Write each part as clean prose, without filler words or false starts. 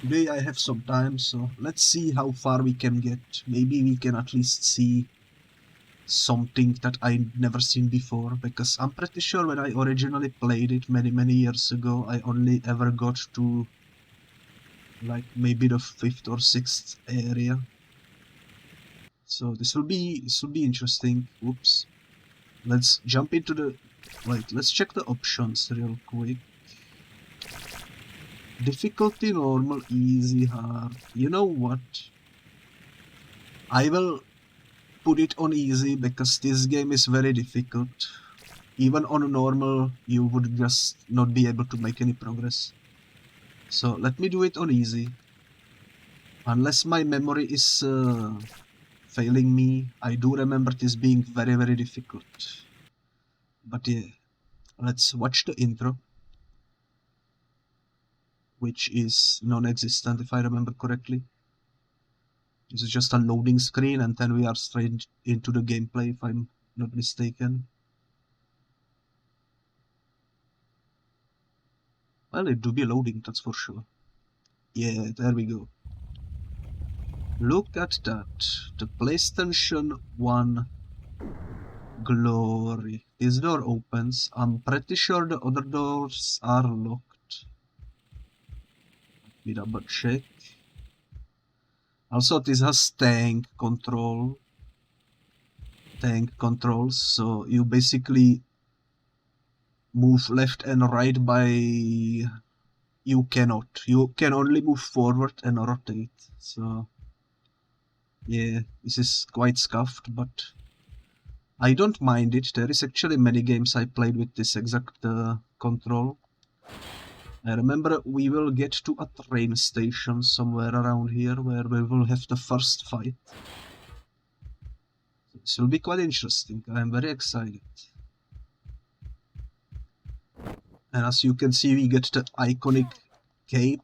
Today I have some time, so let's see how far we can get. Maybe we can at least see something that I never seen before, because I'm pretty sure when I originally played it many years ago, I only ever got to like maybe the 5th or 6th area. So this will be interesting. Oops. Let's jump into the... Wait, let's check the options real quick. Difficulty, normal, easy, hard. You know what? I will put it on easy because this game is very difficult. Even on normal, you would just not be able to make any progress. So let me do it on easy. Unless my memory is failing me, I do remember this being very difficult. But yeah, let's watch the intro, which is non-existent if I remember correctly. This is just a loading screen and then we are straight into the gameplay if I'm not mistaken. Well, it do be loading, that's for sure. Yeah, there we go. Look at that. The PlayStation 1 glory. This door opens. I'm pretty sure the other doors are locked. Let me double check. Also, this has tank controls, so you basically move left and right by... You cannot. You can only move forward and rotate. So yeah, this is quite scuffed, but I don't mind it. There is actually many games I played with this exact control. I remember we will get to a train station somewhere around here where we will have the first fight. This will be quite interesting. I am very excited. And as you can see, we get the iconic cape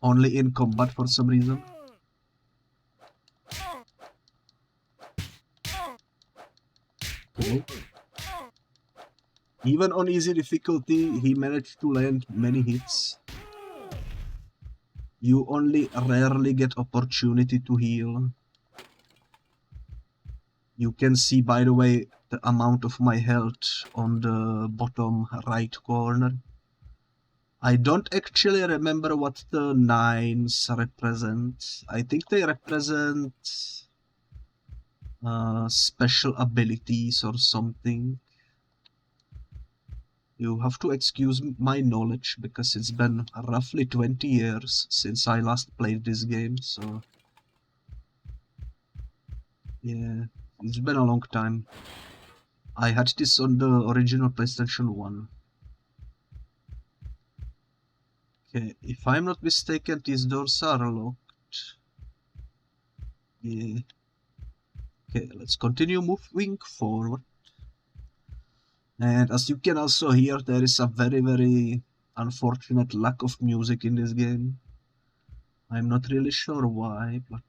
only in combat for some reason. Okay. Even on easy difficulty, he managed to land many hits. You only rarely get opportunity to heal. You can see, by the way, the amount of my health on the bottom right corner. I don't actually remember what the 9s represent. I think they represent special abilities or something. You have to excuse my knowledge because it's been roughly 20 years since I last played this game, so yeah, it's been a long time. I had this on the original PlayStation 1. Okay, if I'm not mistaken, these doors are locked. Yeah. Okay, let's continue moving forward. And as you can also hear, there is a very unfortunate lack of music in this game. I'm not really sure why, but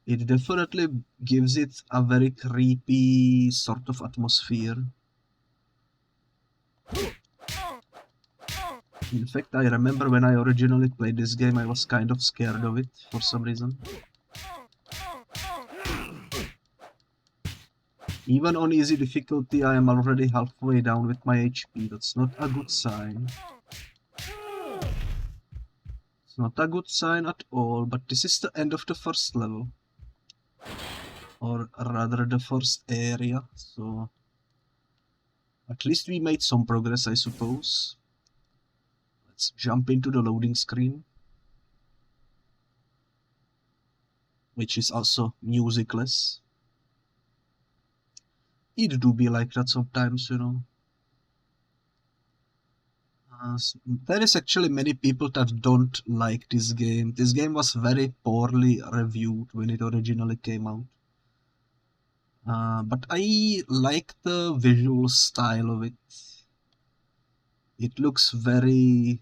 it definitely gives it a very creepy sort of atmosphere. In fact, I remember when I originally played this game, I was kind of scared of it for some reason. Even on easy difficulty, I am already halfway down with my HP. That's not a good sign. It's not a good sign at all, but this is the end of the first level. Or rather the first area, so at least we made some progress, I suppose. Let's jump into the loading screen, which is also musicless. It do be like that sometimes, you know. There is actually many people that don't like this game. This game was very poorly reviewed when it originally came out. But I like the visual style of it. It looks very...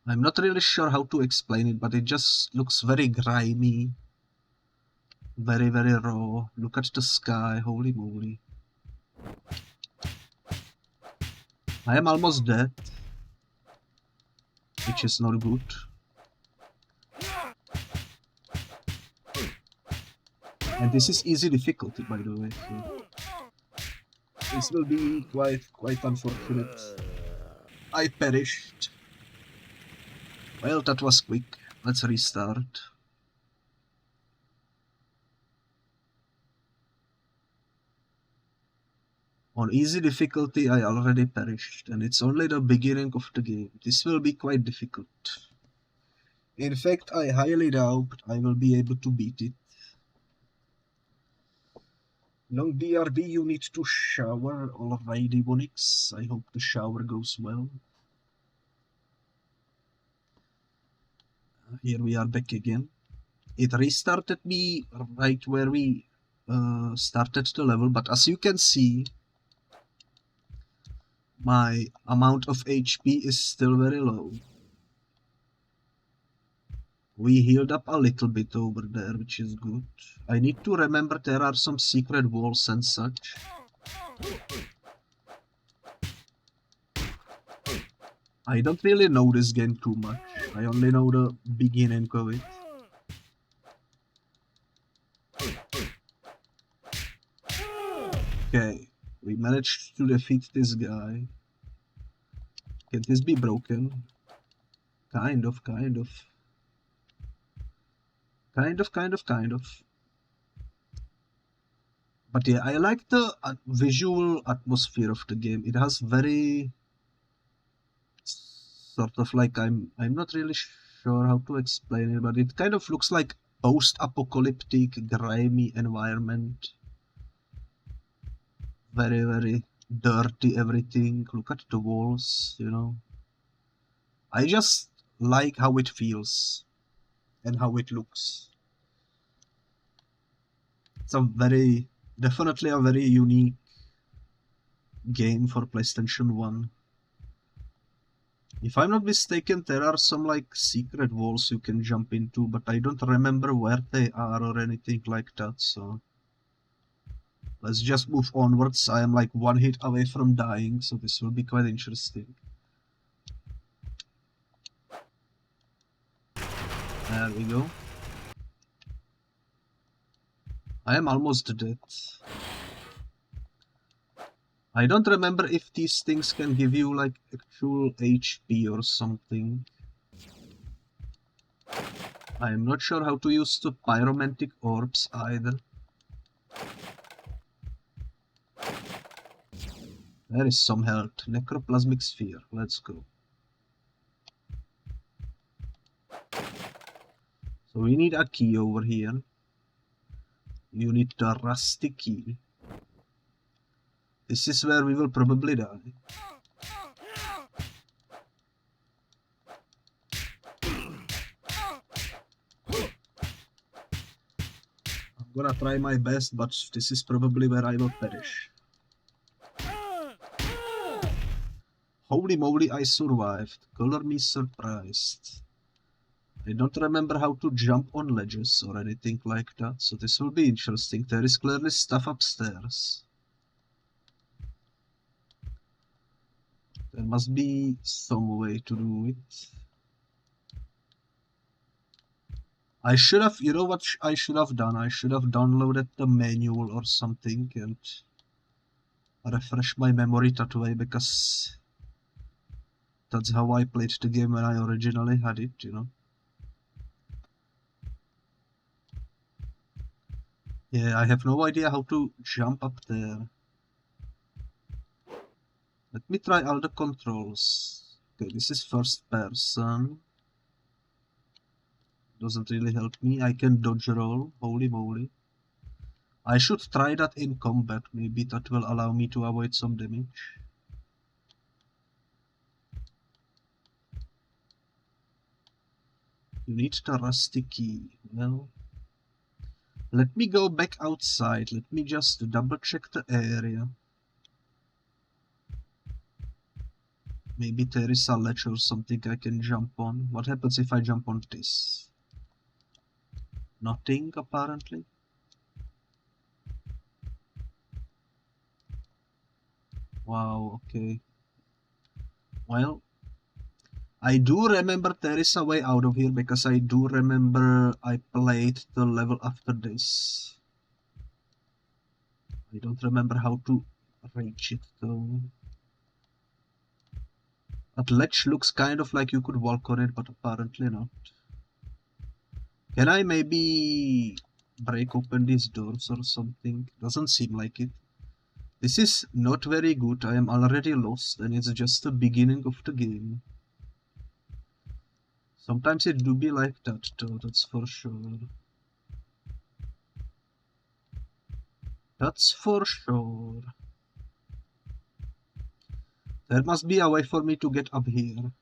I'm not really sure how to explain it, but it just looks very grimy. Very raw. Look at the sky, holy moly. I am almost dead. which is not good. And this is easy difficulty, by the way. So this will be quite unfortunate. I perished. Well, that was quick. Let's restart. On easy difficulty, I already perished, and it's only the beginning of the game. This will be quite difficult. In fact, I highly doubt I will be able to beat it. No DRB, you need to shower already, Bonix. I hope the shower goes well. Here we are back again. It restarted me right where we started the level, but as you can see, my amount of HP is still very low. We healed up a little bit over there, which is good. I need to remember there are some secret walls and such. I don't really know this game too much. I only know the beginning of it. Okay, we managed to defeat this guy. Can this be broken? Kind of. Kind of. But yeah, I like the visual atmosphere of the game. It has very sort of like, I'm not really sure how to explain it, but it kind of looks like post-apocalyptic, grimy environment. Very dirty everything. Look at the walls, you know. I just like how it feels and how it looks. It's definitely a very unique game for PlayStation 1. If I'm not mistaken, there are some like secret walls you can jump into, but I don't remember where they are or anything like that, so let's just move onwards. I am like one hit away from dying, so this will be quite interesting. There we go. I am almost dead. I don't remember if these things can give you like actual HP or something. I am not sure how to use the pyromantic orbs either. There is some health. Necroplasmic sphere. Let's go. So we need a key over here. You need the rusty key. This is where we will probably die. I'm gonna try my best, but this is probably where I will perish. Holy moly, I survived. Color me surprised. I don't remember how to jump on ledges or anything like that, so this will be interesting. There is clearly stuff upstairs. There must be some way to do it. I should have, you know what I should have done? I should have downloaded the manual or something and refresh my memory that way, because that's how I played the game when I originally had it, you know. Yeah, I have no idea how to jump up there. Let me try all the controls. Okay, this is first person. Doesn't really help me. I can dodge roll. Holy moly. I should try that in combat. Maybe that will allow me to avoid some damage. You need the rusty key. Well, let me go back outside. Let me just double check the area. Maybe there is a ledge or something I can jump on. What happens if I jump on this? Nothing, apparently. Wow, okay. Well, I do remember there is a way out of here, because I do remember I played the level after this. I don't remember how to reach it though. That ledge looks kind of like you could walk on it, but apparently not. Can I maybe break open these doors or something? Doesn't seem like it. This is not very good. I am already lost, and it's just the beginning of the game. Sometimes it do be like that though, that's for sure. That's for sure. There must be a way for me to get up here.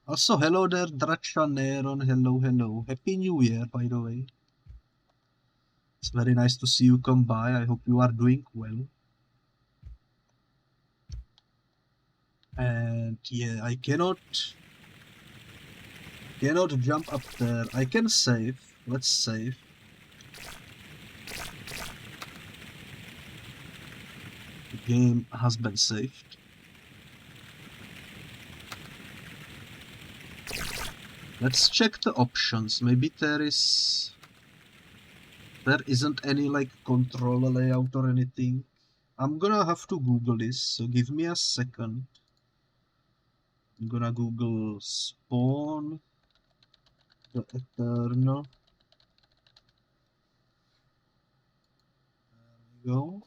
Also, hello there, Drachaneron. Hello, hello. Happy New Year, by the way. It's very nice to see you come by. I hope you are doing well. And yeah, I cannot jump up there. I can save. Let's save. The game has been saved. Let's check the options. Maybe there isn't any like controller layout or anything. I'm gonna have to Google this, so give me a second. I'm gonna Google Spawn the Eternal. There we go.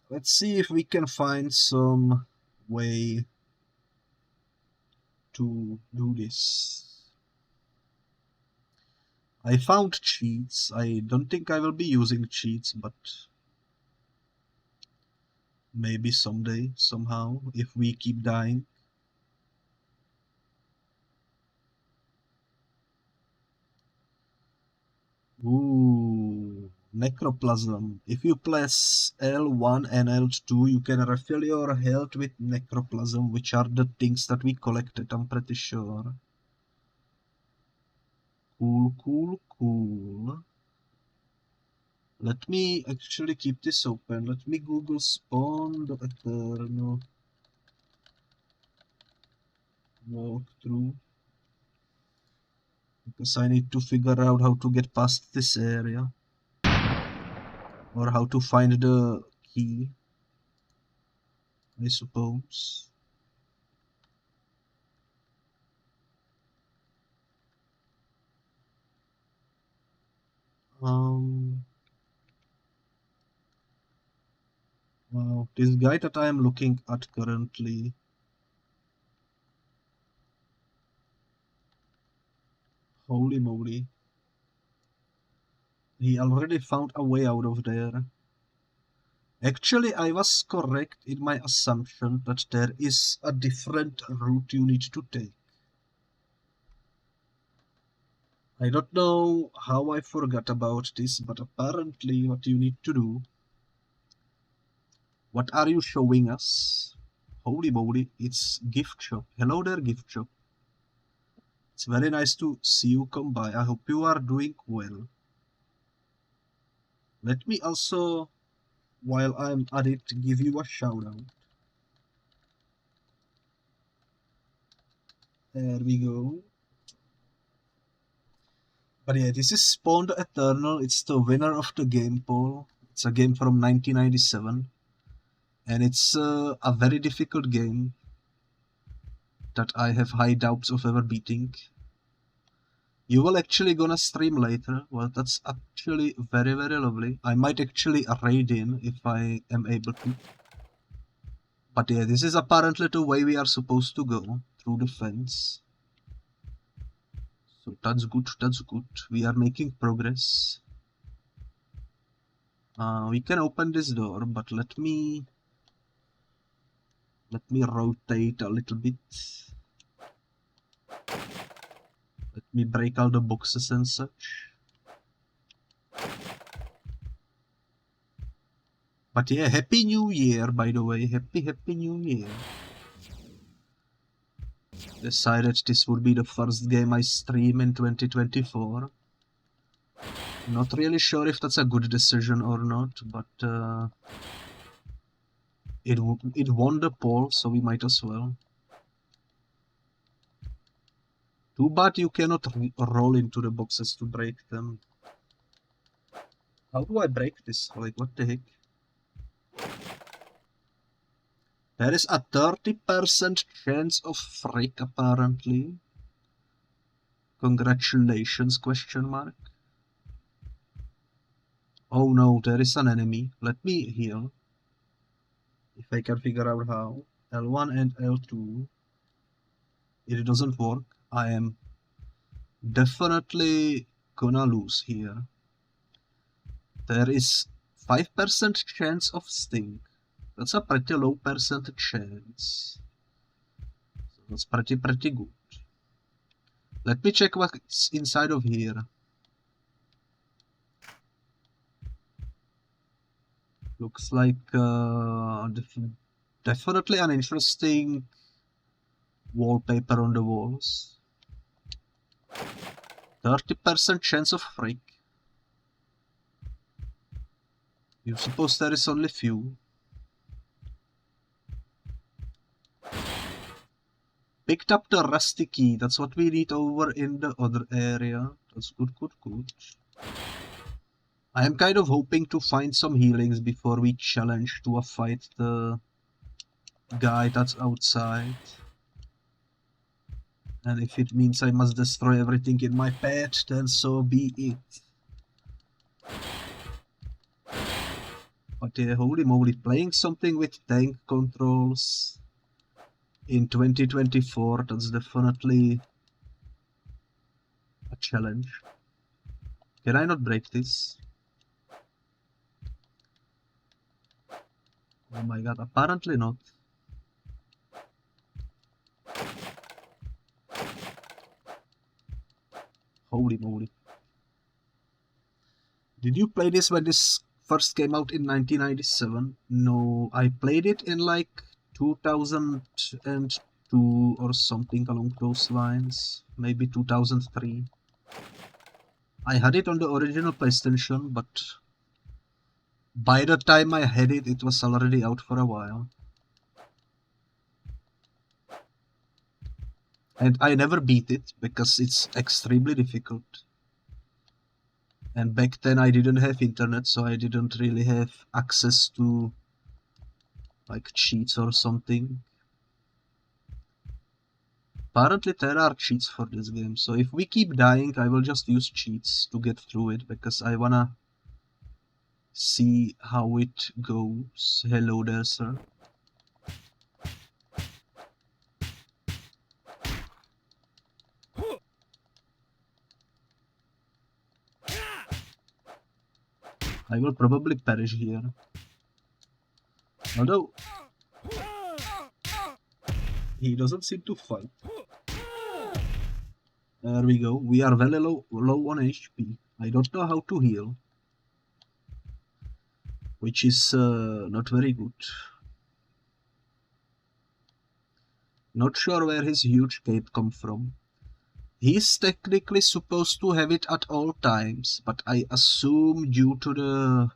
Let's see if we can find some way to do this. I found cheats. I don't think I will be using cheats, but maybe someday, somehow, if we keep dying. Ooh, necroplasm. If you press L1 and L2, you can refill your health with necroplasm, which are the things that we collected, I'm pretty sure. Cool, cool, cool. Let me actually keep this open. Let me Google Spawn the Eternal walkthrough, because I need to figure out how to get past this area, or how to find the key, I suppose. Wow, this guy that I am looking at currently, holy moly, he already found a way out of there. Actually, I was correct in my assumption that there is a different route you need to take. I don't know how I forgot about this, but apparently what you need to do... What are you showing us? Holy moly, it's gift shop. Hello there, gift shop. It's very nice to see you come by. I hope you are doing well. Let me also, while I'm at it, give you a shout out. There we go. But yeah, this is Spawn the Eternal. It's the winner of the game poll. It's a game from 1997. And it's a very difficult game that I have high doubts of ever beating. You will actually gonna stream later. Well, that's actually very, very lovely. I might actually raid in if I am able to. But yeah, this is apparently the way we are supposed to go, through the fence. So that's good, that's good. We are making progress. We can open this door, but let me rotate a little bit. Let me break all the boxes and such. But yeah, Happy New Year, by the way. Happy New Year. Decided this would be the first game I stream in 2024. Not really sure if that's a good decision or not, but it won the poll, so we might as well. Too bad you cannot roll into the boxes to break them. How do I break this? Like, what the heck? There is a 30% chance of freak, apparently. Congratulations, question mark. Oh no, there is an enemy. Let me heal. If I can figure out how. L1 and L2. It doesn't work. I am definitely gonna lose here. There is 5% chance of sting. That's a pretty low percentage chance. So that's pretty good. Let me check what's inside of here. Looks like definitely an interesting wallpaper on the walls. 30% chance of freak. You suppose there is only few. Picked up the rusty key. That's what we need over in the other area. That's good. I am kind of hoping to find some healings before we challenge to a fight the guy that's outside. And if it means I must destroy everything in my path, then so be it. But yeah, holy moly, playing something with tank controls in 2024, that's definitely a challenge. Can I not break this? Oh my god, apparently not. Holy moly. Did you play this when this first came out in 1997? No, I played it in like 2002 or something along those lines. Maybe 2003. I had it on the original PlayStation, but by the time I had it, it was already out for a while. And I never beat it, because it's extremely difficult. And back then I didn't have internet, so I didn't really have access to like cheats or something. Apparently there are cheats for this game, so if we keep dying, I will just use cheats to get through it, because I wanna see how it goes. Hello there, sir. I will probably perish here. Although he doesn't seem to fight. There we go. We are very low on HP. I don't know how to heal, which is not very good. Not sure where his huge cape come from. He's technically supposed to have it at all times, but I assume due to the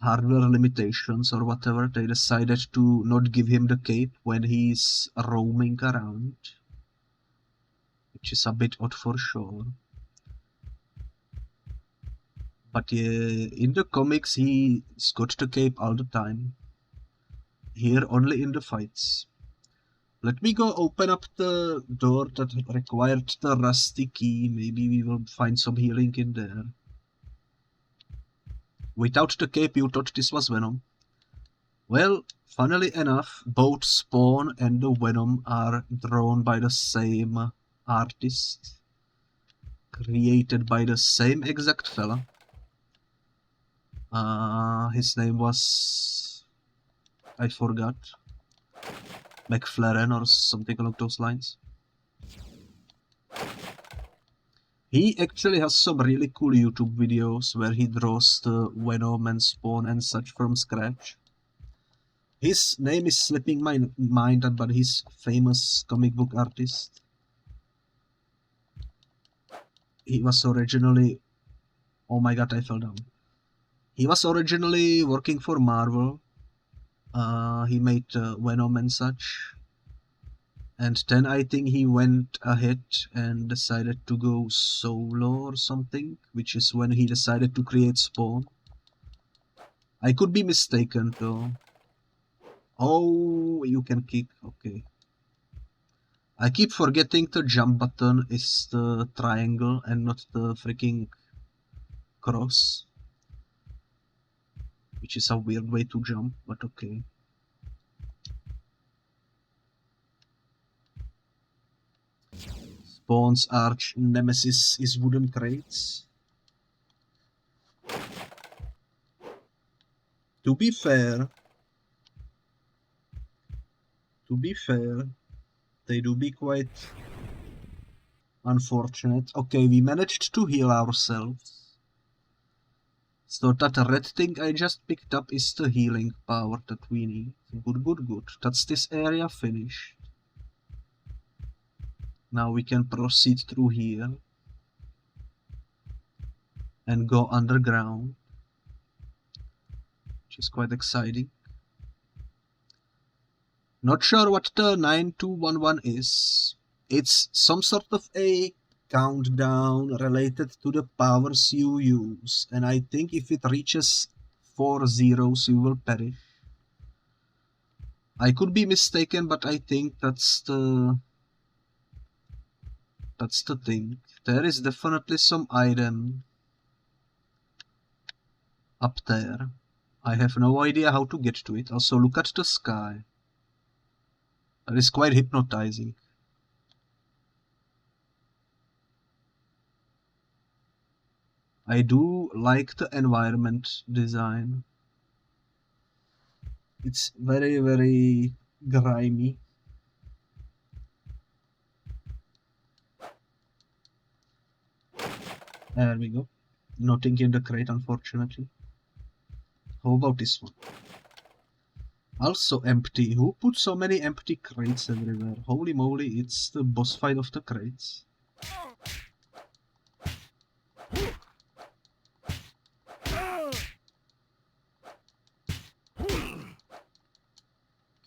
hardware limitations or whatever, they decided to not give him the cape when he's roaming around, which is a bit odd for sure. But yeah, in the comics he's got the cape all the time. Here only in the fights. Let me go open up the door that required the rusty key. Maybe we will find some healing in there. Without the cape you thought this was Venom. Well, funnily enough, both Spawn and the Venom are drawn by the same artist. Created by the same exact fella. His name was... I forgot. McFlaren or something along those lines. He actually has some really cool YouTube videos where he draws the Venom and Spawn and such from scratch. His name is slipping my mind, but he's a famous comic book artist. He was originally Oh my god, I fell down. He was originally working for Marvel. He made Venom and such. And then I think he went ahead and decided to go solo or something, which is when he decided to create Spawn. I could be mistaken though. Oh, you can kick, okay. I keep forgetting the jump button is the triangle and not the freaking cross. Which is a weird way to jump, but okay. Spawn's arch nemesis is wooden crates. To be fair, they do be quite unfortunate. Okay, we managed to heal ourselves. So that red thing I just picked up is the healing power that we need. Good, good, good. That's this area finished. Now we can proceed through here and go underground, which is quite exciting. Not sure what the 9211 is. It's some sort of a countdown related to the powers you use, and I think if it reaches 4 zeros you will perish. I could be mistaken, but I think that's the thing. There is definitely some item up there. I have no idea how to get to it. Also, look at the sky. That is quite hypnotizing. I do like the environment design. It's very, very grimy. There we go. Nothing in the crate, unfortunately. How about this one? Also empty. Who put so many empty crates everywhere? Holy moly, it's the boss fight of the crates.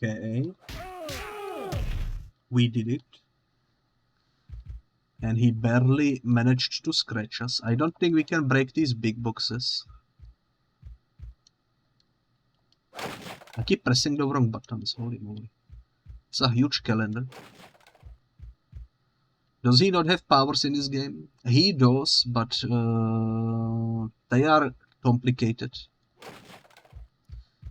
Okay. We did it. And he barely managed to scratch us. I don't think we can break these big boxes. I keep pressing the wrong buttons, holy moly. It's a huge calendar. Does he not have powers in this game? He does, but they are complicated.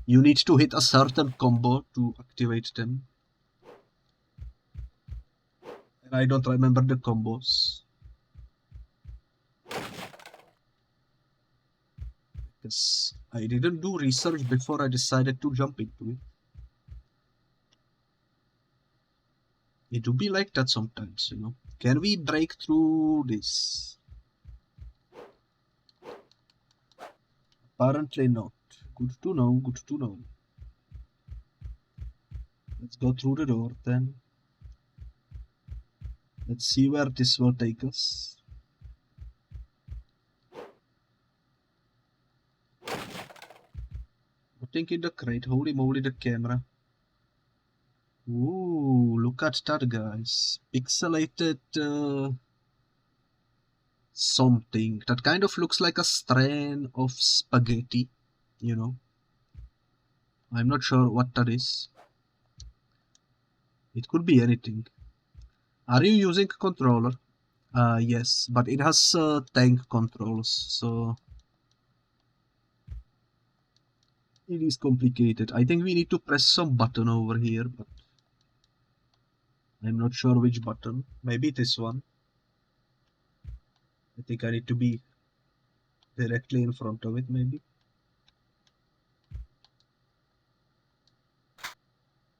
You need to hit a certain combo to activate them. And I don't remember the combos. Because I didn't do research before I decided to jump into it. It do be like that sometimes, you know. Can we break through this? Apparently not. Good to know, good to know. Let's go through the door then. Let's see where this will take us. Nothing in the crate. Holy moly, the camera. Ooh, look at that, guys. Pixelated something. That kind of looks like a strand of spaghetti, you know. I'm not sure what that is. It could be anything. Are you using a controller? Yes, but it has tank controls, so it is complicated. I think we need to press some button over here, but I'm not sure which button. Maybe this one. I think I need to be directly in front of it, maybe.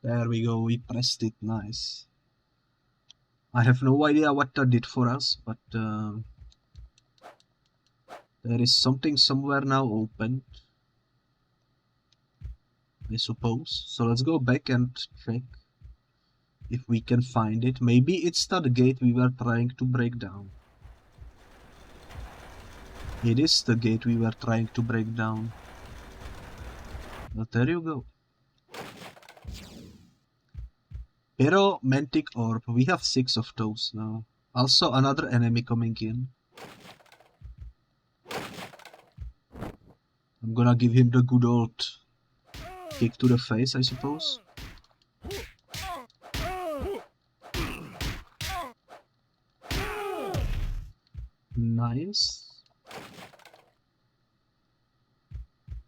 There we go, we pressed it, nice. I have no idea what that did for us, but there is something somewhere now open, I suppose. So let's go back and check if we can find it. Maybe it's that gate we were trying to break down. It is the gate we were trying to break down. But there you go. Pyromantic orb. We have 6 of those now. Also another enemy coming in. I'm gonna give him the good old kick to the face, I suppose. Nice.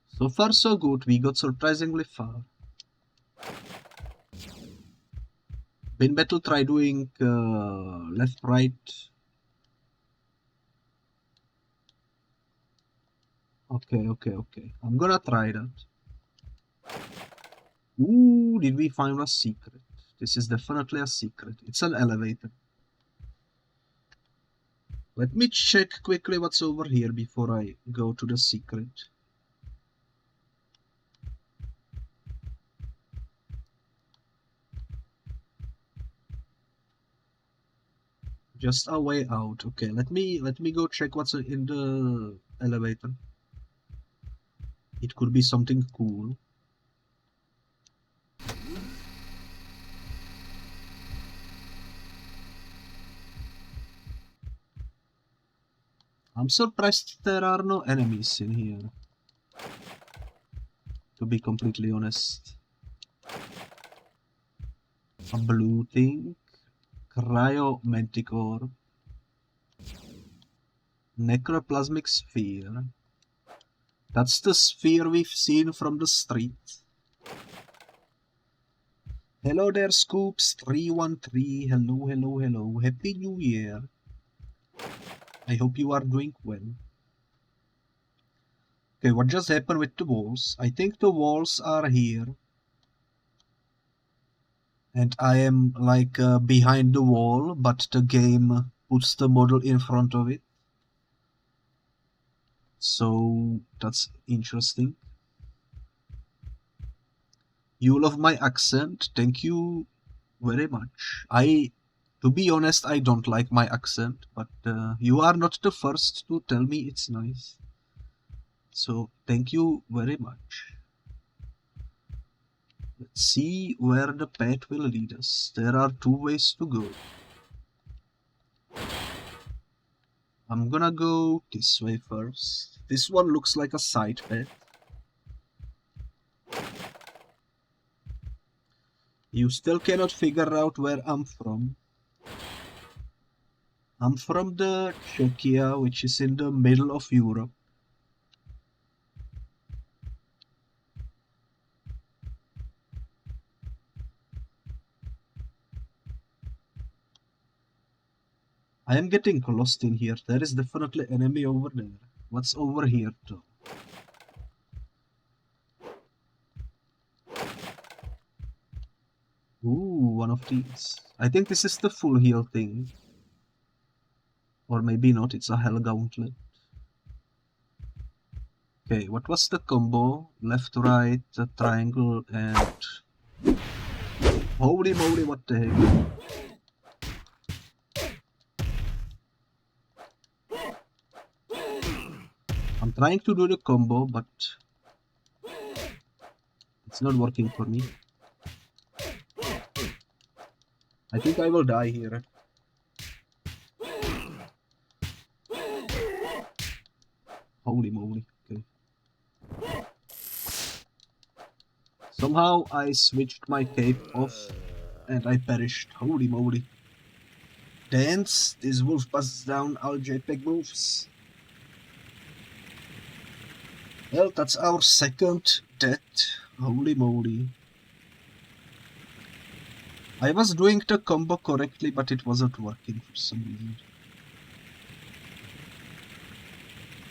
So far so good, we got surprisingly far. Been better try doing left, right. Okay. I'm gonna try that. Ooh, did we find a secret? This is definitely a secret. It's an elevator. Let me check quickly what's over here before I go to the secret. Just a way out. Okay, let me go check what's in the elevator. It could be something cool. I'm surprised there are no enemies in here, to be completely honest. A blue thing, cryomantic orb, necroplasmic sphere. That's the sphere we've seen from the street. Hello there, Scoops313. Hello. Happy New Year. I hope you are doing well. Okay, what just happened with the walls? I think the walls are here. And I am like behind the wall, but the game puts the model in front of it. So that's interesting. You love my accent. Thank you very much. To be honest, I don't like my accent, but you are not the first to tell me it's nice. So thank you very much. Let's see where the path will lead us. There are 2 ways to go. I'm gonna go this way first. This one looks like a side path. You still cannot figure out where I'm from. I'm from the Czechia, which is in the middle of Europe. I am getting lost in here. There is definitely enemy over there. What's over here though? Ooh, one of these. I think this is the full heal thing. Or maybe not, it's a hell gauntlet. Okay, what was the combo? Left, right, a triangle, and... Holy moly, what the heck? I'm trying to do the combo, but... it's not working for me. I think I will die here. Holy moly, okay. Somehow I switched my cape off and I perished. Holy moly. Dance, this wolf passes down all JPEG moves. Well, that's our second death. Holy moly. I was doing the combo correctly, but it wasn't working for some reason.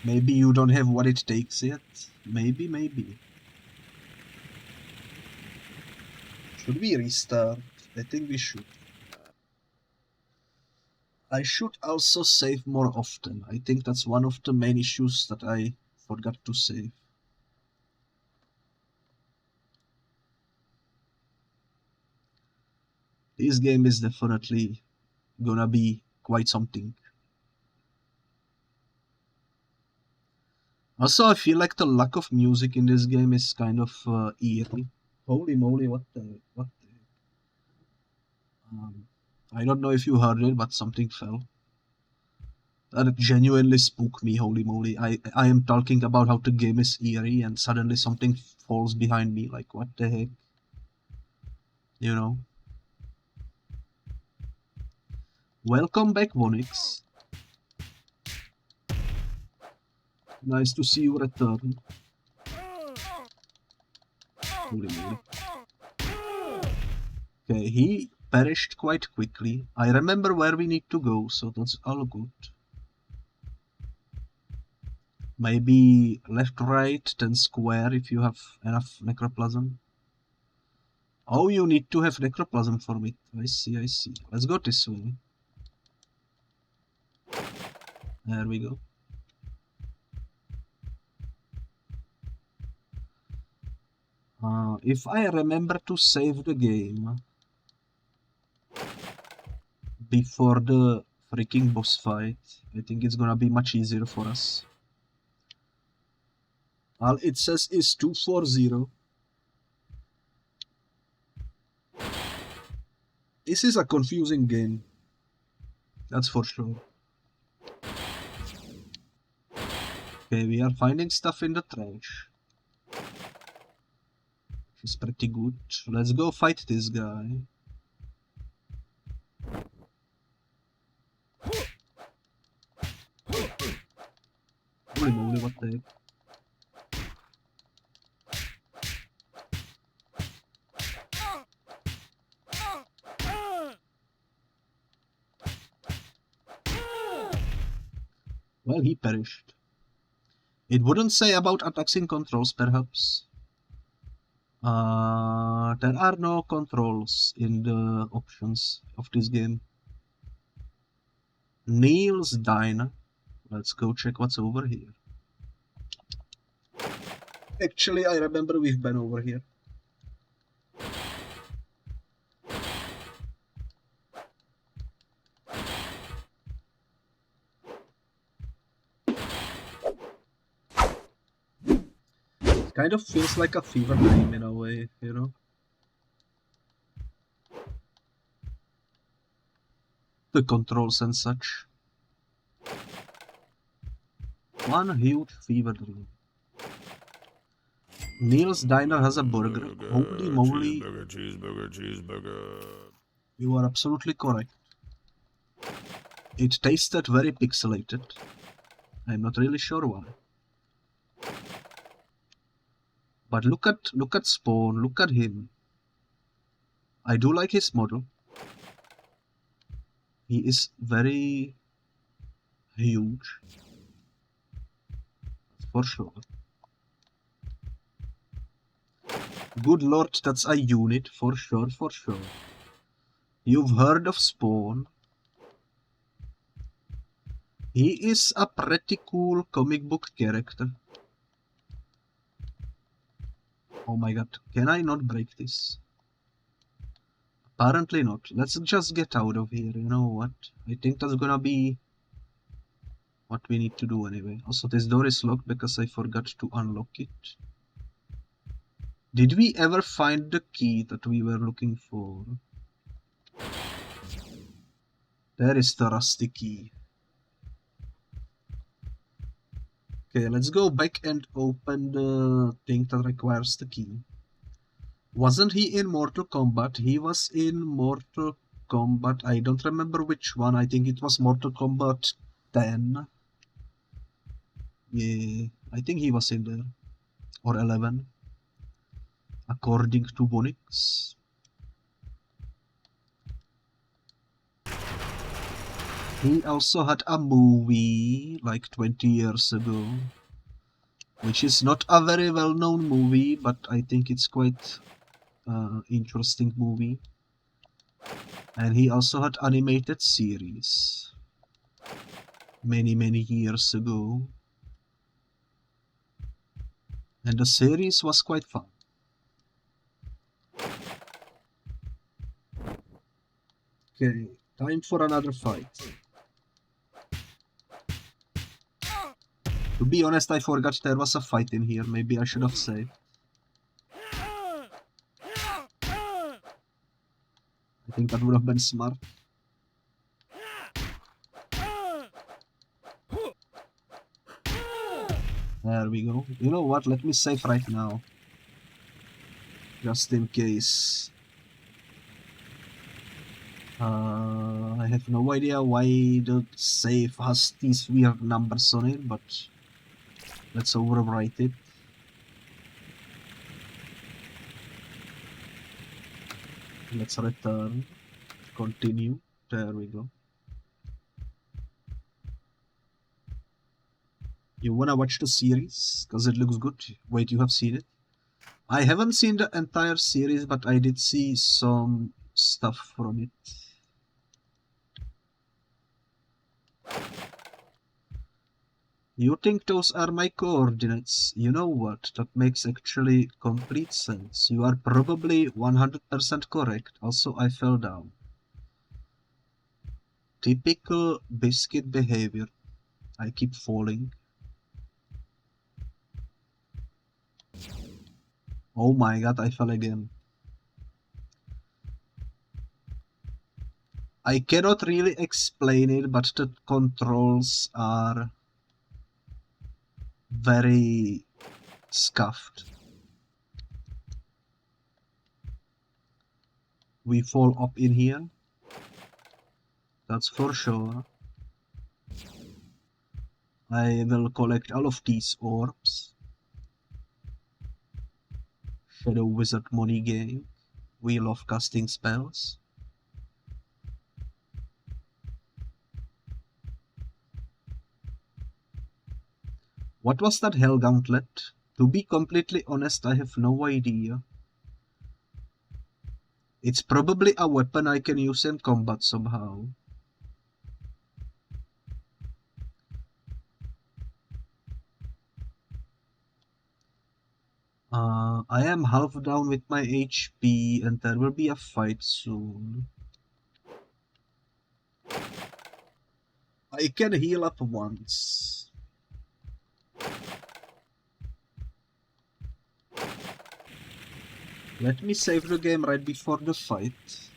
Maybe you don't have what it takes yet? Maybe. Should we restart? I think we should. I should also save more often. I think that's one of the main issues that I forgot to save. This game is definitely gonna be quite something. Also, I feel like the lack of music in this game is kind of eerie. Holy moly, what the... I don't know if you heard it, but something fell. That genuinely spooked me, holy moly. I am talking about how the game is eerie and suddenly something falls behind me, like what the heck? You know? Welcome back, Vonix. Nice to see you return. Holy moly. Okay, he perished quite quickly. I remember where we need to go, so that's all good. Maybe left, right, then square if you have enough necroplasm. Oh, you need to have necroplasm for it. I see, I see. Let's go this way. There we go. If I remember to save the game before the freaking boss fight, I think it's gonna be much easier for us. All it says is 240. This is a confusing game. That's for sure. Okay, we are finding stuff in the trash. Which is pretty good. Let's go fight this guy. Holy moly, what the heck? Well, he perished. It wouldn't say about attacks in controls, perhaps. There are no controls in the options of this game. Neil's Diner. Let's go check what's over here. Actually, I remember we've been over here. Kind of feels like a fever dream in a way, you know? The controls and such. One huge fever dream. Neil's Diner has a burger. Holy moly. Cheeseburger. You are absolutely correct. It tasted very pixelated. I'm not really sure why. But look at Spawn, look at him. I do like his model. He is very huge. For sure. Good lord, that's a unit, for sure, for sure. You've heard of Spawn. He is a pretty cool comic book character. Oh my god, can I not break this? Apparently not. Let's just get out of here, you know what? I think that's gonna be what we need to do anyway. Also, this door is locked because I forgot to unlock it. Did we ever find the key that we were looking for? There is the rusty key. Okay, let's go back and open the thing that requires the key. Wasn't he in Mortal Kombat? He was in Mortal Kombat. I don't remember which one. I think it was Mortal Kombat 10. Yeah, I think he was in there. Or 11. According to Bonix. He also had a movie like 20 years ago. Which is not a very well-known movie, but I think it's quite interesting movie. And he also had animated series. Many years ago. And the series was quite fun. Okay, time for another fight. To be honest, I forgot there was a fight in here. Maybe I should have saved. I think that would have been smart. There we go. You know what? Let me save right now. Just in case. I have no idea why the save has these weird numbers on it, but let's overwrite it. Let's return. Continue. There we go. You wanna watch the series? Because it looks good. Wait, you have seen it? I haven't seen the entire series, but I did see some stuff from it. You think those are my coordinates? You know what? That makes actually complete sense. You are probably 100% correct. Also, I fell down. Typical biscuit behavior. I keep falling. Oh my god, I fell again. I cannot really explain it, but the controls are very scuffed. We fall up in here. That's for sure. I will collect all of these orbs. Shadow Wizard money game. We love casting spells. What was that hell gauntlet? To be completely honest, I have no idea. It's probably a weapon I can use in combat somehow. I am half down with my HP and there will be a fight soon. I can heal up once. Let me save the game right before the fight.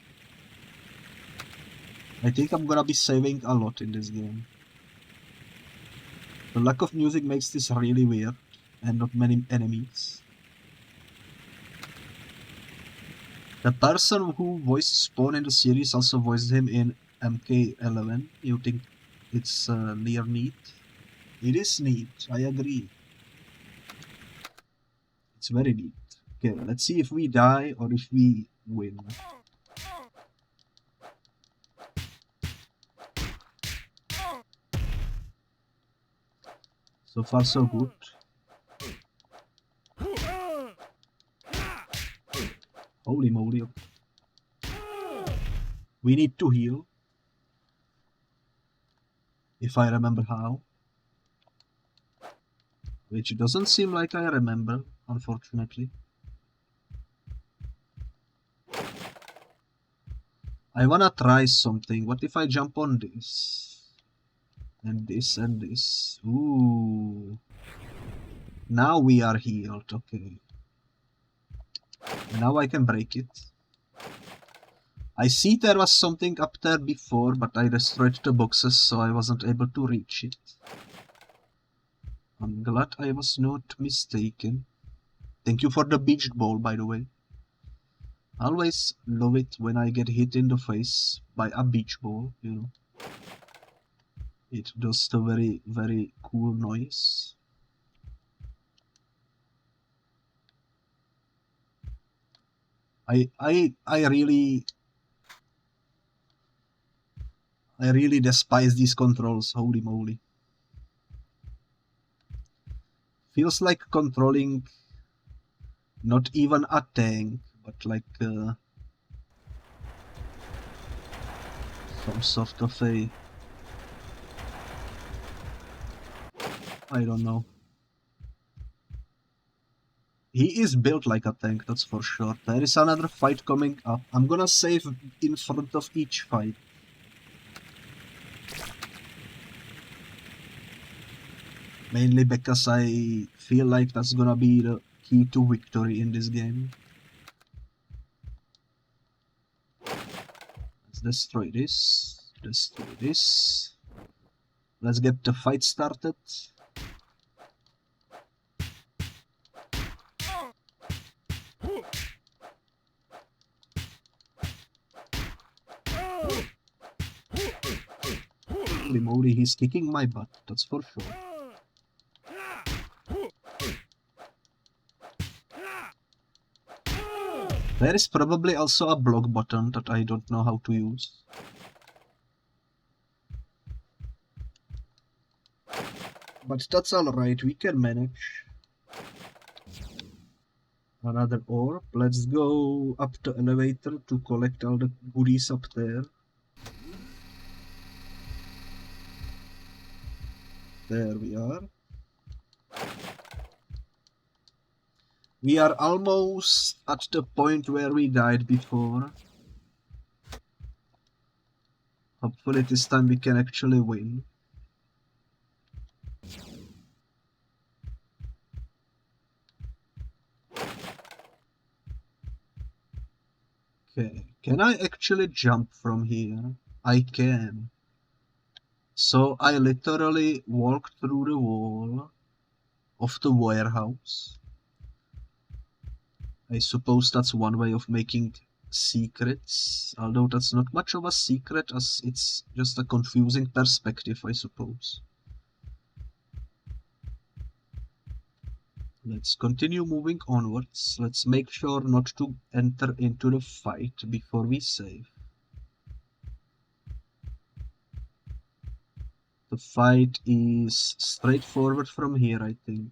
I think I'm gonna be saving a lot in this game. The lack of music makes this really weird, and not many enemies. The person who voiced Spawn in the series also voiced him in MK11. You think it's near neat? It is neat, I agree. It's very neat. Okay, let's see if we die or if we win. So far so good. Holy moly. We need to heal. If I remember how. Which doesn't seem like I remember, unfortunately. I wanna try something. What if I jump on this? And this and this. Ooh. Now we are healed, okay. And now I can break it. I see there was something up there before, but I destroyed the boxes, so I wasn't able to reach it. I'm glad I was not mistaken. Thank you for the beach ball, by the way. I always love it when I get hit in the face by a beach ball, you know. It does a very, very cool noise. I really despise these controls, holy moly. Feels like controlling not even a tank, but like some sort of a... I don't know. He is built like a tank, that's for sure. There is another fight coming up. I'm gonna save in front of each fight. Mainly because I feel like that's gonna be the key to victory in this game. Let's destroy this. Destroy this. Let's get the fight started. Holy moly, he's kicking my butt, that's for sure. There is probably also a block button that I don't know how to use. But that's alright, we can manage. Another orb. Let's go up the elevator to collect all the goodies up there. There we are. We are almost at the point where we died before. Hopefully this time we can actually win. Okay, can I actually jump from here? I can. So I literally walked through the wall of the warehouse. I suppose that's one way of making secrets, although that's not much of a secret as it's just a confusing perspective, I suppose. Let's continue moving onwards. Let's make sure not to enter into the fight before we save. The fight is straightforward from here, I think.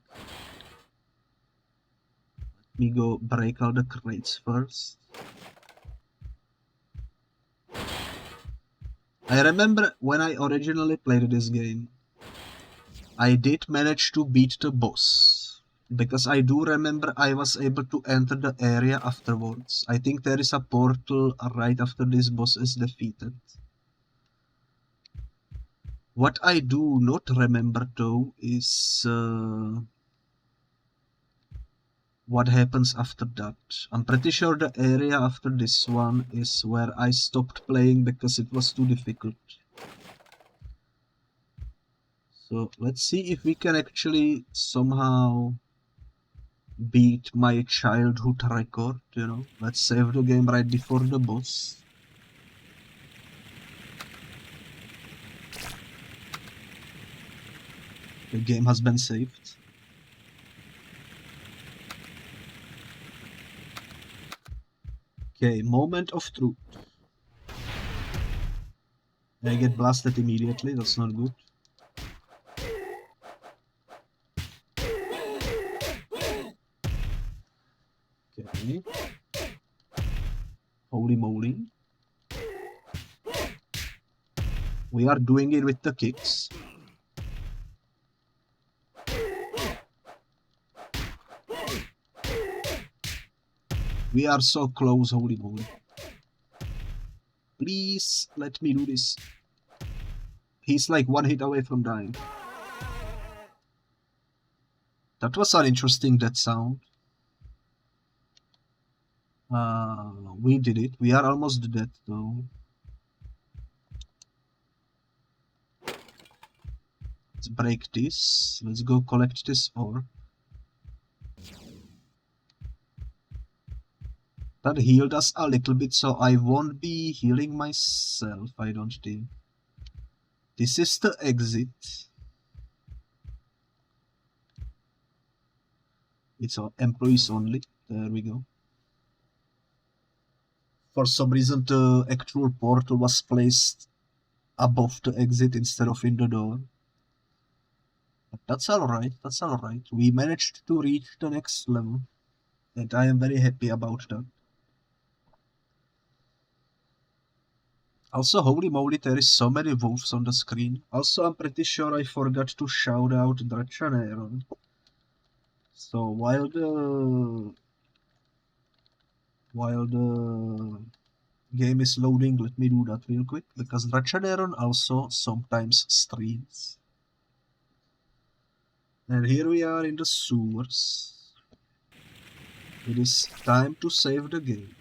Let me go break all the crates first. I remember when I originally played this game, I did manage to beat the boss, because I do remember I was able to enter the area afterwards. I think there is a portal right after this boss is defeated. What I do not remember though is what happens after that. I'm pretty sure the area after this one is where I stopped playing because it was too difficult. So let's see if we can actually somehow beat my childhood record, you know. Let's save the game right before the boss. The game has been saved. Okay, moment of truth. I get blasted immediately, that's not good. Okay. Holy moly. We are doing it with the kicks. We are so close, holy moly. Please let me do this. He's like one hit away from dying. That was an interesting death sound. We did it. We are almost dead though. Let's break this. Let's go collect this orb. That healed us a little bit, so I won't be healing myself, I don't think. This is the exit. It's employees only. There we go. For some reason the actual portal was placed above the exit instead of in the door. But that's alright, that's alright. We managed to reach the next level, and I am very happy about that. Also, holy moly, there is so many wolves on the screen. Also, I'm pretty sure I forgot to shout out Ragebarrel. So while the game is loading, let me do that real quick, because Ragebarrel also sometimes streams. And here we are in the sewers. It is time to save the game.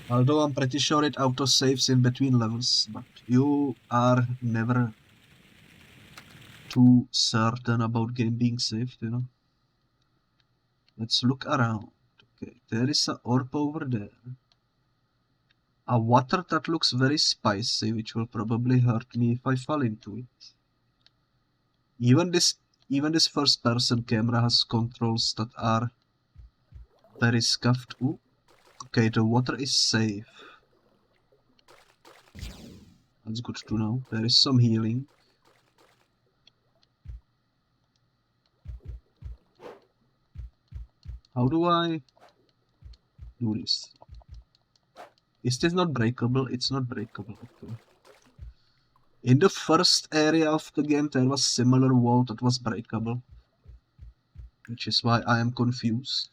Although I'm pretty sure it auto-saves in between levels, but you are never too certain about game being saved, you know. Let's look around. Okay, there is a orb over there. A water that looks very spicy, which will probably hurt me if I fall into it. Even this first-person camera has controls that are very scuffed. Ooh. Okay, the water is safe. That's good to know. There is some healing. How do I do this? Is this not breakable? It's not breakable. Okay. In the first area of the game, there was similar wall that was breakable, which is why I am confused.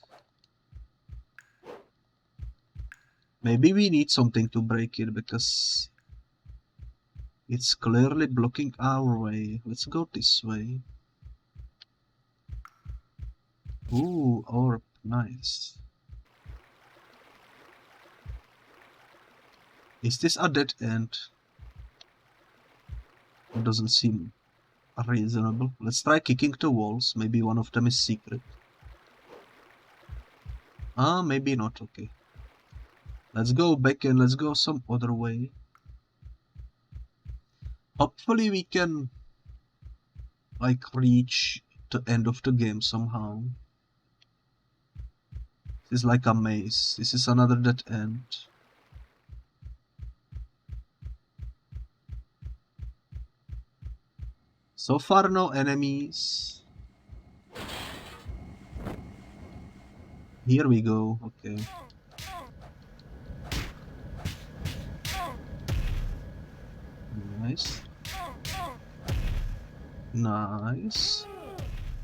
Maybe we need something to break it, because it's clearly blocking our way. Let's go this way. Ooh, orb. Nice. Is this a dead end? It doesn't seem reasonable. Let's try kicking the walls. Maybe one of them is secret. Ah, maybe not. Okay. Let's go back and let's go some other way. Hopefully we can like reach the end of the game somehow. This is like a maze. This is another dead end. So far no enemies. Here we go. Okay. Nice. Nice.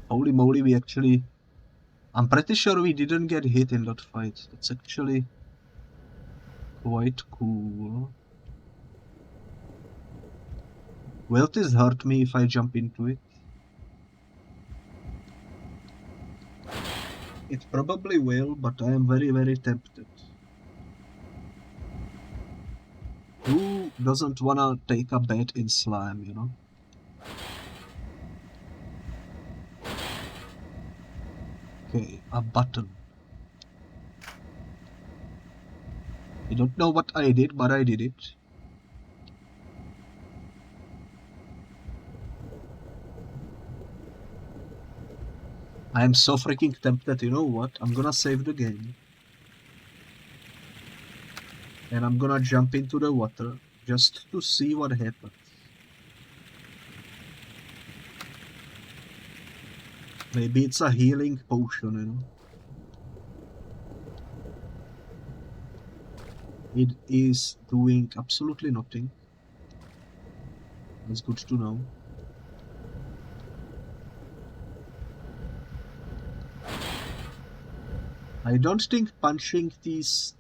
Holy moly, we actually... I'm pretty sure we didn't get hit in that fight. That's actually quite cool. Will this hurt me if I jump into it? It probably will, but I am very, very tempted. Who doesn't wanna take a bet in slime, you know? Okay, a button. I don't know what I did, but I did it. I am so freaking tempted, you know what? I'm gonna save the game. And I'm gonna jump into the water just to see what happens. Maybe it's a healing potion, you know? It is doing absolutely nothing. That's good to know. I don't think punching these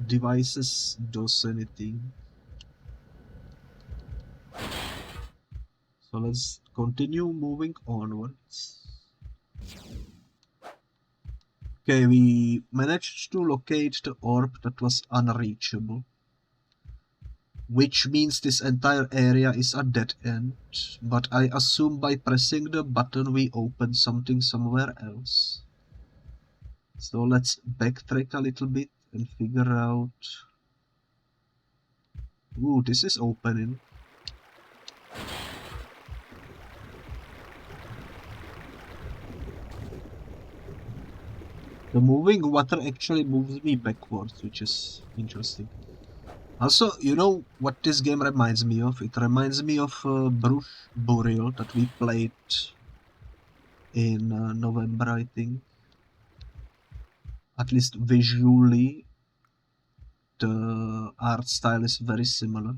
devices does anything. So let's continue moving onwards. Okay, we managed to locate the orb that was unreachable, which means this entire area is a dead end, but I assume by pressing the button we open something somewhere else. So let's backtrack a little bit and figure out... Ooh, this is opening. The moving water actually moves me backwards, which is interesting. Also, you know what this game reminds me of? It reminds me of Bruce Burial that we played in November, I think. At least visually, the art style is very similar.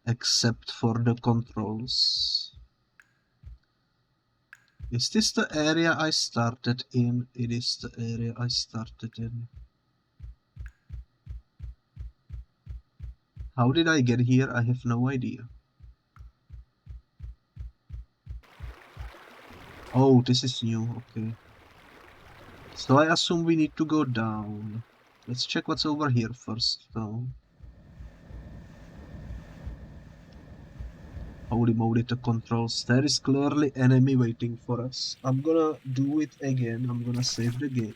Except for the controls. Is this the area I started in? It is the area I started in. How did I get here? I have no idea. Oh, this is new, okay. So I assume we need to go down. Let's check what's over here first, though. Holy moly, the controls. There is clearly enemy waiting for us. I'm gonna do it again. I'm gonna save the game.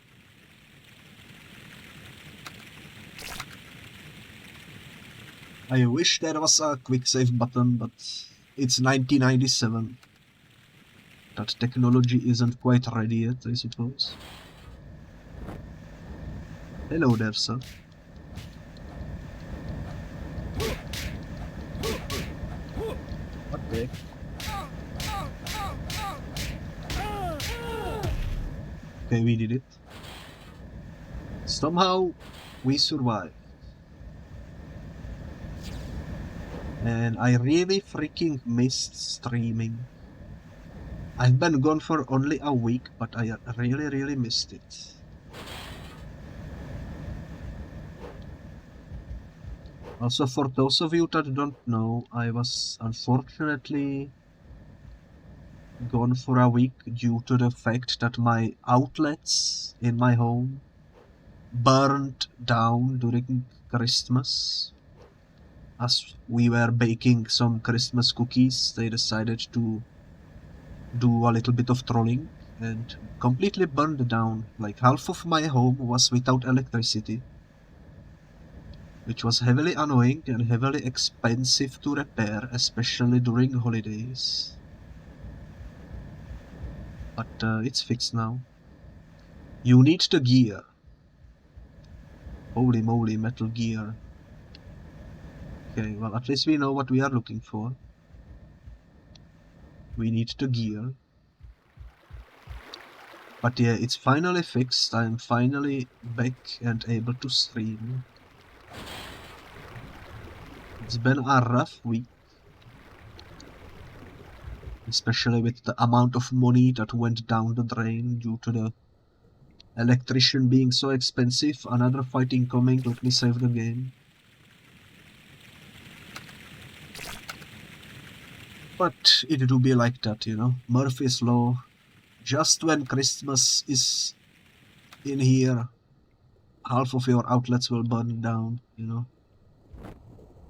I wish there was a quick save button, but it's 1997. That technology isn't quite ready yet, I suppose. Hello there, sir. What the heck? Okay, we did it. Somehow, we survived. And I really freaking missed streaming. I've been gone for only a week, but I really missed it. Also, for those of you that don't know, I was unfortunately gone for a week due to the fact that my outlets in my home burned down during Christmas. As we were baking some Christmas cookies, they decided to do a little bit of trolling and completely burned down. Like half of my home was without electricity, which was heavily annoying and heavily expensive to repair, especially during holidays. But it's fixed now. You need the gear. Holy moly, Metal Gear. Okay, well, at least we know what we are looking for. We need the gear. But yeah, it's finally fixed. I'm finally back and able to stream. It's been a rough week. Especially with the amount of money that went down the drain due to the electrician being so expensive. Another fight incoming, let me save the game. But it do be like that, you know. Murphy's Law. Just when Christmas is in here, half of your outlets will burn down, you know.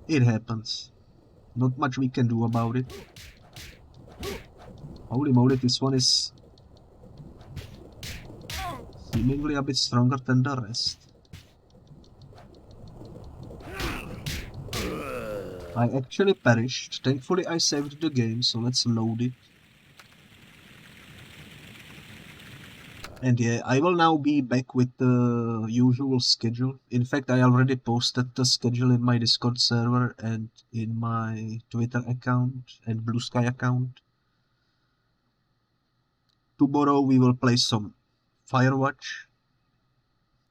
It happens. Not much we can do about it. Holy moly, this one is seemingly a bit stronger than the rest. I actually perished. Thankfully I saved the game, so let's load it. And yeah, I will now be back with the usual schedule. In fact, I already posted the schedule in my Discord server and in my Twitter account and Blue Sky account. Tomorrow we will play some Firewatch.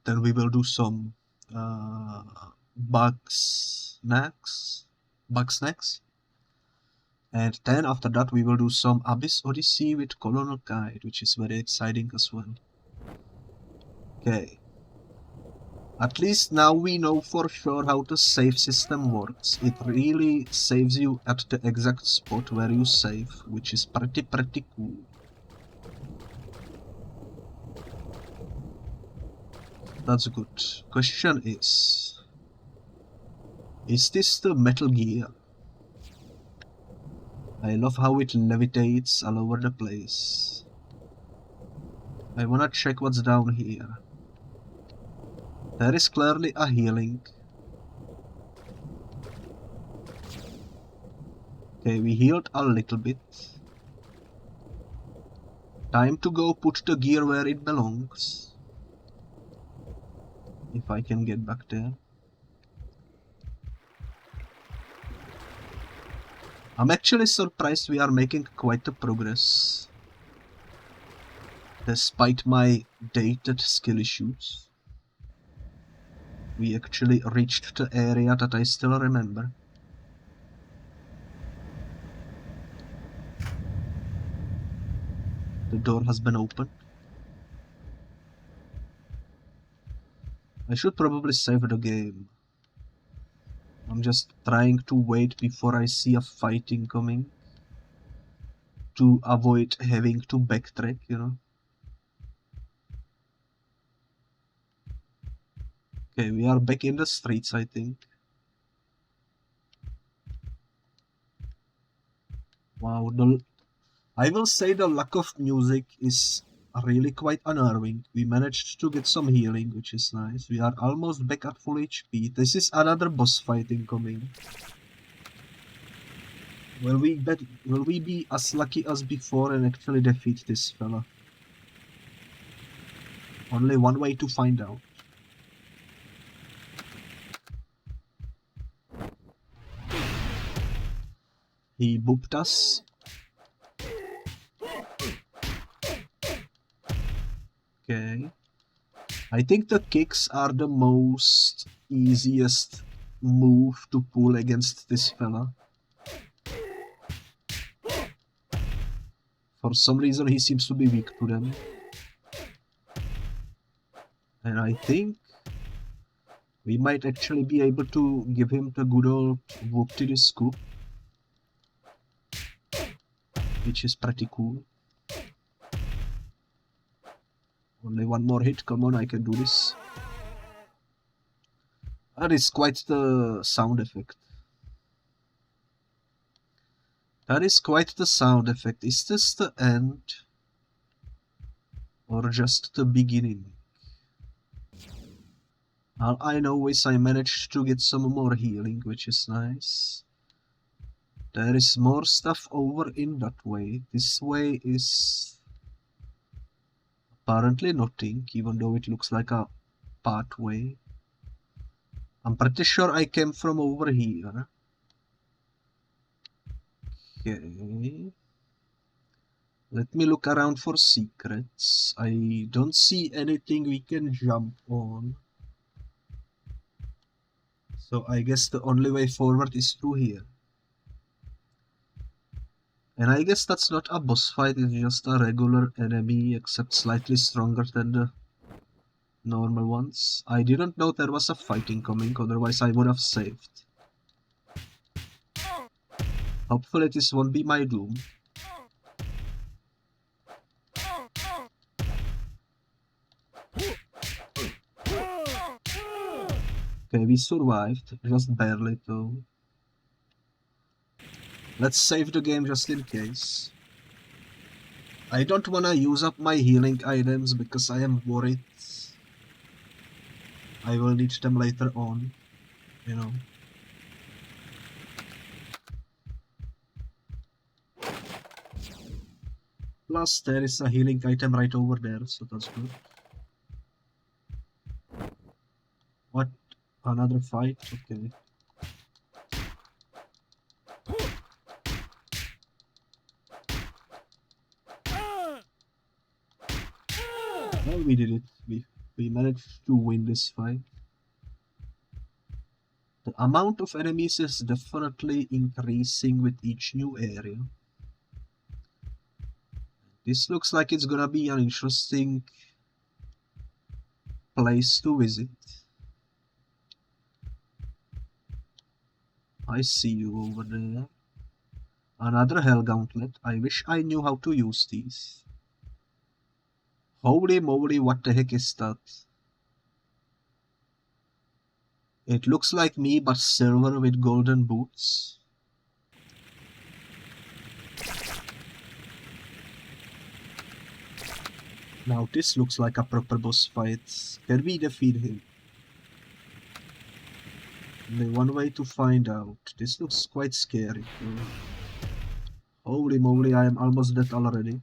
Then we will do some Bugs Snacks. And then after that we will do some Abyss Odyssey with Colonel Guide, which is very exciting as well. Okay. At least now we know for sure how the save system works. It really saves you at the exact spot where you save, which is pretty cool. That's good. Question is this the Metal Gear? I love how it levitates all over the place. I wanna check what's down here. There is clearly a healing. Okay, we healed a little bit. Time to go put the gear where it belongs. If I can get back there. I'm actually surprised we are making quite a progress. Despite my dated skill issues. We actually reached the area that I still remember. The door has been opened. I should probably save the game. I'm just trying to wait before I see a fight incoming to avoid having to backtrack, you know. Okay, we are back in the streets, I think. Wow, I will say the lack of music is really quite unnerving. We managed to get some healing, which is nice. We are almost back at full HP. This is another boss fight incoming. Will we be as lucky as before and actually defeat this fella? Only one way to find out. He booped us. Okay. I think the kicks are the most easiest move to pull against this fella. For some reason he seems to be weak to them. And I think we might actually be able to give him the good old whoop-to-the scoop, which is pretty cool. Only one more hit, come on, I can do this. That is quite the sound effect. That is quite the sound effect. Is this the end? Or just the beginning? All I know is I managed to get some more healing, which is nice. There is more stuff over in that way. This way is apparently nothing, even though it looks like a pathway. I'm pretty sure I came from over here. Okay. Let me look around for secrets. I don't see anything we can jump on. So I guess the only way forward is through here. And I guess that's not a boss fight, it's just a regular enemy, except slightly stronger than the normal ones. I didn't know there was a fighting coming, otherwise I would have saved. Hopefully this won't be my doom. Okay, we survived, just barely though. Let's save the game just in case. I don't wanna use up my healing items because I am worried I will need them later on, you know. Plus there is a healing item right over there, so that's good. What? Another fight? Okay. Well, we did it. We managed to win this fight. The amount of enemies is definitely increasing with each new area. This looks like it's gonna be an interesting place to visit. I see you over there. Another hell gauntlet. I wish I knew how to use these. Holy moly, what the heck is that? It looks like me, but silver with golden boots. Now this looks like a proper boss fight. Can we defeat him? Only one way to find out. This looks quite scary. Holy moly, I am almost dead already.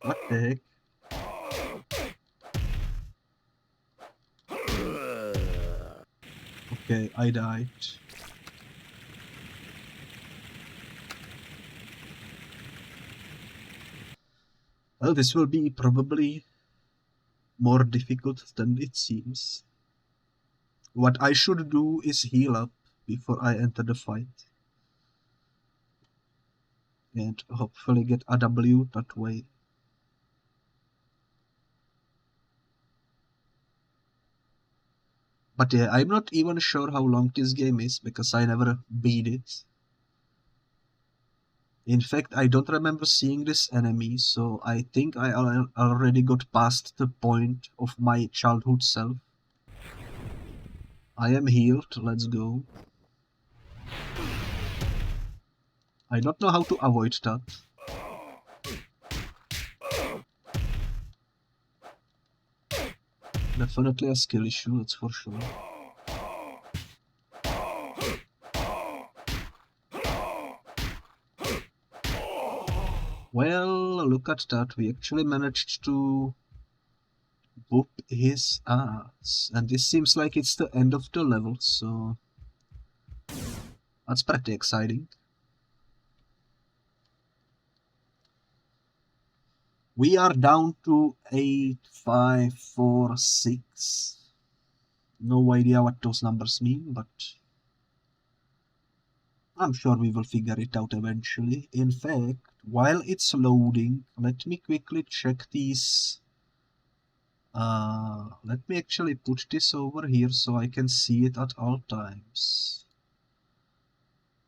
What the heck? Okay, I died. Well, this will be probably more difficult than it seems. What I should do is heal up before I enter the fight. And hopefully get a W that way. But yeah, I'm not even sure how long this game is, because I never beat it. In fact, I don't remember seeing this enemy, so I think I already got past the point of my childhood self. I am healed, let's go. I don't know how to avoid that. Definitely a skill issue, that's for sure. Well, look at that, we actually managed to whoop his ass. And this seems like it's the end of the level, so that's pretty exciting. We are down to 8, 5, 4, 6. No idea what those numbers mean, but I'm sure we will figure it out eventually. In fact, while it's loading, let me quickly check these. Let me actually put this over here so I can see it at all times.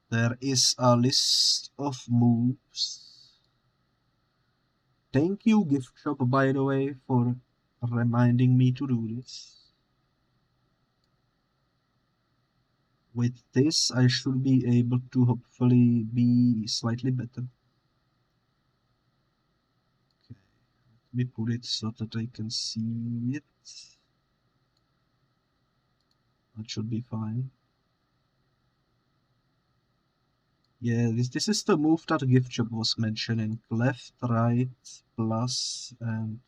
There is a list of moves. Thank you, gift shop, by the way, for reminding me to do this. With this, I should be able to hopefully be slightly better. Okay, let me put it so that I can see it. That should be fine. Yeah, this is the move that gift shop was mentioning. Left, right, plus, and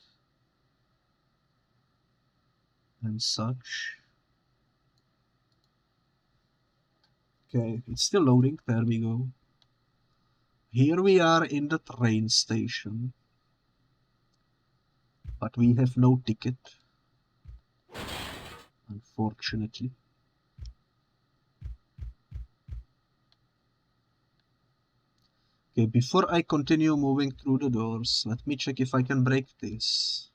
such. Okay, it's still loading. There we go. Here we are in the train station, but we have no ticket, unfortunately. Okay, before I continue moving through the doors, let me check if I can break this.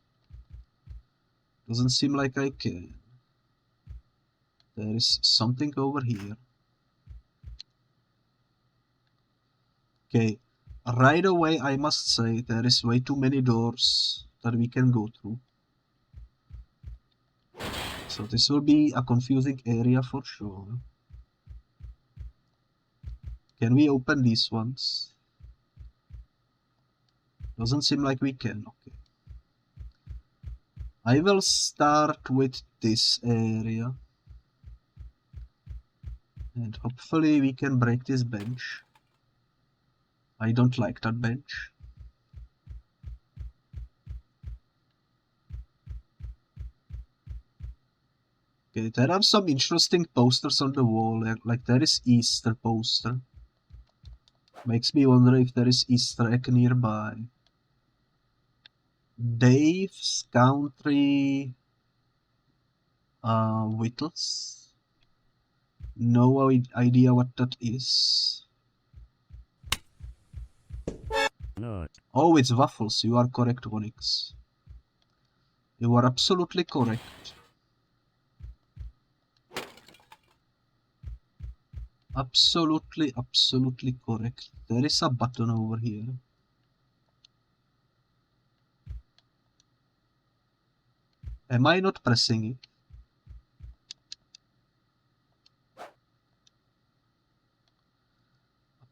Doesn't seem like I can. There is something over here. Okay, right away I must say there is way too many doors that we can go through. So this will be a confusing area for sure. Can we open these ones? Doesn't seem like we can. Okay. I will start with this area. And hopefully we can break this bench. I don't like that bench. Okay, there are some interesting posters on the wall. Like there is Easter poster. Makes me wonder if there is Easter egg nearby. Dave's Country Whittles. No idea what that is. No. Oh, it's waffles. You are correct, Onyx. You are absolutely correct. Absolutely correct. There is a button over here. Am I not pressing it?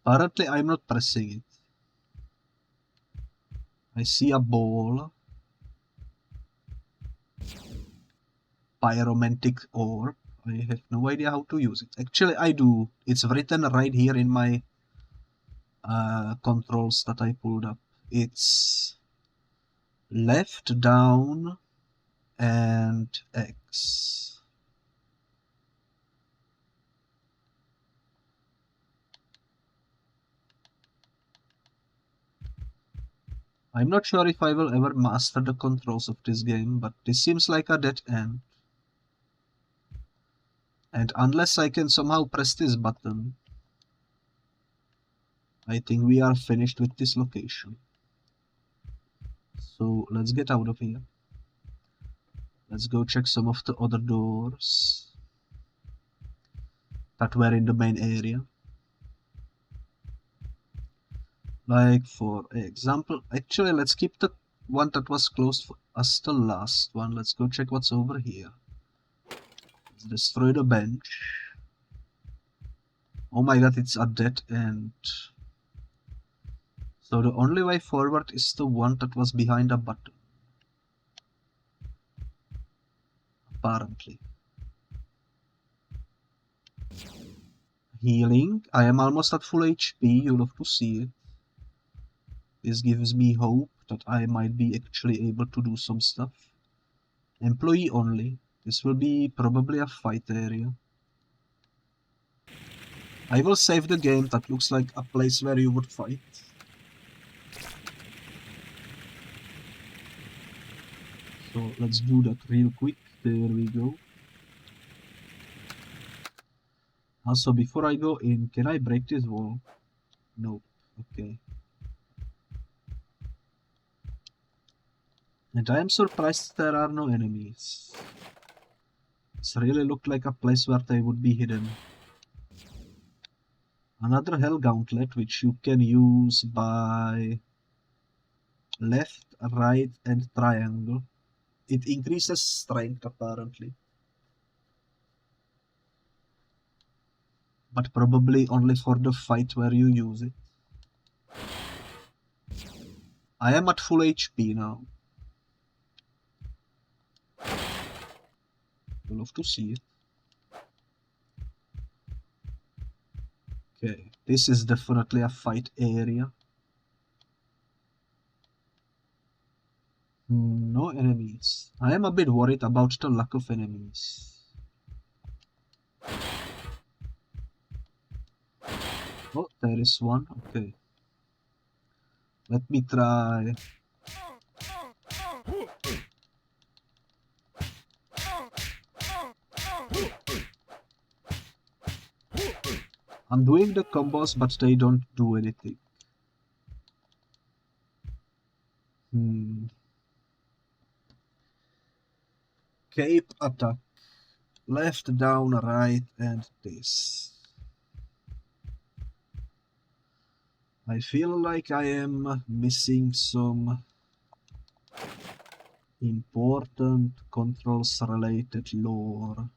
Apparently I'm not pressing it. I see a ball. Pyromantic orb. I have no idea how to use it. Actually I do. It's written right here in my controls that I pulled up. It's left, down, and X. I'm not sure if I will ever master the controls of this game, but this seems like a dead end. And unless I can somehow press this button, I think we are finished with this location. So let's get out of here. Let's go check some of the other doors. that were in the main area. Like for example, actually let's keep the one that was closed for as the last one. Let's go check what's over here. Let's destroy the bench. Oh my god, it's a dead end. So the only way forward is the one that was behind a button. Apparently. Healing. I am almost at full HP, you'll have to see it. This gives me hope that I might be actually able to do some stuff. Employee only. This will be probably a fight area. I will save the game, that looks like a place where you would fight. So let's do that real quick. There we go. Also, before I go in, can I break this wall? No. Okay. And I am surprised there are no enemies. This really looked like a place where they would be hidden. Another hell gauntlet, which you can use by left, right, and triangle. It increases strength apparently. But probably only for the fight where you use it. I am at full HP now. You'll have to see it. Okay, this is definitely a fight area. No enemies. I am a bit worried about the lack of enemies. Oh, there is one. Okay. Let me try. I'm doing the combos, but they don't do anything. Cape attack. Left, down, right, and this. I feel like I am missing some important controls related lore.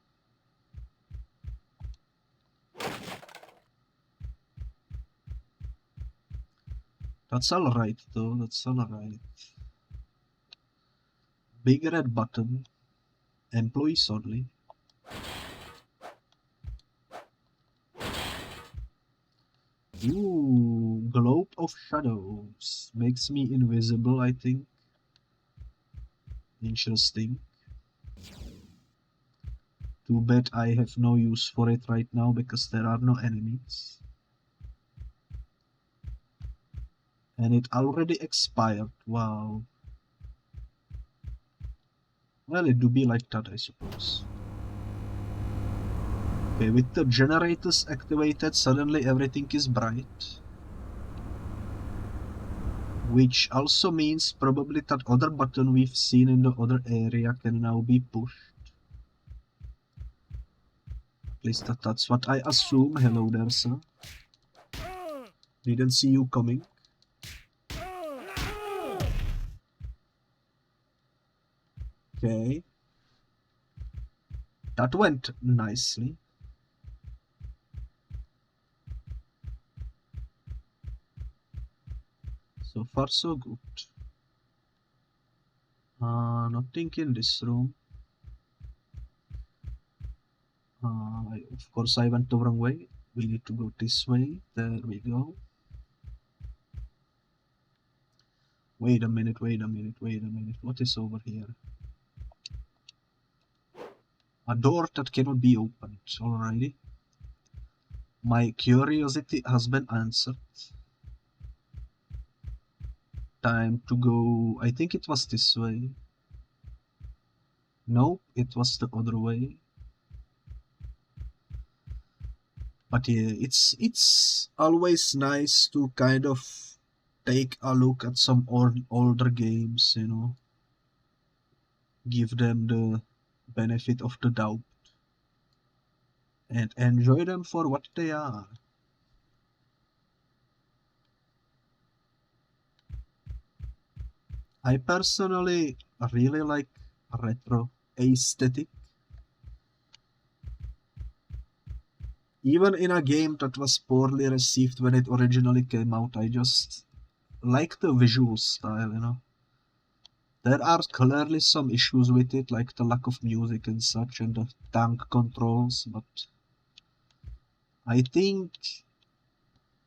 That's alright though, that's alright. Big red button. Employees only. Ooh, Globe of Shadows. Makes me invisible, I think. Interesting. Too bad I have no use for it right now because there are no enemies. And it already expired. Wow. Well, it do be like that, I suppose. Okay, with the generators activated, suddenly everything is bright. Which also means probably that other button we've seen in the other area can now be pushed. At least that's what I assume. Hello there, sir. Didn't see you coming. Okay. That went nicely. So far so good. Nothing in this room. Of course I went the wrong way. We need to go this way. There we go. Wait a minute. What is over here? A door that cannot be opened. Alrighty. My curiosity has been answered. Time to go. I think it was this way. No, it was the other way. But yeah, it's always nice to kind of take a look at some older games, you know. Give them the benefit of the doubt. and enjoy them for what they are. I personally really like retro aesthetic. Even in a game that was poorly received when it originally came out, I just like the visual style, you know. There are clearly some issues with it, like the lack of music and such, and the tank controls, but I think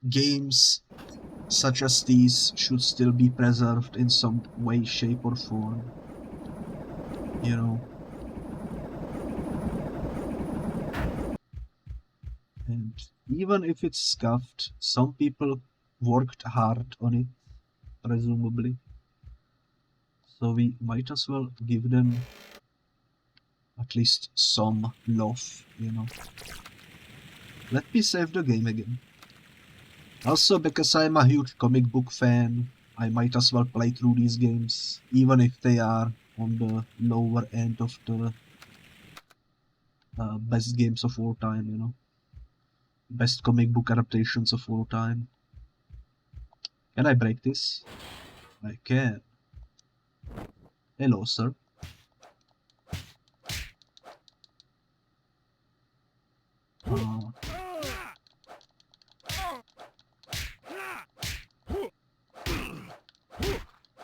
games such as these should still be preserved in some way, shape, or form, you know. And even if it's scuffed, some people worked hard on it, presumably. So we might as well give them at least some love, you know. Let me save the game again. Also, because I'm a huge comic book fan, I might as well play through these games, even if they are on the lower end of the best games of all time, you know. Best comic book adaptations of all time. Can I break this? I can. Hello, sir.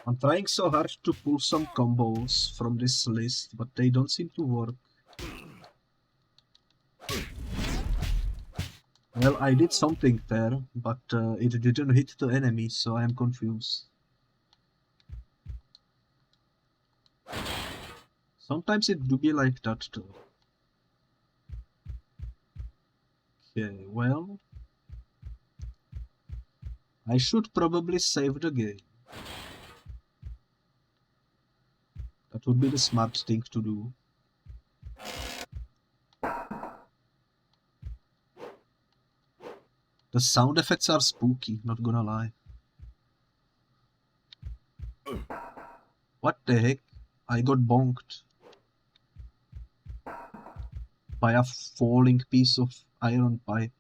I'm trying so hard to pull some combos from this list, but they don't seem to work. Well, I did something there, but it didn't hit the enemy, so I am confused. Sometimes it do be like that too. Okay, well, I should probably save the game. That would be the smart thing to do. The sound effects are spooky, not gonna lie. What the heck? I got bonked by a falling piece of iron pipe.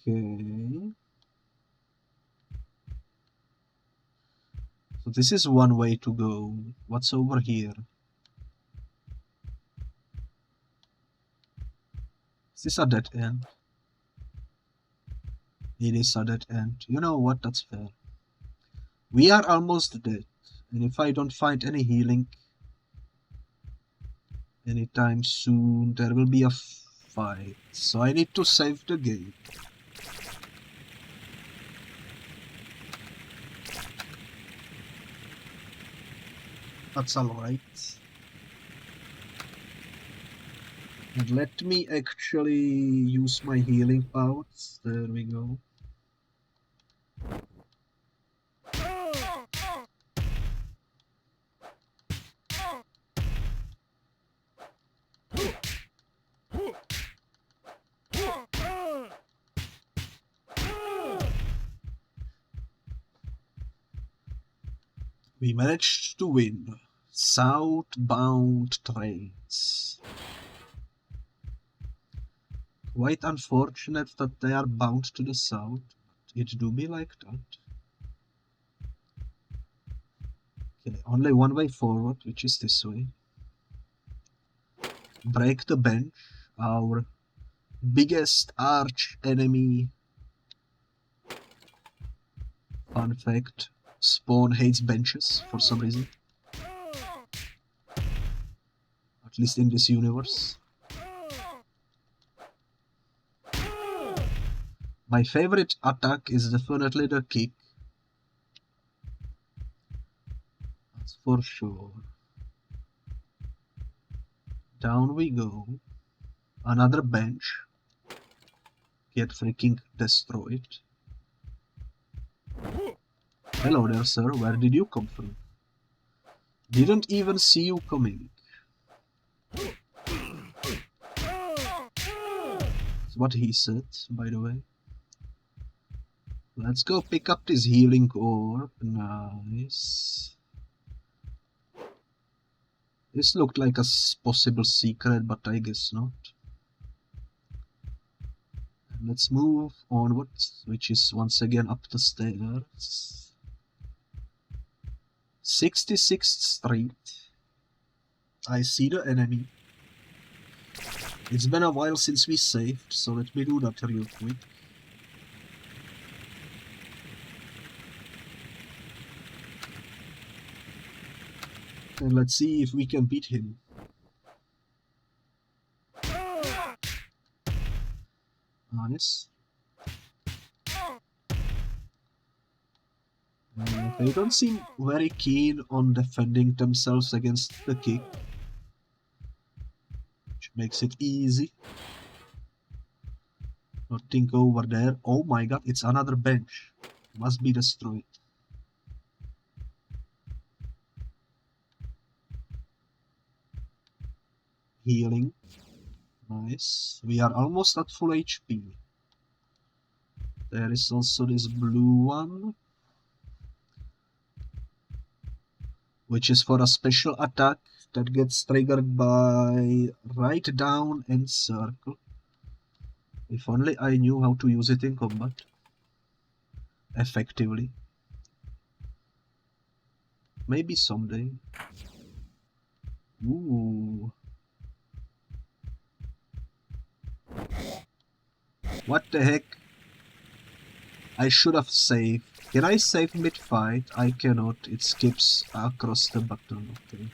Okay. So this is one way to go. What's over here? Is this a dead end? It is a dead end. You know what? That's fair. We are almost dead. And if I don't find any healing anytime soon, there will be a fight. So I need to save the game. That's alright. And let me actually use my healing powers. There we go. We managed to win. Southbound trains. Quite unfortunate that they are bound to the south. It do be like that. Okay, only one way forward, which is this way. Break the bench, our biggest arch enemy. Fun fact, Spawn hates benches for some reason. At least in this universe. My favorite attack is definitely the kick. That's for sure. Down we go. Another bench. Get freaking destroyed. Hello there, sir. Where did you come from? Didn't even see you coming. That's what he said, by the way. Let's go pick up this healing orb. Nice. This looked like a possible secret, but I guess not. And let's move onwards, which is once again up the stairs. 66th Street. I see the enemy. It's been a while since we saved, so let me do that real quick. And let's see if we can beat him. Nice. They don't seem very keen on defending themselves against the kick, which makes it easy. Nothing over there. Oh my god, it's another bench. Must be destroyed. Healing. Nice. We are almost at full HP. There is also this blue one, which is for a special attack that gets triggered by right down and circle. If only I knew how to use it in combat effectively. Maybe someday. Ooh. What the heck? I should have saved. Can I save mid-fight? I cannot. It skips across the button. Okay.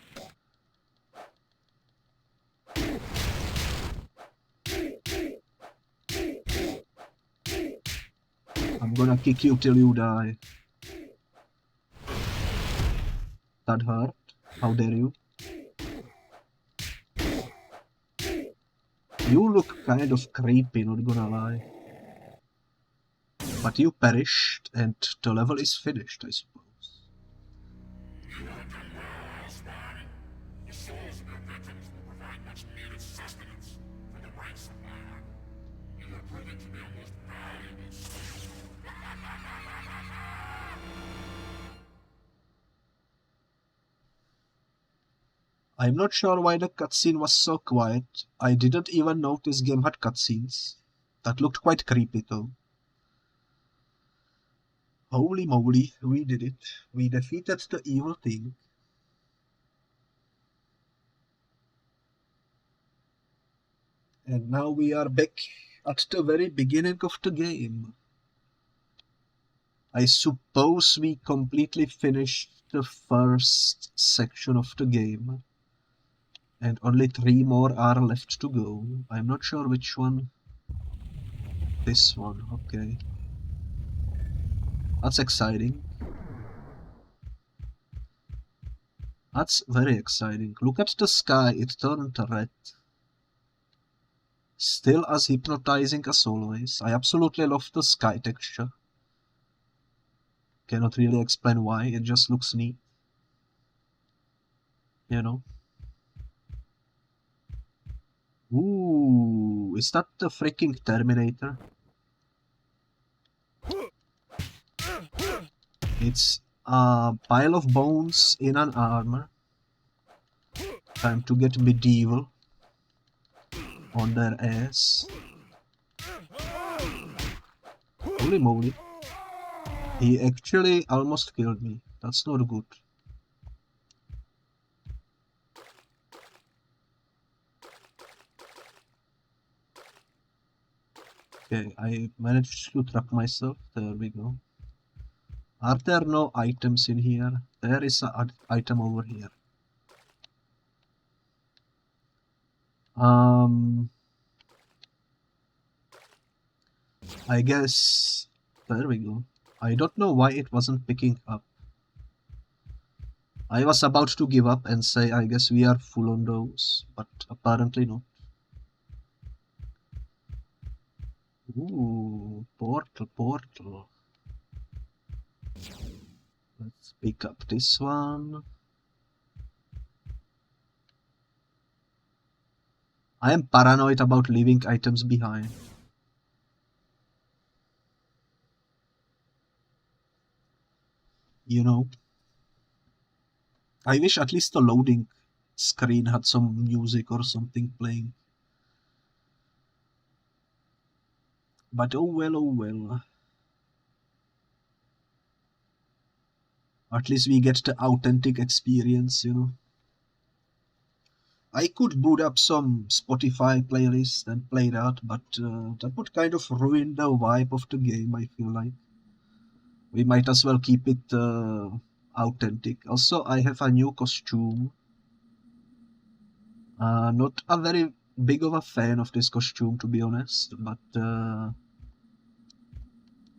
I'm gonna kick you till you die. That hurt. How dare you? You look kind of creepy, not gonna lie. But you perished, and the level is finished, I suppose. You have done well, Spamming. The souls of your victims will provide much needed sustenance for the ranks of man. You have proven to be a most valuable soul. I'm not sure why the cutscene was so quiet. I didn't even know this game had cutscenes. That looked quite creepy though. Holy moly, we did it. We defeated the evil thing. And now we are back at the very beginning of the game. I suppose we completely finished the first section of the game. And only 3 more are left to go. I'm not sure which one. This one, okay. That's exciting. That's very exciting. Look at the sky, it turned red. Still as hypnotizing as always. I absolutely love the sky texture. Cannot really explain why, it just looks neat. You know? Ooh, is that the freaking Terminator? It's a pile of bones in an armor. Time to get medieval on their ass. Holy moly. He actually almost killed me. That's not good. Okay, I managed to trap myself. There we go. Are there no items in here? There is an item over here. I guess... There we go. I don't know why it wasn't picking up. I was about to give up and say I guess we are full on those, but apparently not. Ooh, portal. Let's pick up this one. I am paranoid about leaving items behind. You know, I wish at least the loading screen had some music or something playing. But oh well, oh well. At least we get the authentic experience, you know. I could boot up some Spotify playlist and play that, but that would kind of ruin the vibe of the game, I feel like. We might as well keep it authentic. Also, I have a new costume. Not a very big of a fan of this costume, to be honest, but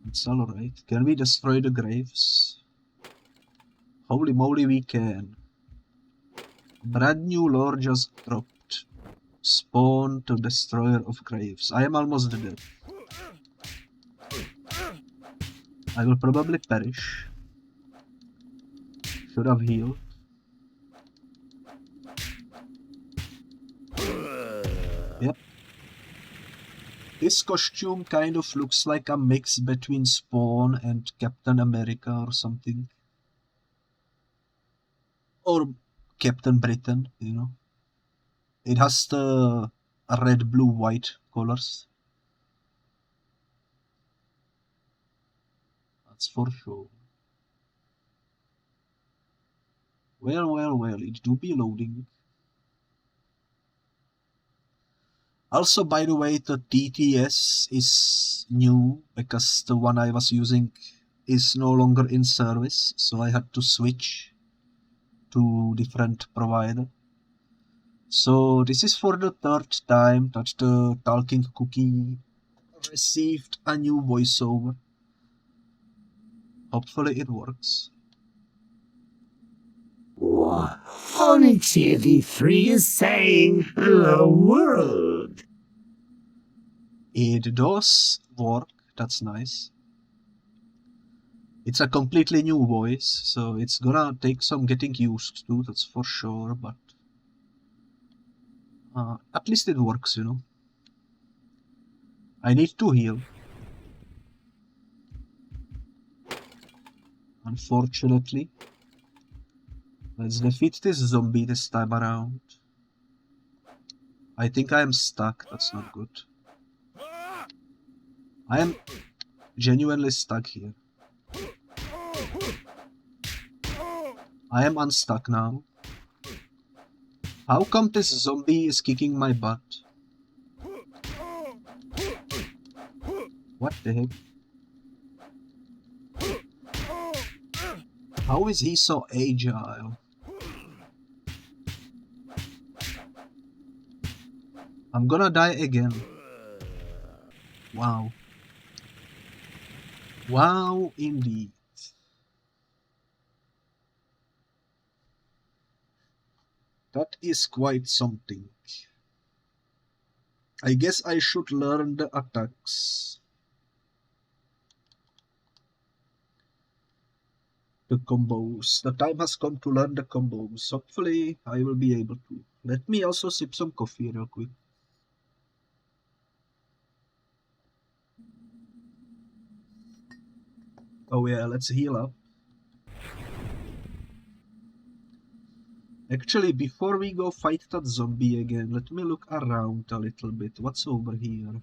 it's alright. Can we destroy the graves? Holy moly, we can. Brand new lore just dropped. Spawn to destroyer of graves. I am almost dead. I will probably perish. Should have healed. Yep. This costume kind of looks like a mix between Spawn and Captain America or something. Or Captain Britain, you know. It has the red, blue, white colors. That's for sure. Well, well, well, it do be loading. Also, by the way, the TTS is new because the one I was using is no longer in service, so I had to switch to different provider. So this is for the third time that the talking cookie received a new voiceover. Hopefully it works. What? Only TV3 is saying hello world. It does work, that's nice. It's a completely new voice, so it's gonna take some getting used to, that's for sure, but at least it works, you know. I need to heal. Unfortunately. Let's defeat this zombie this time around. I think I am stuck, that's not good. I am genuinely stuck here. I am unstuck now. How come this zombie is kicking my butt? What the heck? How is he so agile? I'm gonna die again. Wow. Wow, indeed. That is quite something. I guess I should learn the attacks. The combos. The time has come to learn the combos. Hopefully I will be able to. Let me also sip some coffee real quick. Oh yeah, let's heal up. Actually, before we go fight that zombie again, let me look around a little bit. What's over here?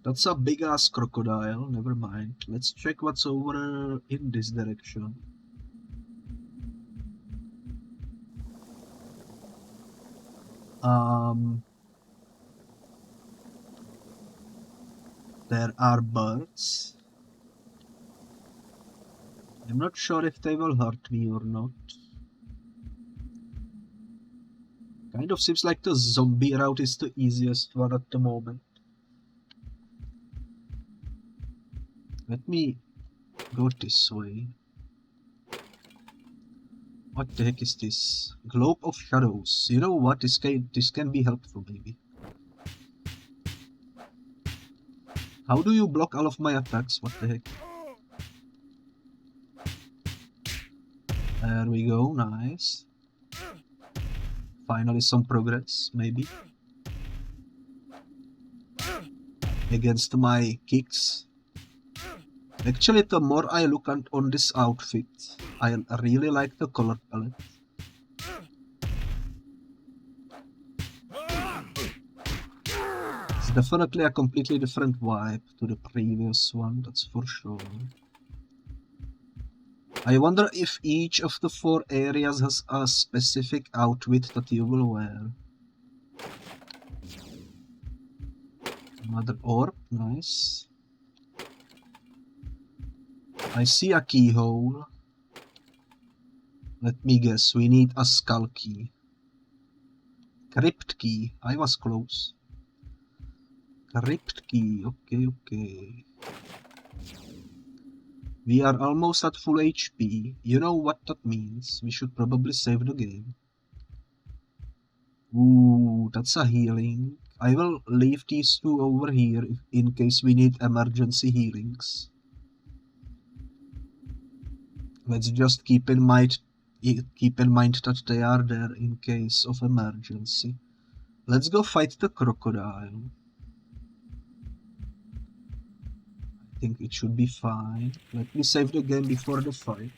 That's a big-ass crocodile. Never mind. Let's check what's over in this direction. There are birds. I'm not sure if they will hurt me or not. Kind of seems like the zombie route is the easiest one at the moment. Let me go this way. What the heck is this? Globe of Shadows. You know what? This can be helpful maybe. How do you block all of my attacks? What the heck? There we go, nice. Finally some progress, maybe. Against my kicks. Actually, the more I look on this outfit, I really like the color palette. definitely a completely different vibe to the previous one, that's for sure. I wonder if each of the 4 areas has a specific outfit that you will wear. Another orb, nice. I see a keyhole. Let me guess, we need a skull key. Crypt key, I was close. Crypt key, okay. We are almost at full HP. You know what that means. We should probably save the game. Ooh, that's a healing. I will leave these 2 over here in case we need emergency healings. Let's just keep in mind that they are there in case of emergency. Let's go fight the crocodile. I think it should be fine. Let me save the game before the fight.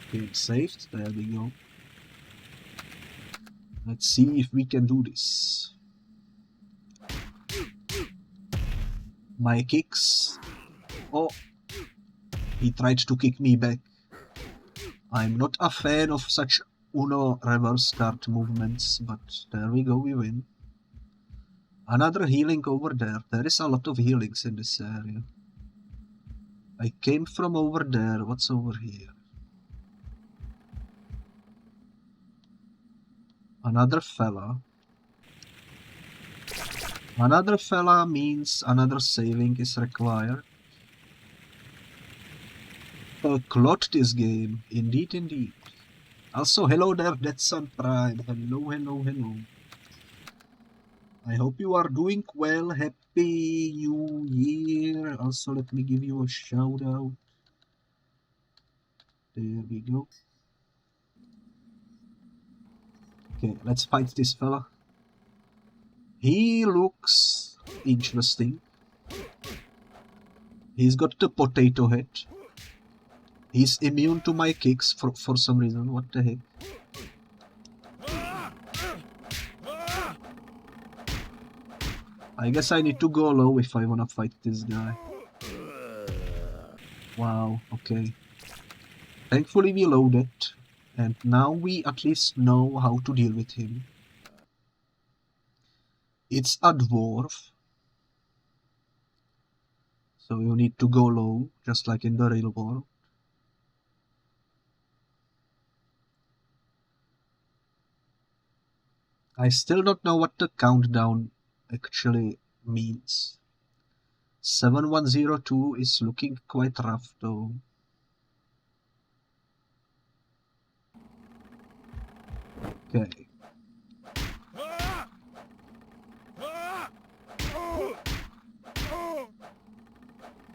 Okay, saved. There we go. Let's see if we can do this. My kicks. Oh, he tried to kick me back. I'm not a fan of such Uno reverse card movements, but there we go, we win. Another healing over there. There is a lot of healings in this area. I came from over there. What's over here? Another fella. Another fella means another saving is required. A clot this game. Indeed. Also, hello there, Dead Sun Prime. Hello. I hope you are doing well. Happy New Year. Also, let me give you a shout out. There we go. Okay, let's fight this fella. He looks interesting. He's got the potato head. He's immune to my kicks for some reason. What the heck? I guess I need to go low if I wanna fight this guy. Wow, okay. Thankfully we loaded, and now we at least know how to deal with him. It's a dwarf, so you need to go low, just like in the real world. I still don't know what the countdown actually means. 7102 is looking quite rough though. Okay.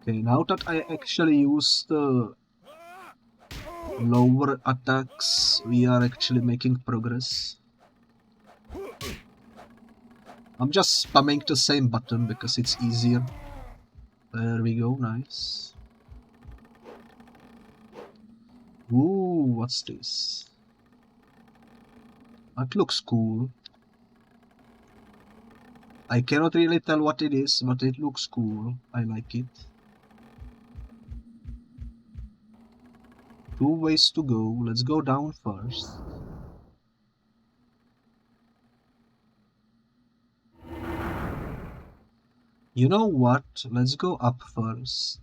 Okay, now that I actually use the lower attacks, we are actually making progress. I'm just spamming the same button because it's easier. There we go, nice. Ooh, what's this? That looks cool. I cannot really tell what it is, but it looks cool. I like it. 2 ways to go. Let's go down first. You know what? Let's go up first.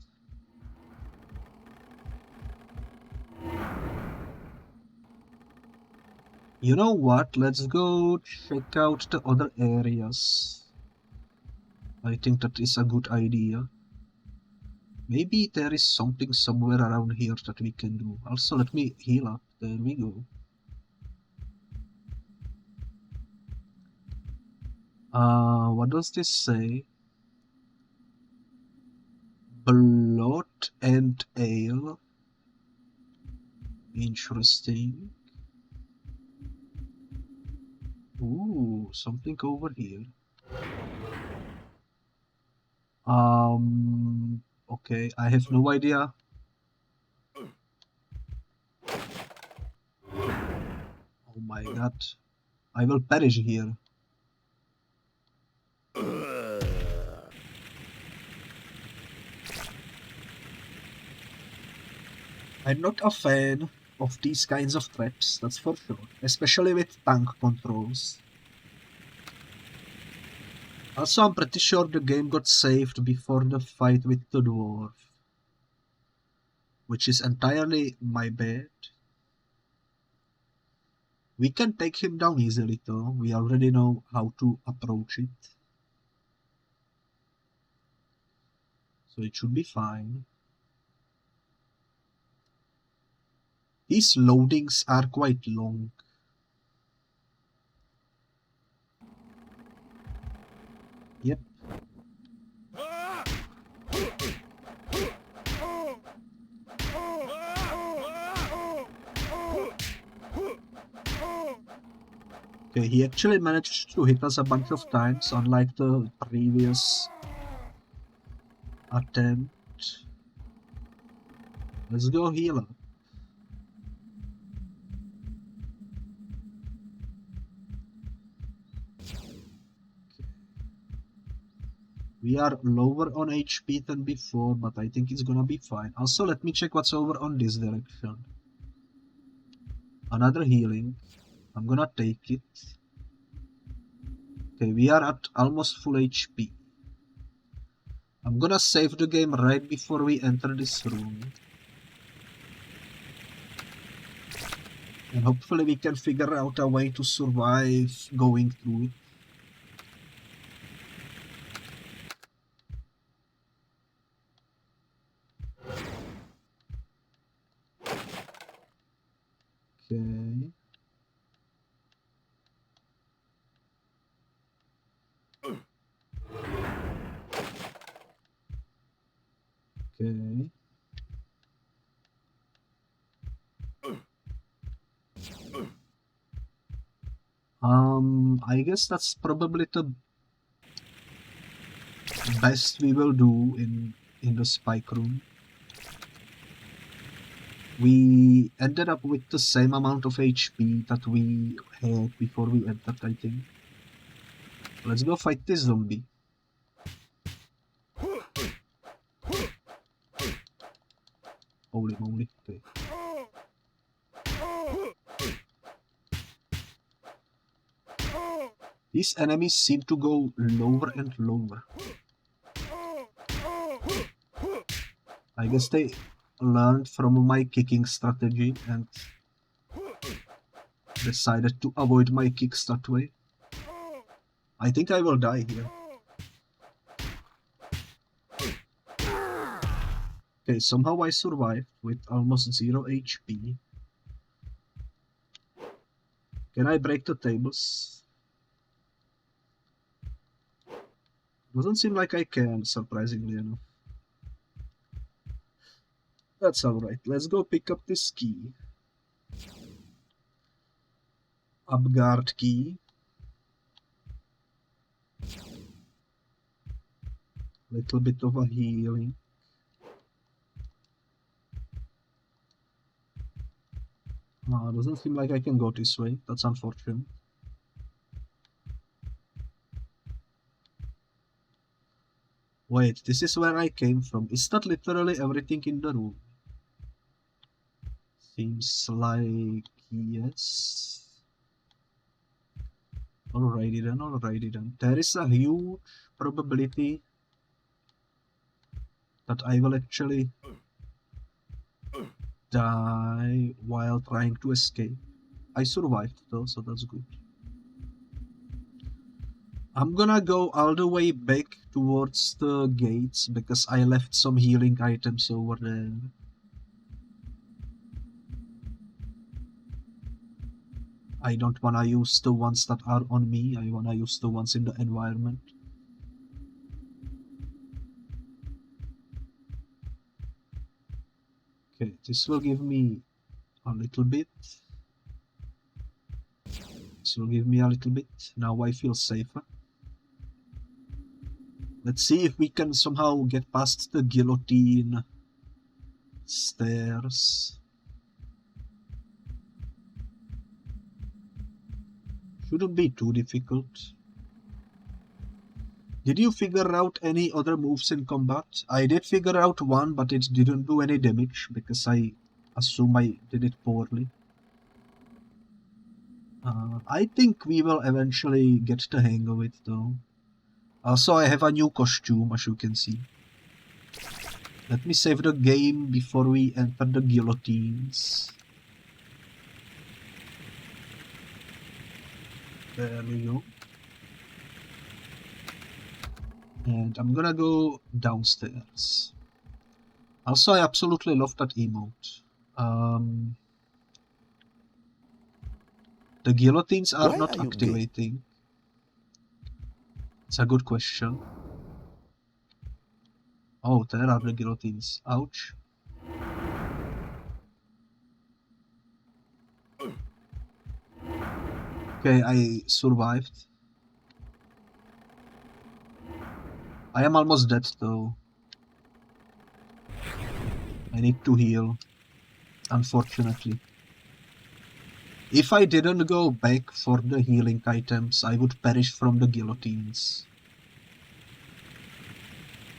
You know what? Let's go check out the other areas. I think that is a good idea. Maybe there is something somewhere around here that we can do. Also, let me heal up. There we go. What does this say? Blood and ale. Interesting. Ooh, something over here. Okay, I have no idea. my god. I will perish here. I'm not a fan of these kinds of traps, that's for sure. Especially with tank controls. Also, I'm pretty sure the game got saved before the fight with the dwarf. Which is entirely my bad. We can take him down easily though, we already know how to approach it. So it should be fine. These loadings are quite long. Yep. Okay, he actually managed to hit us a bunch of times, unlike the previous attempt. Let's go heal up. We are lower on HP than before, but I think it's gonna be fine. Also, let me check what's over on this direction. Another healing. I'm gonna take it. Okay, we are at almost full HP. I'm gonna save the game right before we enter this room. And hopefully we can figure out a way to survive going through it. Okay. Okay. I guess that's probably the best we will do in the spike room. We ended up with the same amount of HP that we had before we entered, I think. Let's go fight this zombie. Holy moly, okay. These enemies seem to go lower and lower. I guess they learned from my kicking strategy and decided to avoid my kicks that way. I think I will die here. Okay, somehow I survived with almost 0 HP. Can I break the tables? Doesn't seem like I can, surprisingly enough. That's alright, let's go pick up this key. Upguard key. Little bit of a healing. Doesn't seem like I can go this way, that's unfortunate. Wait, this is where I came from. Is that literally everything in the room? Seems like yes. Alrighty then, alrighty then. There is a huge probability that I will actually die while trying to escape. I survived though, so that's good. I'm gonna go all the way back towards the gates because I left some healing items over there. I don't wanna use the ones that are on me, I wanna use the ones in the environment. Okay, this will give me a little bit. This will give me a little bit. Now I feel safer. Let's see if we can somehow get past the guillotine stairs. Shouldn't be too difficult. Did you figure out any other moves in combat? I did figure out one, but it didn't do any damage because I assume I did it poorly. I think we will eventually get the hang of it though. Also, I have a new costume, as you can see. Let me save the game before we enter the guillotines. There we go. And I'm gonna go downstairs. Also, I absolutely love that emote. The guillotines are not activating. It's a good question. Oh, there are the guillotines. Ouch. Okay, I survived. I am almost dead though. I need to heal, unfortunately. If I didn't go back for the healing items, I would perish from the guillotines.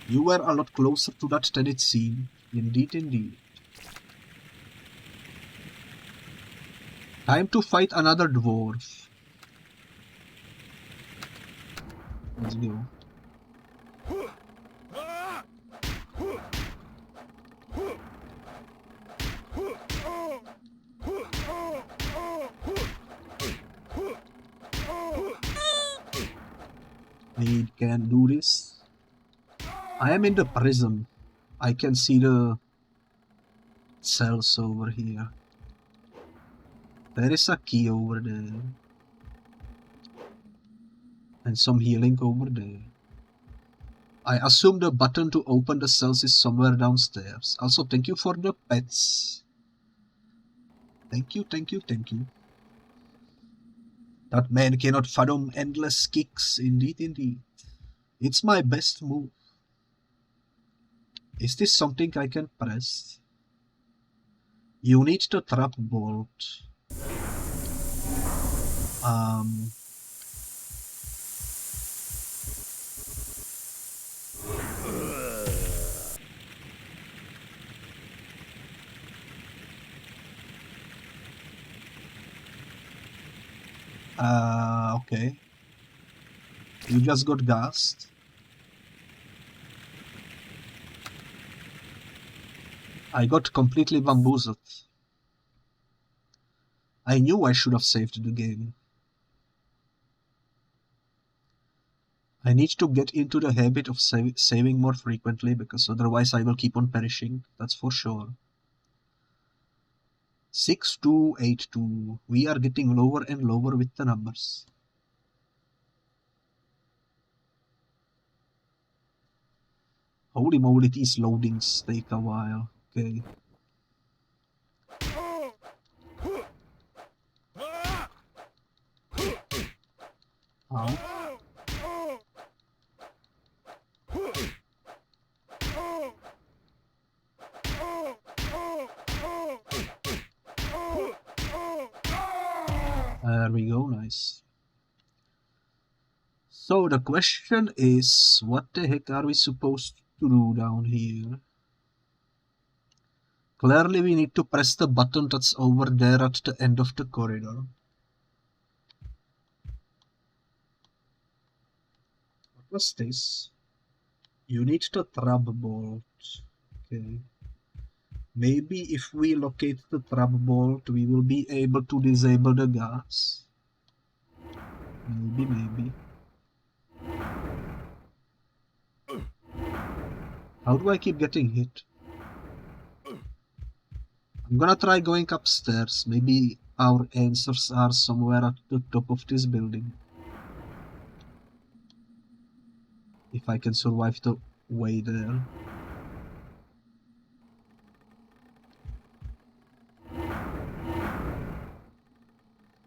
You were a lot closer to that than it seemed. Indeed, indeed. Time to fight another dwarf. Let's go. We can do this. I am in the prison. I can see the cells over here. There is a key over there. And some healing over there. I assume the button to open the cells is somewhere downstairs. Also, thank you for the pets. Thank you, thank you, thank you. That man cannot fathom endless kicks. Indeed, indeed. It's my best move. Is this something I can press? You need the trap bolt. Okay. You just got gassed. I got completely bamboozled. I knew I should have saved the game. I need to get into the habit of saving more frequently, because otherwise I will keep on perishing, that's for sure. 6282. We are getting lower and lower with the numbers. Holy moly, these loadings take a while. Okay. Ow. There we go, nice. So the question is, what the heck are we supposed to do down here? Clearly we need to press the button that's over there at the end of the corridor. What was this? You need the trap bolt. Okay. Maybe if we locate the trap bolt, we will be able to disable the gas. Maybe. How do I keep getting hit? I'm gonna try going upstairs. Maybe our answers are somewhere at the top of this building. If I can survive the way there.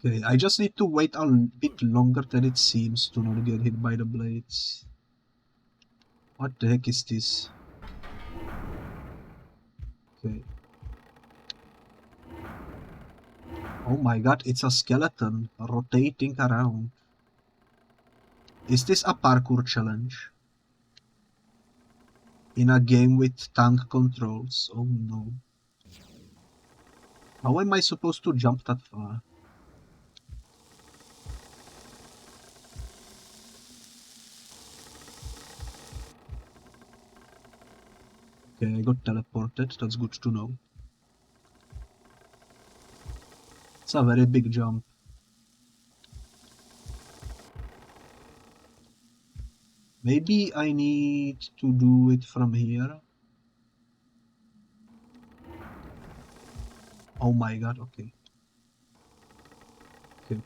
Okay, I just need to wait a bit longer than it seems to not get hit by the blades. What the heck is this? Okay. Oh my god, it's a skeleton rotating around. Is this a parkour challenge? In a game with tank controls? Oh no. How am I supposed to jump that far? Okay, I got teleported, that's good to know. It's a very big jump. Maybe I need to do it from here. Oh my god, okay. Okay.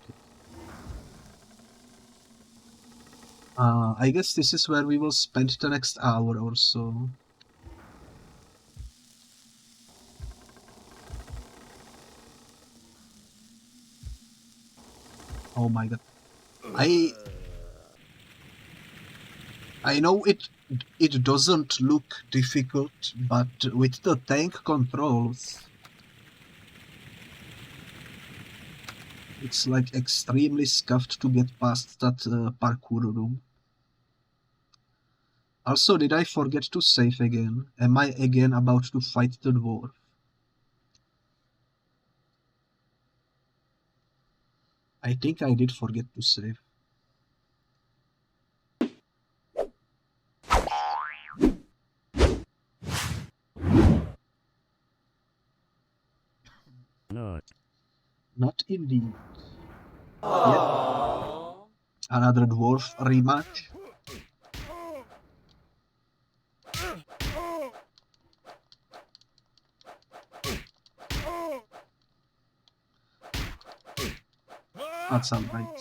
I guess this is where we will spend the next hour or so. Oh my god. I know it doesn't look difficult, but with the tank controls, it's like extremely scuffed to get past that parkour room. Also, did I forget to save again? Am I again about to fight the dwarf? I think I did forget to save. Not indeed. Yep. Another dwarf rematch. That's alright.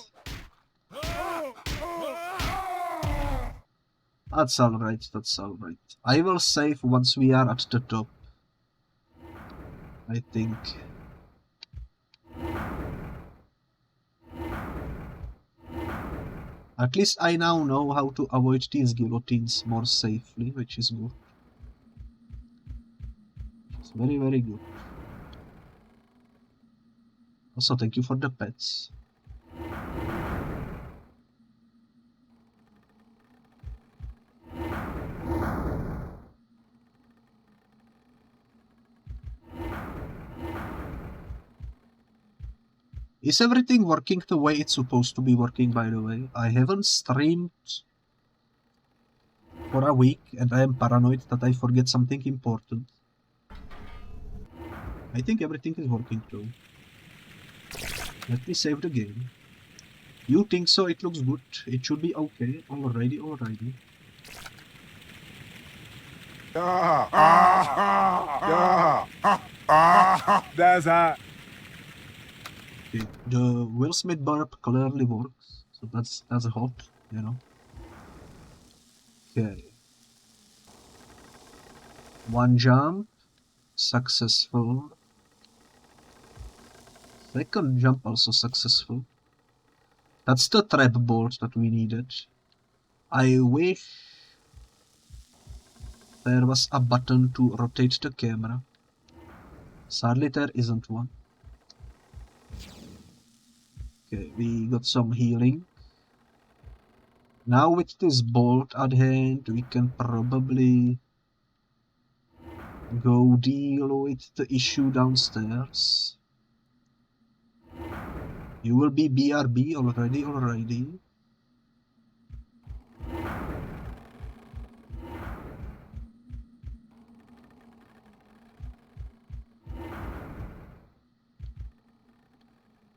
That's alright, that's alright. I will save once we are at the top. I think. At least I now know how to avoid these guillotines more safely, which is good. It's very, very good. Also, thank you for the pets. Is everything working the way it's supposed to be working, by the way? I haven't streamed for a week and I am paranoid that I forget something important. I think everything is working though. Let me save the game. You think so? It looks good. It should be okay. Alrighty. That's hot. Okay. The Will Smith burp clearly works, so that's hot, you know. Okay. One jump, successful. Second jump also successful. That's the trap board that we needed. I wish there was a button to rotate the camera. Sadly there isn't one. Okay, we got some healing. Now with this bolt at hand, we can probably go deal with the issue downstairs. You will be BRB already.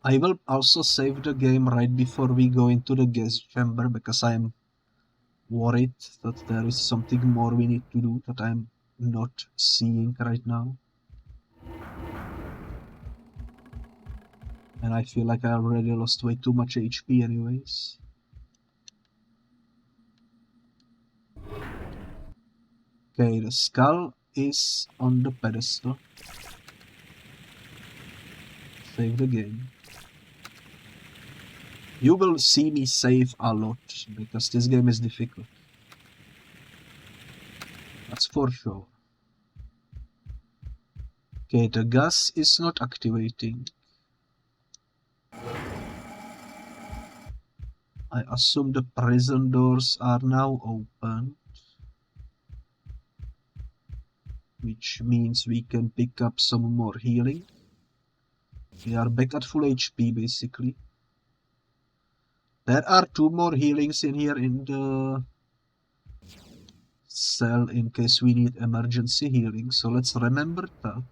I will also save the game right before we go into the gas chamber because I'm worried that there is something more we need to do that I'm not seeing right now. And I feel like I already lost way too much HP anyways. Okay, the skull is on the pedestal. Save the game. You will see me save a lot, because this game is difficult. That's for sure. Okay, the gas is not activating. I assume the prison doors are now open, which means we can pick up some more healing. We are back at full HP basically. There are 2 more healings in here in the cell in case we need emergency healing, so let's remember that.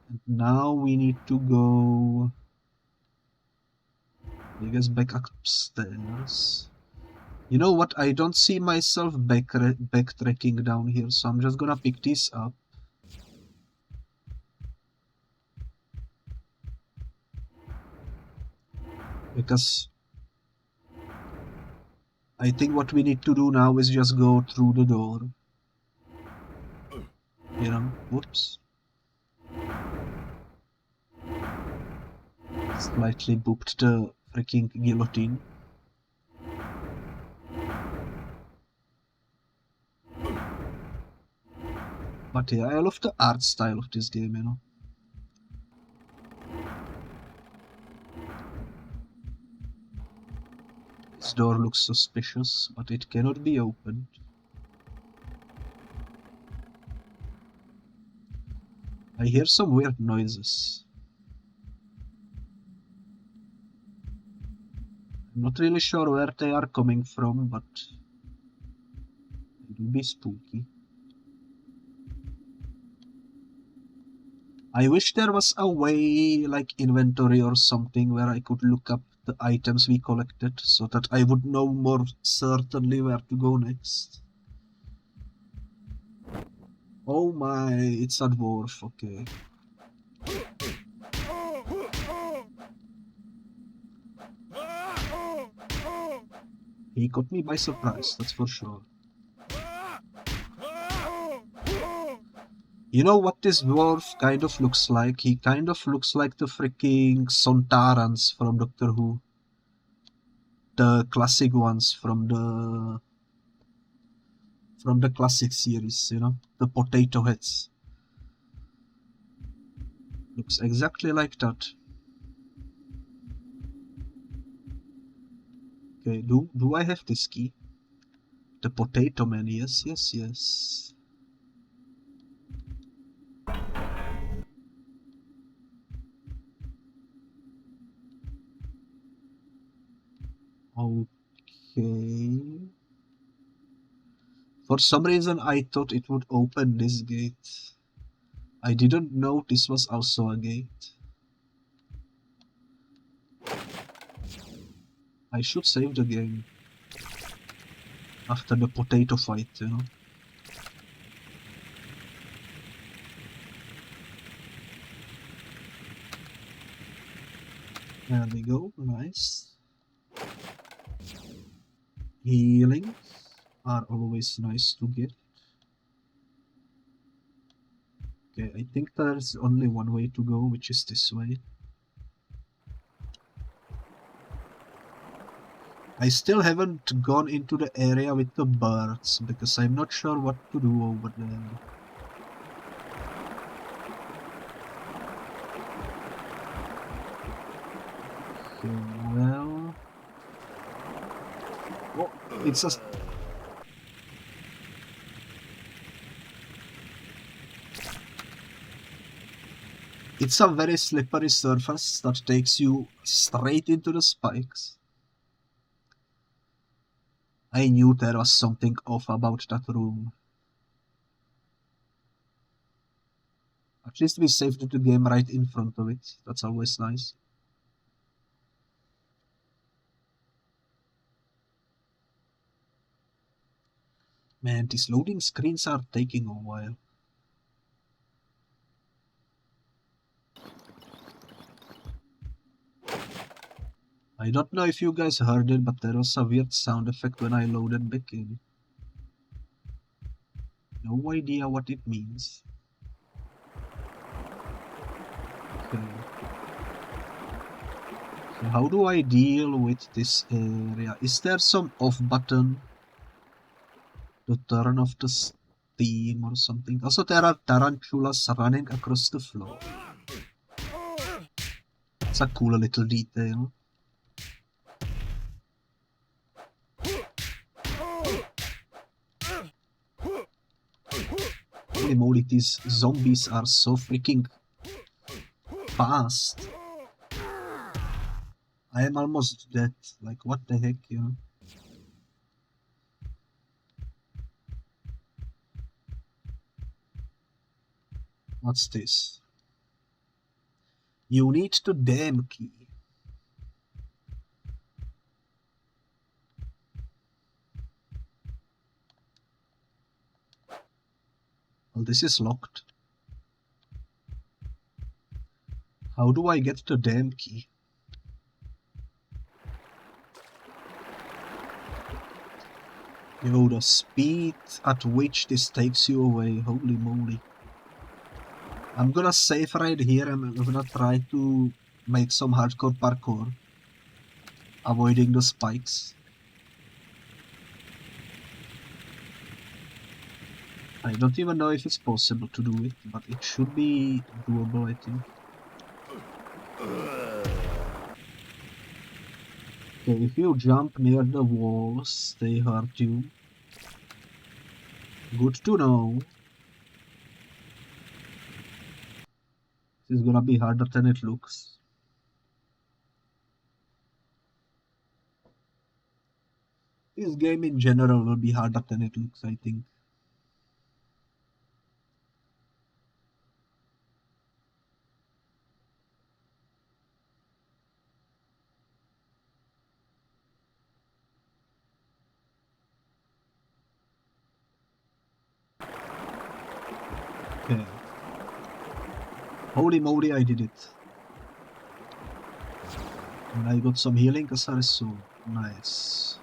And now we need to go, I guess, back upstairs. You know what, I don't see myself backtracking down here, so I'm just gonna pick this up. Because I think what we need to do now is just go through the door. You know, whoops. Slightly booped the freaking guillotine. But yeah, I love the art style of this game, you know. This door looks suspicious, but it cannot be opened. I hear some weird noises. I'm not really sure where they are coming from, but it will be spooky. I wish there was a way, like inventory or something, where I could look up the items we collected, so that I would know more certainly where to go next. Oh my, it's a dwarf, okay. He caught me by surprise, that's for sure. You know what this dwarf kind of looks like? He kind of looks like the freaking Sontarans from Doctor Who. The classic ones from the classic series, you know? The potato heads. Looks exactly like that. Okay, do I have this key? The potato man, yes, yes, yes. Okay. For some reason I thought it would open this gate. I didn't know this was also a gate. I should save the game after the potato fight, you know. There we go, nice. Healings are always nice to get. Okay, I think there's only one way to go, which is this way. I still haven't gone into the area with the birds, because I'm not sure what to do over there. Okay, well... Oh, it's a... It's a very slippery surface that takes you straight into the spikes. I knew there was something off about that room. At least we saved the game right in front of it. That's always nice. Man, these loading screens are taking a while. I don't know if you guys heard it, but there was a weird sound effect when I loaded back in. No idea what it means. Okay. So how do I deal with this area? Is there some off button to turn off the steam or something? Also, there are tarantulas running across the floor. It's a cool little detail. Holy moly, these zombies are so freaking fast. I am almost dead. Like, what the heck, you know? What's this? You need the damn key. Well, this is locked. How do I get the damn key? Yo, the speed at which this takes you away, holy moly. I'm gonna save right here and I'm gonna try to make some hardcore parkour, avoiding the spikes. I don't even know if it's possible to do it, but it should be doable, I think. Okay, if you jump near the walls, they hurt you. Good to know. This is gonna be harder than it looks. This game in general will be harder than it looks, I think. Okay. Holy moly, I did it. And I got some healing accessories, so nice.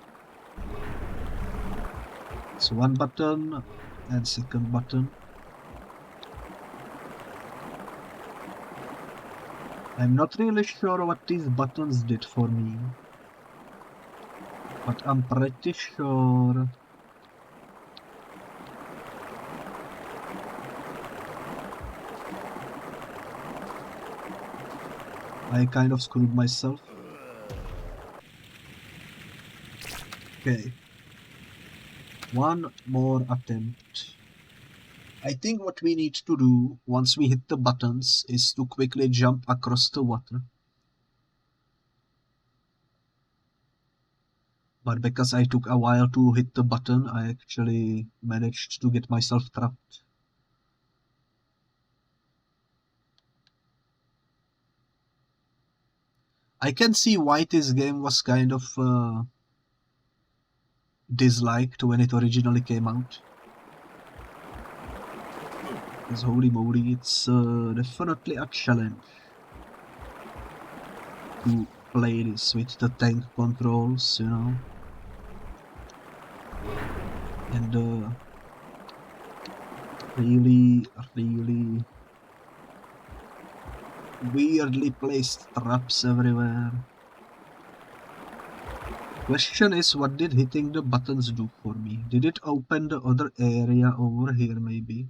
So one button and second button. I'm not really sure what these buttons did for me, but I'm pretty sure I kind of screwed myself. Okay. One more attempt. I think what we need to do once we hit the buttons is to quickly jump across the water. But because I took a while to hit the button, I actually managed to get myself trapped. I can see why this game was kind of disliked when it originally came out. Because holy moly, it's definitely a challenge to play this with the tank controls, you know. And really weirdly placed traps everywhere. Question is, what did hitting the buttons do for me? Did it open the other area over here, maybe?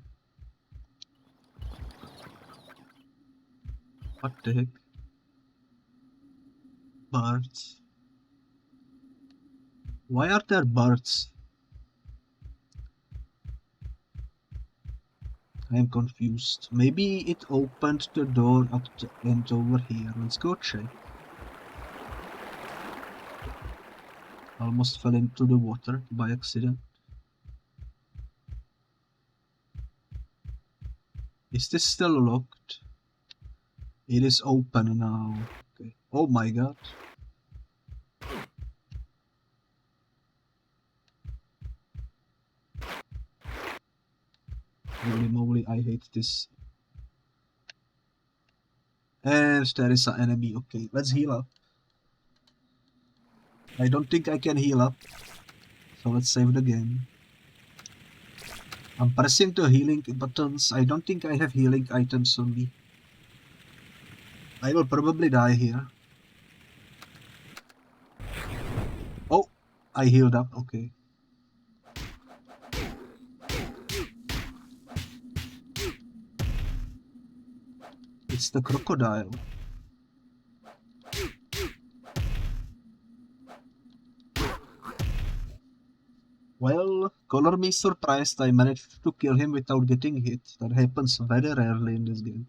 What the heck? Birds. Why are there birds? I am confused. Maybe it opened the door at the end over here. Let's go check. Almost fell into the water by accident. Is this still locked? It is open now. Okay. Oh my god. Holy moly, I hate this. And there is an enemy. Okay, let's heal up. I don't think I can heal up. So let's save the game. I'm pressing the healing buttons. I don't think I have healing items on me. I will probably die here. Oh, I healed up. Okay. It's the crocodile. Well, Color me surprised I managed to kill him without getting hit. That happens very rarely in this game.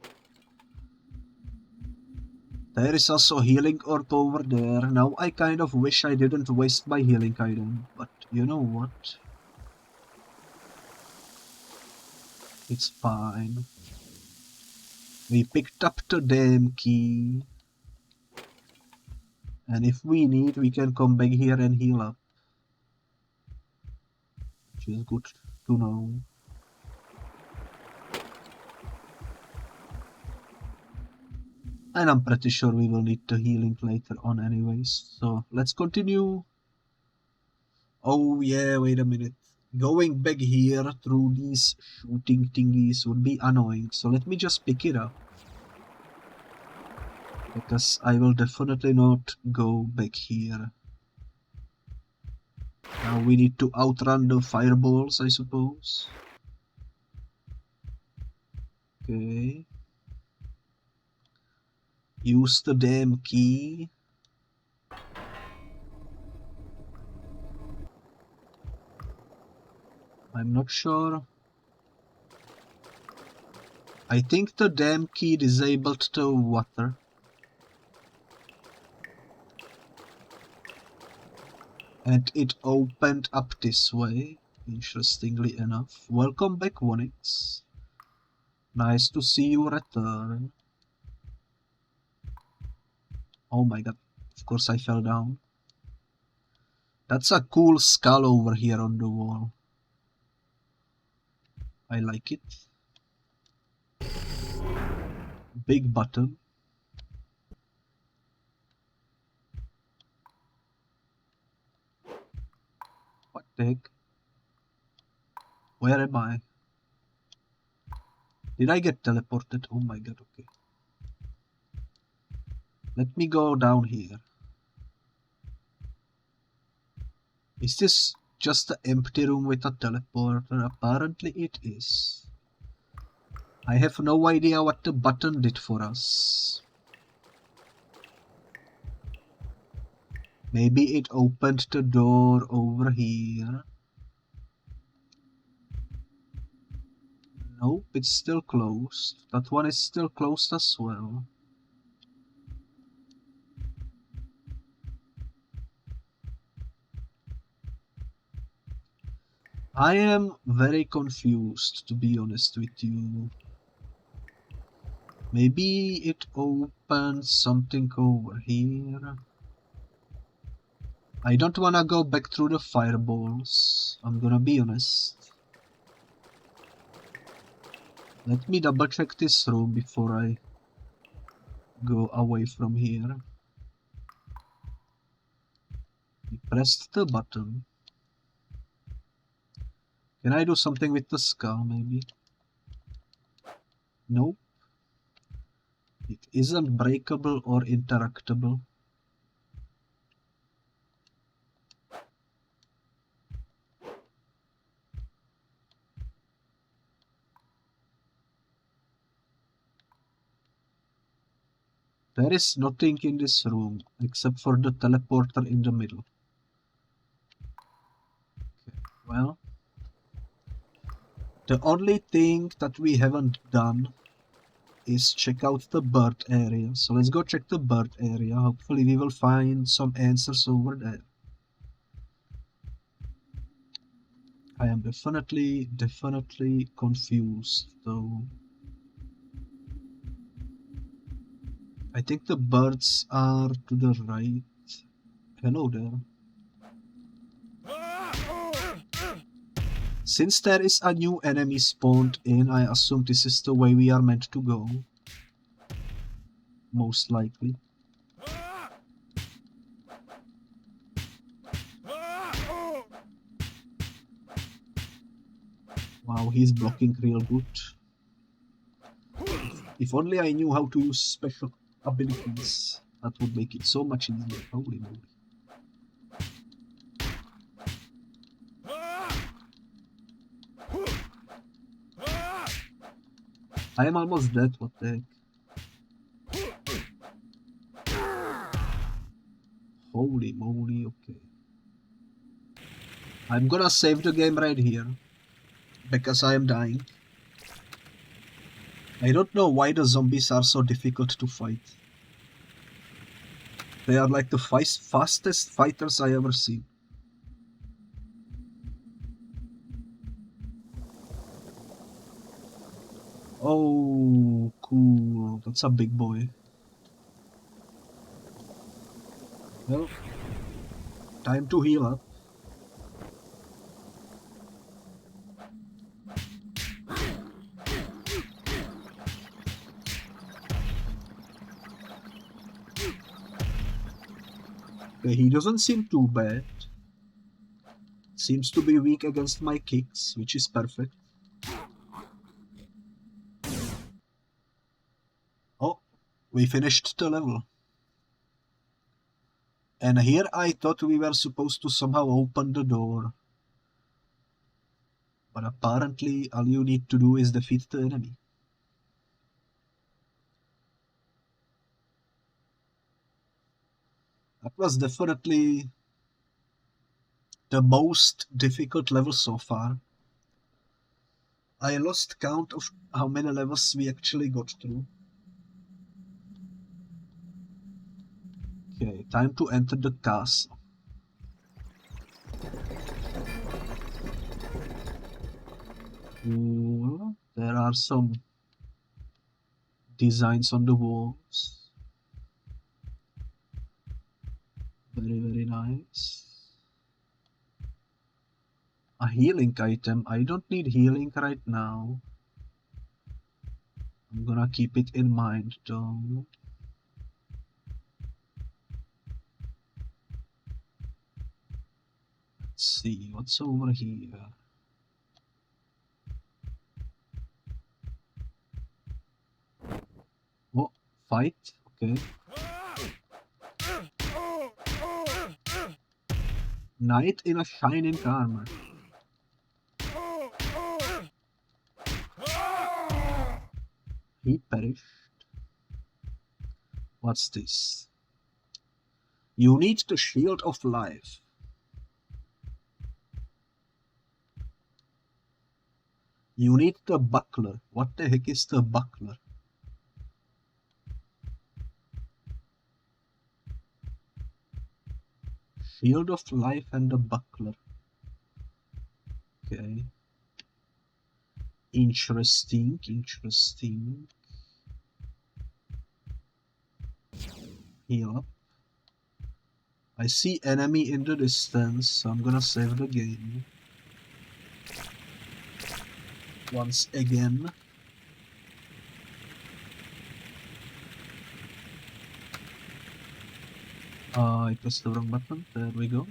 There is also a healing orb over there. Now I kind of wish I didn't waste my healing item, but you know what? It's fine. We picked up the damn key. And if we need, we can come back here and heal up. Which is good to know. And I'm pretty sure we will need the healing later on anyways. So let's continue. Oh yeah, wait a minute. Going back here through these shooting thingies would be annoying. So let me just pick it up. Because I will definitely not go back here. Now we need to outrun the fireballs, I suppose. Okay. Use the damn key. I'm not sure. I think the damn key disabled the water. And it opened up this way, interestingly enough. Welcome back, Onyx. Nice to see you return. Oh my god, of course I fell down. That's a cool skull over here on the wall. I like it. Big button. What the heck? Where am I? Did I get teleported? Oh my god, okay. Let me go down here. Is this just an empty room with a teleporter? Apparently it is. I have no idea what the button did for us. Maybe it opened the door over here. Nope, it's still closed. That one is still closed as well. I am very confused, to be honest with you. Maybe it opens something over here. I don't wanna go back through the fireballs, I'm gonna be honest. Let me double check this room before I go away from here. We pressed the button. Can I do something with the skull, maybe? Nope. It isn't breakable or interactable. There is nothing in this room except for the teleporter in the middle. Okay, well, the only thing that we haven't done is check out the bird area. So let's go check the bird area. Hopefully we will find some answers over there. I am definitely confused though. I think the birds are to the right. Hello there. Since there is a new enemy spawned in, I assume this is the way we are meant to go. Most likely. Wow, he's blocking real good. If only I knew how to use special abilities, that would make it so much easier. Holy moly. I am almost dead, what the heck. Holy moly, okay. I'm gonna save the game right here, because I am dying. I don't know why the zombies are so difficult to fight. They are like the fastest fighters I ever seen. Oh, cool. That's a big boy. Well, time to heal up. Okay, he doesn't seem too bad. Seems to be weak against my kicks, which is perfect. Oh, we finished the level. And here I thought we were supposed to somehow open the door. But apparently all you need to do is defeat the enemy. That was definitely the most difficult level so far. I lost count of how many levels we actually got through. Okay, time to enter the castle. Ooh, there are some designs on the walls. Very, very nice. A healing item. I don't need healing right now. I'm gonna keep it in mind though. Let's see, what's over here? Oh, fight? Okay. Knight in a shining armor. He perished. What's this? You need the shield of life. You need the buckler. What the heck is the buckler? Shield of life and the buckler. Okay. Interesting, interesting. Heal up. I see enemy in the distance, so I'm gonna save the game. Once again. I pressed the wrong button. There we go.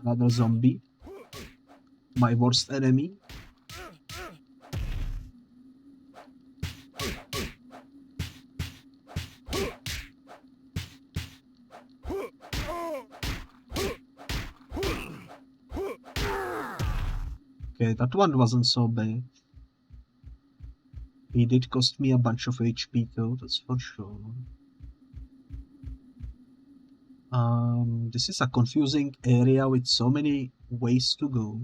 Another zombie. My worst enemy. Okay, that one wasn't so bad. He did cost me a bunch of HP though, that's for sure. This is a confusing area with so many ways to go.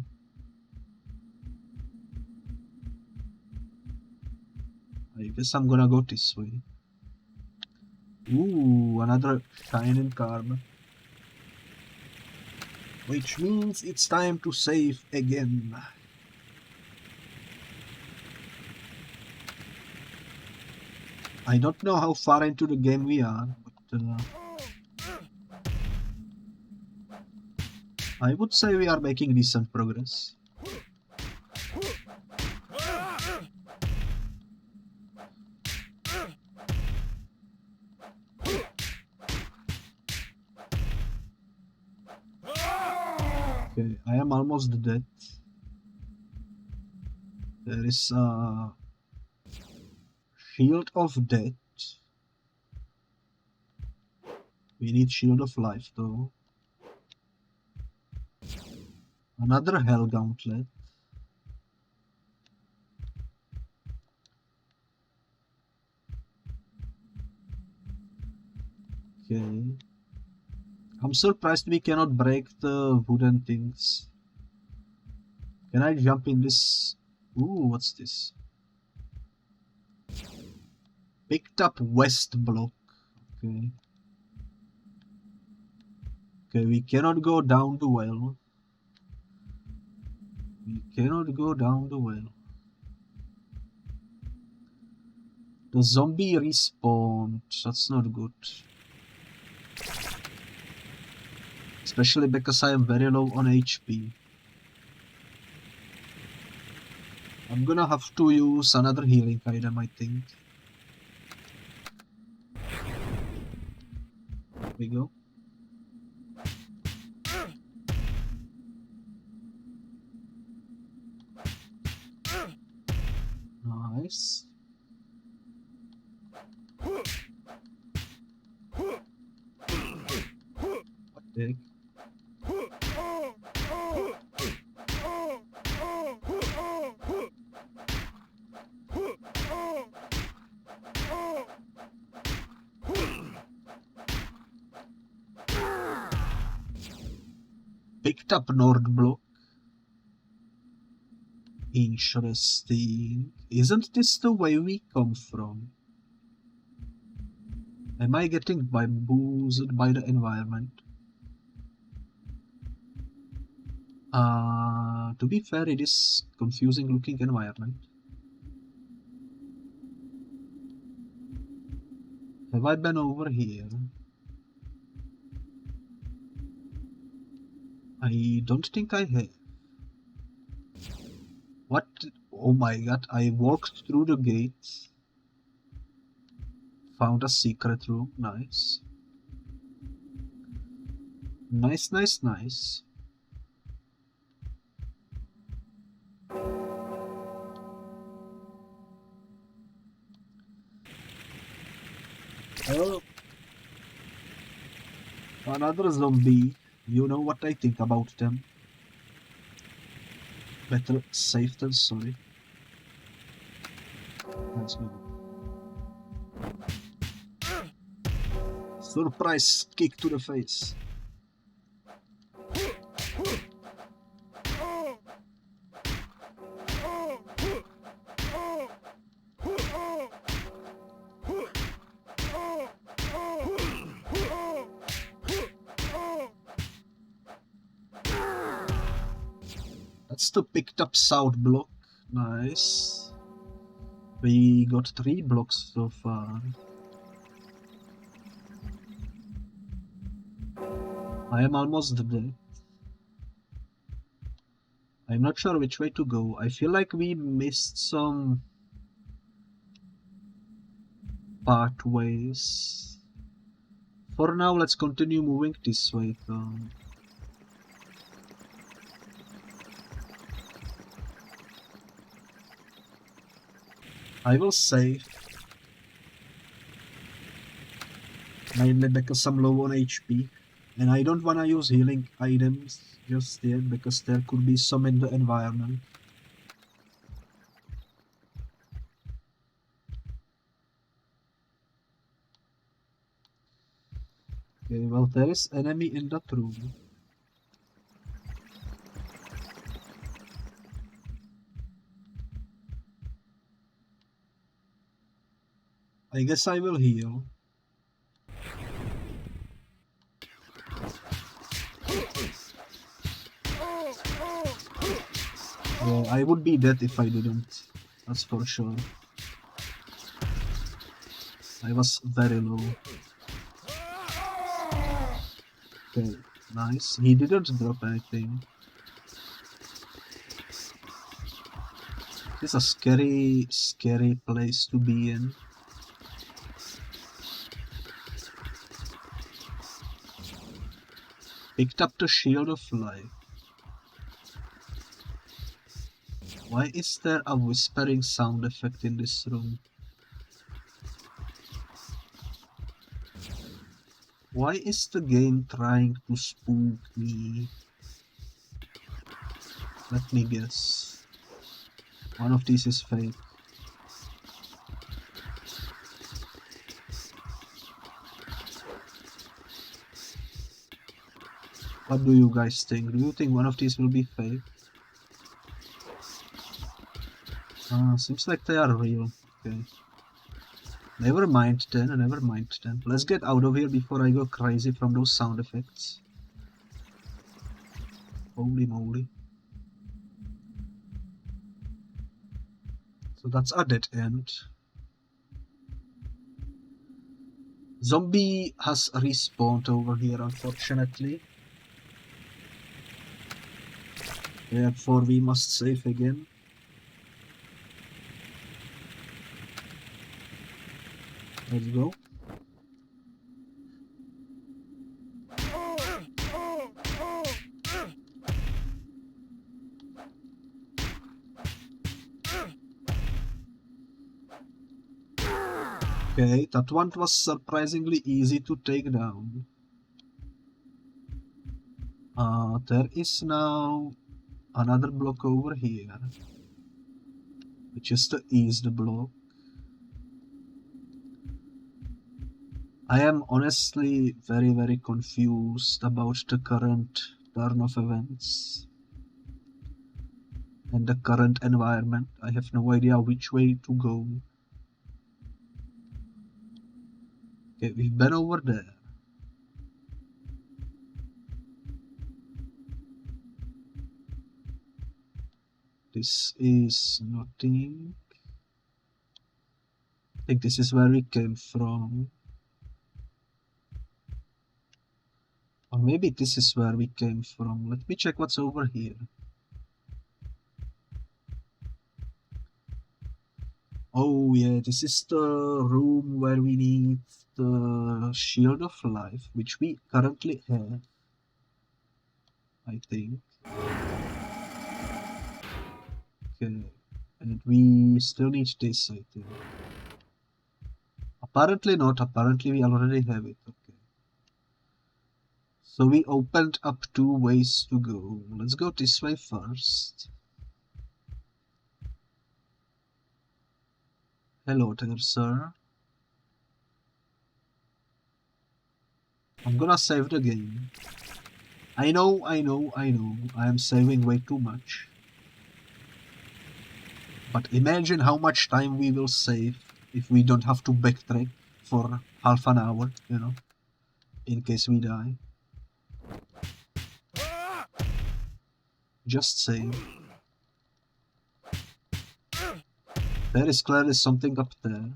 I guess I'm gonna go this way. Ooh, another shining card. Which means it's time to save again. I don't know how far into the game we are, but I would say we are making decent progress. Okay, I am almost dead. There is a shield of death. We need shield of life though. Another hell gauntlet. I'm surprised we cannot break the wooden things. Can I jump in this? Ooh, what's this? Picked up west block. Okay. Okay, we cannot go down the well. We cannot go down the well. The zombie respawned. That's not good. Especially because I am very low on HP. I'm gonna have to use another healing item, I think. There we go. Nice. What the heck? Picked up Nord block. Interesting. Isn't this the way we come from? Am I getting bamboozled by the environment? To be fair, it is confusing looking environment. Have I been over here? I don't think I have. What? Oh my god, I walked through the gates. Found a secret room. Nice. Nice, nice, nice. Oh. Another zombie. You know what I think about them. Better safe than sorry. Let's go. Surprise kick to the face. That's the picked up south block. Nice. We got 3 blocks so far. I am almost dead. I'm not sure which way to go. I feel like we missed some pathways. For now, let's continue moving this way though. I will save. Mainly because I'm low on HP. And I don't wanna use healing items just yet because there could be some in the environment. Okay, well there is enemy in that room. I guess I will heal. Yeah, I would be dead if I didn't. That's for sure. I was very low. Okay, nice. He didn't drop anything. This is a scary, scary place to be in. Picked up the shield of life. Why is there a whispering sound effect in this room? Why is the game trying to spook me? Let me guess. One of these is fake. What do you guys think? Do you think one of these will be fake? Seems like they are real. Okay. Never mind then, never mind then. Let's get out of here before I go crazy from those sound effects. Holy moly. So that's a dead end. Zombie has respawned over here, unfortunately. Therefore we must save again. Let's go. Okay, that one was surprisingly easy to take down. There is now another block over here, which is the east block. I am honestly very confused about the current turn of events and the current environment. I have no idea which way to go. Okay, we've been over there. This is nothing. I think this is where we came from. Or maybe this is where we came from. Let me check what's over here. Oh yeah, this is the room where we need the Shield of Life, which we currently have, I think. Okay, and we still need this, I think. Apparently not, apparently we already have it, okay. So we opened up 2 ways to go. Let's go this way first. Hello there, sir. I'm gonna save the game. I know, I am saving way too much. But imagine how much time we will save if we don't have to backtrack for half an hour, you know, in case we die. Just saying. There is clearly something up there.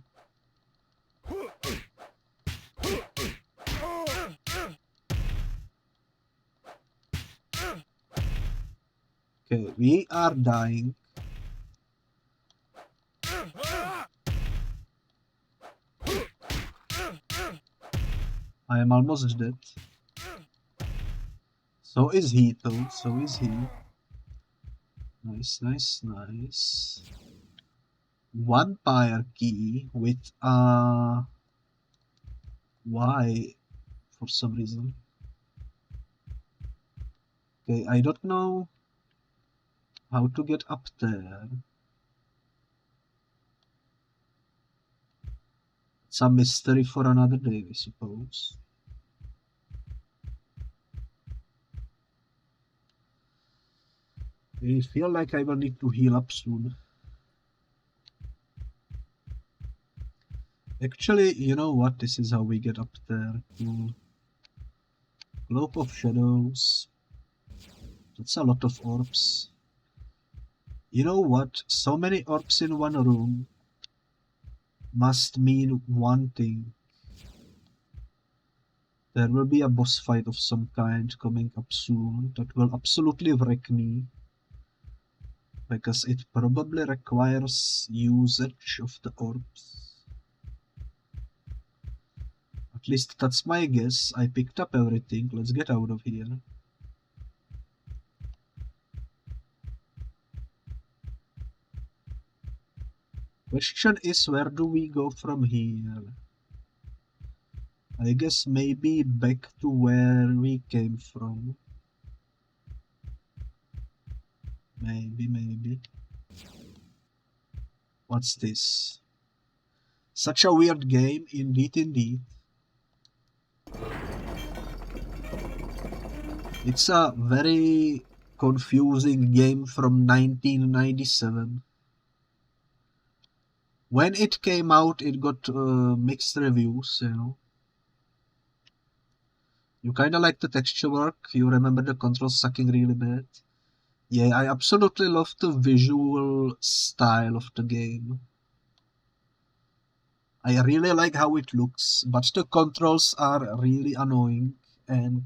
Okay, we are dying. I am almost dead. So is he though, so is he. Nice. Vampire key with Y for some reason. Okay, I don't know how to get up there. It's a mystery for another day, I suppose. I feel like I will need to heal up soon. Actually, you know what? This is how we get up there. Cool. Globe of Shadows. That's a lot of orbs. You know what? So many orbs in one room must mean one thing. There will be a boss fight of some kind coming up soon that will absolutely wreck me. Because it probably requires usage of the orbs. At least that's my guess. I picked up everything. Let's get out of here. Question is, where do we go from here? I guess maybe back to where we came from. Maybe. What's this? Such a weird game, indeed. It's a very confusing game from 1997. When it came out, it got mixed reviews, you know. You kinda like the texture work, you remember the controls sucking really bad. Yeah, I absolutely love the visual style of the game. I really like how it looks, but the controls are really annoying and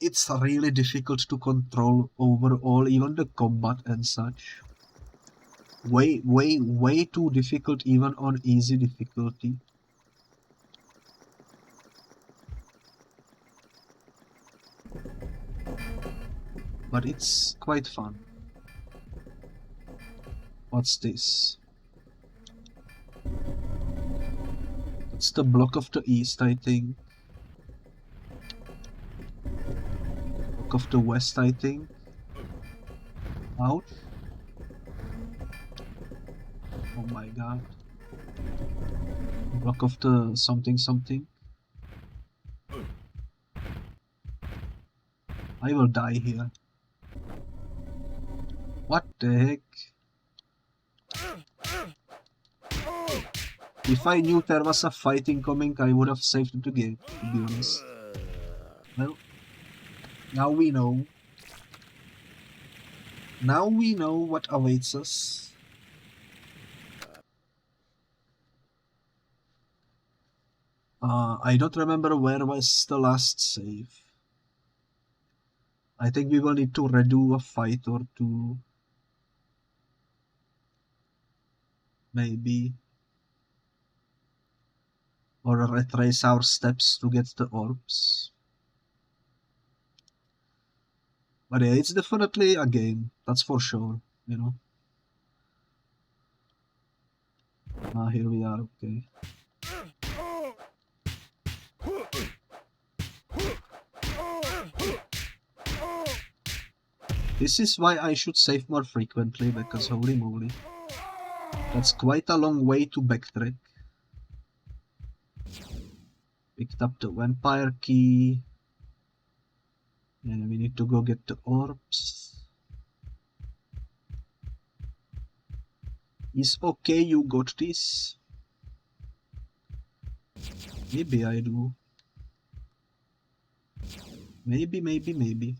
it's really difficult to control overall, even the combat and such. Way too difficult even on easy difficulty. But it's quite fun. What's this? It's the block of the east, I think. Block of the west, I think. Ouch. Oh my god. Block of the something something. I will die here. What the heck? If I knew there was a fighting coming, I would have saved the game, to be honest. Well, now we know. Now we know what awaits us. I don't remember where was the last save. I think we will need to redo a fight or two. Maybe. Or retrace our steps to get the orbs. But yeah, it's definitely a game, that's for sure, you know. Here we are, okay. This is why I should save more frequently, because holy moly. That's quite a long way to backtrack. Picked up the vampire key. And we need to go get the orbs. Is okay, you got this? Maybe I do. Maybe.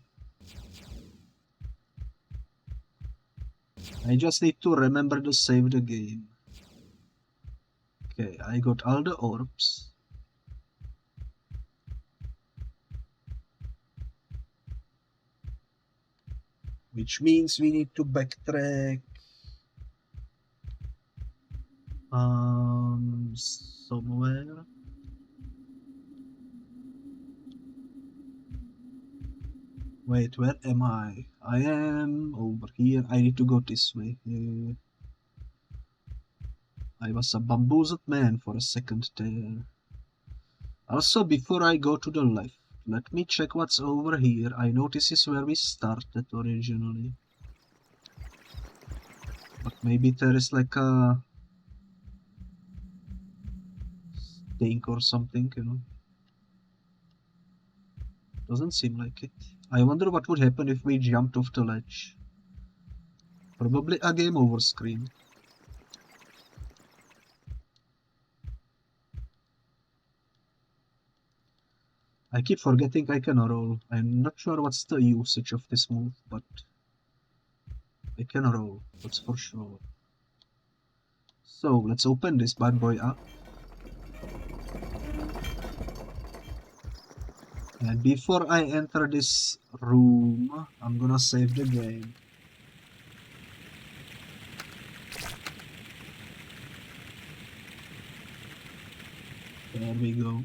I just need to remember to save the game. Okay, I got all the orbs. Which means we need to backtrack somewhere. Wait, where am I? I am over here. I need to go this way. I was a bamboozled man for a second there. Also, before I go to the left, let me check what's over here. I know this is where we started originally. But maybe there is like a stink or something, you know. Doesn't seem like it. I wonder what would happen if we jumped off the ledge. Probably a game over screen. I keep forgetting I can roll. I'm not sure what's the usage of this move, but I can roll, that's for sure. So let's open this bad boy up. And before I enter this room, I'm gonna save the game. There we go.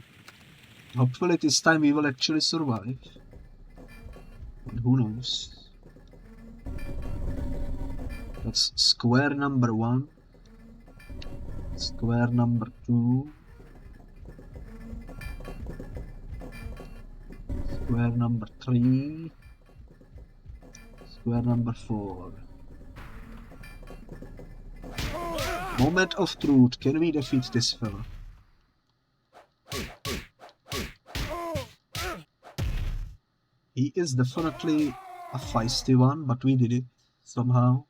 Hopefully this time we will actually survive. But who knows? That's square number 1. Square number 2. Square number 3. Square number 4. Moment of truth. Can we defeat this fella? He is definitely a feisty one, but we did it somehow.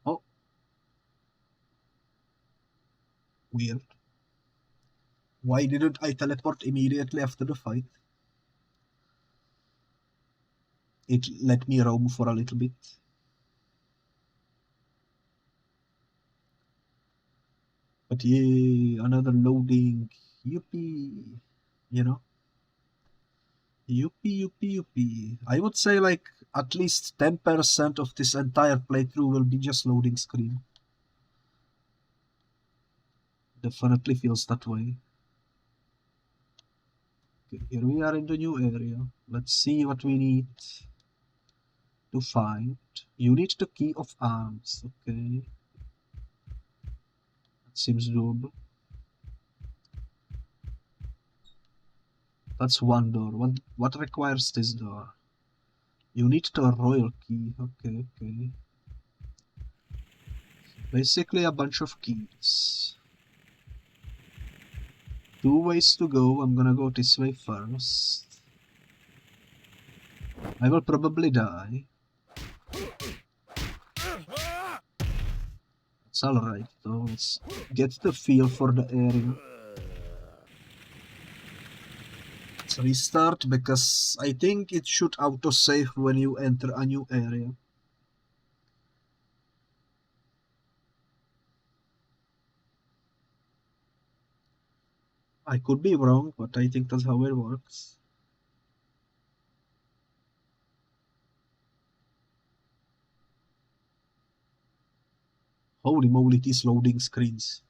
Oh. Weird. Why didn't I teleport immediately after the fight? It let me roam for a little bit. But yeah, another loading. Yuppie. You know? Yuppie, yuppie, yuppie. I would say like at least 10% of this entire playthrough will be just loading screen. Definitely feels that way. Okay, here we are in the new area. Let's see what we need to find. You need the key of arms. Okay. That seems doable. That's one door. What requires this door? You need the royal key. Okay, okay. Basically a bunch of keys. 2 ways to go. I'm gonna go this way first. I will probably die. It's alright though. Let's get the feel for the area. Let's restart because I think it should autosave when you enter a new area. I could be wrong, but I think that's how it works. Holy moly, these loading screens.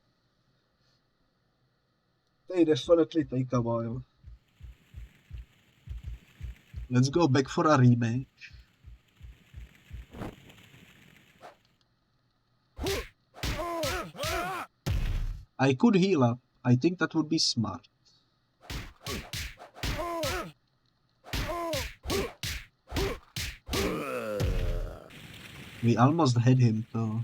They definitely take a while. Let's go back for a remake. I could heal up. I think that would be smart. We almost had him though.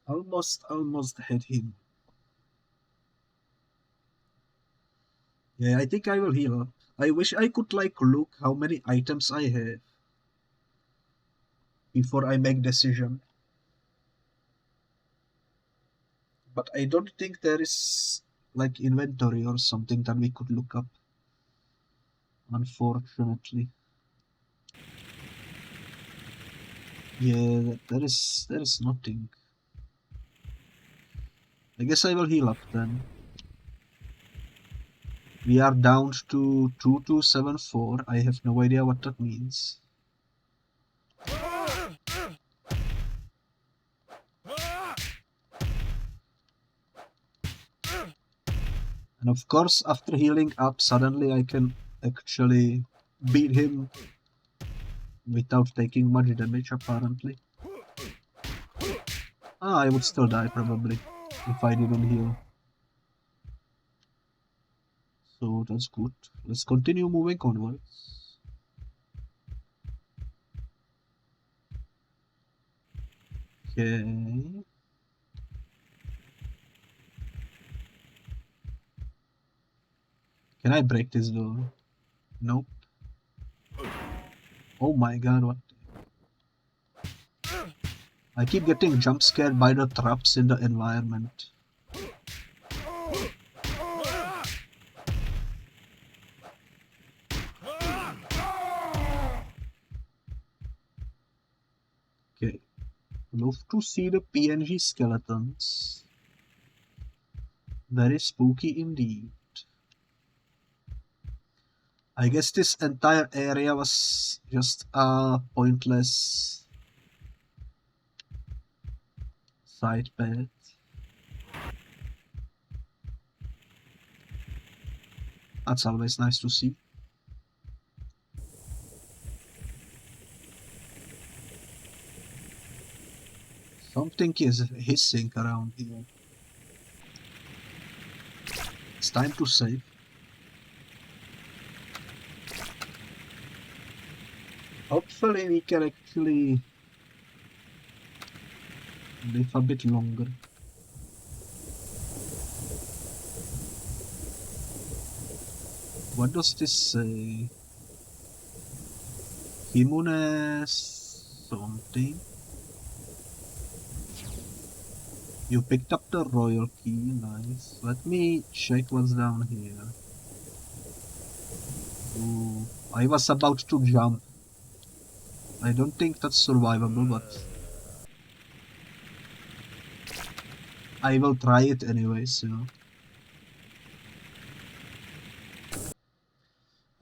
Almost had him. Yeah, I think I will heal up. I wish I could like look how many items I have before I make decision. But I don't think there is like inventory or something that we could look up. Unfortunately. Yeah, there is nothing. I guess I will heal up then. We are down to 2274. I have no idea what that means. And of course, after healing up, suddenly I can actually beat him without taking much damage, apparently. I would still die, probably, if I didn't heal. So that's good. Let's continue moving onwards. Okay. Can I break this door? Nope. Oh my god, what? I keep getting jump scared by the traps in the environment. Okay. Love to see the PNG skeletons. Very spooky indeed. I guess this entire area was just a pointless side path. That's always nice to see. Something is hissing around here. It's time to save. Hopefully we can actually live a bit longer. What does this say? Himune something. You picked up the royal key, nice. Let me check what's down here. Ooh, I was about to jump. I don't think that's survivable, but I will try it anyways, you know.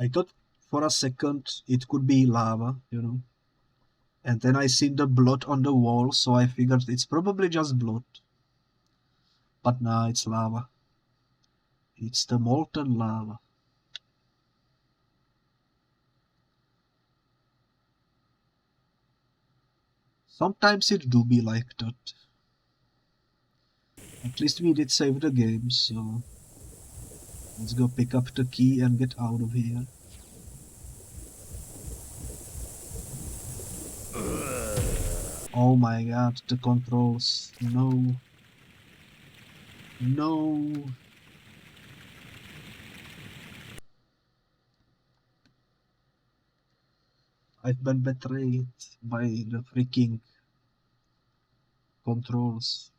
I thought for a second it could be lava, you know. And then I seen the blood on the wall, so I figured it's probably just blood. But nah, it's lava. It's the molten lava. Sometimes it do be like that. At least we did save the game, so let's go pick up the key and get out of here. Oh my god, the controls. No. No. I've been betrayed by the freaking controls.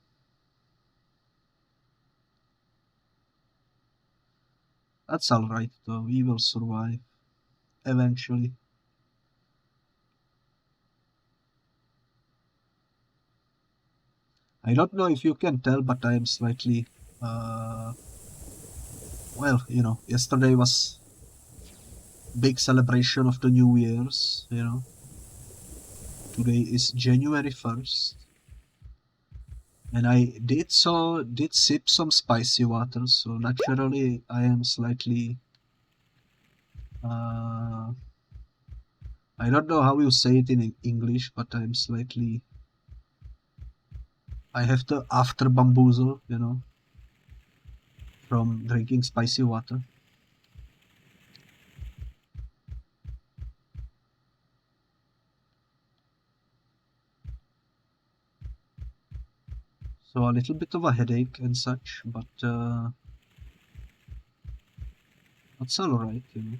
That's alright though, we will survive. Eventually. I don't know if you can tell, but I am slightly... well, you know, yesterday was big celebration of the New Year's, you know. Today is January 1st. And I did sip some spicy water, so naturally I am slightly... I don't know how you say it in English, but I'm slightly... I have the after bamboozle, you know, from drinking spicy water. So a little bit of a headache and such, but that's alright, you know.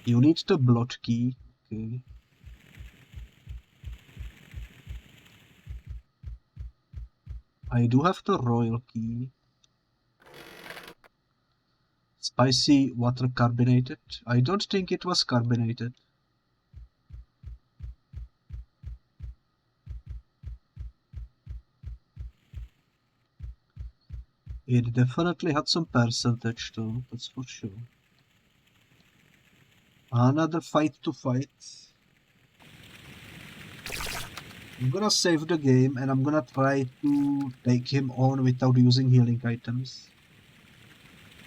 You need the blood key, okay. I do have the royal key. Spicy water carbonated. I don't think it was carbonated. It definitely had some percentage though, that's for sure. Another fight to fight. I'm gonna save the game and I'm gonna try to take him on without using healing items.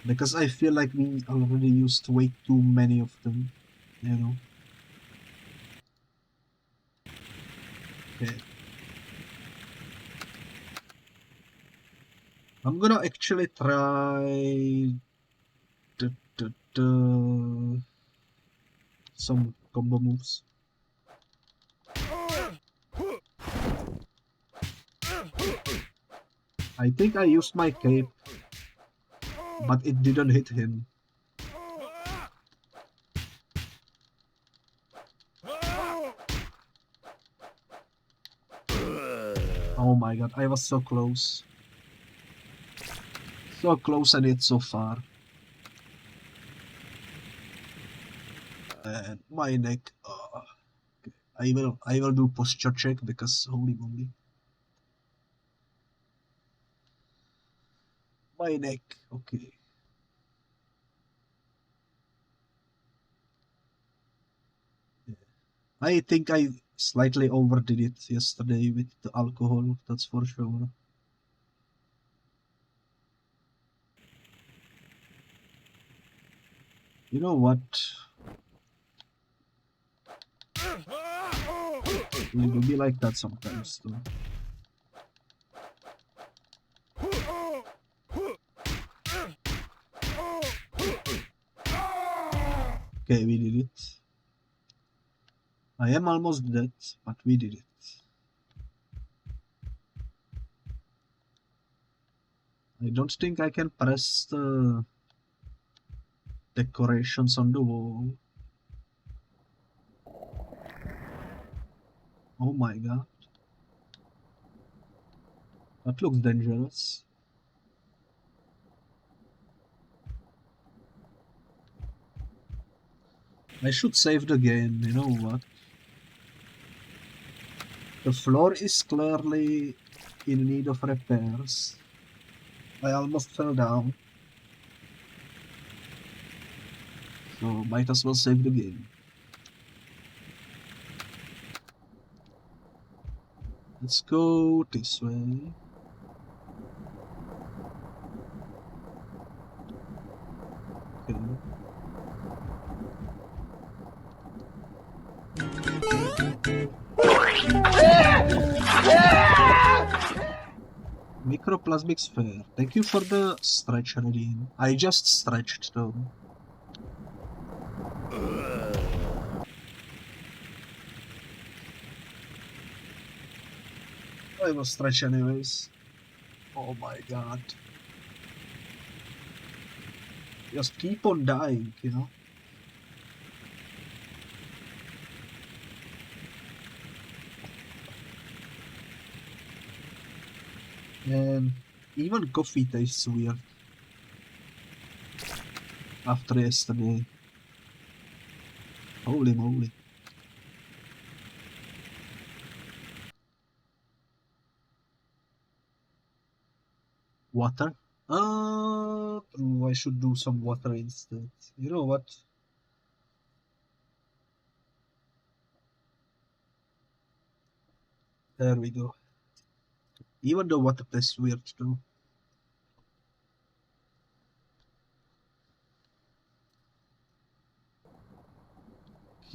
Because I feel like we already used way too many of them, you know. Okay. I'm gonna actually try some combo moves. I think I used my cape, but it didn't hit him. Oh my god, I was so close. So close and yet so far. And my neck. Okay. I will do posture check because holy moly. My neck, okay. I think I slightly overdid it yesterday with the alcohol, that's for sure. You know what? It will be like that sometimes though. Okay, we did it. I am almost dead, but we did it. I don't think I can press the decorations on the wall. Oh my god. That looks dangerous. I should save the game, you know what? The floor is clearly in need of repairs. I almost fell down. So might as well save the game. Let's go this way. Okay. Microplasmic sphere. Thank you for the stretch, Nadine. I just stretched though. I will stretch anyways. Oh my god. Just keep on dying, you know? And even coffee tastes weird. After yesterday. Holy moly. Water? I should do some water instead. You know what? There we go. Even the water tastes weird too.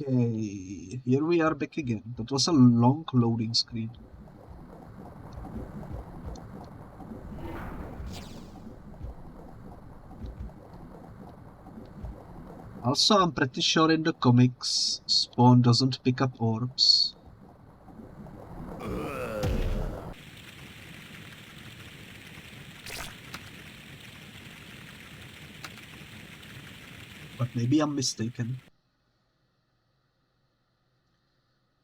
Okay, here we are back again. That was a long loading screen. Also, I'm pretty sure in the comics, Spawn doesn't pick up orbs. But maybe I'm mistaken.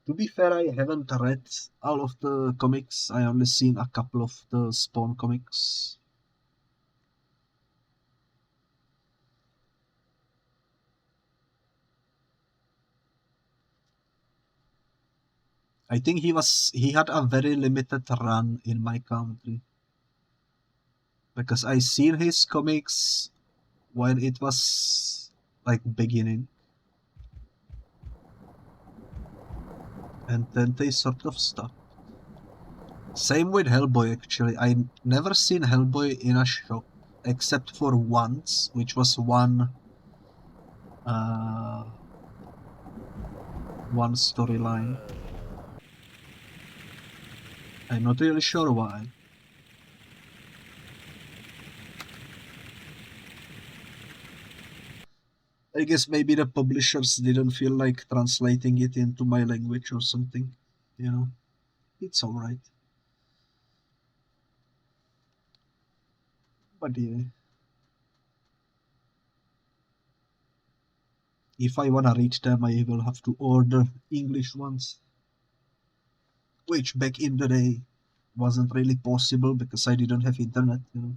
To be fair, I haven't read all of the comics. I only seen a couple of the Spawn comics. I think he had a very limited run in my country. Because I seen his comics when it was like beginning. And then they sort of stopped. Same with Hellboy actually. I never seen Hellboy in a shop except for once, which was one storyline. I'm not really sure why. I guess maybe the publishers didn't feel like translating it into my language or something. You know, it's alright. But yeah. If I wanna read them, I will have to order English ones. Which back in the day wasn't really possible because I didn't have internet, you know.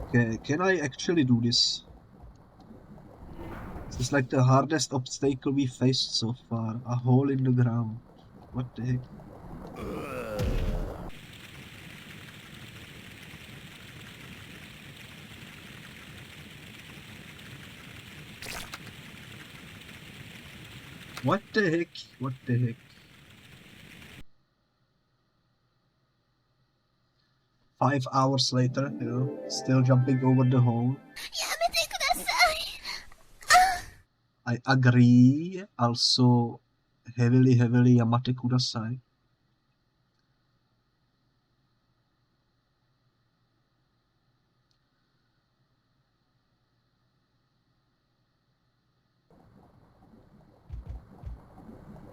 Okay, can I actually do this? This is like the hardest obstacle we faced so far. A hole in the ground. What the heck? What the heck? What the heck? 5 hours later, you know, still jumping over the hole. I agree. Also, heavily Yamate Kudasai.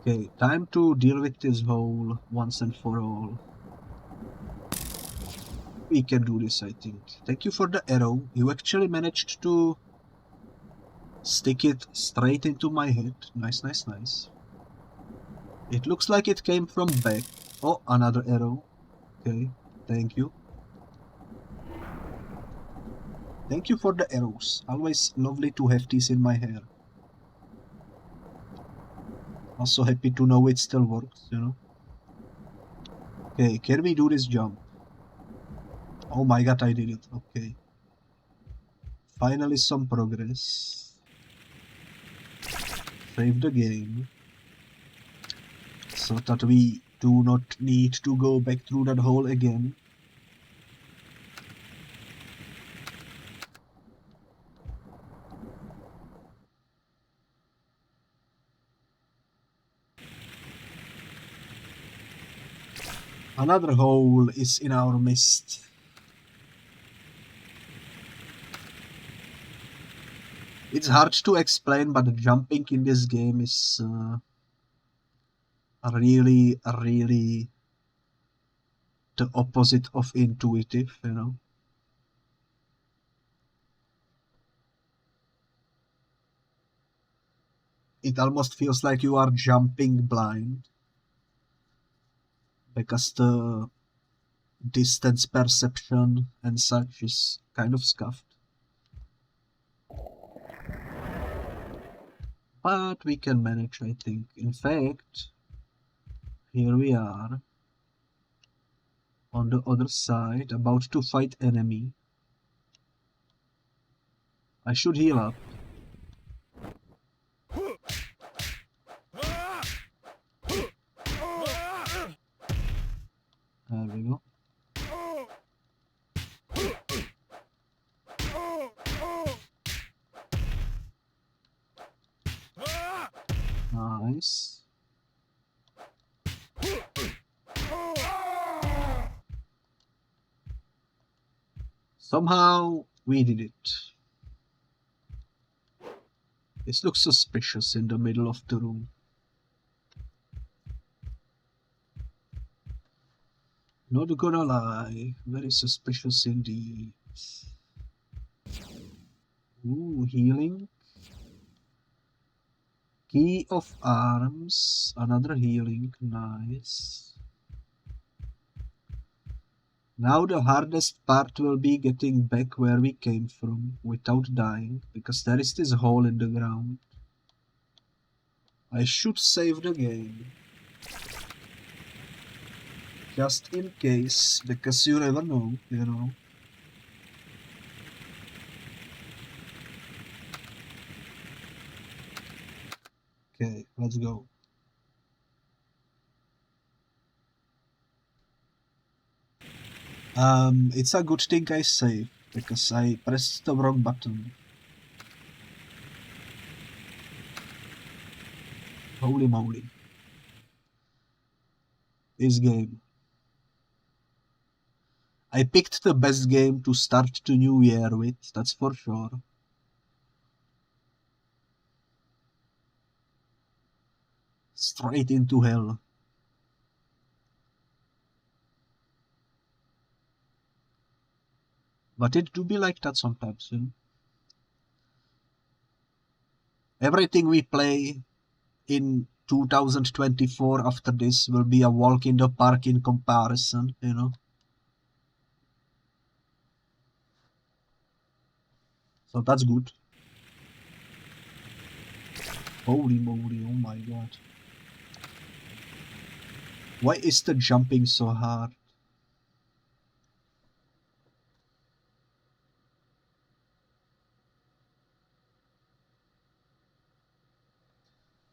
Okay, time to deal with this hole once and for all. We can do this, I think. Thank you for the arrow. You actually managed to stick it straight into my head. Nice, nice, nice. It looks like it came from back. Oh, another arrow. Okay, thank you. Thank you for the arrows. Always lovely to have these in my hair. Also happy to know it still works, you know. Okay, can we do this jump? Oh my god, I did it. Okay. Finally some progress. Save the game. So that we do not need to go back through that hole again. Another hole is in our midst. It's hard to explain, but jumping in this game is really the opposite of intuitive, you know. It almost feels like you are jumping blind, because the distance perception and such is kind of scuffed. But we can manage, I think. In fact, here we are on the other side, about to fight enemy. I should heal up. There we go. Nice. Somehow we did it. This looks suspicious in the middle of the room. Not gonna lie, very suspicious indeed. Ooh, healing. Key of arms, another healing, nice. Now the hardest part will be getting back where we came from without dying, because there is this hole in the ground. I should save the game. Just in case, because you never know, you know. Okay, let's go. It's a good thing I saved, because I pressed the wrong button. Holy moly. This game. I picked the best game to start the new year with, that's for sure. Straight into hell. But it do be like that sometimes, you know? Everything we play in 2024 after this will be a walk in the park in comparison, you know? So that's good. Holy moly, oh my god. Why is the jumping so hard?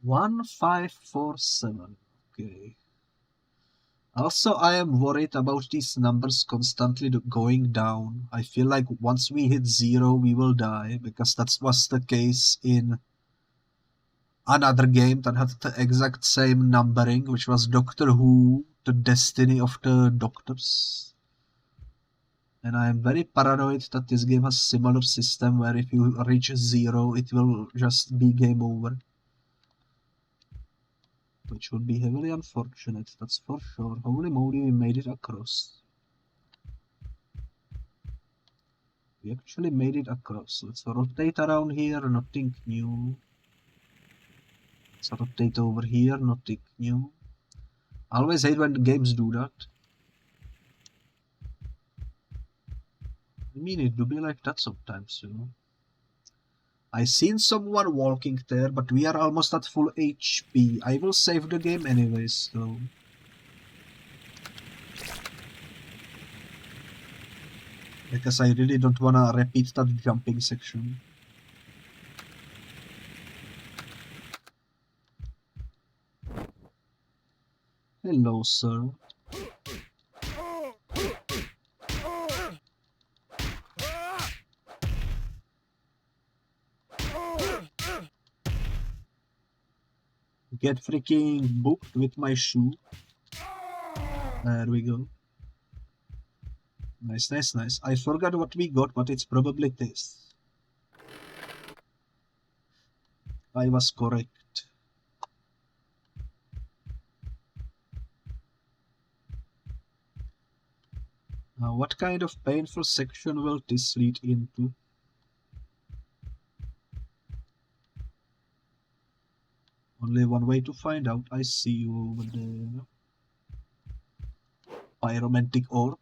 One, 5, 4, 7. Okay. Also, I am worried about these numbers constantly going down. I feel like once we hit 0, we will die, because that was the case in another game that had the exact same numbering, which was Doctor Who, The Destiny of the Doctors. And I am very paranoid that this game has a similar system where if you reach 0, it will just be game over. which would be heavily unfortunate, that's for sure. Holy moly, we made it across. We actually made it across. Let's rotate around here, nothing new. Let's rotate over here, nothing new. I always hate when the games do that. I mean, it do be like that sometimes, you know. I seen someone walking there, but we are almost at full HP. I will save the game anyways, though. Because I really don't wanna repeat that jumping section. Hello, sir. Get freaking booked with my shoe. There we go. Nice, nice, nice. I forgot what we got, but it's probably this. I was correct. Now, what kind of painful section will this lead into? Only one way to find out. I see you over there. Pyromantic orb.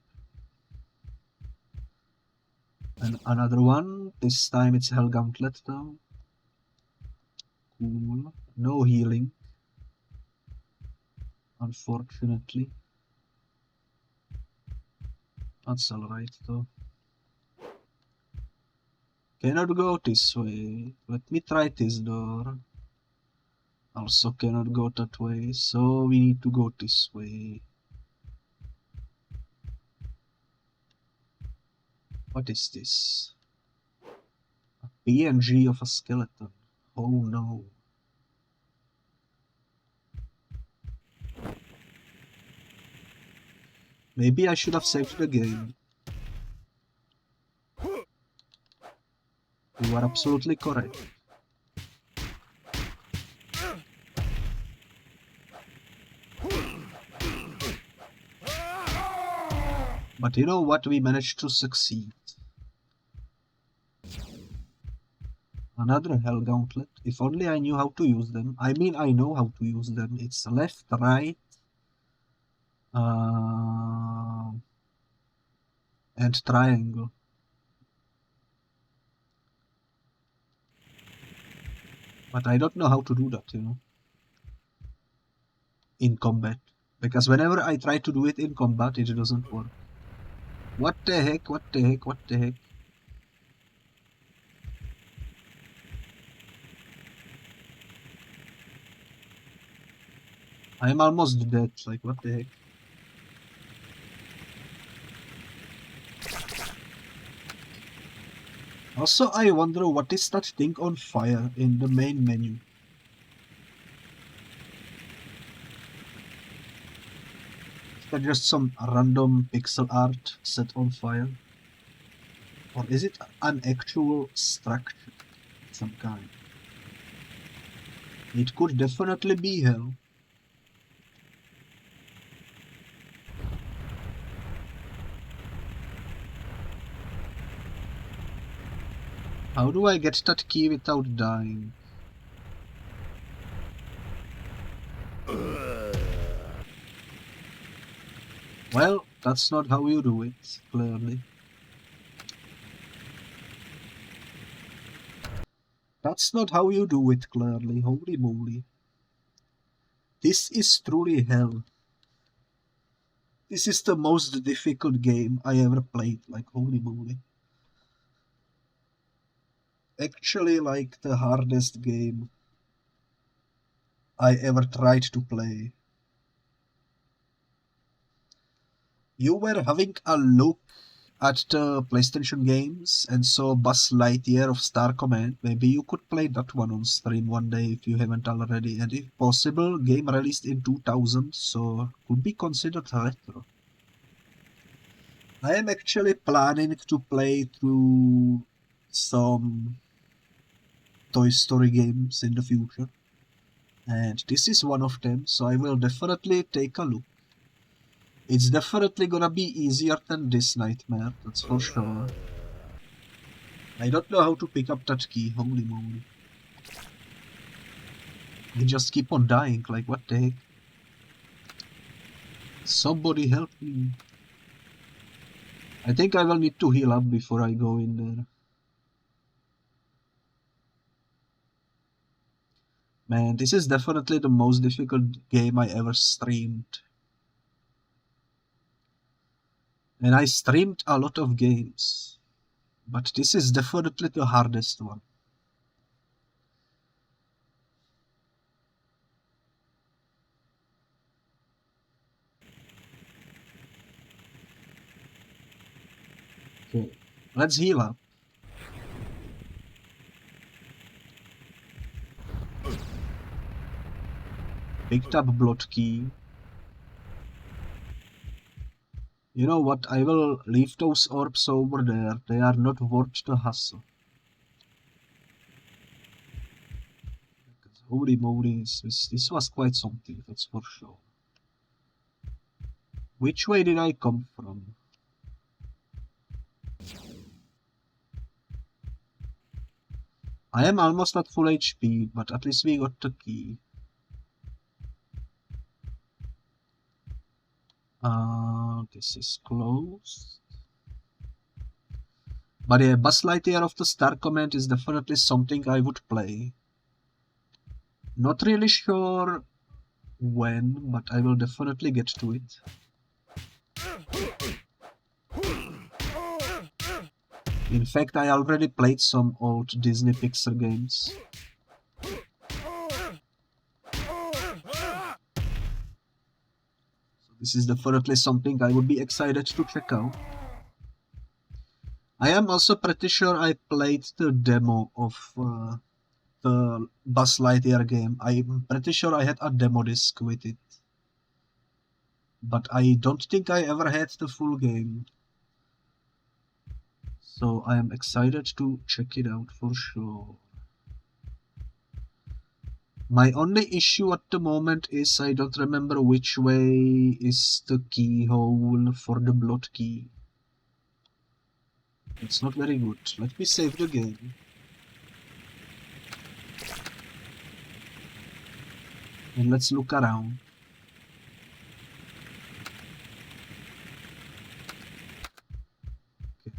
And another one. This time it's Hell Gauntlet though. Cool. No healing. Unfortunately. That's alright though. Cannot go this way. Let me try this door. Also cannot go that way, so we need to go this way. What is this? A PNG of a skeleton. Oh no. Maybe I should have saved the game. You are absolutely correct. But you know what? We managed to succeed. Another Hell Gauntlet. If only I knew how to use them. I mean, I know how to use them. It's left, right, and triangle. But I don't know how to do that, you know, in combat. Because whenever I try to do it in combat, it doesn't work. What the heck, what the heck, what the heck? I'm almost dead, like what the heck? Also, I wonder what is that thing on fire in the main menu? Is that just some random pixel art set on fire? Or is it an actual structure of some kind? It could definitely be hell. How do I get that key without dying? Well, that's not how you do it, clearly. That's not how you do it, clearly. Holy moly. This is truly hell. This is the most difficult game I ever played, like holy moly. Actually, like the hardest game I ever tried to play. You were having a look at the PlayStation games and saw Buzz Lightyear of Star Command. Maybe you could play that one on stream one day if you haven't already. And if possible, game released in 2000, so could be considered retro. I am actually planning to play through some Toy Story games in the future. And this is one of them, so I will definitely take a look. It's definitely gonna be easier than this nightmare, that's for sure. I don't know how to pick up that key, holy moly. They just keep on dying, like what the heck? Somebody help me. I think I will need to heal up before I go in there. Man, this is definitely the most difficult game I ever streamed. And I streamed a lot of games, but this is definitely the hardest one. Okay, let's heal up. Picked up blood key. You know what, I will leave those orbs over there, they are not worth the hassle. Holy moly, this was quite something, that's for sure. Which way did I come from? I am almost at full HP, but at least we got the key. This is closed. But yeah, Buzz Lightyear of the Star Command is definitely something I would play. Not really sure when, but I will definitely get to it. In fact, I already played some old Disney Pixar games. So this is definitely something I would be excited to check out. I am also pretty sure I played the demo of the Buzz Lightyear game. I'm pretty sure I had a demo disc with it. But I don't think I ever had the full game. So I am excited to check it out for sure. My only issue at the moment is I don't remember which way is the keyhole for the blood key. It's not very good. Let me save the game. And let's look around. Okay.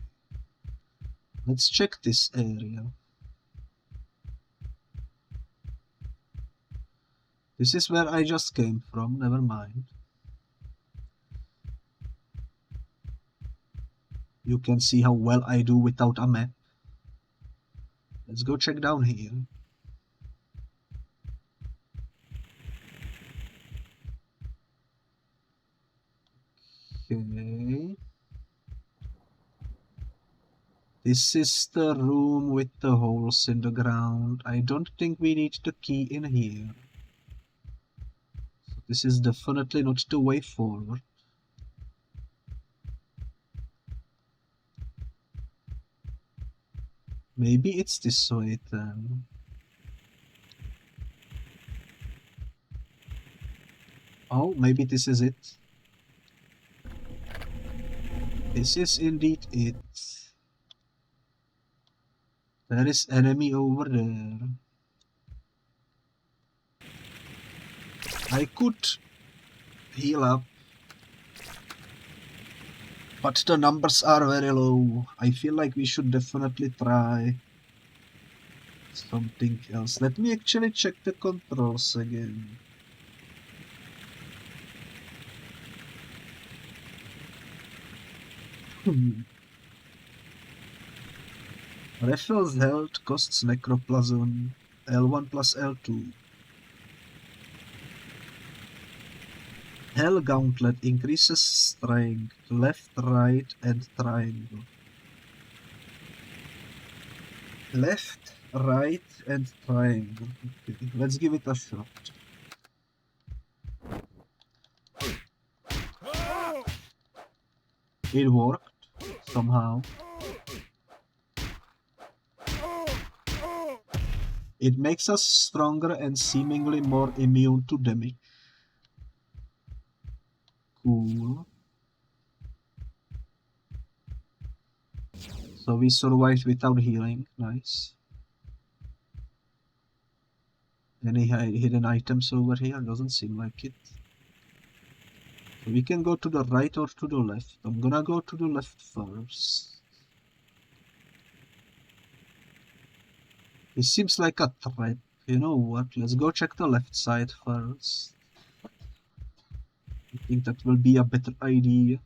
Let's check this area. This is where I just came from, never mind. You can see how well I do without a map. Let's go check down here. Okay. This is the room with the holes in the ground. I don't think we need the key in here. So this is definitely not the way forward. Maybe it's this way then. Oh, maybe this is it. This is indeed it. There is enemy over there. I could heal up, but the numbers are very low. I feel like we should definitely try something else. Let me actually check the controls again. Refills health, costs necroplasm, L1 plus L2. Hell Gauntlet increases strength, left, right, and triangle. Left, right, and triangle. Okay, let's give it a shot. It worked, somehow. It makes us stronger and seemingly more immune to damage. Cool. So we survived without healing. Nice. Any hidden items over here? Doesn't seem like it. So we can go to the right or to the left. I'm gonna go to the left first. It seems like a trap. You know what? Let's go check the left side first. I think that will be a better idea.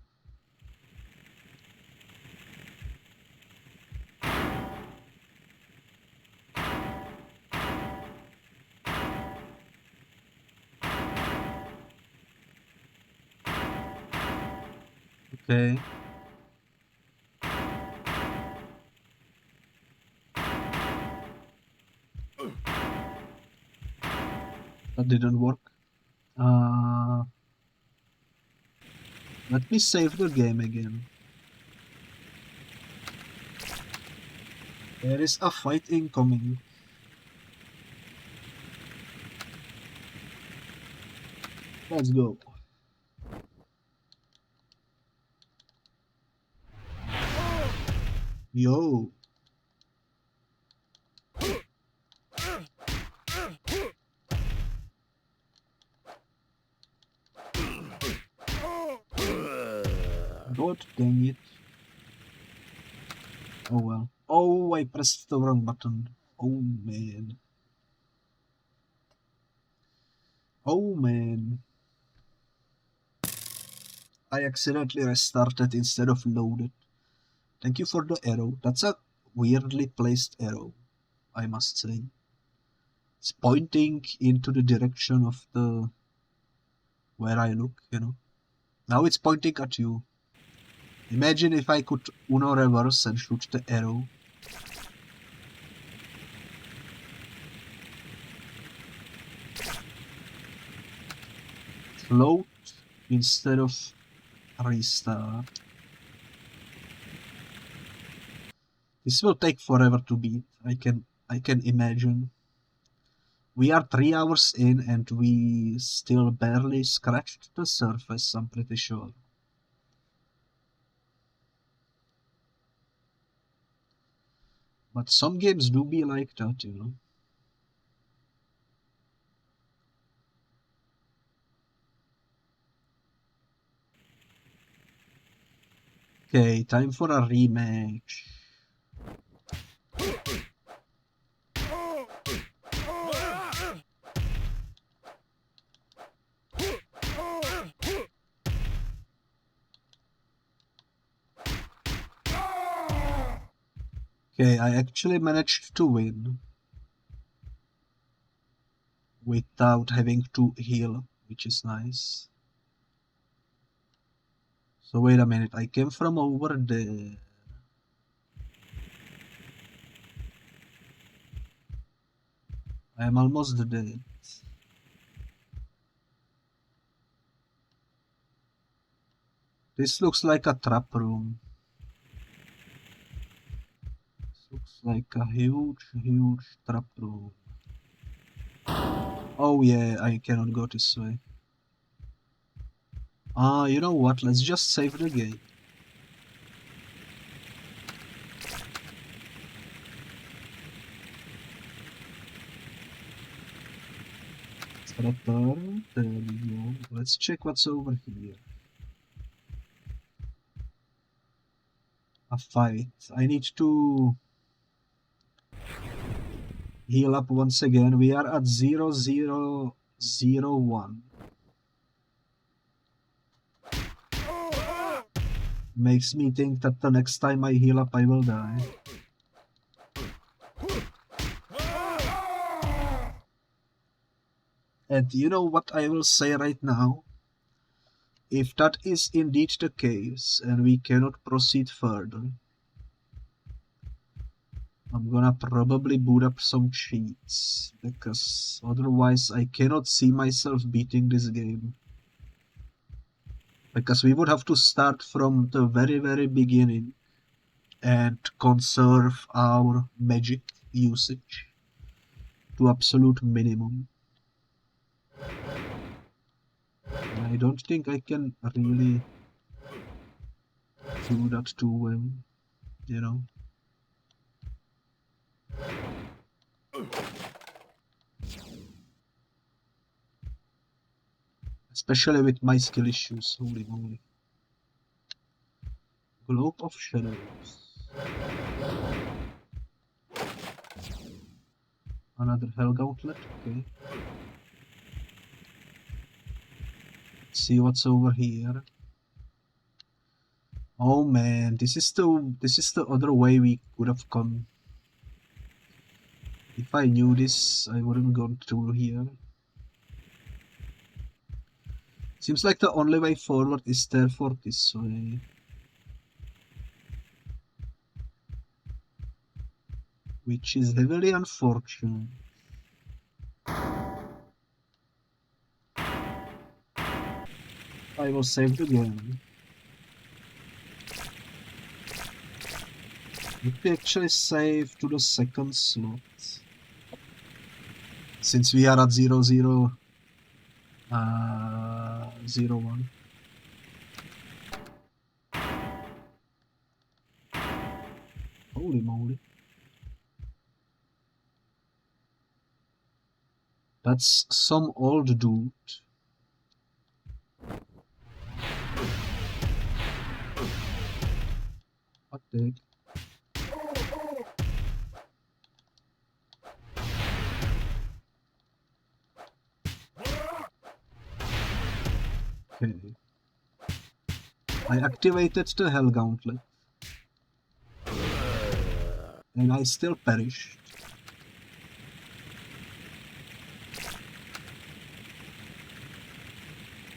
Okay. That didn't work. Let me save the game again. There is a fight incoming. Let's go. Yo. God dang it. Oh well. Oh, I pressed the wrong button. Oh man. Oh man. I accidentally restarted instead of loaded. Thank you for the arrow. That's a weirdly placed arrow, I must say. It's pointing into the direction of the... where I look, you know. Now it's pointing at you. Imagine if I could Uno reverse and shoot the arrow. Float instead of restart. This will take forever to beat. I can imagine. We are 3 hours in and we still barely scratched the surface, I'm pretty sure. But some games do be like that, you know. Okay, time for a rematch. Okay, I actually managed to win without having to heal, which is nice. So wait a minute, I came from over there. I am almost dead. This looks like a trap room. This looks like a huge trap room. Oh yeah, I cannot go this way. You know what? Let's just save the game. There we go. Let's check what's over here. A fight. I need to heal up once again. We are at 0001. Makes me think that the next time I heal up I will die. And you know what I will say right now? If that is indeed the case and we cannot proceed further, I'm gonna probably boot up some cheats, because otherwise I cannot see myself beating this game. Because we would have to start from the very beginning and conserve our magic usage. to absolute minimum. I don't think I can really do that too well, you know. Especially with my skill issues, holy moly. Globe of Shadows. Another Hell Gauntlet, okay. Let's see what's over here. Oh man, this is the other way we could have come. If I knew this, I wouldn't gone through here. Seems like the only way forward is therefore this way. Which is heavily unfortunate. I was saved again. Let me actually save to the second slot. Since we are at 0, 1. Holy moly. That's some old dude. What the heck? Okay. I activated the Hell Gauntlet. And I still perished.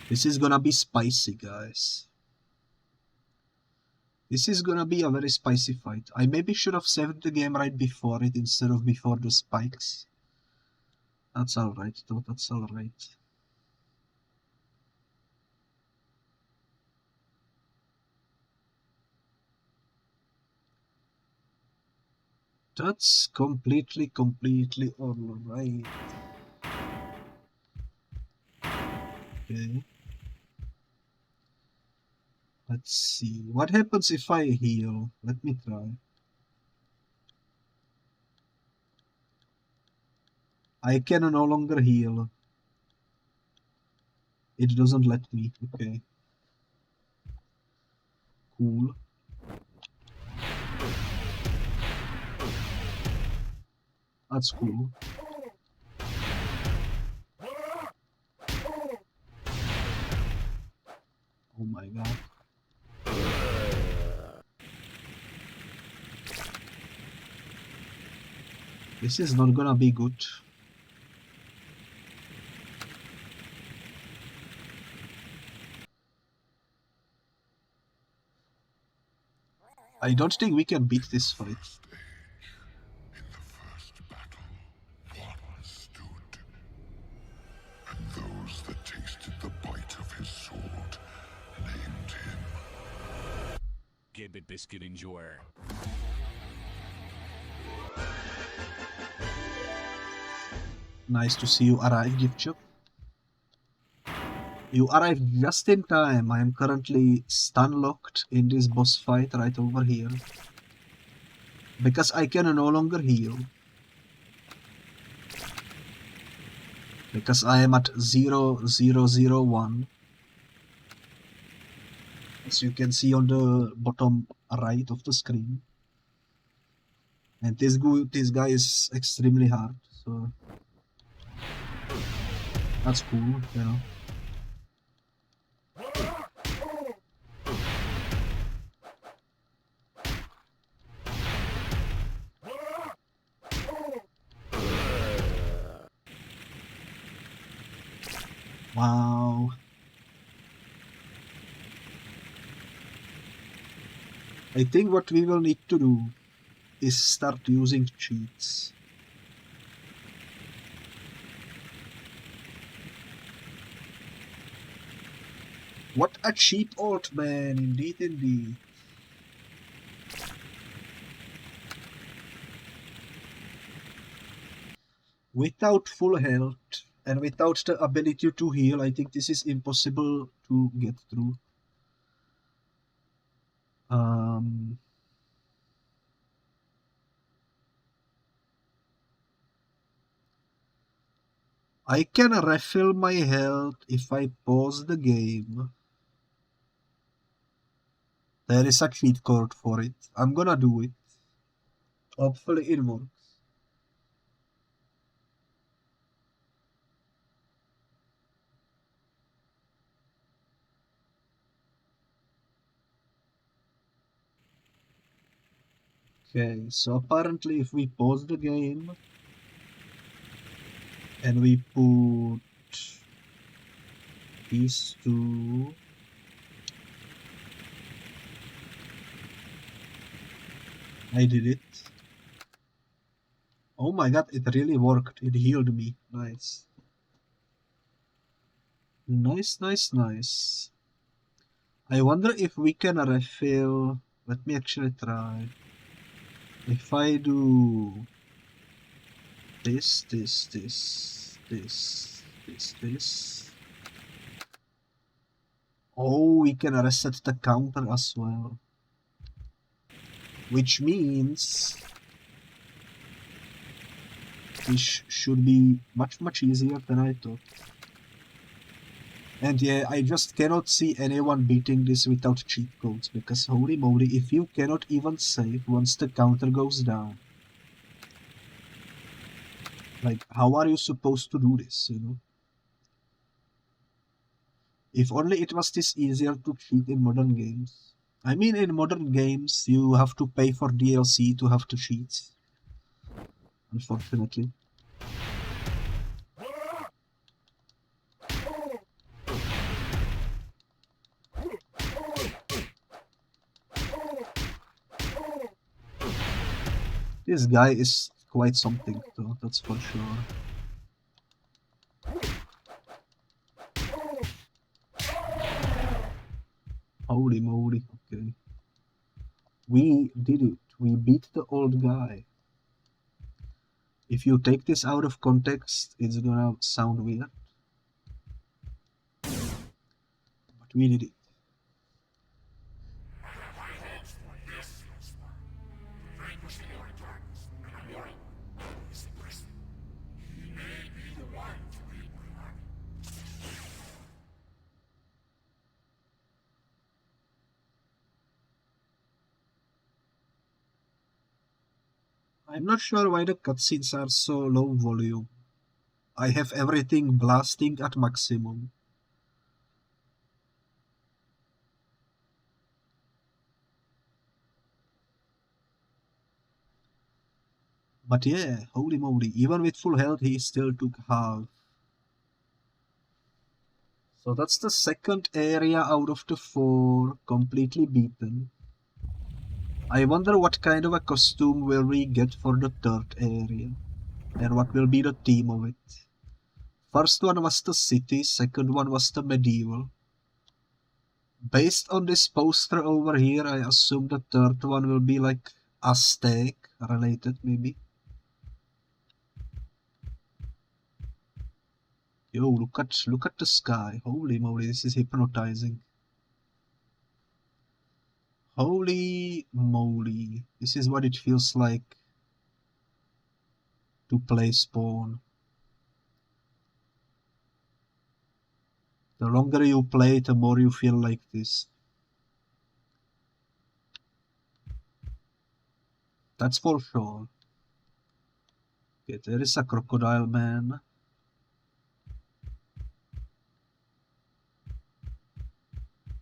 This is gonna be spicy, guys. This is gonna be a very spicy fight. I maybe should have saved the game right before it instead of before the spikes. That's alright though, that's alright. That's completely alright. Okay. Let's see. What happens if I heal? Let me try. I can no longer heal. It doesn't let me. Okay. Cool. That's cool. Oh my god. This is not gonna be good. I don't think we can beat this fight. In the first battle, one stood, and those that tasted the bite of his sword named him Kbit Biscuit Enjoyer. Nice to see you arrive, gift shop. You arrived just in time. I am currently stun locked in this boss fight right over here. Because I can no longer heal. Because I am at 0,001. As you can see on the bottom right of the screen. And this guy is extremely hard, so that's cool, you know. Wow. I think what we will need to do is start using cheats. What a cheap old man, indeed, indeed. Without full health and without the ability to heal, I think this is impossible to get through. I can refill my health if I pause the game. There is a cheat code for it. I'm gonna do it. Hopefully it works. Okay, so apparently if we pause the game and we put these two, I did it. Oh my god, it really worked. It healed me. Nice. Nice, nice, nice. I wonder if we can refill. Let me actually try. If I do this. Oh, we can reset the counter as well. Which means this should be much easier than I thought. And yeah, I just cannot see anyone beating this without cheat codes, because holy moly, if you cannot even save once the counter goes down, like, how are you supposed to do this, you know? If only it was this easier to cheat in modern games. I mean, in modern games, you have to pay for DLC to have to cheat. Unfortunately. This guy is quite something, though, that's for sure. Holy moly, okay. We did it. We beat the old guy. If you take this out of context, it's gonna sound weird. But we did it. I'm not sure why the cutscenes are so low volume. I have everything blasting at maximum. But yeah, holy moly, even with full health he still took half. So that's the second area out of the 4 completely beaten. I wonder what kind of a costume will we get for the third area, and what will be the theme of it. First one was the city, second one was the medieval. Based on this poster over here, I assume the third one will be like Aztec related, maybe. Yo, look at the sky. Holy moly, this is hypnotizing. Holy moly, this is what it feels like to play Spawn. The longer you play, the more you feel like this. That's for sure. Okay, there is a crocodile man.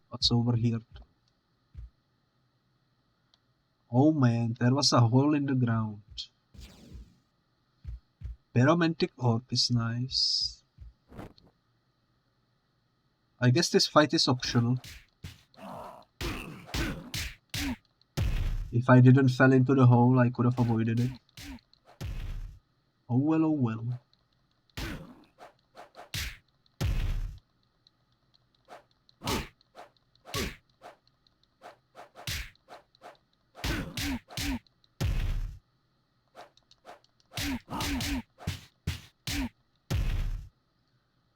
What's over here? Oh man, there was a hole in the ground. Pyromantic orb is nice. I guess this fight is optional. If I didn't fall into the hole, I could have avoided it. Oh well, oh well.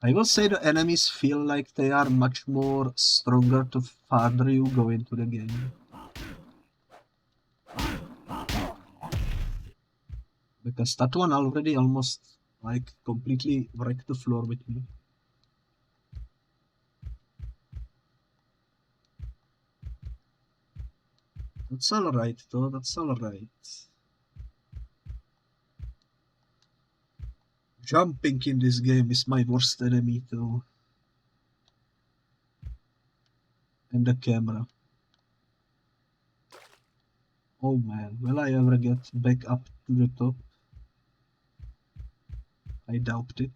I will say the enemies feel like they are much more stronger the farther you go into the game. Because that one already almost like completely wrecked the floor with me. That's alright though, that's alright. Jumping in this game is my worst enemy though. And the camera. Oh man, will I ever get back up to the top? I doubt it.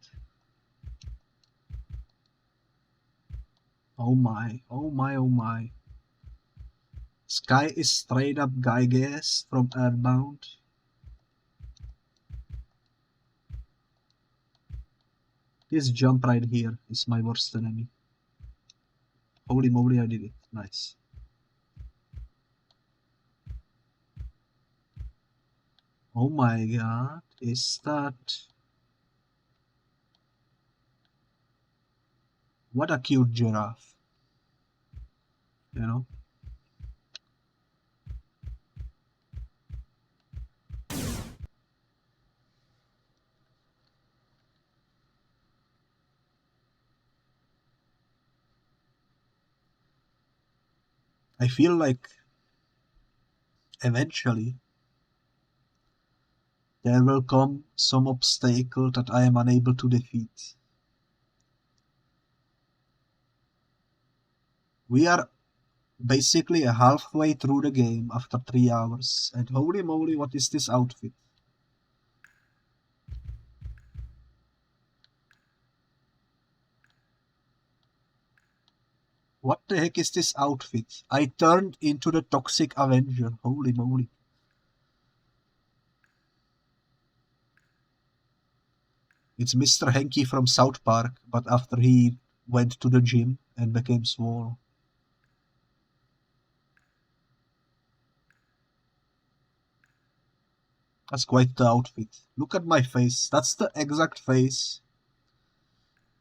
Oh my, oh my, oh my. Sky is straight up guy gas from Earthbound. This jump right here is my worst enemy. Holy moly, I did it. Nice. Oh my god, is that... What a cute giraffe. You know? I feel like eventually there will come some obstacle that I am unable to defeat. We are basically halfway through the game after 3 hours, and holy moly, what is this outfit? What the heck is this outfit? I turned into the Toxic Avenger, holy moly. It's Mr. Hanky from South Park, but after he went to the gym and became swole. That's quite the outfit. Look at my face. That's the exact face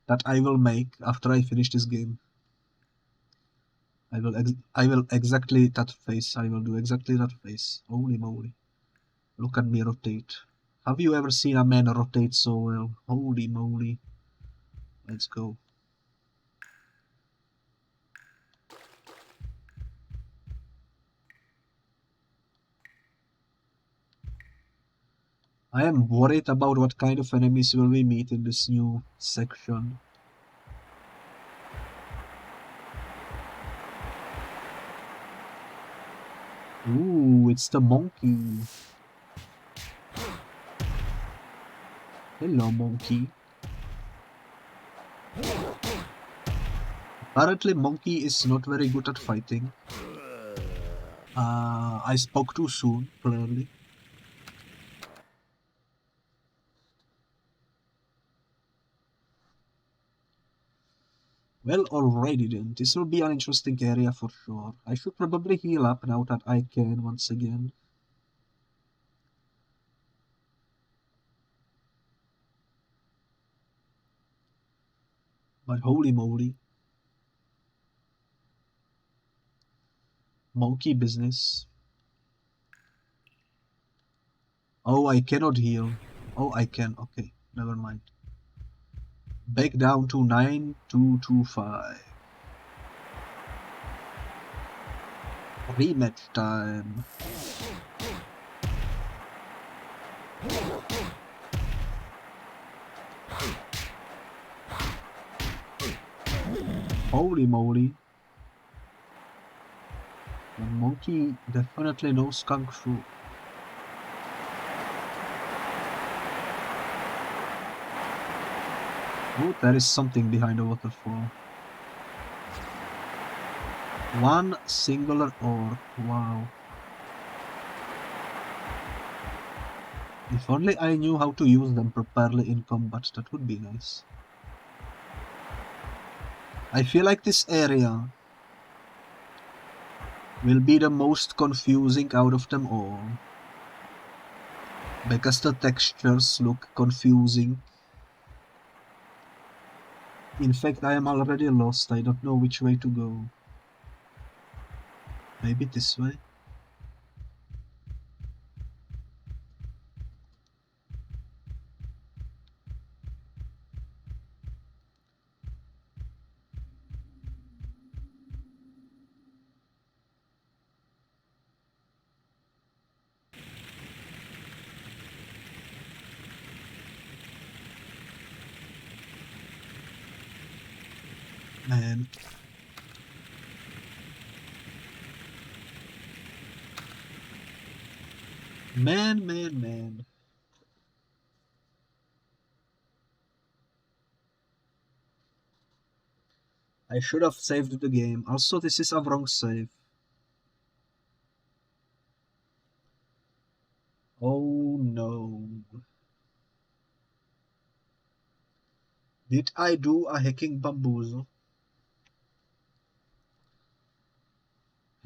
that I will make after I finish this game. I will exactly that face. I will do exactly that face. Holy moly. Look at me rotate. Have you ever seen a man rotate so well? Holy moly. Let's go. I am worried about what kind of enemies will we meet in this new section. Ooh, it's the monkey. Hello, monkey. Apparently, monkey is not very good at fighting. I spoke too soon, clearly. Well, alrighty then. This will be an interesting area for sure. I should probably heal up now that I can once again. But holy moly. Monkey business. Oh, I cannot heal. Oh, I can. Okay, never mind. Back down to 9225. Rematch time. Holy moly. The monkey definitely knows Kung Fu. Oh, there is something behind the waterfall. One singular orb. Wow. If only I knew how to use them properly in combat, that would be nice. I feel like this area will be the most confusing out of them all. Because the textures look confusing. In fact, I am already lost. I don't know which way to go. Maybe this way? Man. Man. I should have saved the game. Also, this is a wrong save. Oh no. Did I do a hacking bamboozle?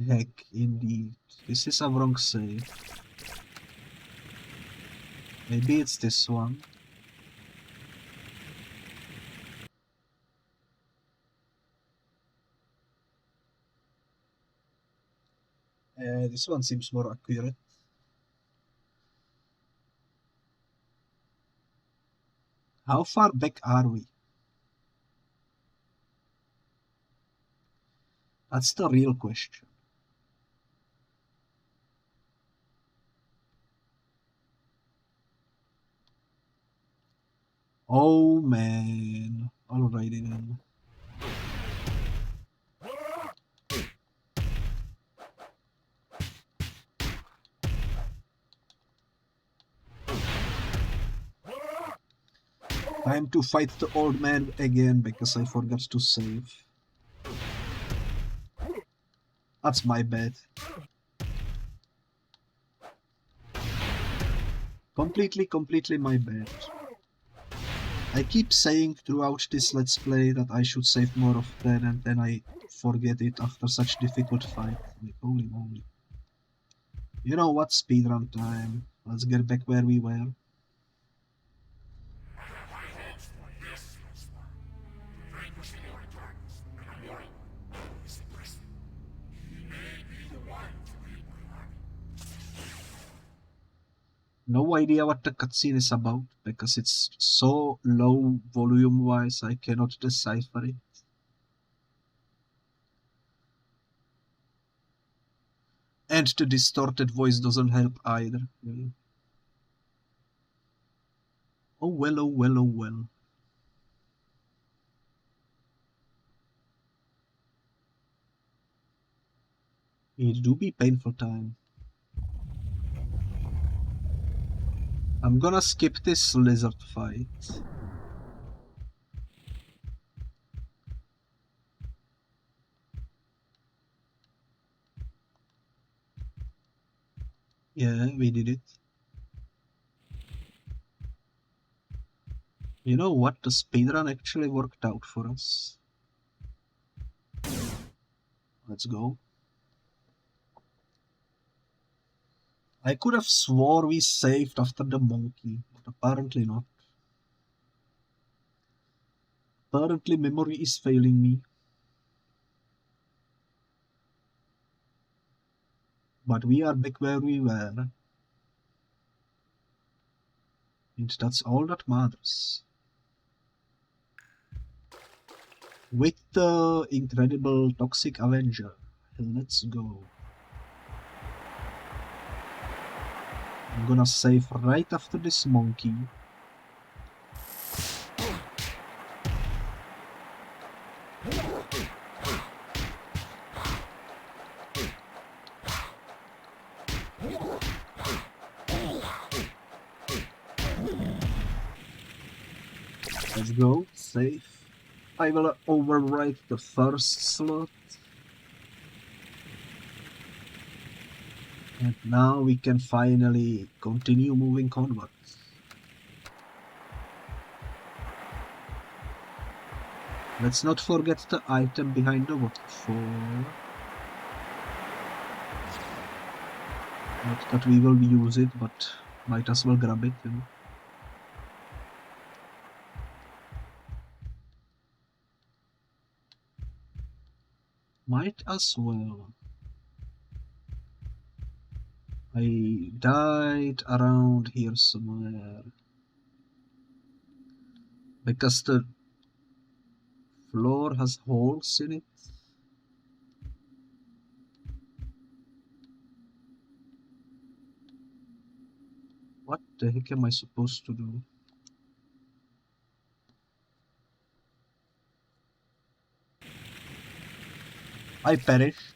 Heck, indeed. This is a wrong save. Maybe it's this one. This one seems more accurate. How far back are we? That's the real question. Oh man. Alrighty then. Time to fight the old man again because I forgot to save. That's my bad. Completely my bad. I keep saying throughout this let's play that I should save more often and then I forget it after such difficult fight. Like, holy moly. You know what? Speedrun time. Let's get back where we were. No idea what the cutscene is about, because it's so low volume-wise I cannot decipher it. And the distorted voice doesn't help either. Really. Oh well, oh well, oh well. It do be painful time. I'm gonna skip this lizard fight. Yeah, we did it. You know what? The speedrun actually worked out for us. Let's go. I could have swore we saved after the monkey, but apparently not. Apparently memory is failing me. But we are back where we were. And that's all that matters. With the incredible Toxic Avenger. Let's go. I'm gonna save right after this monkey. Let's go, save. I will overwrite the first slot. And now we can finally continue moving onwards. Let's not forget the item behind the waterfall. Not that we will use it, but might as well grab it, you know. Might as well. I died around here somewhere. Because the floor has holes in it. What the heck am I supposed to do? I perished.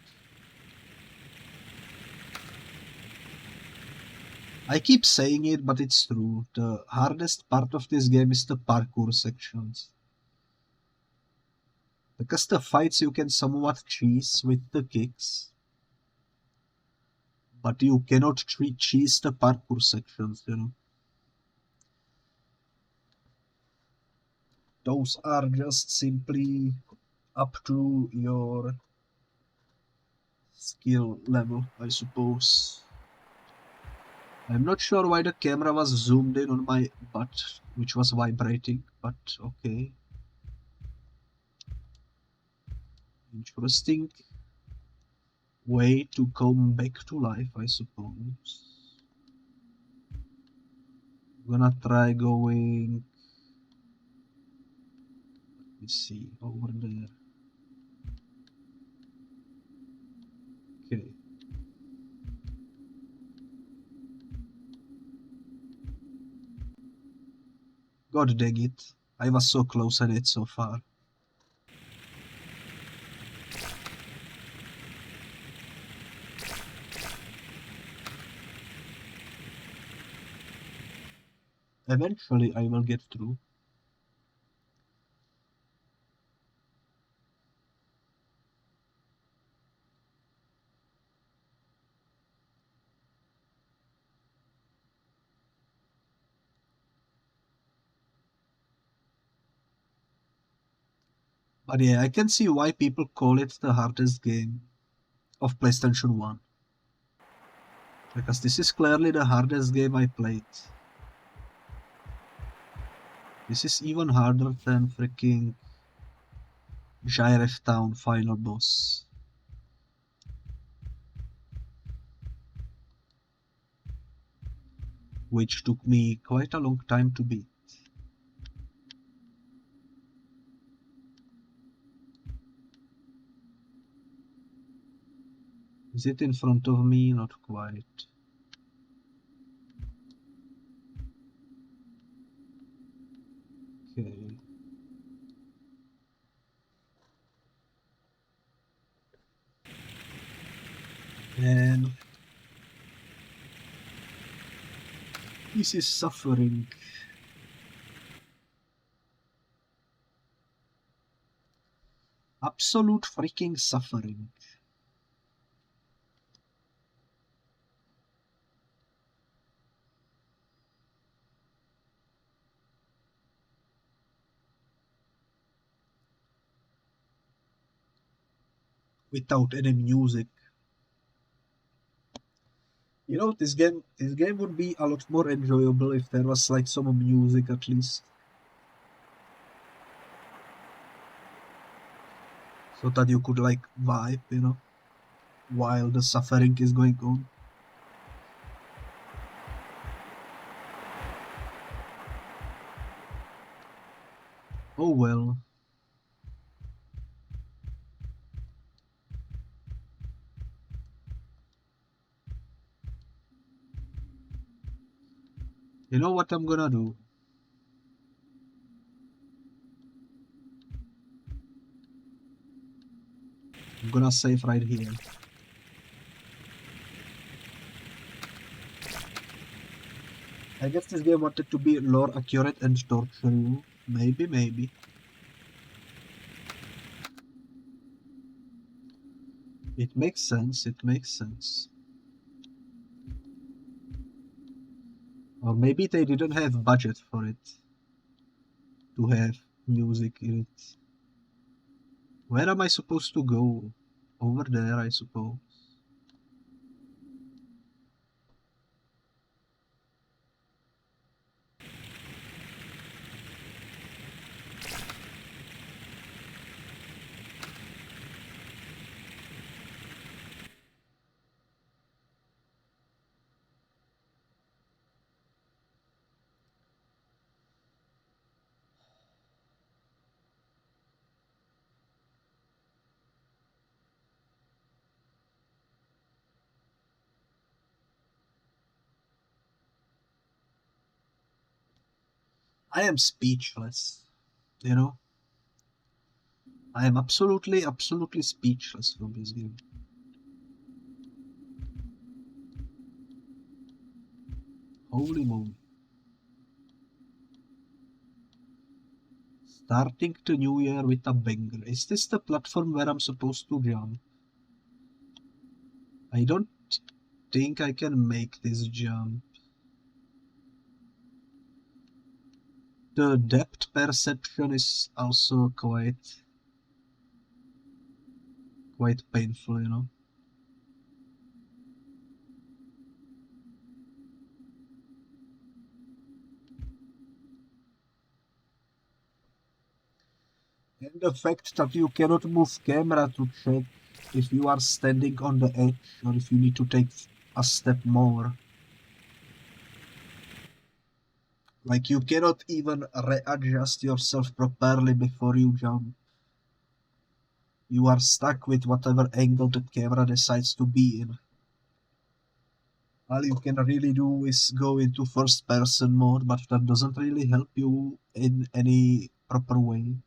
I keep saying it, but it's true. The hardest part of this game is the parkour sections. Because the fights you can somewhat cheese with the kicks. But you cannot cheese the parkour sections, you know. Those are just simply up to your skill level, I suppose. I'm not sure why the camera was zoomed in on my butt, which was vibrating, but okay. Interesting way to come back to life, I suppose. I'm gonna try going... Let me see, over there. Okay. God dang it. I was so close and it's so far. Eventually I will get through. But yeah, I can see why people call it the hardest game of PlayStation 1. Because this is clearly the hardest game I played. This is even harder than freaking Giraffe Town final boss. Which took me quite a long time to beat. Is it in front of me? Not quite. Okay. And this is suffering. Absolute freaking suffering. Without any music. You know, this game would be a lot more enjoyable if there was like some music at least. So that you could like vibe, you know, while the suffering is going on. Oh well. You know what I'm gonna do? I'm gonna save right here. I guess this game wanted to be lore accurate and torture you. Maybe, maybe. It makes sense, it makes sense. Or maybe they didn't have budget for it. To have music in it. Where am I supposed to go? Over there, I suppose. I am speechless, you know? I am absolutely speechless from this game. Holy moly. Starting the new year with a banger. Is this the platform where I'm supposed to jump? I don't think I can make this jump. The depth perception is also quite painful, you know. And the fact that you cannot move camera to check if you are standing on the edge or if you need to take a step more. Like you cannot even readjust yourself properly before you jump. You are stuck with whatever angle the camera decides to be in. All you can really do is go into first person mode, but that doesn't really help you in any proper way.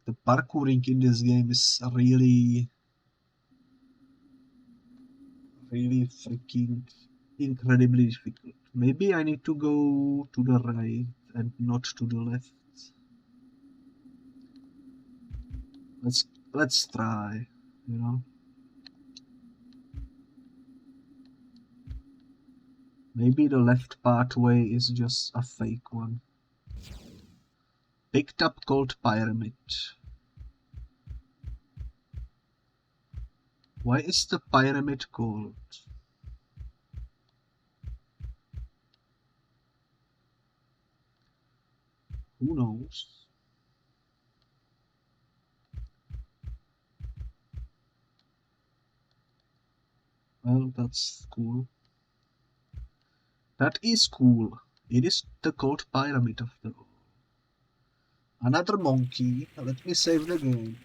The parkouring in this game is really freaking incredibly difficult. Maybe I need to go to the right and not to the left. Let's try, you know. Maybe the left pathway is just a fake one. Picked up gold pyramid. Why is the pyramid gold? Who knows? Well, that's cool. That is cool. It is the gold pyramid after all. Another monkey. Let me save the game.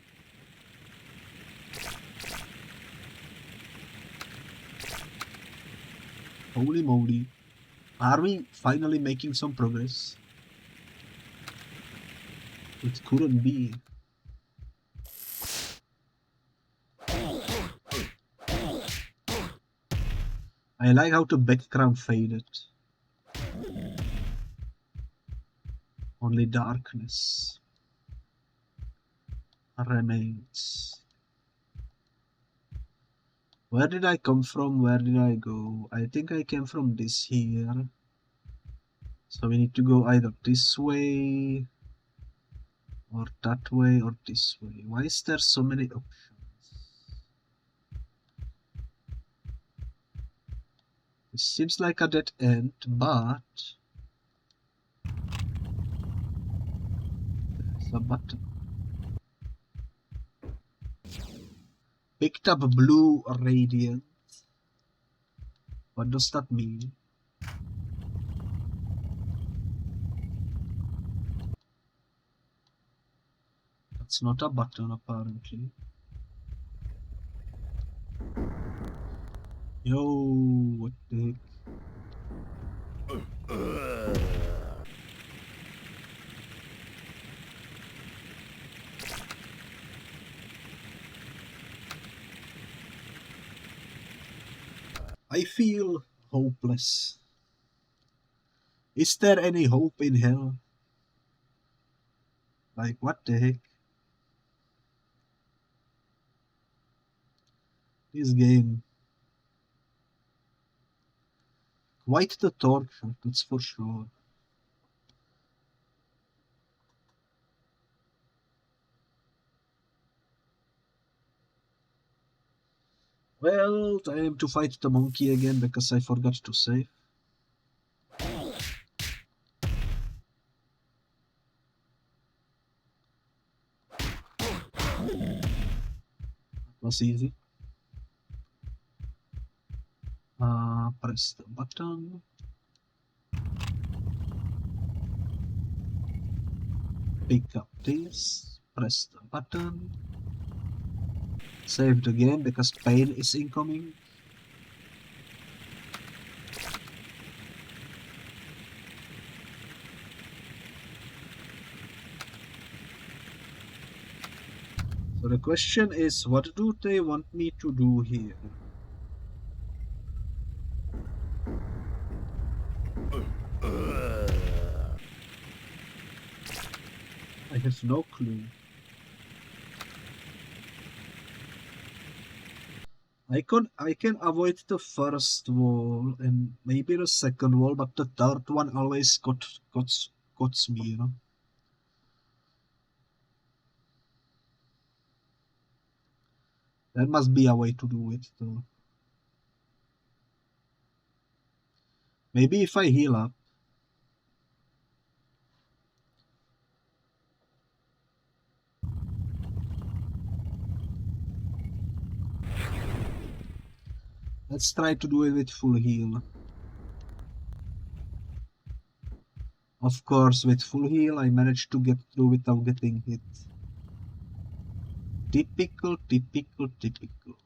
Holy moly. Are we finally making some progress? It couldn't be. I like how the background faded. Only darkness remains. Where did I come from? Where did I go? I think I came from this here. So we need to go either this way, or that way, or this way. Why is there so many options? It seems like a dead end, but there's a button. Picked up blue radiant. What does that mean? That's not a button apparently. Yo, what the heck? I feel hopeless. Is there any hope in hell? Like, what the heck? This game. Quite the torture, that's for sure. Well, time to fight the monkey again because I forgot to save. Was easy. Press the button. Pick up this. Press the button. Save the game because pain is incoming. So the question is, what do they want me to do here? I have no clue. I can avoid the first wall and maybe the second wall, but the third one always got me, you know. There must be a way to do it though. Maybe if I heal up. Let's try to do it with full heal. Of course, with full heal I managed to get through without getting hit. Typical, typical, typical.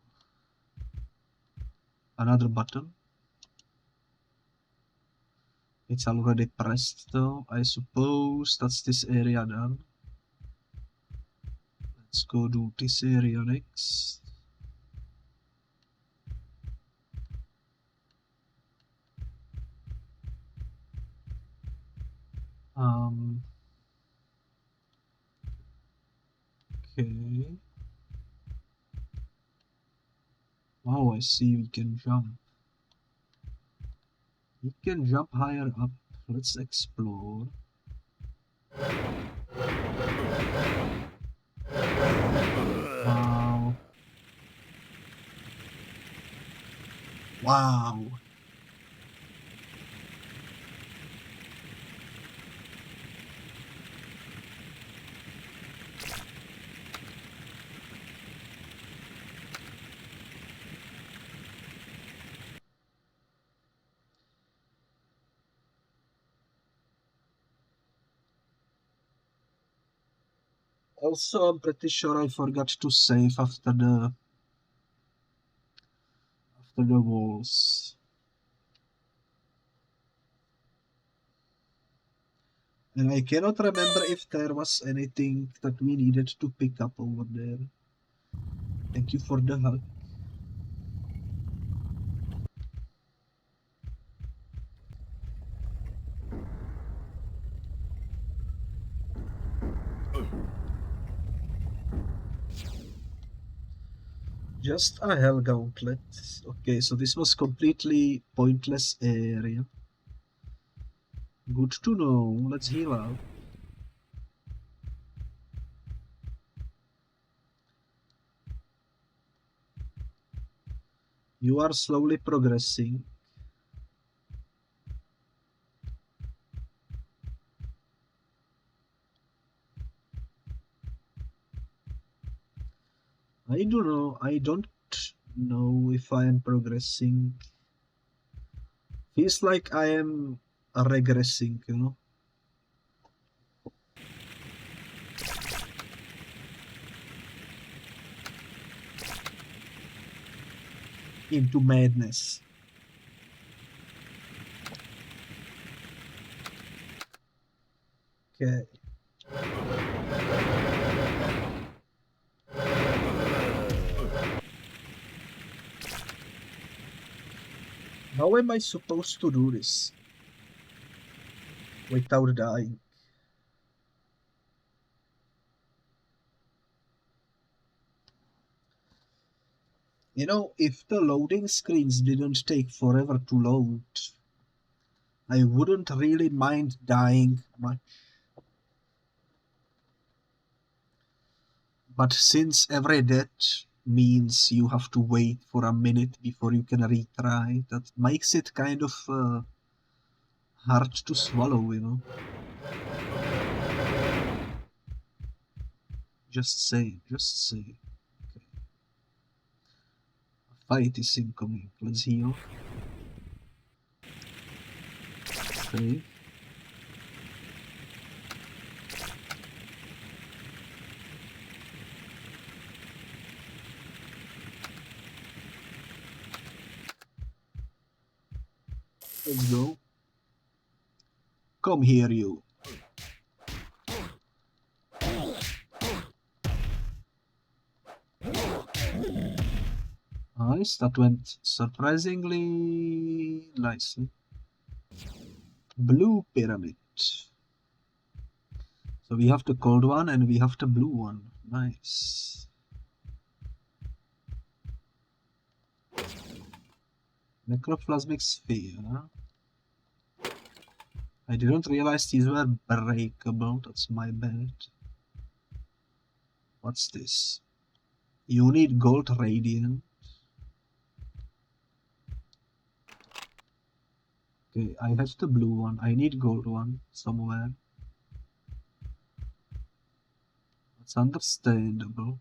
Another button. It's already pressed though. I suppose that's this area done. Let's go do this area next. Okay. Oh, I see we can jump. We can jump higher up. Let's explore. Wow. Wow. Also, I'm pretty sure I forgot to save after the walls. And I cannot remember if there was anything that we needed to pick up over there. Thank you for the hug. Just a hell gauntlet. Okay, so this was completely pointless area. Good to know. Let's heal up. You are slowly progressing. I don't know if I am progressing. Feels like I am regressing, you know. Into madness. Okay. How am I supposed to do this without dying? You know, if the loading screens didn't take forever to load, I wouldn't really mind dying much. But since every death means you have to wait for a minute before you can retry, that makes it kind of hard to swallow, you know. Just say. Okay. A fight is incoming. Let's heal. Okay. Let's go. Come here, you. Nice, that went surprisingly nicely. Blue pyramid. So we have the cold one and we have the blue one. Nice. Necroplasmic sphere. I didn't realize these were breakable. That's my bad. What's this? You need gold radiant. Okay, I have the blue one. I need gold one somewhere. That's understandable.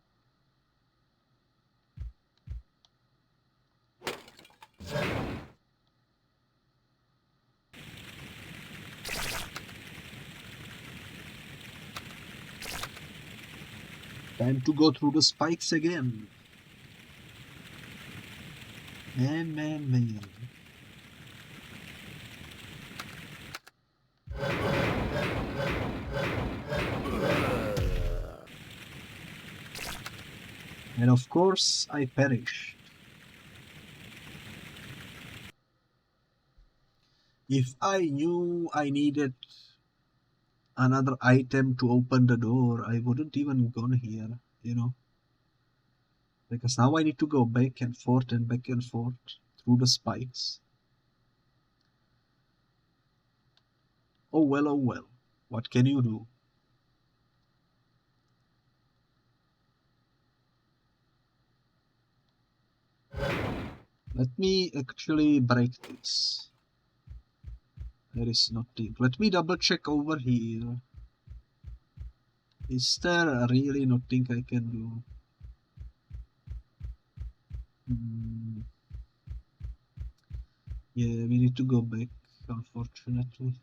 Time to go through the spikes again. Man. And of course, I perished. If I knew I needed another item to open the door, I wouldn't even gone here, you know? Because now I need to go back and forth through the spikes. Oh well. What can you do? Let me actually break this. There is nothing. Let me double check over here. Is there really nothing I can do? Yeah, we need to go back, unfortunately.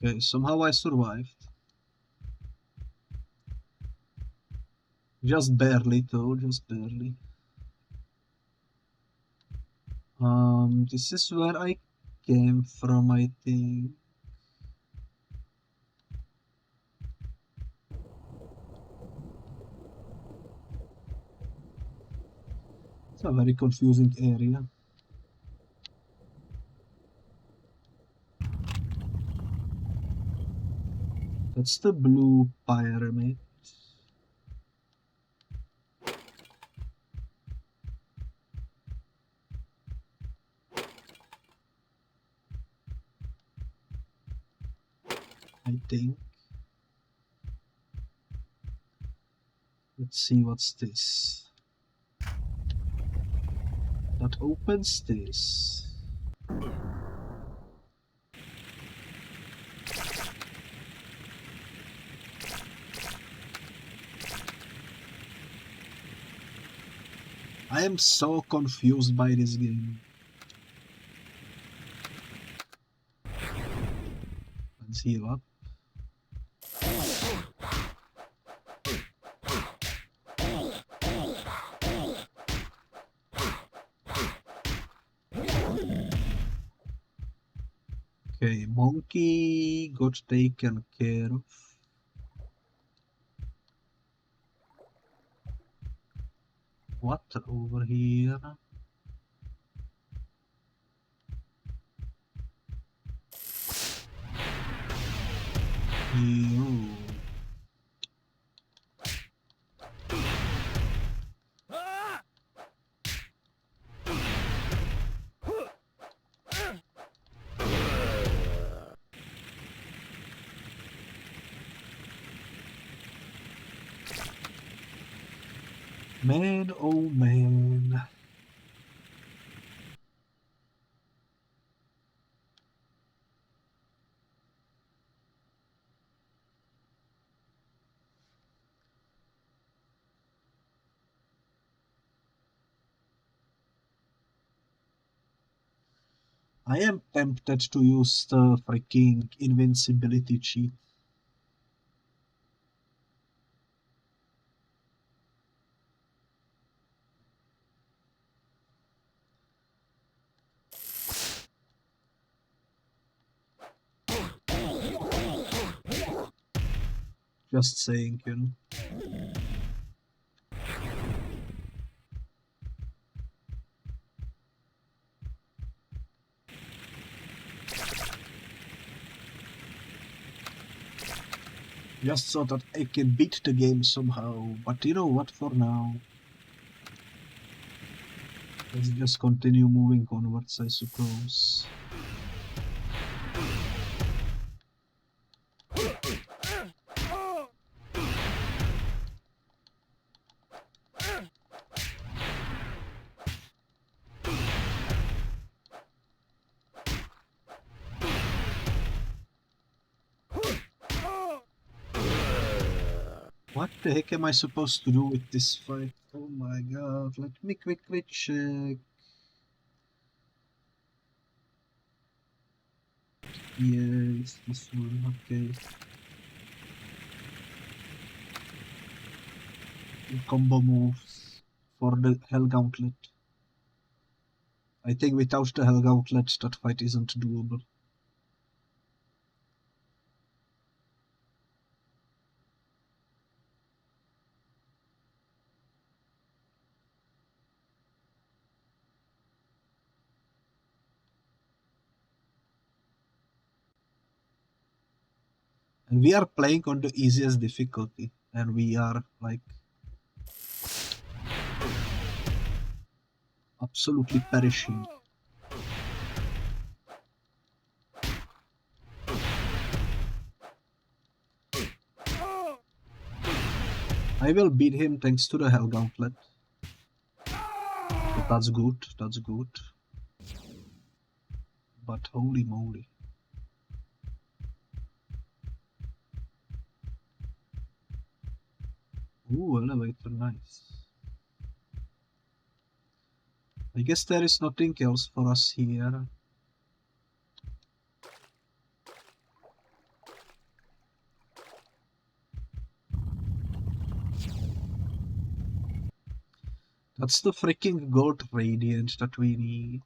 Okay, somehow I survived. Just barely though, just barely. This is where I came from, I think. It's a very confusing area. That's the blue pyramid. I think. Let's see what's this. That opens this. I am so confused by this game. Let's heal up. Okay, monkey got taken care of. What over here? You. Man, oh man. I am tempted to use the freaking invincibility cheat. Just saying, you know. Just so that I can beat the game somehow, but you know what, for now, let's just continue moving onwards, I suppose. What the heck am I supposed to do with this fight? Oh my god, let me quickly check. Yes, this one, okay. Combo moves for the Hell Gauntlet. I think without the Hell Gauntlet, that fight isn't doable. And we are playing on the easiest difficulty, and we are like absolutely perishing. I will beat him thanks to the Hell Gauntlet. But that's good, that's good. But holy moly. Ooh, elevator, nice. I guess there is nothing else for us here. That's the freaking gold radiant that we need.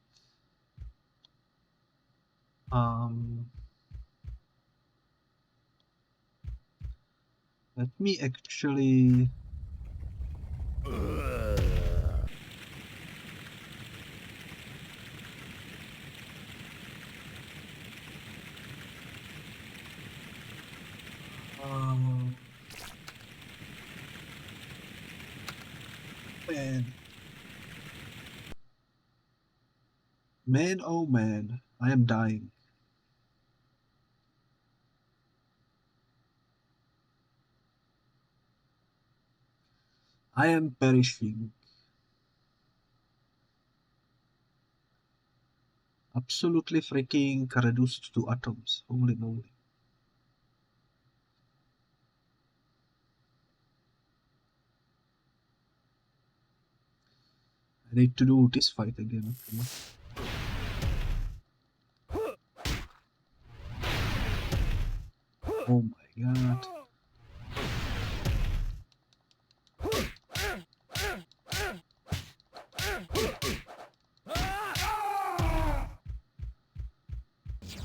Let me actually... man. Man, oh man, I am dying. I am perishing. Absolutely freaking reduced to atoms. Holy moly. I need to do this fight again. Oh my god.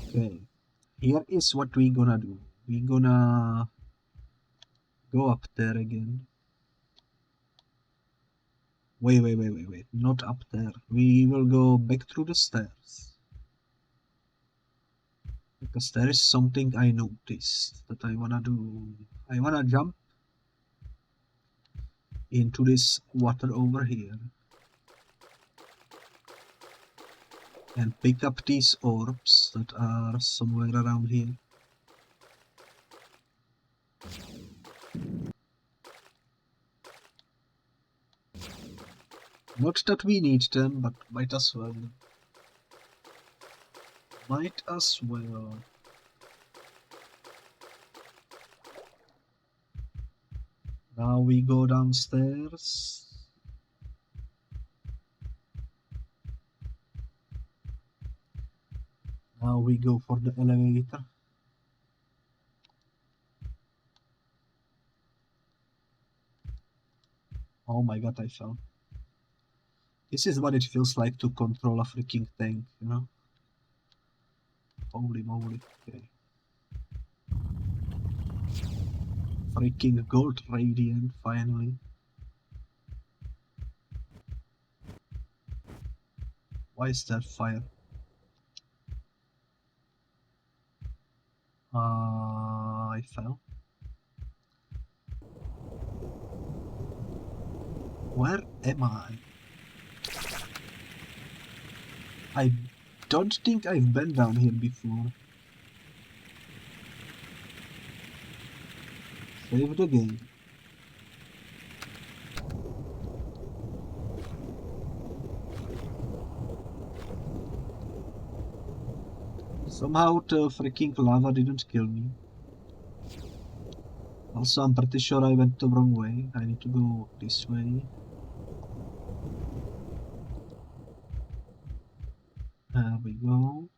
Okay, here is what we gonna do. We gonna go up there again. Wait, not up there. We will go back through the stairs. Because there is something I noticed that I wanna do. I wanna jump into this water over here. And pick up these orbs that are somewhere around here. Not that we need them, but might as well. Might as well. Now we go downstairs. Now we go for the elevator. Oh my god, I fell. This is what it feels like to control a freaking tank, you know? Holy moly, okay. Freaking gold radiant, finally. Why is that fire? I fell. Where am I? I don't think I've been down here before. Save the game. Somehow the freaking lava didn't kill me. Also, I'm pretty sure I went the wrong way. I need to go this way. There we go.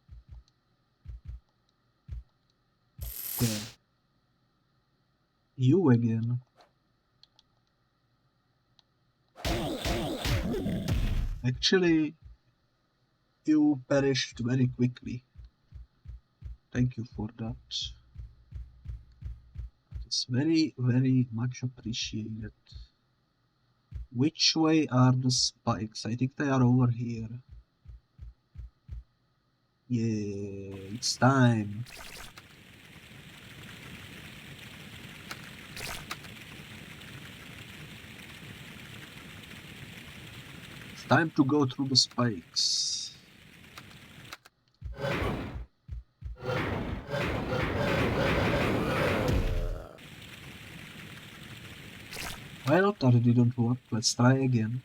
Okay. You again. Actually, you perished very quickly. Thank you for that. It's very, very much appreciated. Which way are the spikes? I think they are over here. Yeah, it's time. It's time to go through the spikes. Well, that didn't work. Let's try again.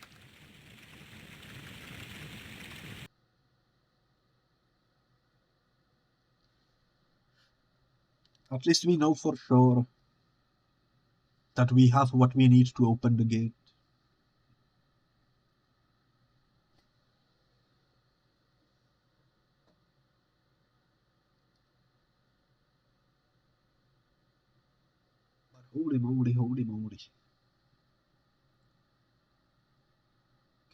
At least we know for sure that we have what we need to open the gate. But holy moly, holy moly.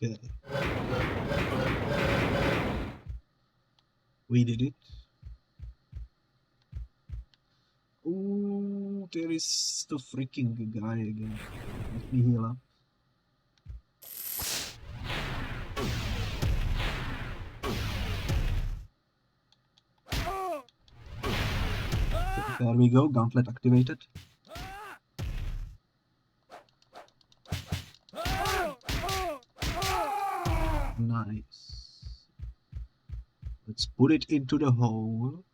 Okay. We did it. Oh, there is the freaking guy again. Let me heal up. There we go, gauntlet activated. Nice. Let's put it into the hole.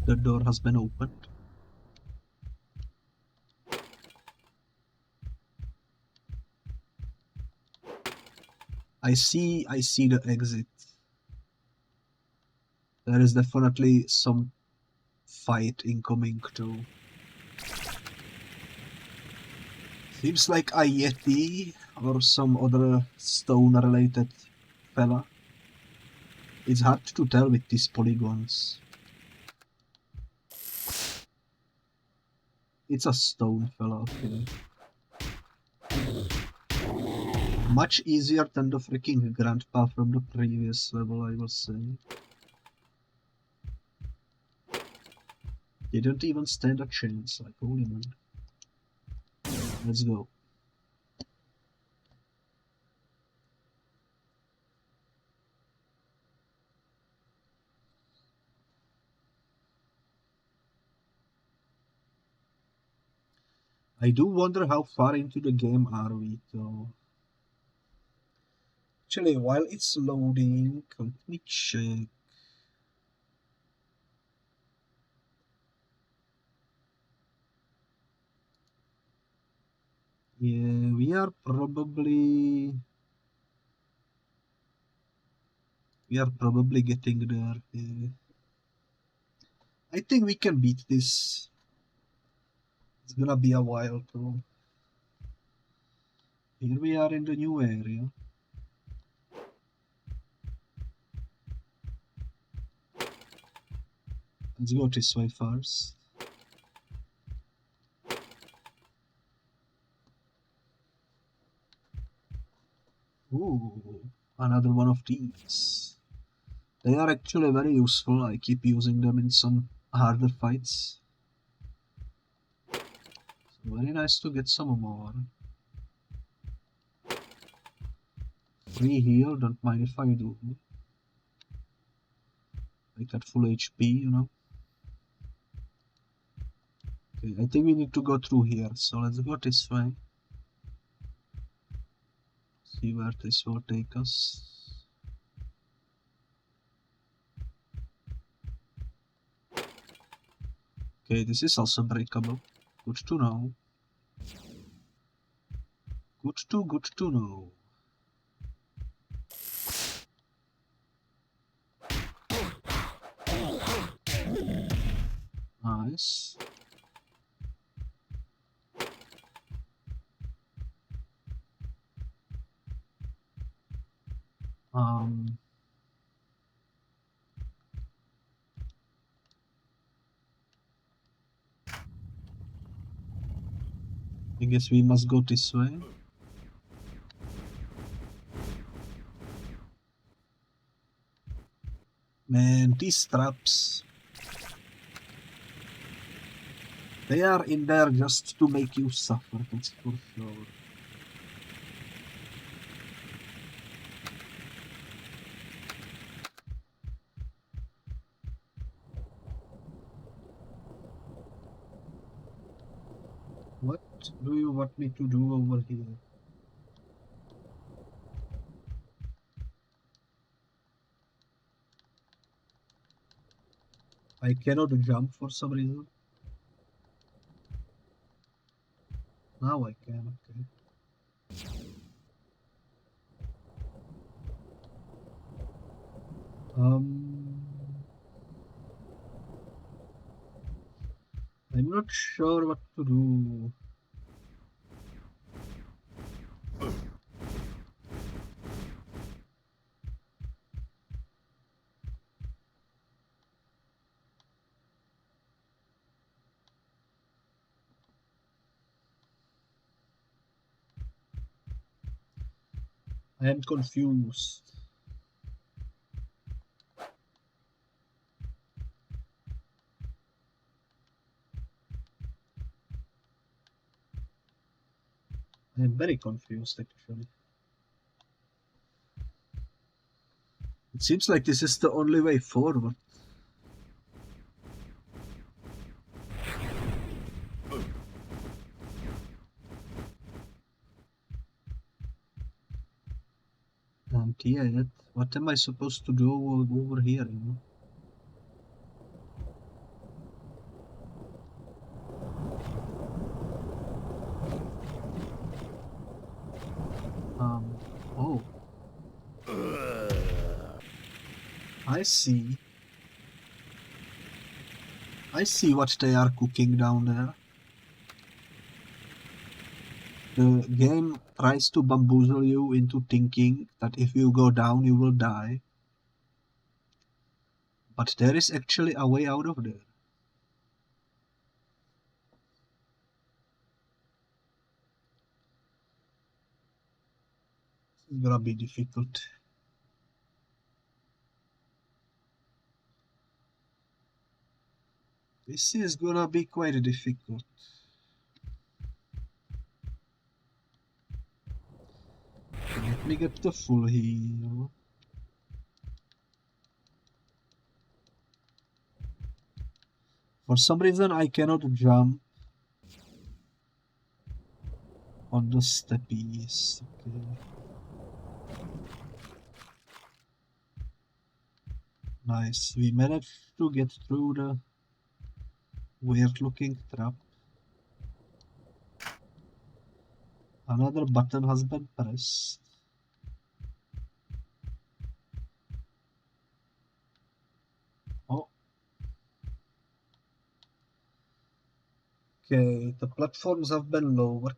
The door has been opened. I see the exit. There is definitely some fight incoming too. Seems like a Yeti or some other stone related fella. It's hard to tell with these polygons. It's a stone fella, okay. Much easier than the freaking grandpa from the previous level, I will say. Didn't even stand a chance, like holy man. Let's go. I do wonder how far into the game are we though. Actually, while it's loading, let me check. Yeah, we are probably getting there. Yeah. I think we can beat this. It's gonna be a while though. Here we are in the new area. Let's go this way first. Ooh, another one of these. They are actually very useful. I keep using them in some harder fights. So very nice to get some more. Free heal, don't mind if I do. Like at full HP, you know. Okay, I think we need to go through here, so let's go this way. See where this will take us. Okay, this is also breakable. Good to know. Good to know. Nice. I guess we must go this way. Man, these traps. They are in there just to make you suffer, that's for sure. What do you want me to do over here? I cannot jump for some reason. Now I can, okay. I'm not sure what to do. I am confused. I am very confused actually. It seems like this is the only way forward. And yet, what am I supposed to do over here, you know? Oh. I see. I see what they are cooking down there. The game tries to bamboozle you into thinking that if you go down, you will die. But there is actually a way out of there. It's gonna be difficult. This is gonna be quite difficult. Let me get the full heal. For some reason I cannot jump on the steppies. Okay. Nice. We managed to get through the weird looking trap. Another button has been pressed. Oh. Okay, the platforms have been lowered.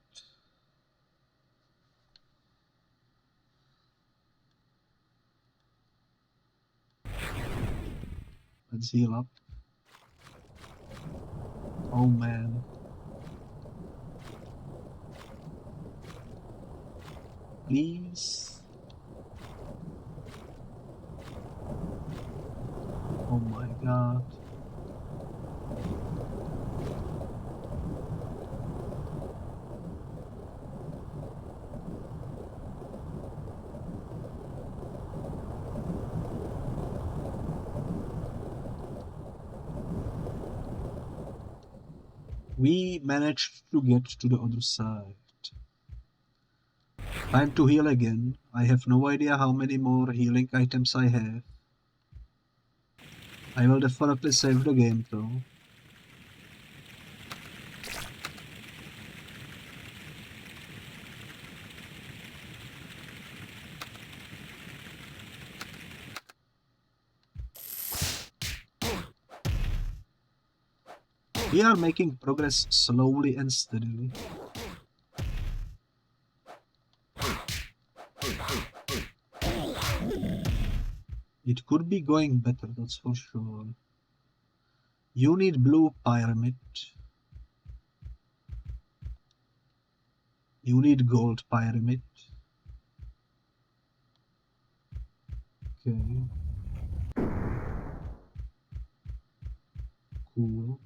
Let's heal up. Oh man. Please. We managed to get to the other side. Time to heal again. I have no idea how many more healing items I have. I will definitely save the game though. We are making progress slowly and steadily. It could be going better, that's for sure. You need blue pyramid. You need gold pyramid. Okay. Cool.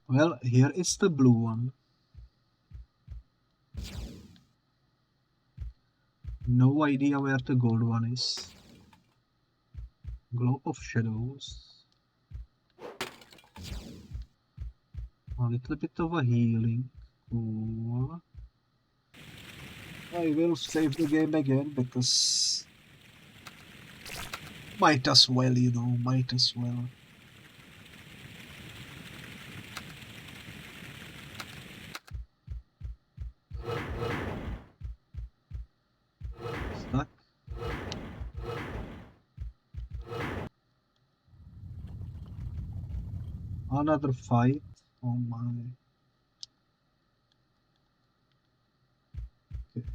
Well, here is the blue one. No idea where the gold one is. Globe of Shadows. A little bit of a healing. Cool. I will save the game again because might as well, you know, might as well. Stuck. Another fight. Oh my. Okay.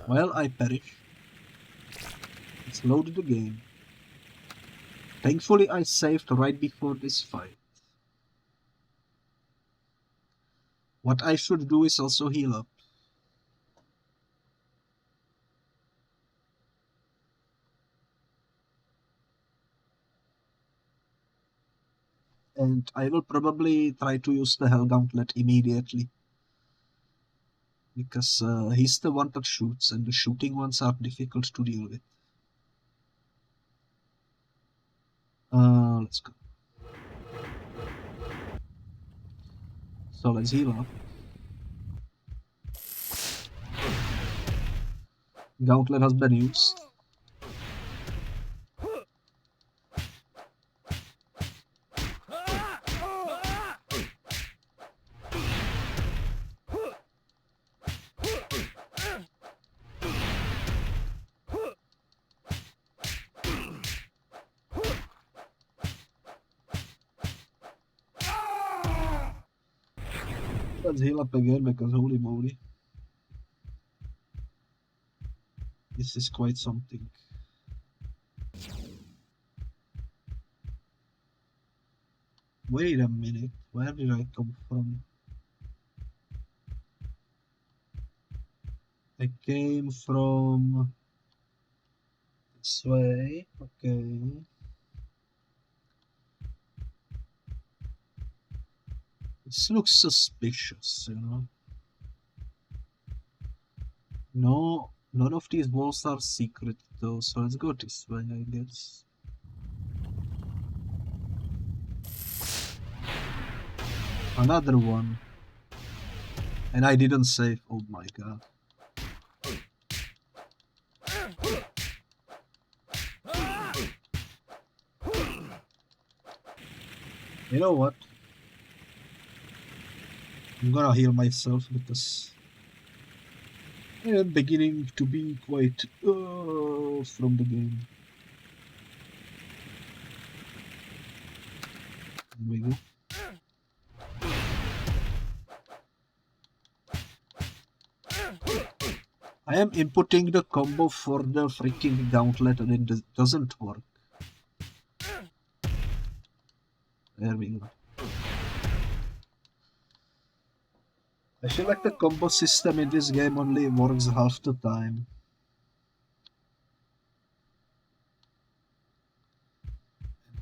Well, I perished. Let's load the game. Thankfully, I saved right before this fight. What I should do is also heal up. And I will probably try to use the Hell Gauntlet immediately. Because he's the one that shoots, and the shooting ones are difficult to deal with. Let's go. So let's heal up. Gauntlet has been used. Let's heal up again because holy moly. This is quite something. Wait a minute, where did I come from? I came from this way, okay. This looks suspicious, you know. No, none of these walls are secret though, so let's go this way, I guess. Another one. And I didn't save, oh my god. You know what? I'm gonna heal myself because I am beginning to be quite from the game. There we go. am inputting the combo for the freaking gauntlet and it doesn't work. There we go. I feel like the combo system in this game only works half the time.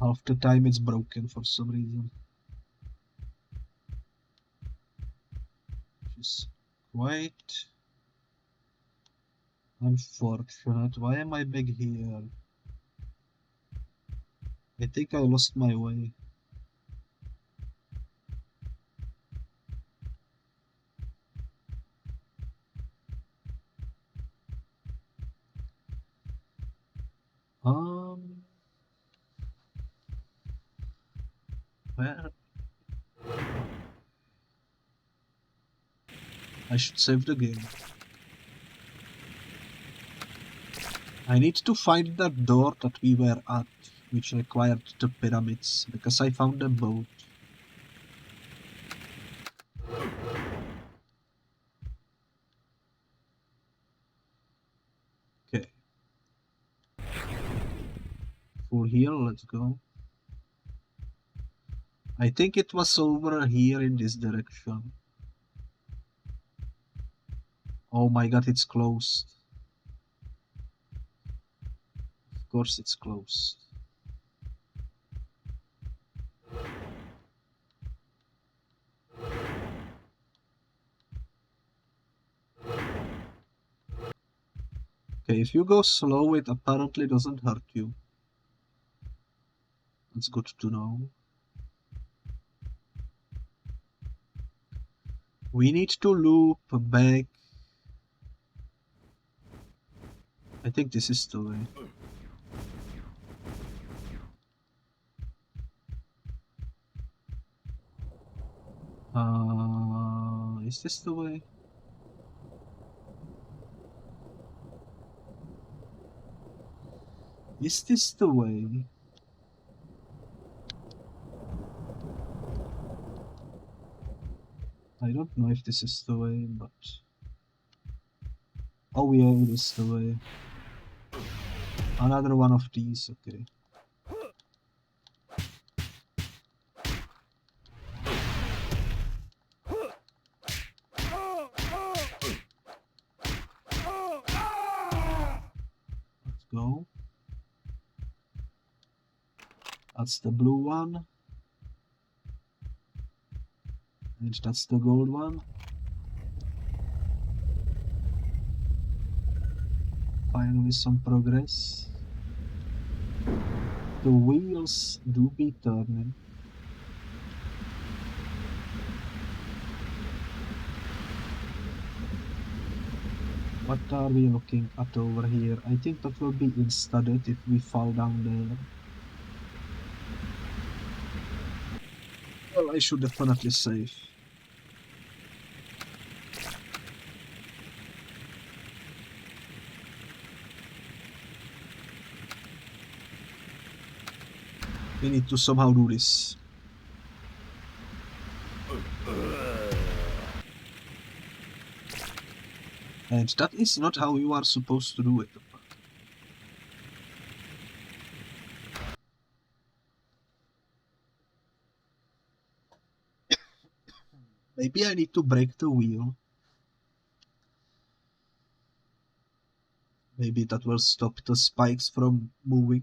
Half the time it's broken for some reason. Which is quite unfortunate. Why am I back here? I think I lost my way. Where? I should save the game. I need to find that door that we were at, which required the pyramids, because I found them both. Okay. Full heal, let's go. I think it was over here in this direction. Oh my god, it's closed. Of course it's closed. Okay, if you go slow, it apparently doesn't hurt you. That's good to know. We need to loop back. I think this is the way. Is this the way? Is this the way? I don't know if this is the way, but... Oh yeah, it is the way. Another one of these, okay. Let's go. That's the blue one. And that's the gold one. Finally some progress. The wheels do be turning. What are we looking at over here? I think that will be insta-death if we fall down there. Well, I should definitely save. We need to somehow do this. And that is not how you are supposed to do it. Maybe I need to break the wheel. Maybe that will stop the spikes from moving.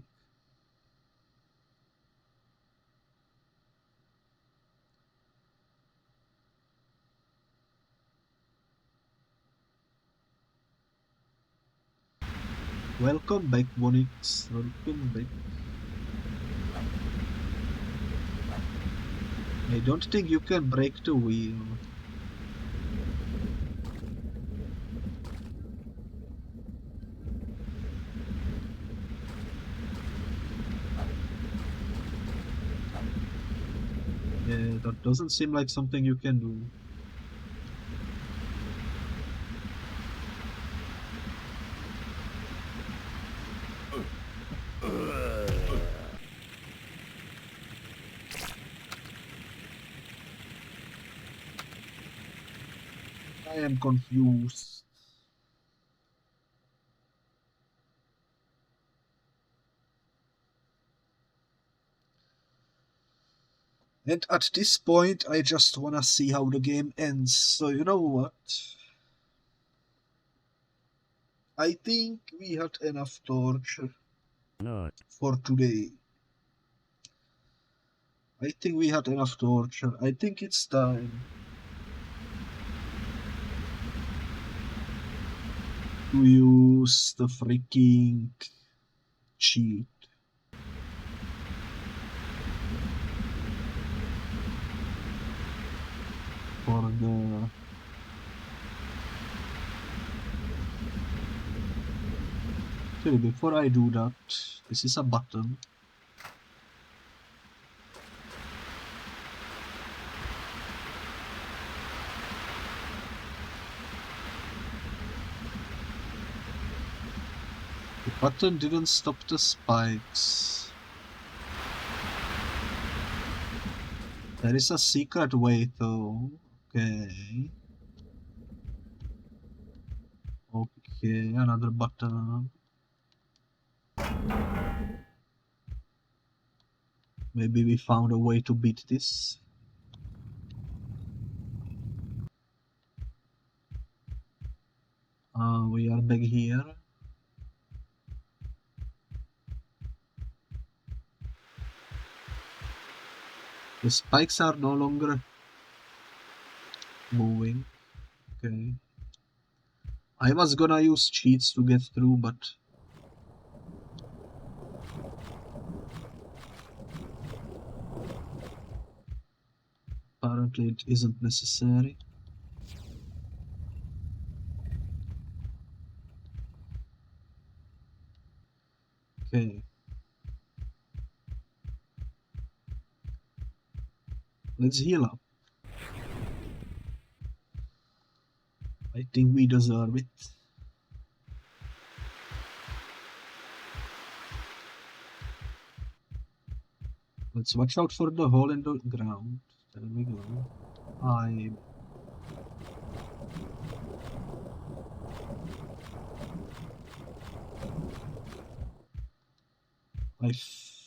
Welcome back, Monix. Welcome back. I don't think you can break the wheel. Yeah, that doesn't seem like something you can do. I am confused. And at this point, I just wanna see how the game ends. So you know what? I think we had enough torture for today. I think we had enough torture. I think it's time to use the freaking cheat. For the okay, before I do that, this is a button. The button didn't stop the spikes. There is a secret way though. Okay. Okay, another button. Maybe we found a way to beat this. We are back here. The spikes are no longer moving. Okay. I was gonna use cheats to get through, but apparently it isn't necessary. Okay. Let's heal up. I think we deserve it. Let's watch out for the hole in the ground. There we go. I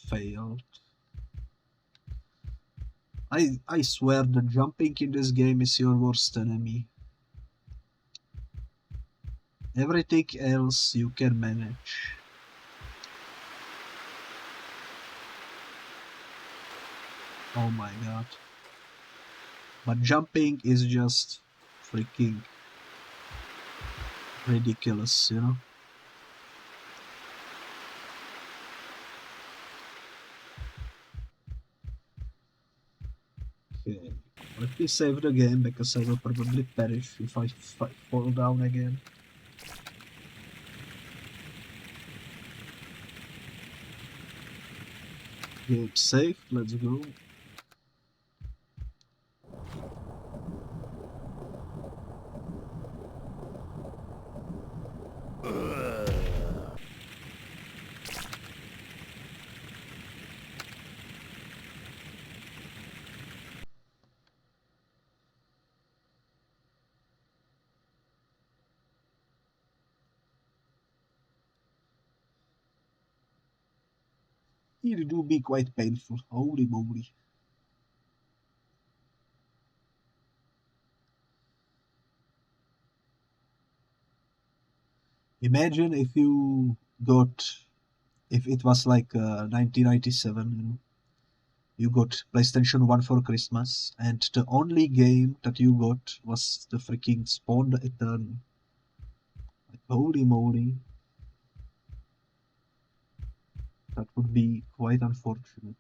failed. I swear the jumping in this game is your worst enemy. Everything else you can manage. Oh my god. But jumping is just freaking ridiculous, you know? Okay, let me save the game because I will probably perish if I fall down again. Game safe, let's go. It do be quite painful, holy moly. Imagine if you got, if it was like 1997, you know, you got PlayStation 1 for Christmas, and the only game that you got was the freaking Spawn the Eternal. Like, holy moly. That would be quite unfortunate.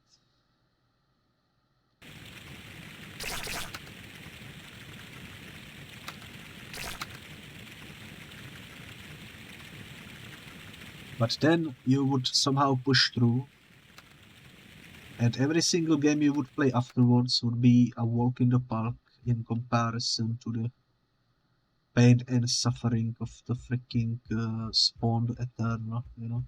But then you would somehow push through, and every single game you would play afterwards would be a walk in the park in comparison to the pain and suffering of the freaking Spawn the Eternal, you know?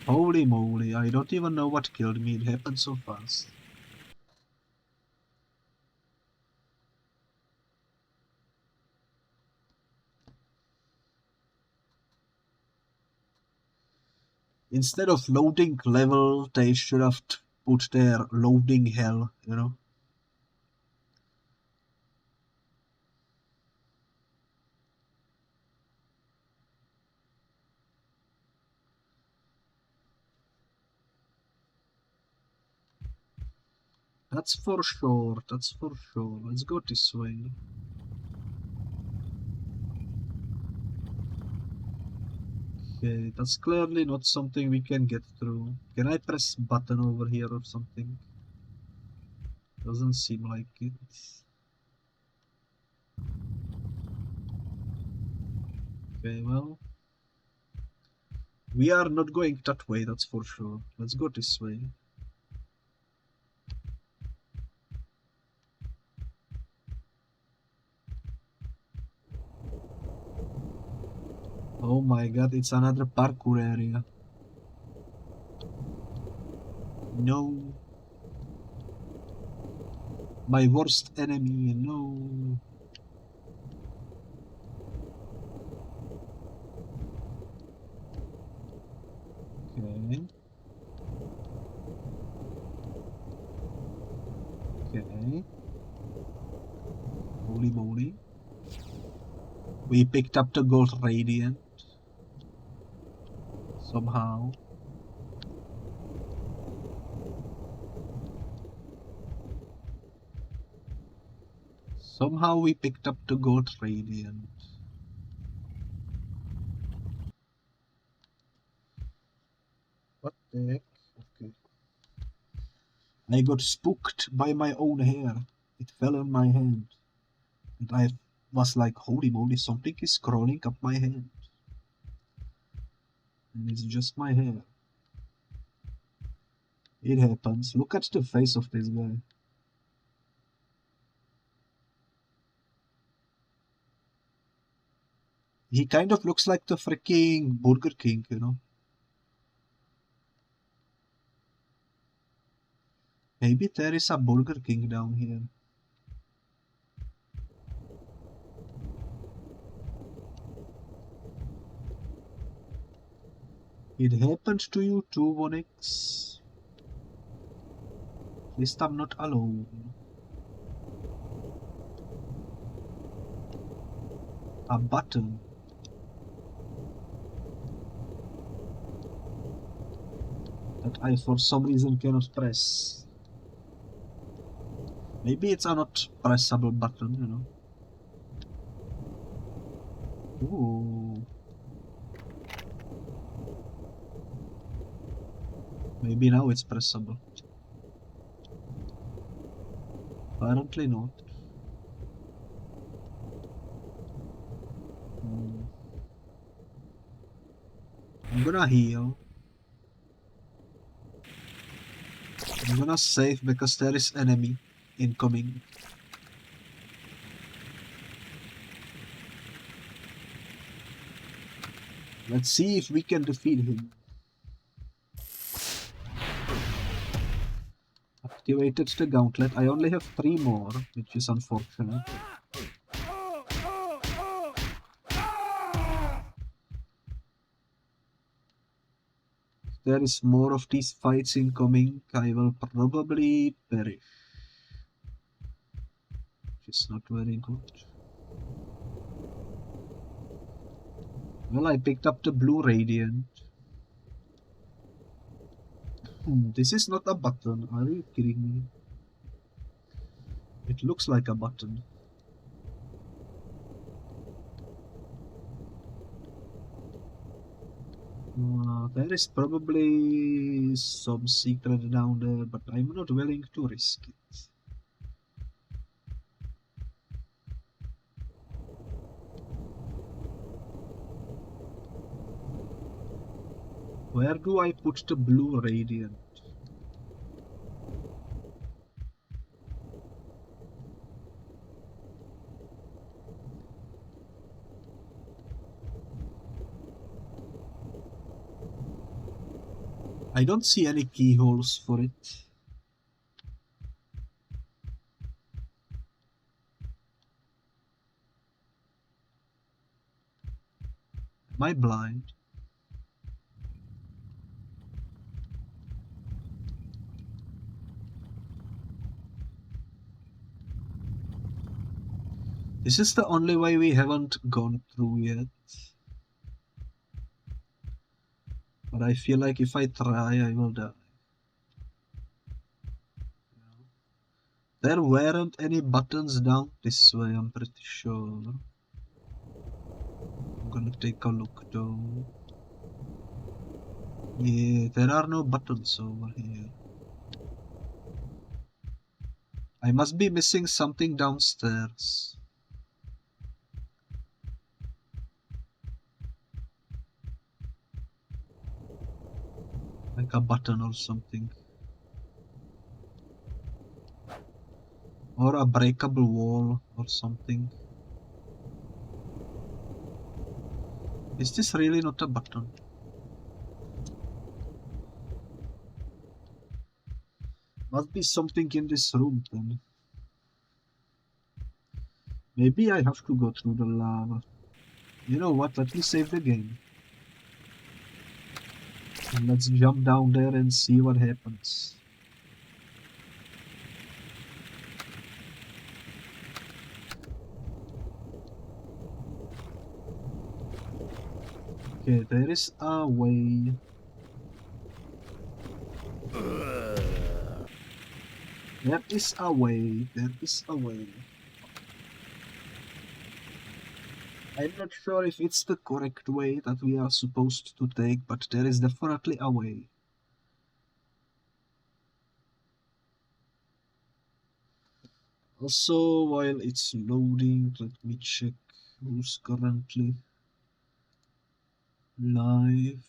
Holy moly, I don't even know what killed me, it happened so fast. Instead of loading level, they should have put their loading hell, you know? That's for sure, that's for sure. Let's go this way. Okay, that's clearly not something we can get through. Can I press button over here or something? Doesn't seem like it. Okay, well, we are not going that way, that's for sure. Let's go this way. Oh my god, it's another parkour area. No. My worst enemy, no. Okay. Okay. Holy moly. We picked up the gold radiant. Somehow. Somehow we picked up the gold radiant. What the heck? Okay. I got spooked by my own hair. It fell on my hand. And I was like, holy moly, something is crawling up my hand. And it's just my hair. It happens. Look at the face of this guy. He kind of looks like the freaking Burger King, you know? Maybe there is a Burger King down here. It happened to you too, 1x. At least I'm not alone. A button. That I for some reason cannot press. Maybe it's a not pressable button, you know. Ooh. Maybe now it's pressable. Apparently not. I'm gonna heal. I'm gonna save because there is enemy incoming. Let's see if we can defeat him. Activated the gauntlet. I only have 3 more, which is unfortunate. If there is more of these fights incoming, I will probably perish. Which is not very good. Well, I picked up the blue radiant. This is not a button. Are you kidding me? It looks like a button. There is probably some secret down there, but I'm not willing to risk it. Where do I put the blue radiant? I don't see any keyholes for it. Am I blind? This is the only way we haven't gone through yet. But I feel like if I try, I will die. There weren't any buttons down this way, I'm pretty sure. I'm gonna take a look though. Yeah, there are no buttons over here. I must be missing something downstairs. Like a button or something. Or a breakable wall or something. Is this really not a button? Must be something in this room then. Maybe I have to go through the lava. You know what, let me save the game. And let's jump down there and see what happens. Okay, there is a way. There is a way. There is a way. I'm not sure if it's the correct way that we are supposed to take, but there is definitely a way. Also, while it's loading, let me check who's currently live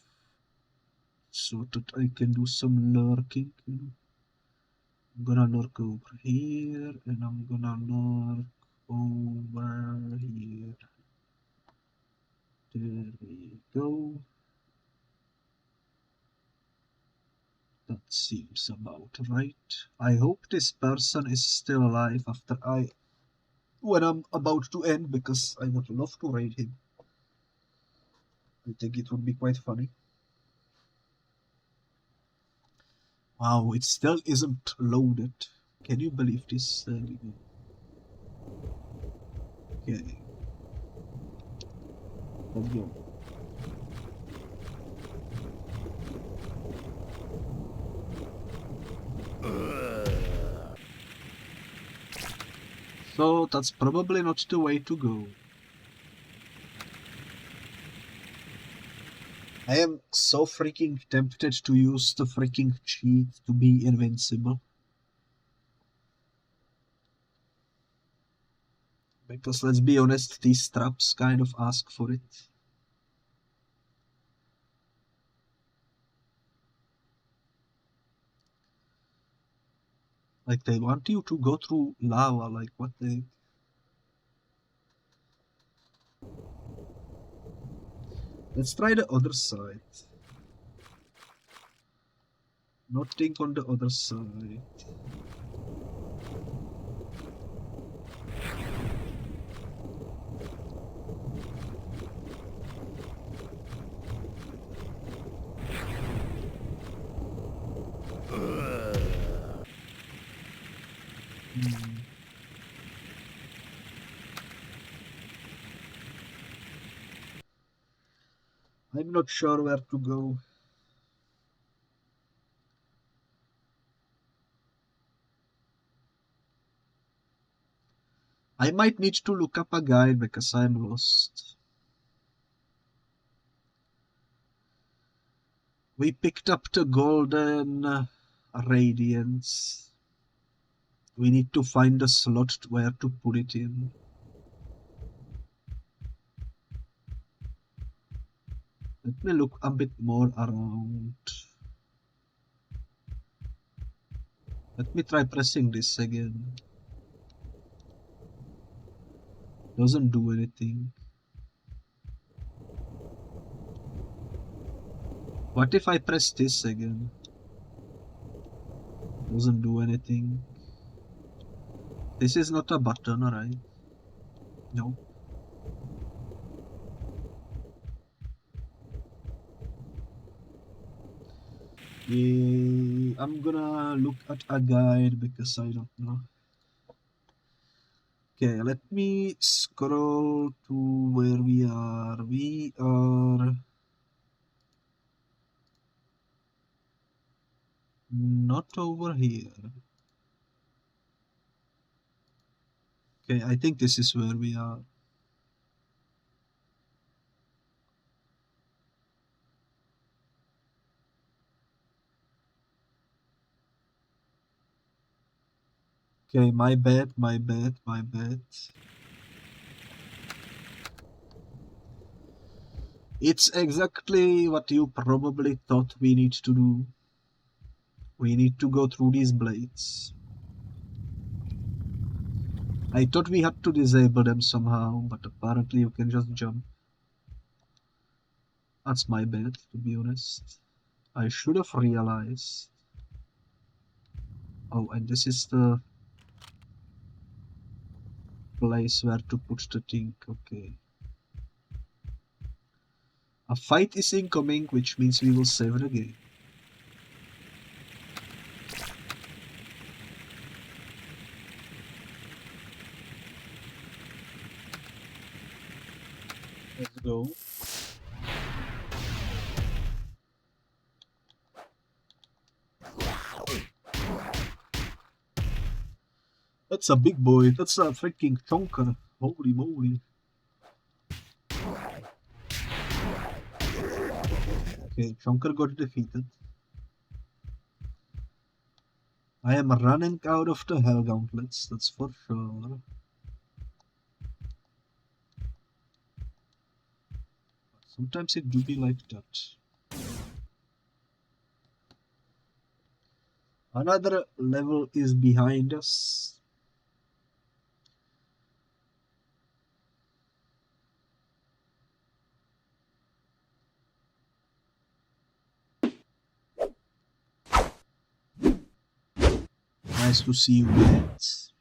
so that I can do some lurking. I'm gonna lurk over here and I'm gonna lurk over here. There we go. That seems about right. I hope this person is still alive after when I'm about to end, because I would love to raid him. I think it would be quite funny. Wow, it still isn't loaded. Can you believe this? Okay. Let's go. So that's probably not the way to go. I am so freaking tempted to use the freaking cheat to be invincible. Because let's be honest, these traps kind of ask for it. Like they want you to go through lava, like what the... Let's try the other side. Nothing on the other side. I'm not sure where to go. I might need to look up a guide because I'm lost. We picked up the golden radiance. We need to find a slot where to put it in. Let me look a bit more around. Let me try pressing this again. Doesn't do anything. What if I press this again? Doesn't do anything. This is not a button, right? No. Yeah, I'm gonna look at a guide because I don't know. Okay, let me scroll to where we are. We are not over here. Okay, I think this is where we are. Okay, my bad. It's exactly what you probably thought we need to do. We need to go through these blades. I thought we had to disable them somehow, but apparently you can just jump. That's my bad, to be honest. I should have realized. Oh, and this is the place where to put the thing. Okay. A fight is incoming, which means we will save the game. Let's go. That's a big boy. That's a freaking chonker. Holy moly. Okay, chonker got defeated. I am running out of the hell gauntlets, that's for sure. Sometimes it do be like that. Another level is behind us. Nice to see you, mates.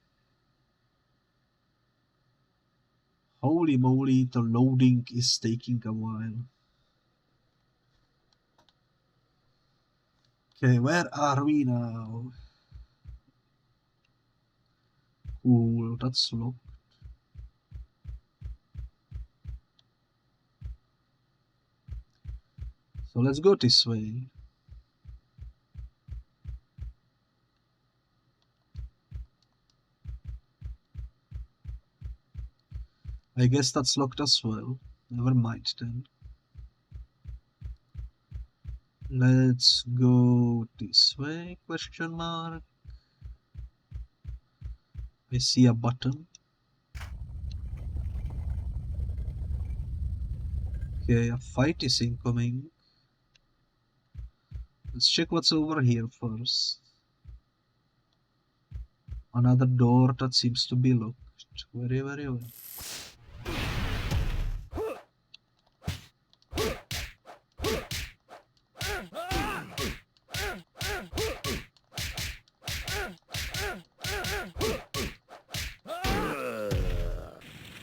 Holy moly, the loading is taking a while. Okay, where are we now? Cool, that's locked. So let's go this way. I guess that's locked as well. Never mind then. Let's go this way, question mark. I see a button. Okay, a fight is incoming. Let's check what's over here first. Another door that seems to be locked. Very well.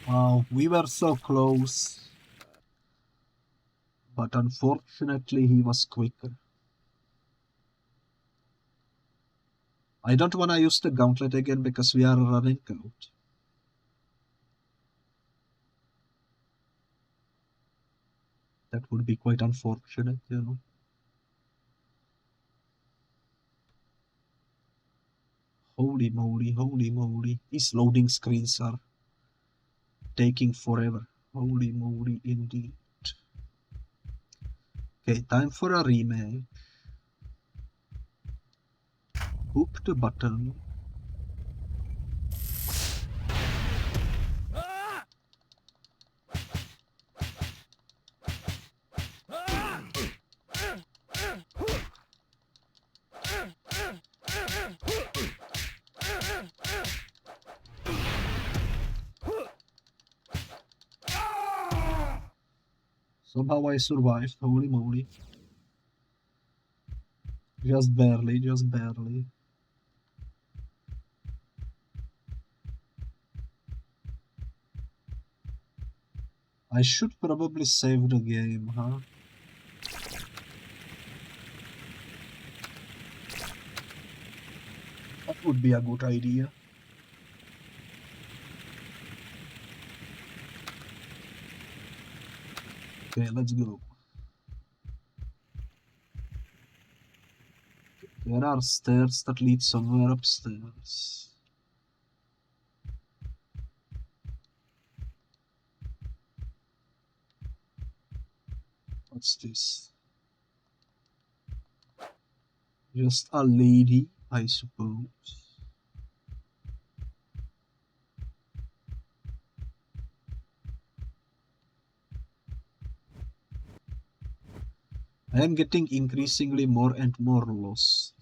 Wow, we were so close. But unfortunately he was quicker. I don't want to use the gauntlet again because we are running out. That would be quite unfortunate, you know. Holy moly. These loading screens are taking forever. Holy moly indeed. Okay, time for a rematch. Hoop the button. Somehow I survived, holy moly. Just barely. I should probably save the game, huh? That would be a good idea. Okay, let's go. There are stairs that lead somewhere upstairs. What's this? Just a lady, I suppose. I am getting increasingly more and more lost.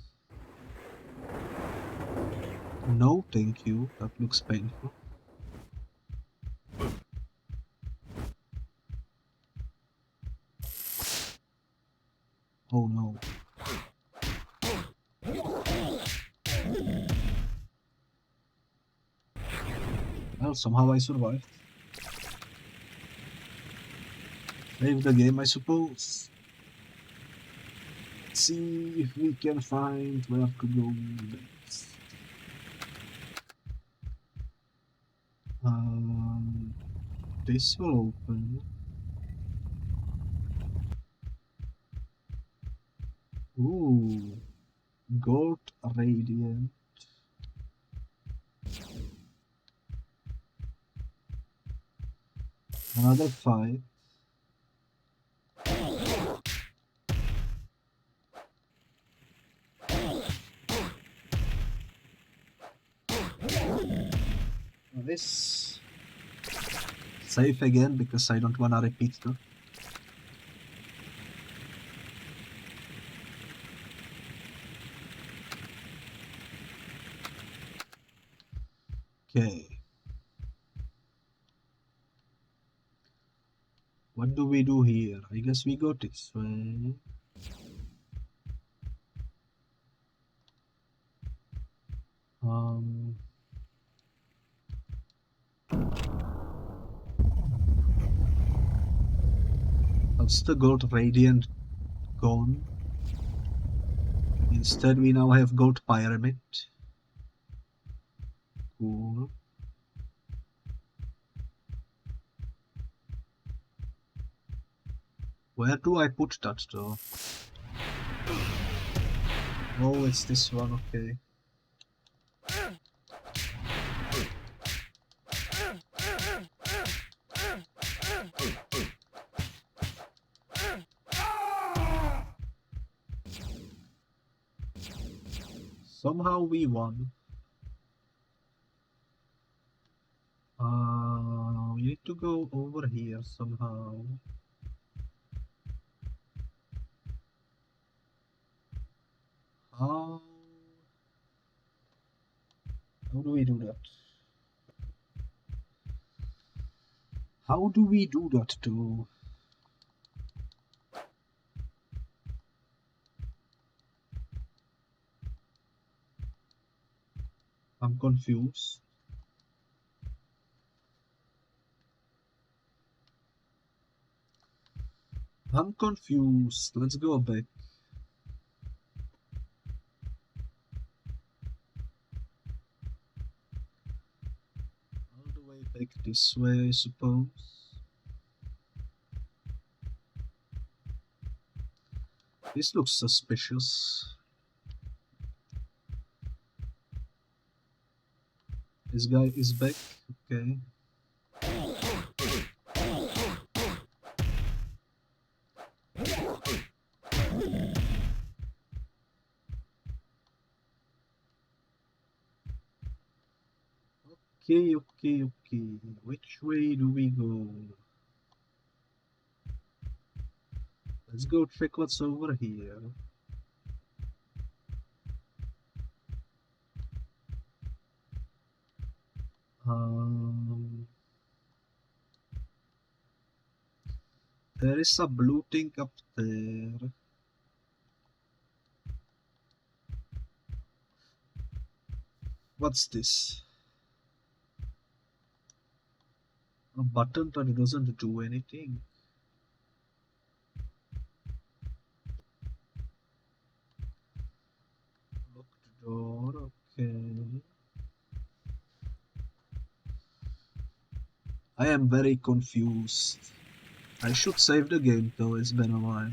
No, thank you. That looks painful. Oh no. Well, somehow I survived. Save the game, I suppose. Let's see if we can find where to go next. This will open. Ooh, gold radiant. Another 5. This save again because I don't wanna repeat that. Okay. What do we do here? I guess we go this way. That's the gold radiant gone. Instead we now have gold pyramid. Cool. Where do I put that though? Oh, it's this one, okay. Somehow we won. We need to go over here somehow. How do we do that? How do we do that too? I'm confused. I'm confused. Let's go back. All the way back this way, I suppose. This looks suspicious. This guy is back, okay. Okay. Which way do we go? Let's go check what's over here. There is a blue thing up there. What's this? A button that doesn't do anything. Locked door, okay. I am very confused. I should save the game though, it's been a while.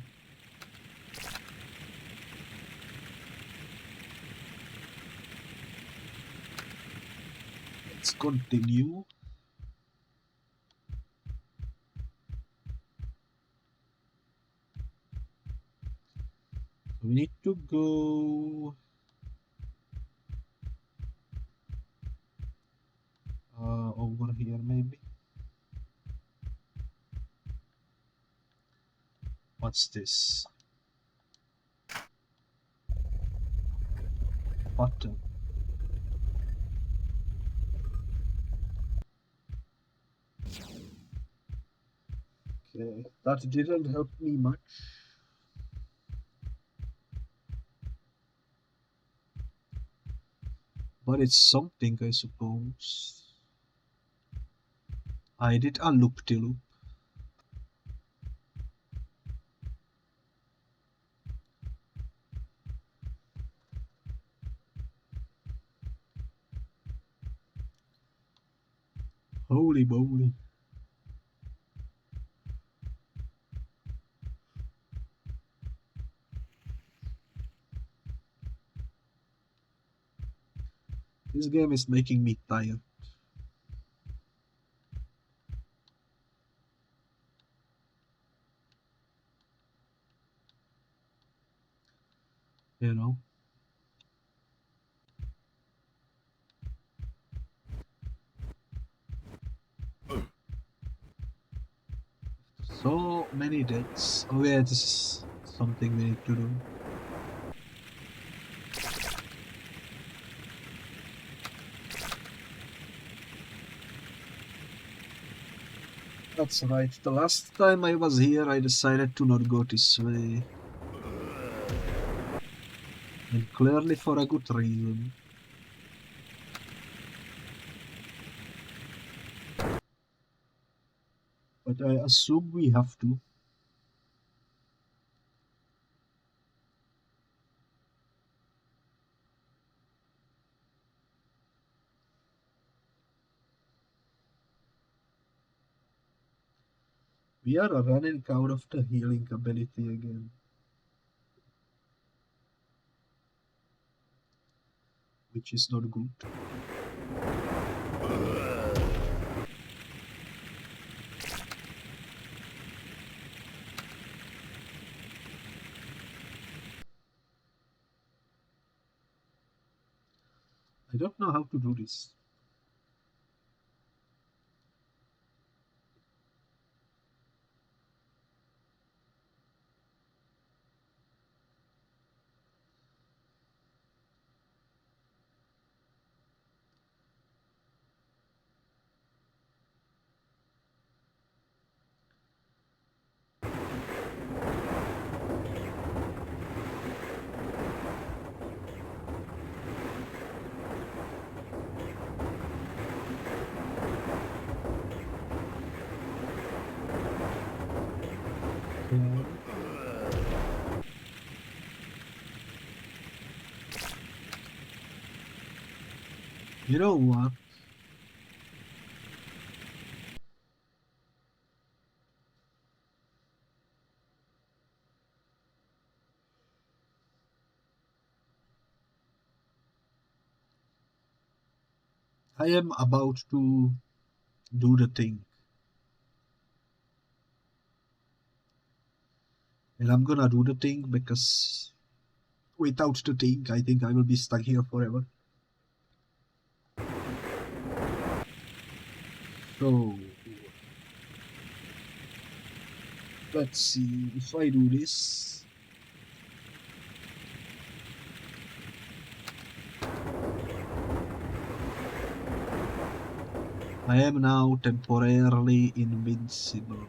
Let's continue. We need to go over here maybe. What's this? Button. Okay, that didn't help me much. But it's something, I suppose. I did a loop-de-loop. Holy moly. This game is making me tired. You know? So many deaths. Oh yeah, this is something we need to do. That's right, the last time I was here I decided to not go this way. And clearly for a good reason. But I assume we have to. We are running out of the healing ability again. Which is not good. I don't know how to do this. You know what? I am about to do the thing. And I'm gonna do the thing because without the thing, I think I will be stuck here forever. So, let's see if I do this. I am now temporarily invincible.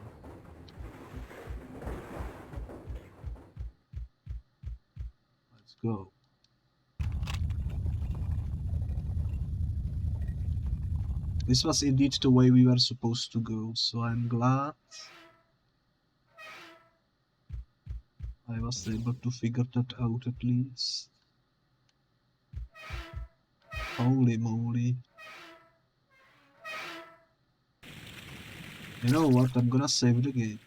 Let's go. This was indeed the way we were supposed to go, so I'm glad I was able to figure that out at least. Holy moly. You know what, I'm gonna save the game.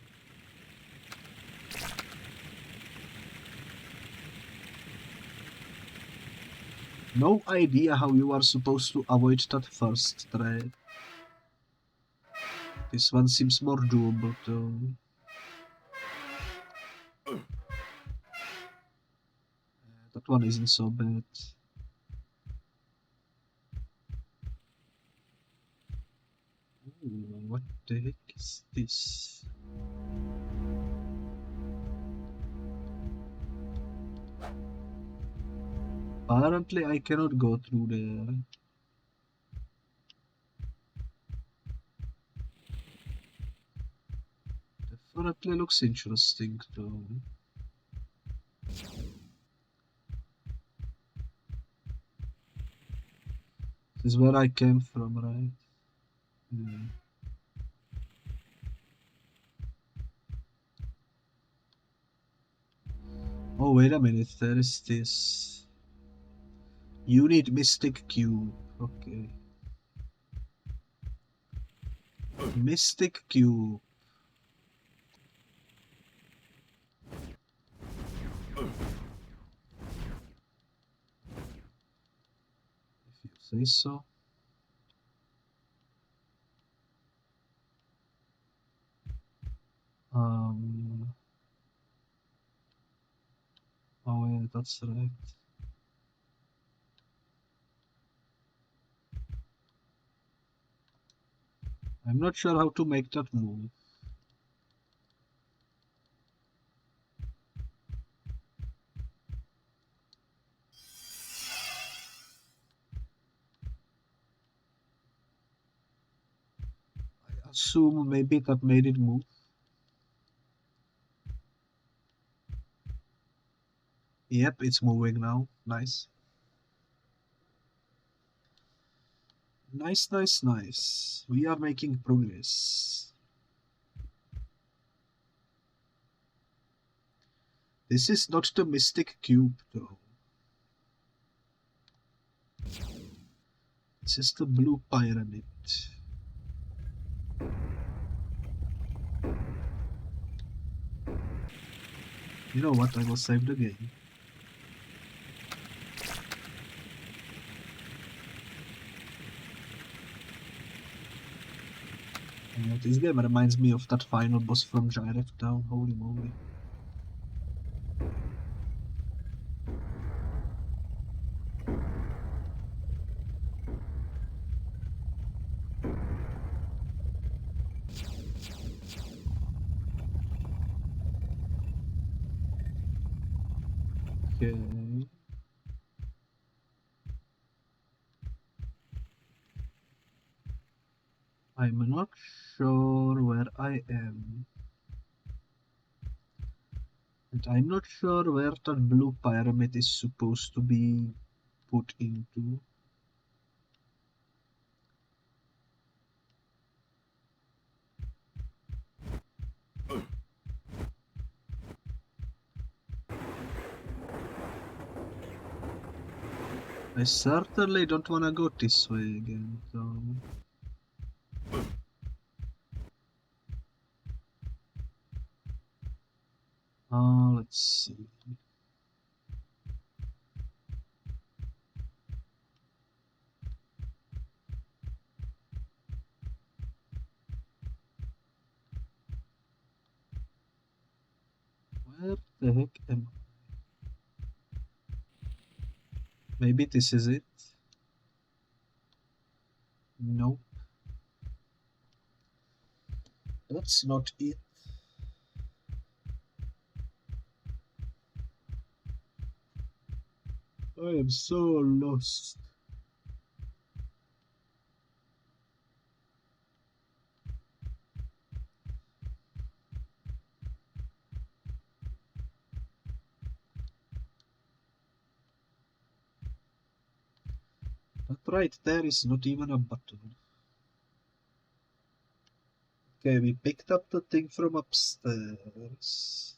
No idea how you are supposed to avoid that first trade. This one seems more doable though. That one isn't so bad. Ooh, what the heck is this? Apparently I cannot go through there. Definitely looks interesting though. This is where I came from, right? Yeah. Oh, wait a minute, there is this. You need Mystic Cube. Okay. Mystic Cube. If you say so. Oh yeah, that's right. I'm not sure how to make that move. I assume maybe that made it move. Yep, it's moving now. Nice. Nice, nice, nice. We are making progress. This is not the Mystic Cube, though. This is the Blue Pyramid. You know what? I will save the game. This game reminds me of that final boss from Giraffe Town. Holy moly. Okay. I'm not sure where I am. And I'm not sure where that blue pyramid is supposed to be put into. I certainly don't want to go this way again, so... let's see. Where the heck am I? Maybe this is it? Nope. That's not it. I am so lost. But right there is not even a button. Okay, we picked up the thing from upstairs.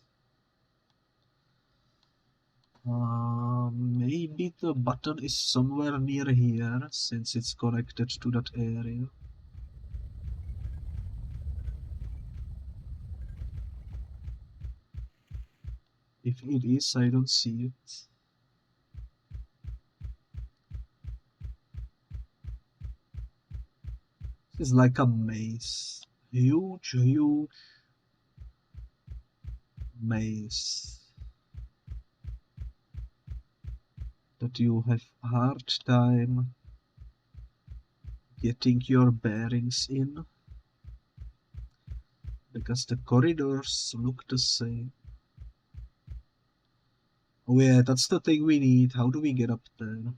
Maybe the button is somewhere near here, since it's connected to that area. If it is, I don't see it. It's like a maze. Huge maze that you have hard time getting your bearings in because the corridors look the same. Oh yeah, that's the thing we need. How do we get up there?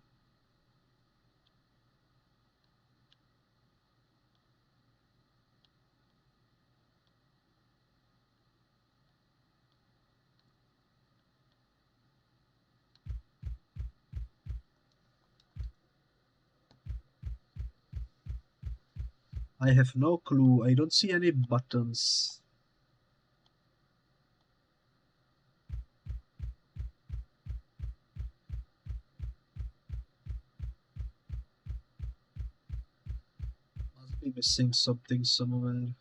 I have no clue. I don't see any buttons. Must be missing something somewhere.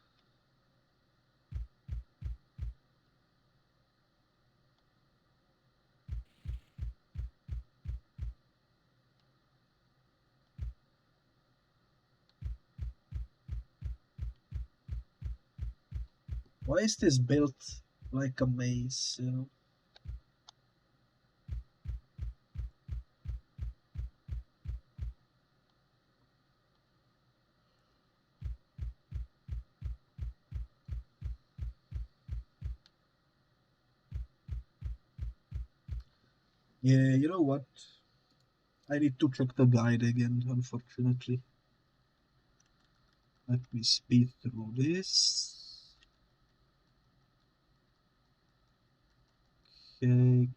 Why is this built like a maze, you know? Yeah, you know what? I need to check the guide again, unfortunately. Let me speed through this. Okay.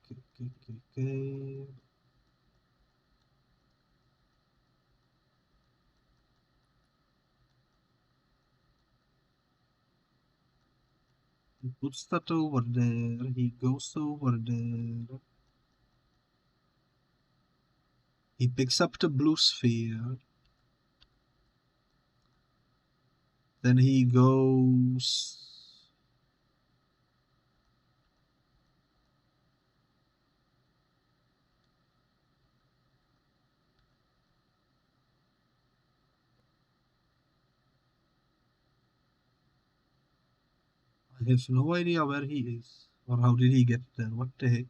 He puts that over there, he goes over there. He picks up the blue sphere. Then he goes... I have no idea where he is. Or how did he get there? What the heck?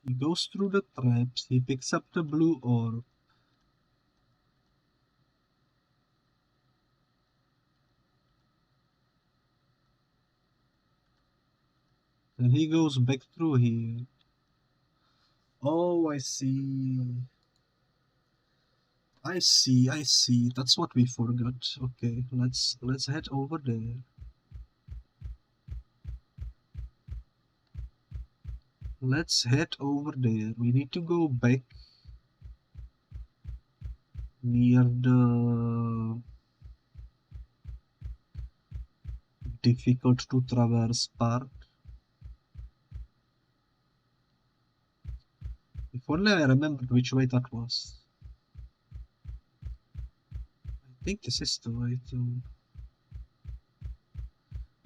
He goes through the traps, he picks up the blue orb. Then he goes back through here. Oh, I see. I see. That's what we forgot. Okay, let's head over there. Let's head over there. We need to go back near the difficult to traverse part. If only I remembered which way that was. I think this is the way to...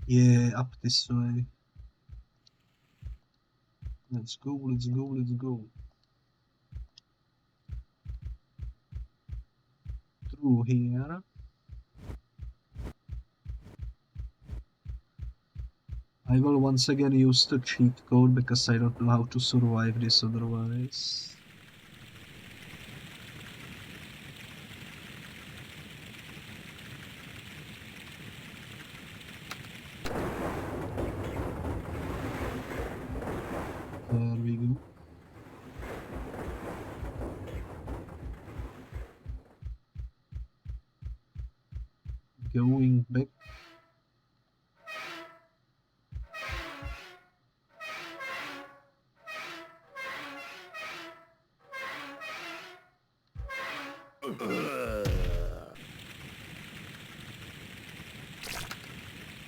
Yeah, up this way. Let's go. Through here. I will once again use the cheat code because I don't know how to survive this otherwise. There we go. Going back.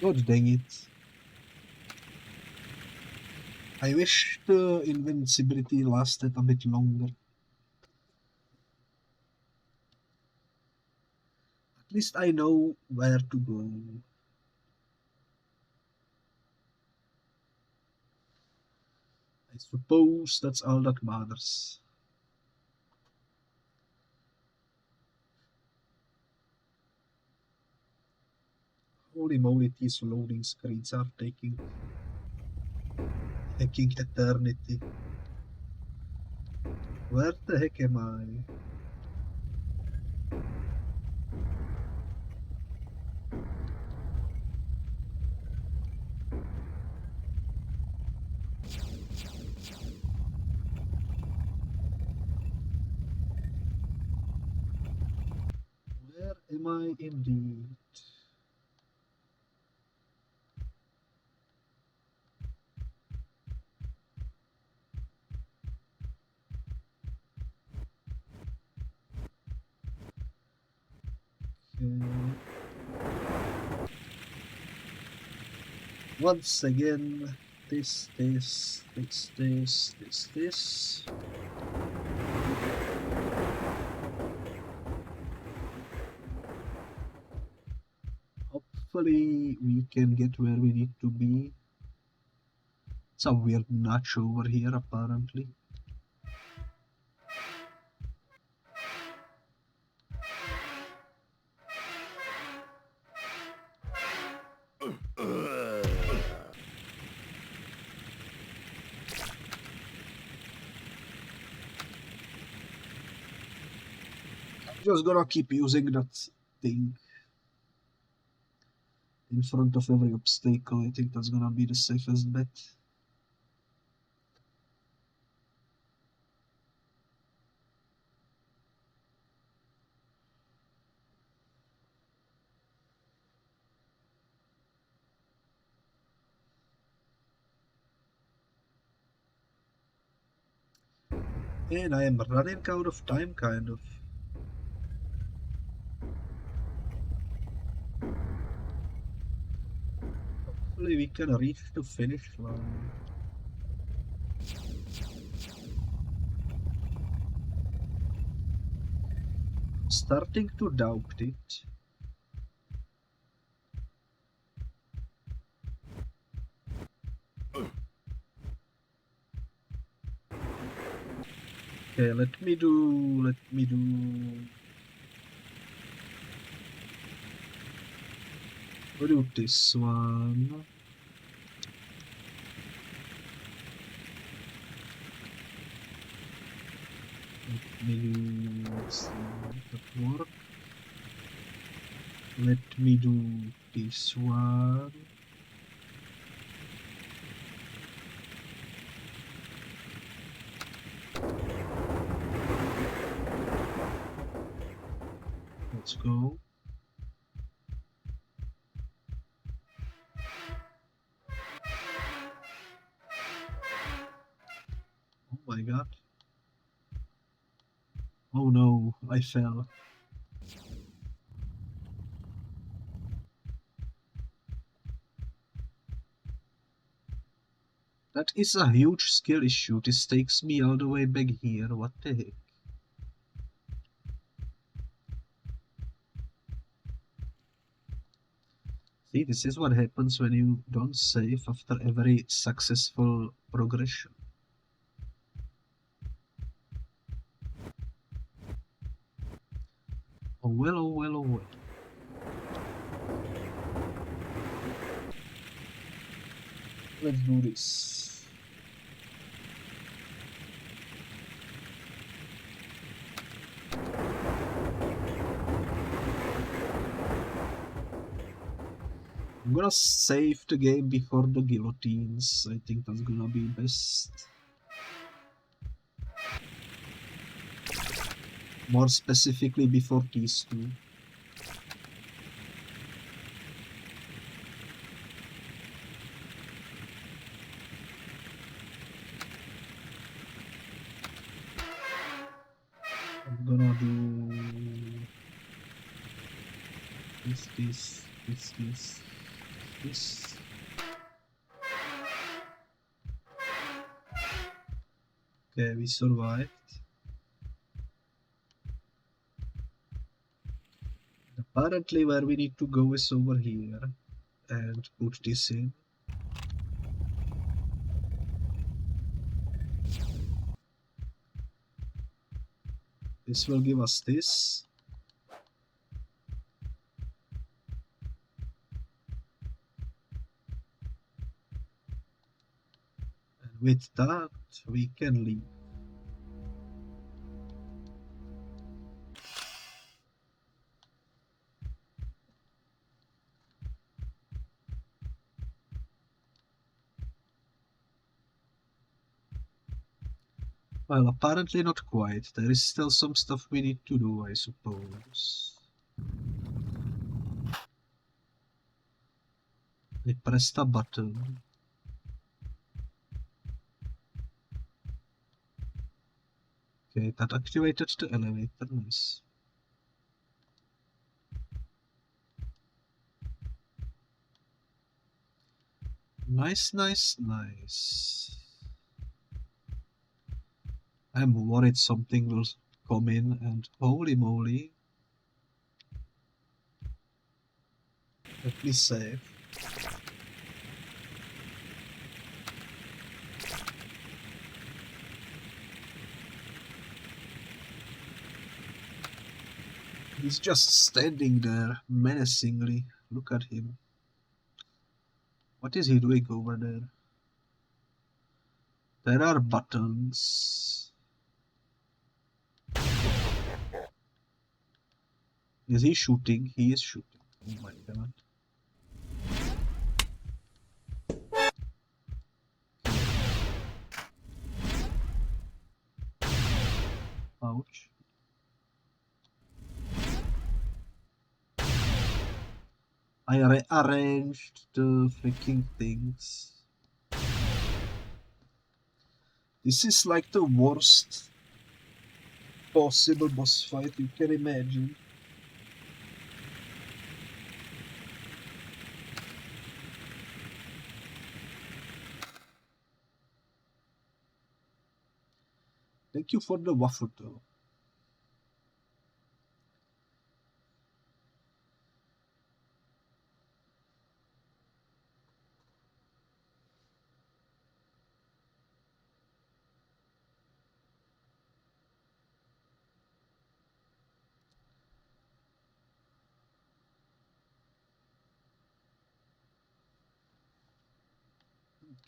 God dang it. I wish the invincibility lasted a bit longer. At least I know where to go. I suppose that's all that matters. Holy moly, these loading screens are taking eternity. Where the heck am I? Where am I indeed? Okay. Once again, this. Hopefully we can get where we need to be. It's a weird notch over here apparently. Just gonna keep using that thing in front of every obstacle. I think that's gonna be the safest bet. And I am running out of time, kind of. Hopefully we can reach the finish line. I'm starting to doubt it. Okay, let me do this one. Let me do, let's see, that work. Let me do this one. Let's go. Oh my god. Oh no, I fell. That is a huge skill issue. This takes me all the way back here. What the heck? See, this is what happens when you don't save after every successful progression. Oh well, oh well, oh well. Let's do this. I'm gonna save the game before the guillotines. I think that's gonna be best. More specifically before these two. I'm gonna do this. this. Okay, we survived. Apparently where we need to go is over here and put this in. This will give us this. And with that, we can leave. Well, apparently not quite. There is still some stuff we need to do, I suppose. I pressed a button. Okay, that activated the elevator, nice. Nice, nice, nice. I'm worried something will come in and holy moly. Let me save. He's just standing there menacingly. Look at him. What is he doing over there? There are buttons. Is he shooting? He is shooting. Oh my god. Ouch. I rearranged the freaking things. This is like the worst possible boss fight you can imagine. Thank you for the waffle though.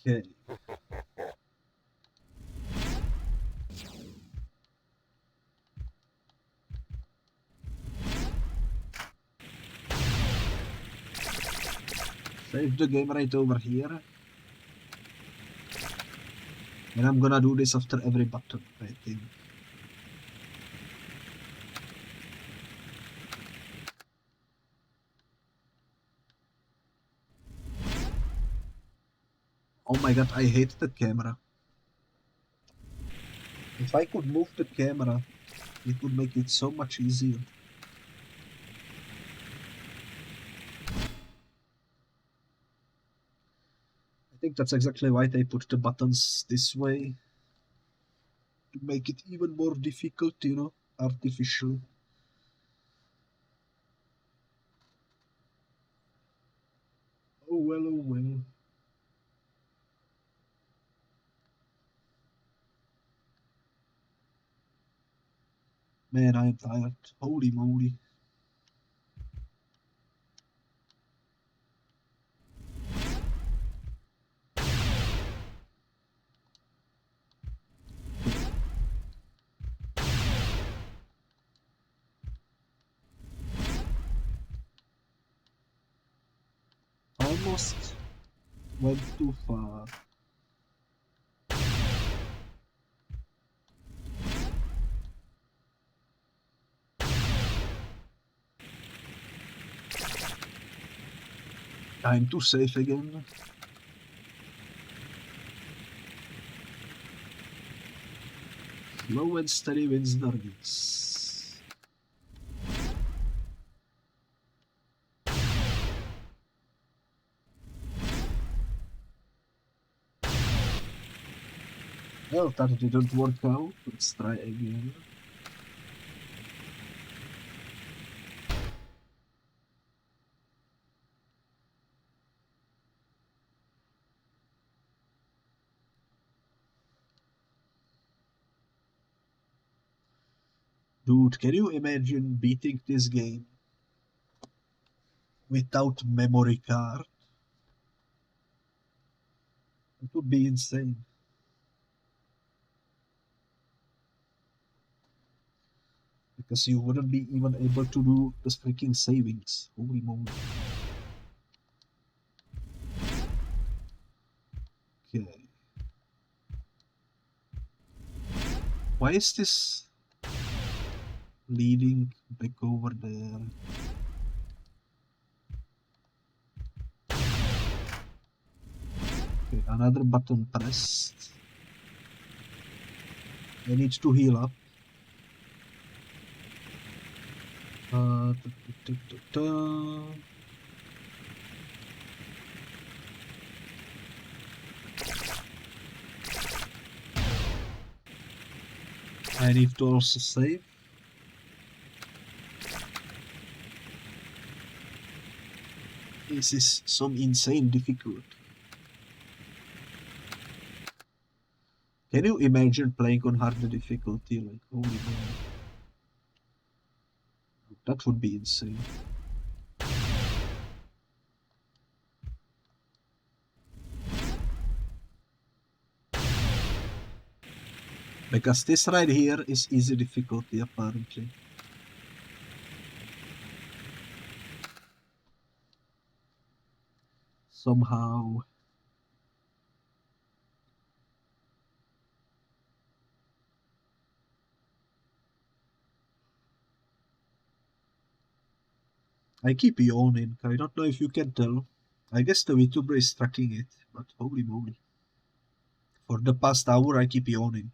Okay. Save the game right over here. And I'm gonna do this after every button, I think. Oh my god, I hate the camera. If I could move the camera, it would make it so much easier. I think that's exactly why they put the buttons this way. To make it even more difficult, you know, artificially. Oh well, oh well. Man, I am tired. Holy moly. Almost went too far. Time to save again. Slow and steady wins the race. Well, that didn't work out. Let's try again. Dude, can you imagine beating this game without memory card? It would be insane. Because you wouldn't be even able to do the freaking savings. Holy moly. Okay. Why is this leading back over there? Okay, another button pressed. I need to heal up. Da, da, da, da. I need to also save. This is some insane difficult. Can you imagine playing on harder difficulty? Like, holy moly. That would be insane. Because this right here is easy difficulty apparently. Somehow. I keep yawning. I don't know if you can tell. I guess the VTuber is tracking it, but holy moly. For the past hour I keep yawning.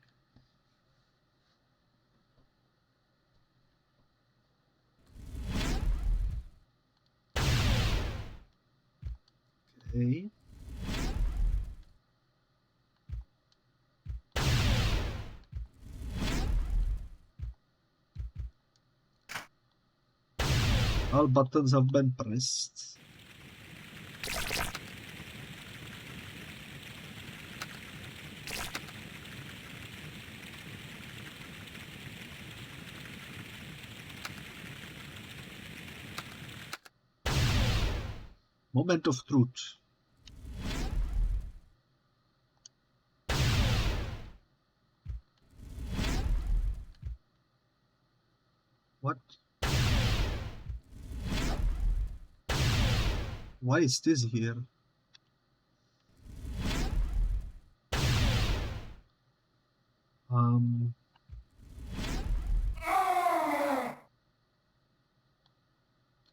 Okay. All buttons have been pressed. Moment of truth. What? Why is this here?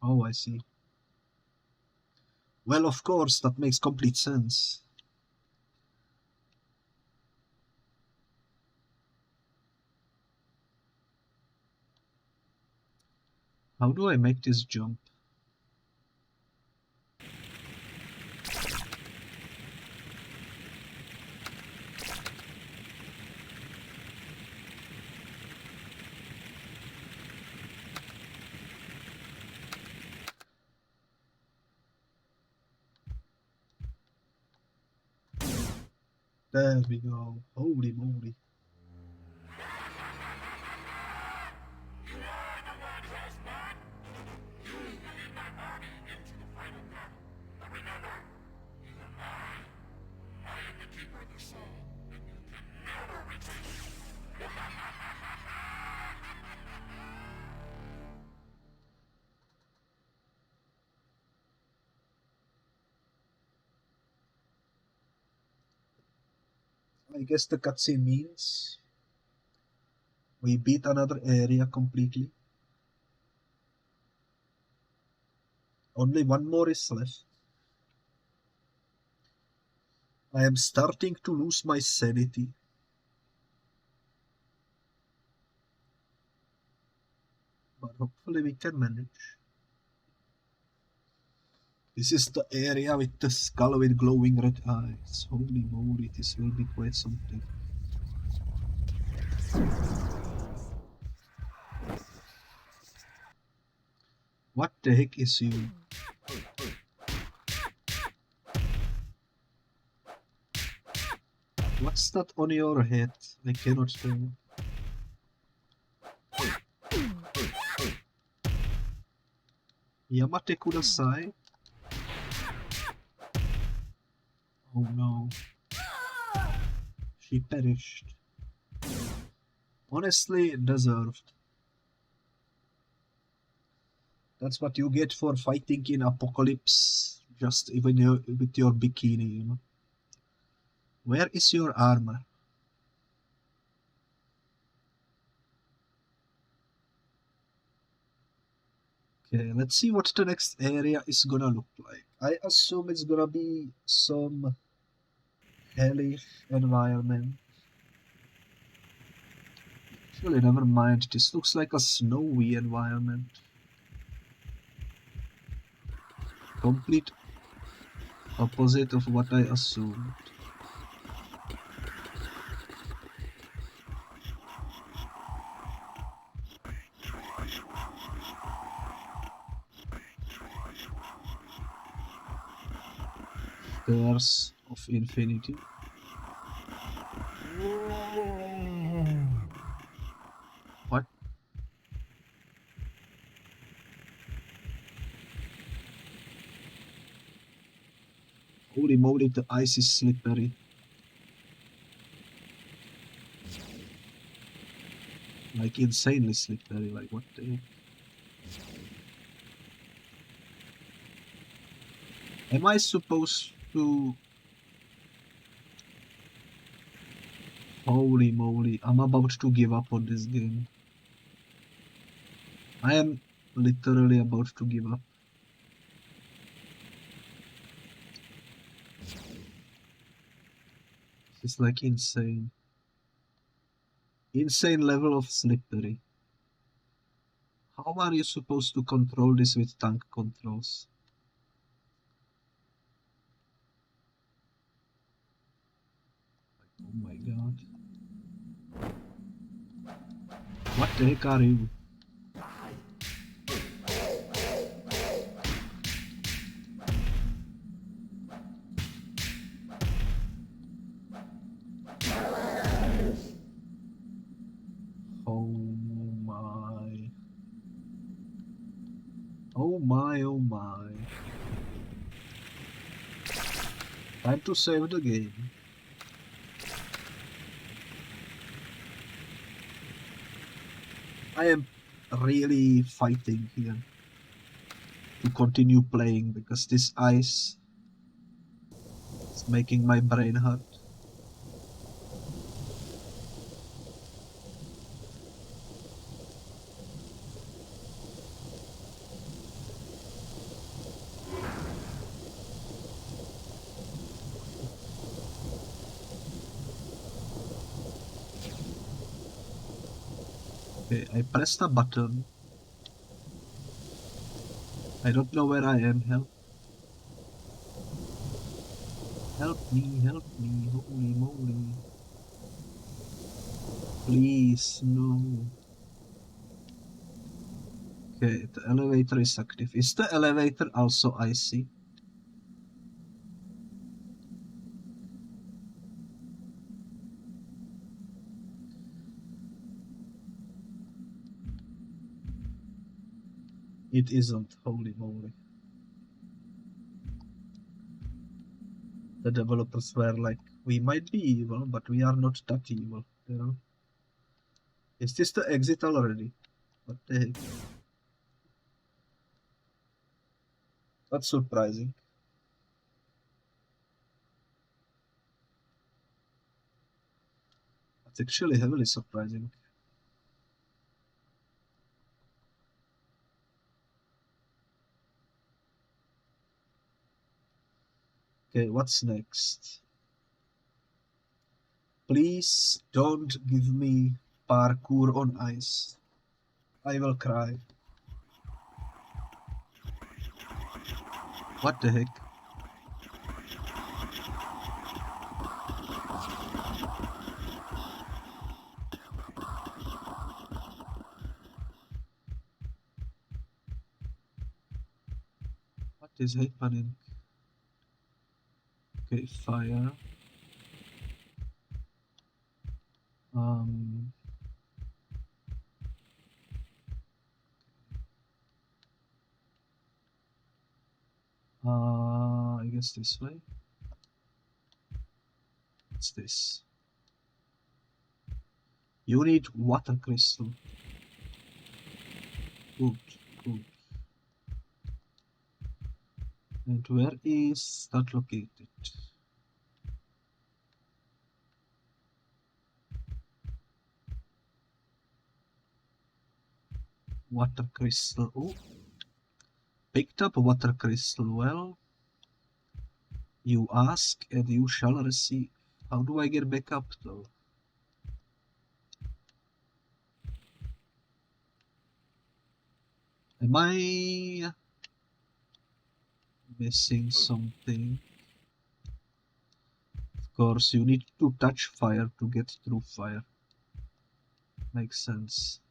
Oh, I see. Well, of course, that makes complete sense. How do I make this jump? There we go. Holy moly. I guess the cutscene means we beat another area completely. Only one more is left. I am starting to lose my sanity. But hopefully we can manage. This is the area with the skull with glowing red eyes. Holy moly, this will be quite something. What the heck is you? What's that on your head? I cannot tell. Yamate kudasai? Oh no. She perished. Honestly, deserved. That's what you get for fighting in Apocalypse, just even with your bikini, you know. Where is your armor? Okay, let's see what the next area is gonna look like. I assume it's gonna be some hellish environment. Actually, never mind. This looks like a snowy environment. Complete opposite of what I assumed. Stairs of Infinity. What? Holy moly, the ice is slippery. Like insanely slippery, like what the heck? Am I supposed to... Holy moly, I'm about to give up on this game. I am literally about to give up. It's like insane. Insane level of slippery. How are you supposed to control this with tank controls? Oh my god. What the heck are you? Oh my. Time to save the game. I am really fighting here to continue playing because this ice is making my brain hurt. Okay, I pressed a button. I don't know where I am. Help. Help me, holy moly. Please, no. Okay, the elevator is active. Is the elevator also icy? It isn't, holy moly. The developers were like, we might be evil, but we are not that evil, you know? Is this the exit already? What the heck? That's surprising. That's actually heavily surprising. Okay, what's next? Please don't give me parkour on ice. I will cry. What the heck? is happening? Okay, fire. I guess this way. What's this? You need water crystal. Good, good. And where is that located? Water crystal. Oh, picked up water crystal. Well, you ask and you shall receive. How do I get back up though? Am I missing something? Of course, you need to touch fire to get through fire. Makes sense.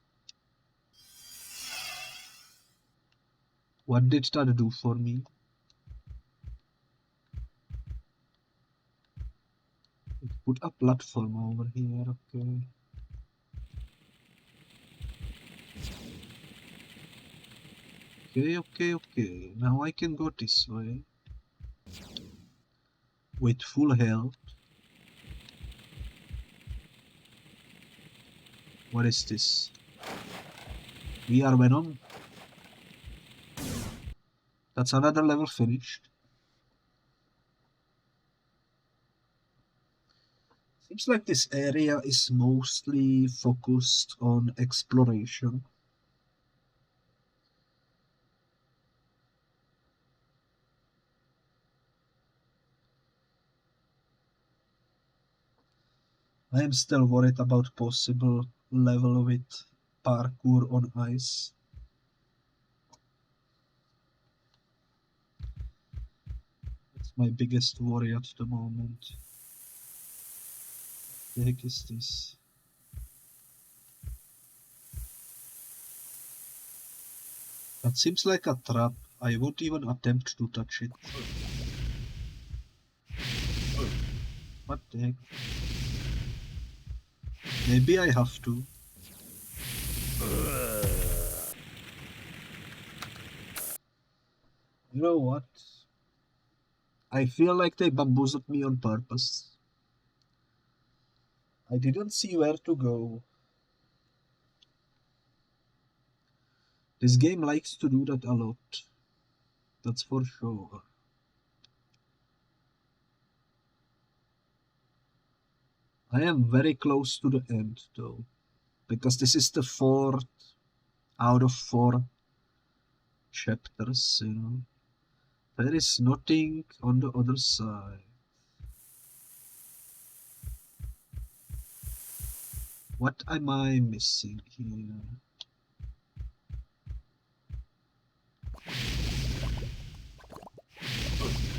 What did that do for me? It put a platform over here, okay. Okay. Now I can go this way. With full health. What is this? We are Venom. That's another level finished. Seems like this area is mostly focused on exploration. I am still worried about possible level with parkour on ice. That's my biggest worry at the moment. What the heck is this? That seems like a trap. I won't even attempt to touch it. What the heck? Maybe I have to. You know what? I feel like they bamboozled me on purpose. I didn't see where to go. This game likes to do that a lot. That's for sure. I am very close to the end though, because this is the 4th out of 4 chapters, you know. There is nothing on the other side. What am I missing here?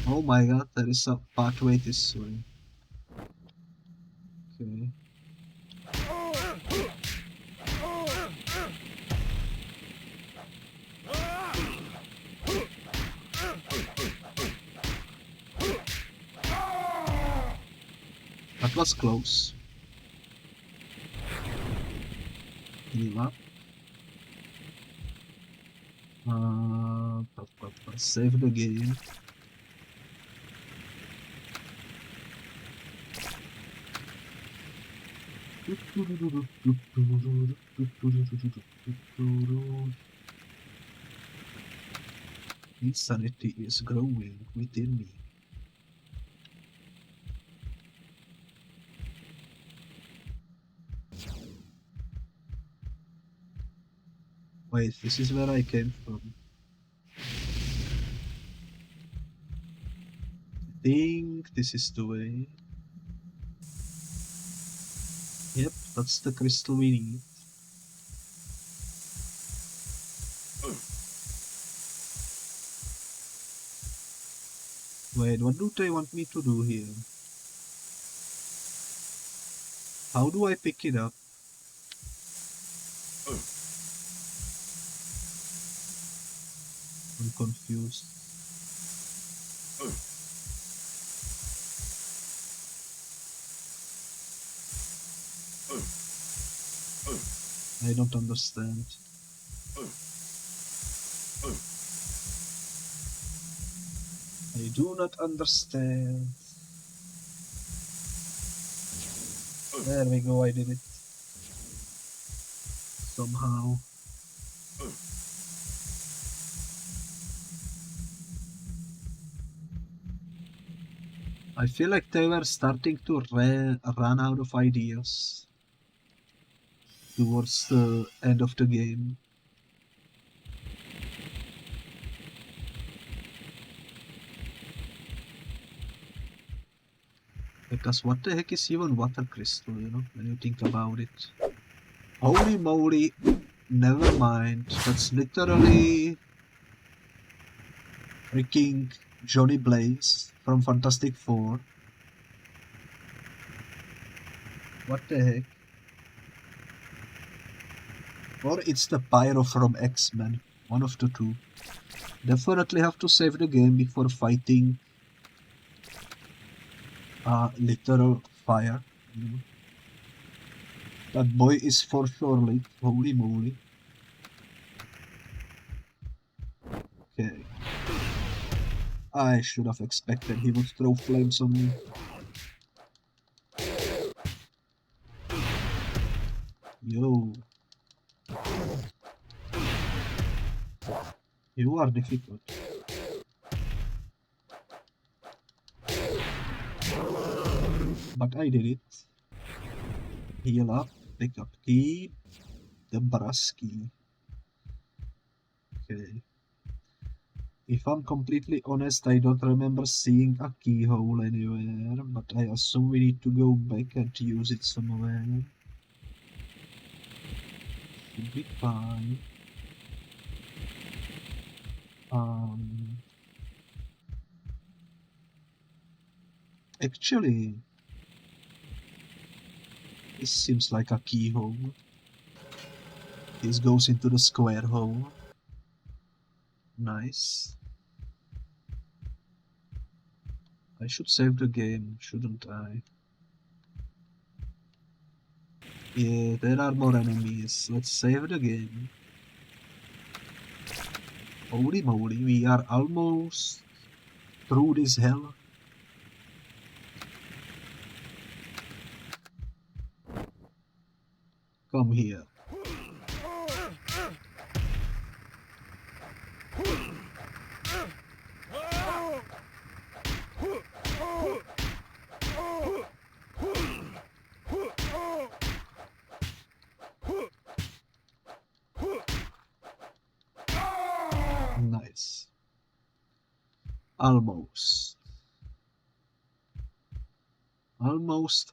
Oh my god, there is a pathway this way. Okay. That was close. Heal up. Save the game. Insanity is growing within me. Wait, this is where I came from. I think this is the way. Yep, that's the crystal we need. Wait, what do they want me to do here? How do I pick it up? I'm confused. I don't understand. I do not understand. There we go, I did it. Somehow. I feel like they were starting to run out of ideas towards the end of the game. Because what the heck is even water crystal, you know, when you think about it. Holy moly, never mind. That's literally freaking Johnny Blaze from Fantastic Four. What the heck? Or it's the Pyro from X-Men. One of the two. Definitely have to save the game before fighting literal fire. That boy is for sure late. Holy moly. Okay. I should have expected he would throw flames on me. Yo. You are difficult. But I did it. Heal up, pick up key, the brass key. Okay. If I'm completely honest, I don't remember seeing a keyhole anywhere, but I assume we need to go back and use it somewhere. Should be fine. Actually, this seems like a keyhole. This goes into the square hole. Nice. I should save the game, shouldn't I? Yeah, there are more enemies. Let's save the game. Holy moly, we are almost through this hell. Come here. Nice. Almost. Almost.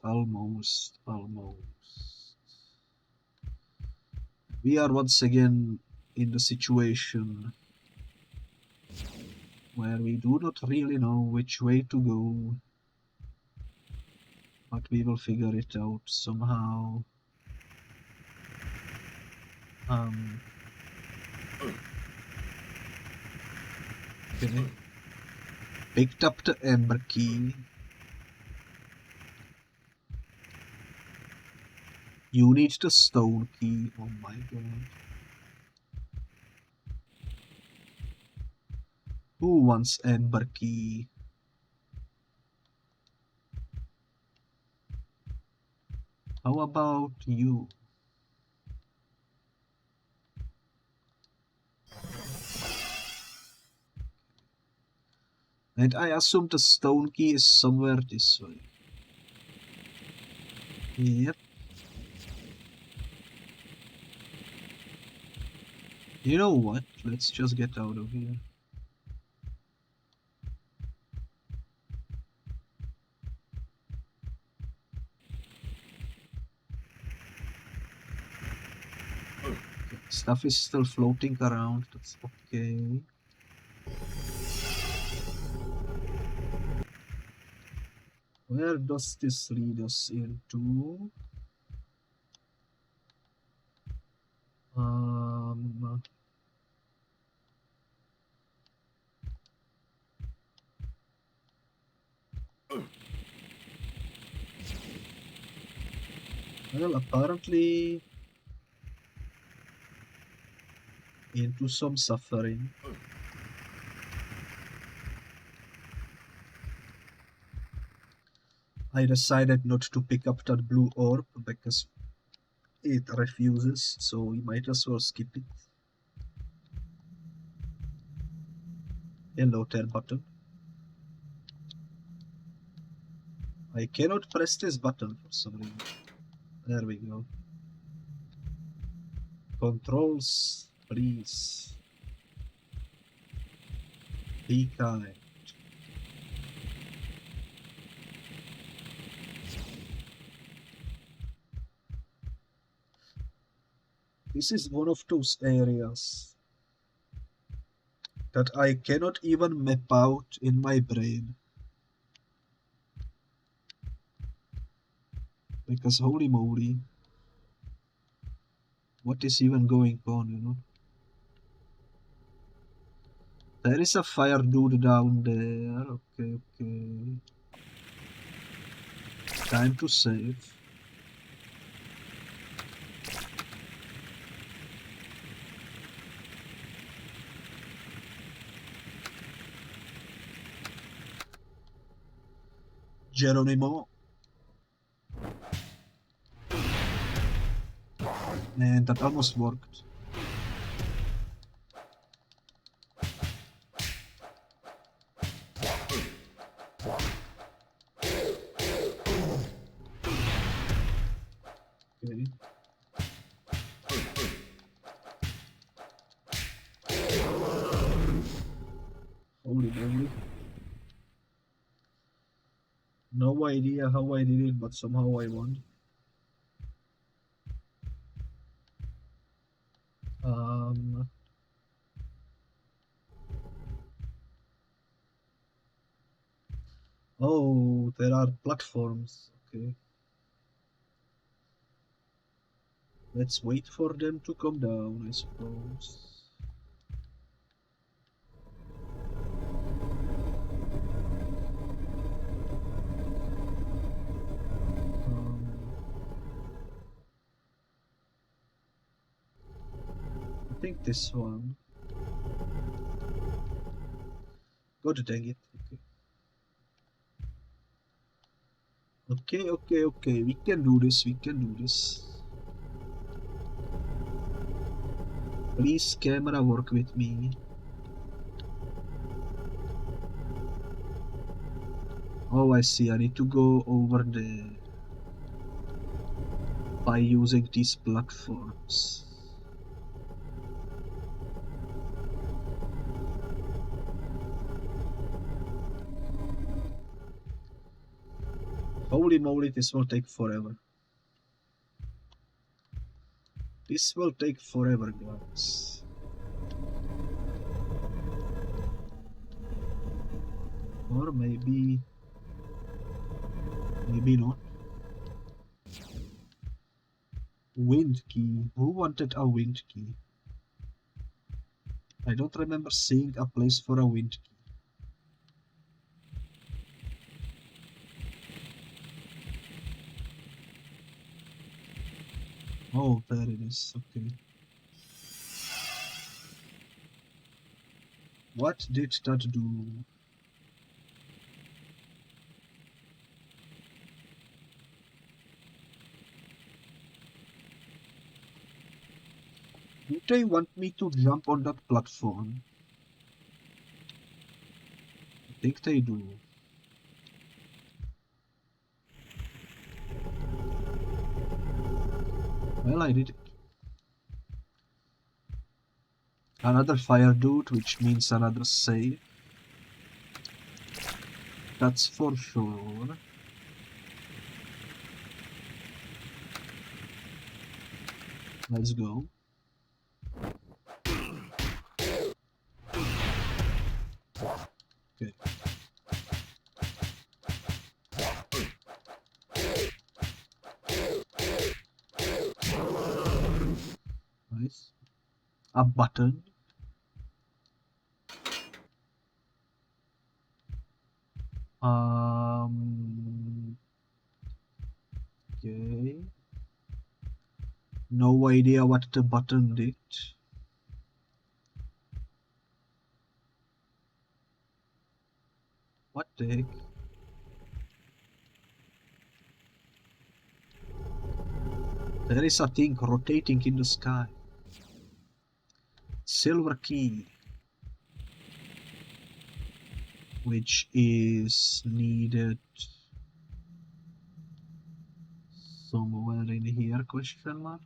We are once again in the situation where we do not really know which way to go, but we will figure it out somehow. Okay. Picked up the ember key. You need the stone key. Oh my god. Who wants ember key? How about you? And I assume the stone key is somewhere this way. Yep. You know what? Let's just get out of here. Stuff is still floating around, that's okay. Where does this lead us into? Well, apparently into some suffering. I decided not to pick up that blue orb because it refuses, so we might as well skip it. Hello there, button. I cannot press this button for some reason. There we go. Controls, please. Be kind. This is one of those areas that I cannot even map out in my brain. Because holy moly, what is even going on, you know? There is a fire dude down there. Okay, okay. Time to save. Geronimo. Man, that almost worked. Okay. Holy moly. No idea how I did it, but somehow I won. Oh, there are platforms. Okay. Let's wait for them to come down, I suppose. I think this one. God dang it. Okay. Okay. We can do this. We can do this. Please, camera, work with me. Oh, I see. I need to go over there by using these platforms. Holy moly, this will take forever. This will take forever, guys. Or maybe not. Wind key. Who wanted a wind key? I don't remember seeing a place for a wind key. Oh, there it is. Okay. What did that do? Do they want me to jump on that platform? I think they do. Well, I did it. Another fire dude, which means another save. That's for sure. Let's go. Okay. Nice. A button. Okay. No idea what the button did. the heck? There is a thing rotating in the sky. Silver key. Which is needed somewhere in here, question mark?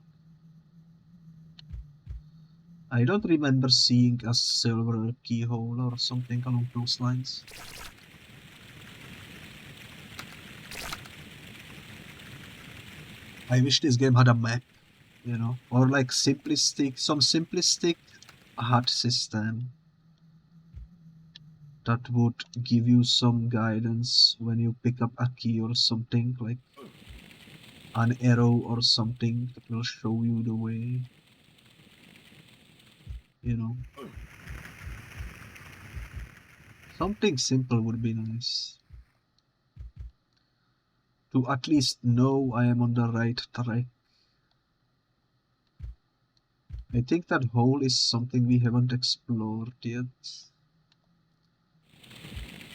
I don't remember seeing a silver keyhole or something along those lines. I wish this game had a map, you know, or like some simplistic HUD system that would give you some guidance when you pick up a key or something, like an arrow or something that will show you the way, you know. Something simple would be nice. To at least know I am on the right track. I think that hole is something we haven't explored yet.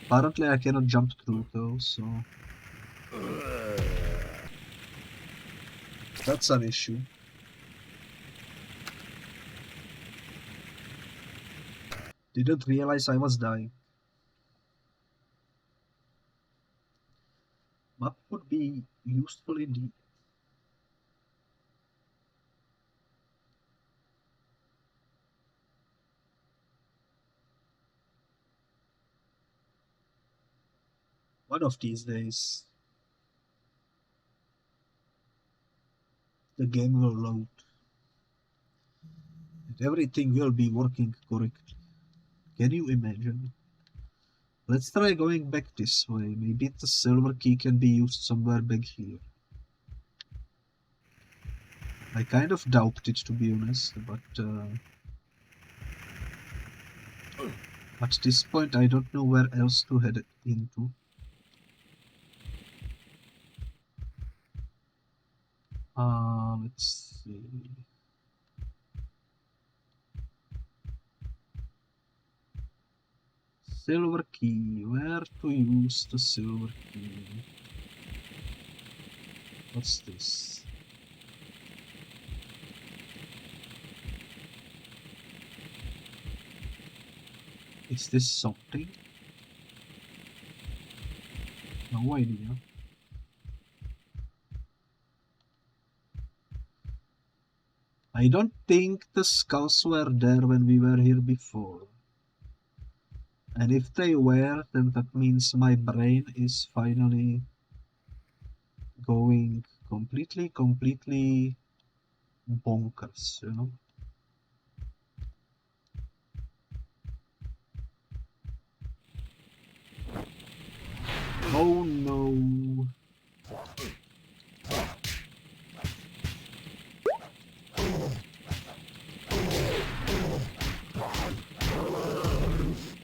Apparently I cannot jump through though, so... that's an issue. Didn't realize I was dying. Map would be useful indeed. One of these days, the game will load. And everything will be working correctly. Can you imagine? Let's try going back this way. Maybe the silver key can be used somewhere back here. I kind of doubt it, to be honest, but at this point I don't know where else to head into. Let's see. Silver key. Where to use the silver key? What's this? Is this something? No idea. I don't think the skulls were there when we were here before. And if they were, then that means my brain is finally going completely bonkers, you know? Oh no.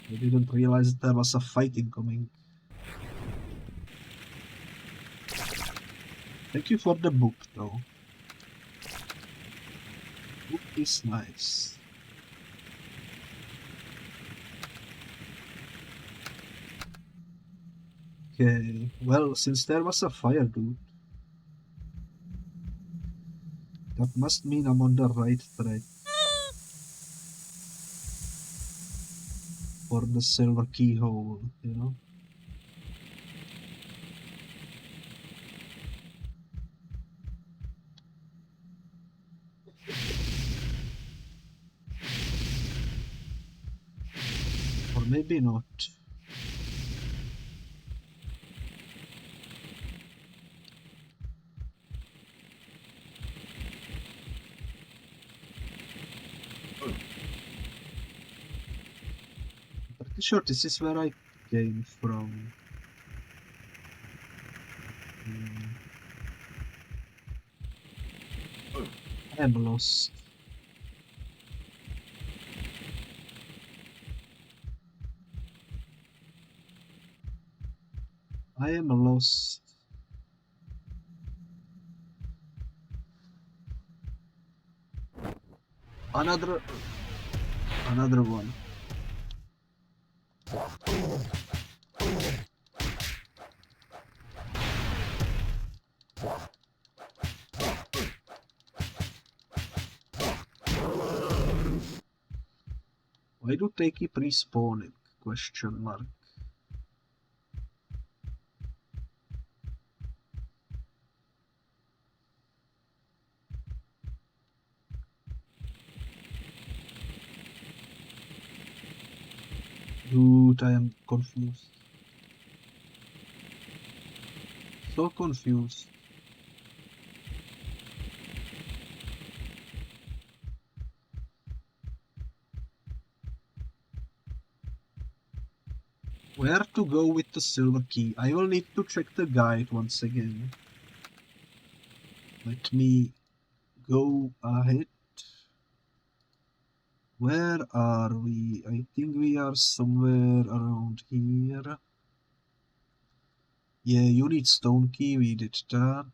I didn't realize there was a fight incoming. Thank you for the book though. Book is nice. Okay, well, since there was a fire, dude, that must mean I'm on the right track for the silver keyhole, you know? Or maybe not. Pretty sure this is where I came from. I am lost. I am lost. Another one. Why do they keep respawning? Question mark. Dude, I am confused. So confused. Where to go with the silver key? I will need to check the guide once again. Let me go ahead. Where are we? I think we are somewhere around here. Yeah, you need stone key, we did that.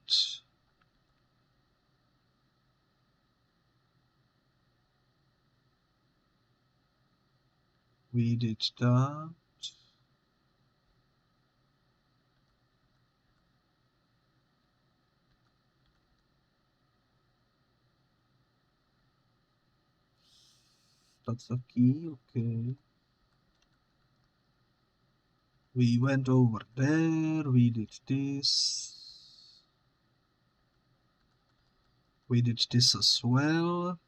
We did that. That's a key, okay. We went over there, we did this. We did this as well.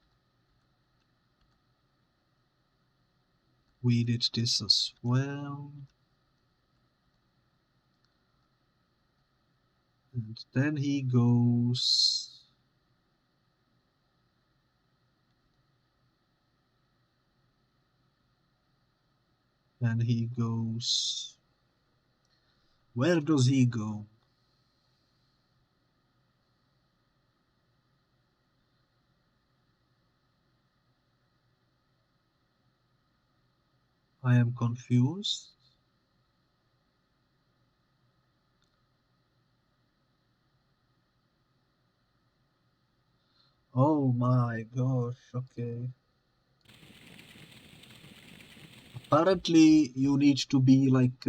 We did this as well. And then he goes... And he goes... Where does he go? I am confused. Oh my gosh, okay. Apparently you need to be like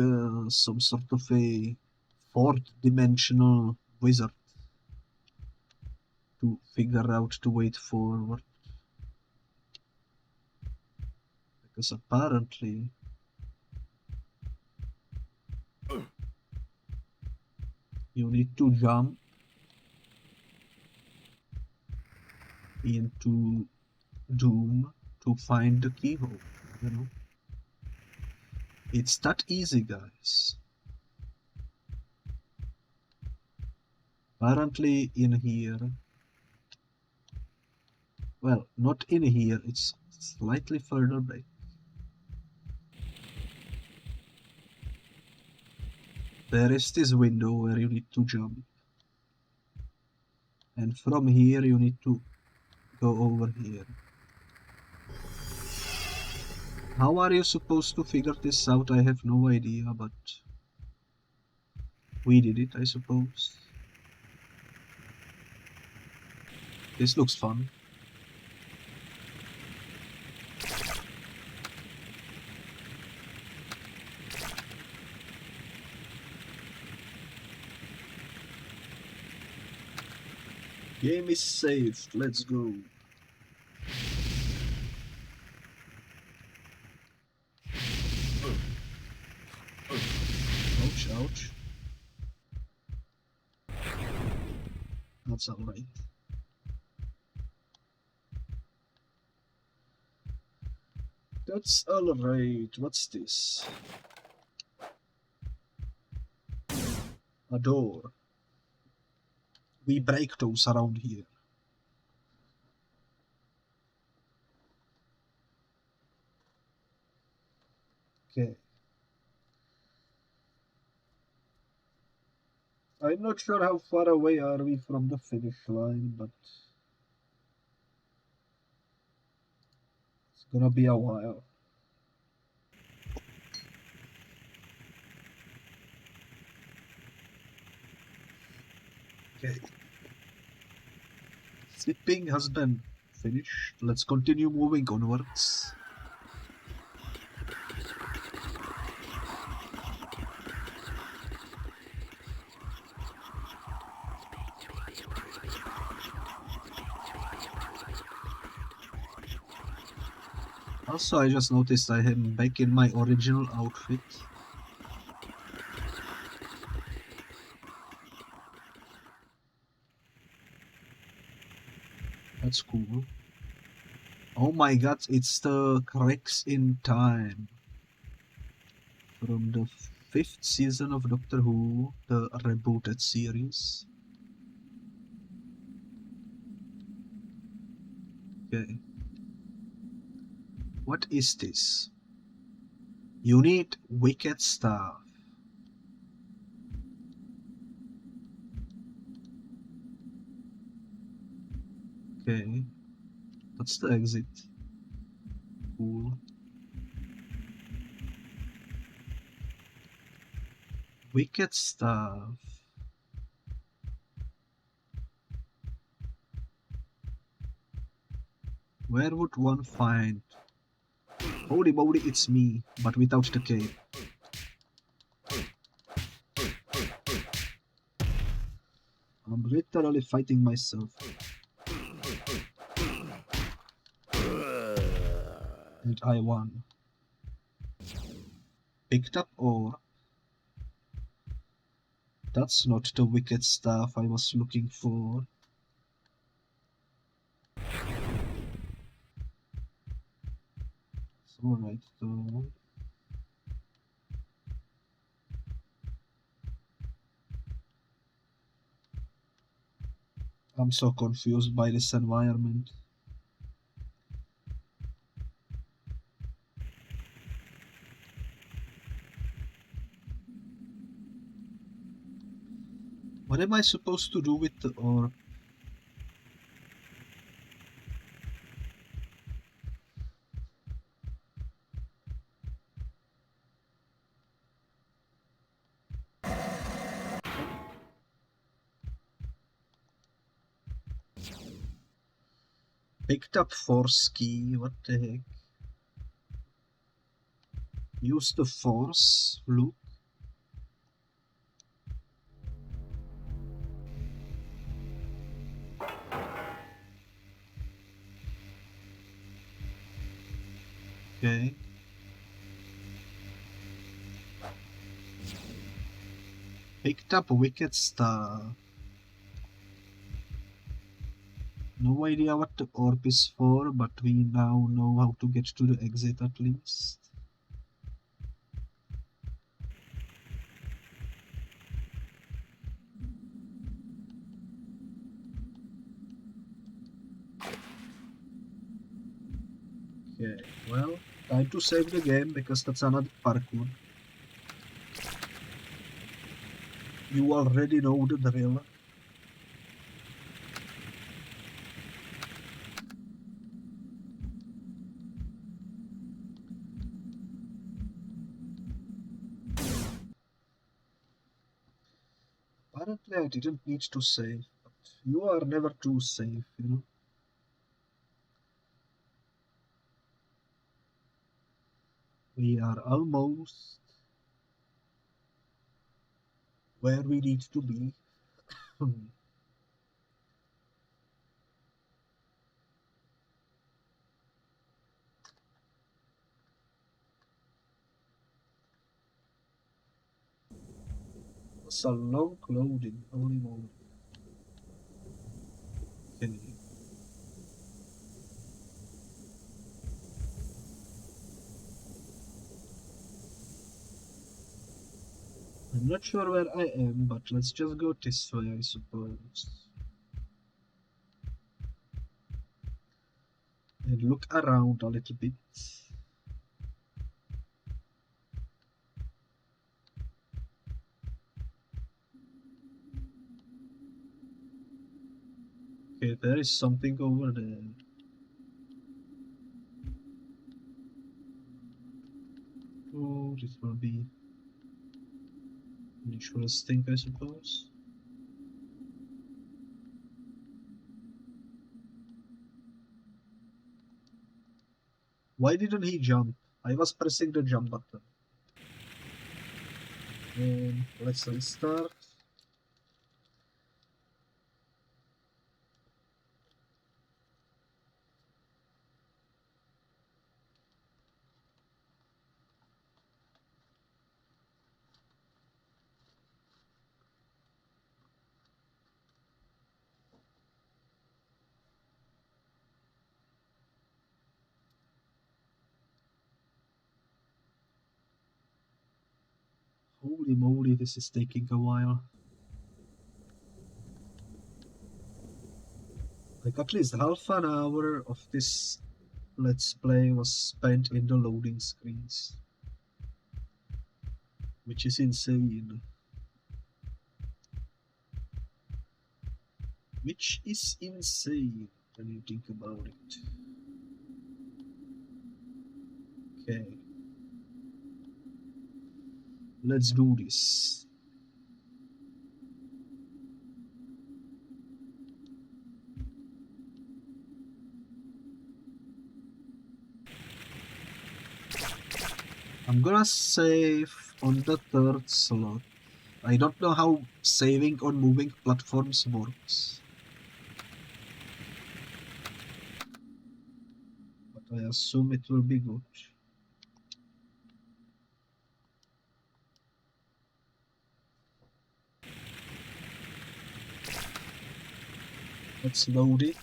some sort of a fourth-dimensional wizard to figure out the way forward. Because apparently you need to jump into Doom to find the keyhole, you know. It's that easy, guys. Apparently in here, well, not in here, it's slightly further back. There is this window where you need to jump. And from here you need to go over here. How are you supposed to figure this out? I have no idea, but we did it, I suppose. This looks fun. Game is saved, let's go. Ouch, ouch. That's alright. That's alright. What's this? A door. We break those around here. Okay. I'm not sure how far away are we from the finish line, but it's gonna be a while. Okay. Sipping has been finished. Let's continue moving onwards. Also, I just noticed I am back in my original outfit. That's cool. Oh my god, it's the Cracks in Time from the 5th season of Doctor Who, the rebooted series. Okay. What is this? You need wicked stuff. Okay. That's the exit. Cool. Wicked stuff. Where would one find? Holy moly, it's me, but without the cape. I'm literally fighting myself. And I won. Picked up ore. That's not the wicked stuff I was looking for. It's alright though. I'm so confused by this environment. What am I supposed to do with the orb? Picked up force key, what the heck? Use the force, look. Okay. Picked up wicked stuff. No idea what the orb is for, but we now know how to get to the exit at least. Okay, well, time to save the game because that's another parkour. You already know the drill. Apparently I didn't need to save, but you are never too safe, you know. We are almost where we need to be. It's a long loading, holy moly. Okay. I'm not sure where I am, but let's just go this way, I suppose. And look around a little bit. Okay, there is something over there. Oh, this will be interesting, I suppose. Why didn't he jump? I was pressing the jump button. And let's restart. Holy moly, this is taking a while. Like at least half an hour of this let's play was spent in the loading screens. Which is insane. Which is insane when you think about it. Okay. Let's do this. I'm gonna save on the third slot. I don't know how saving on moving platforms works. But I assume it will be good. Let's load it.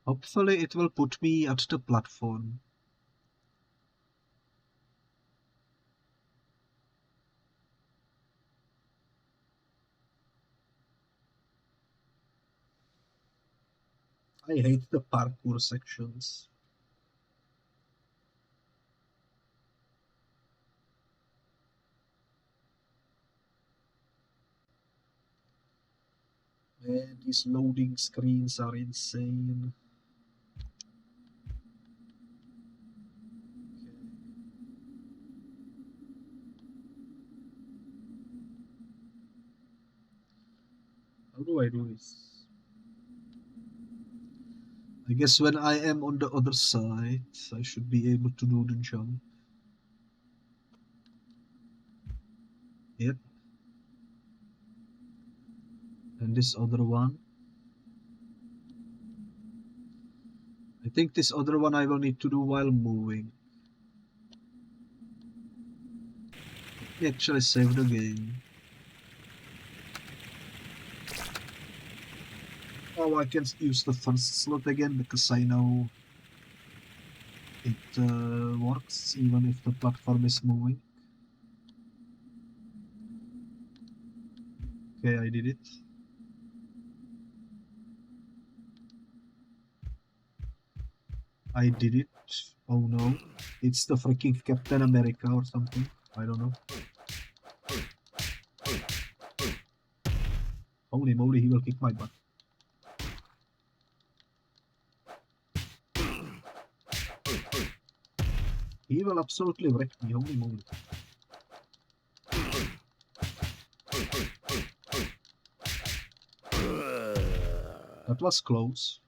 Hopefully it will put me at the platform. I hate the parkour sections. Man, these loading screens are insane. How do I do this? I guess when I am on the other side, I should be able to do the jump. Yep. And this other one. I think this other one I will need to do while moving. Let me actually save the game. Oh, I can use the first slot again because I know it works even if the platform is moving. Okay, I did it. I did it. Oh no. It's the freaking Captain America or something. I don't know. Holy moly, he will kick my butt. He will absolutely wreck me, holy moly. That was close.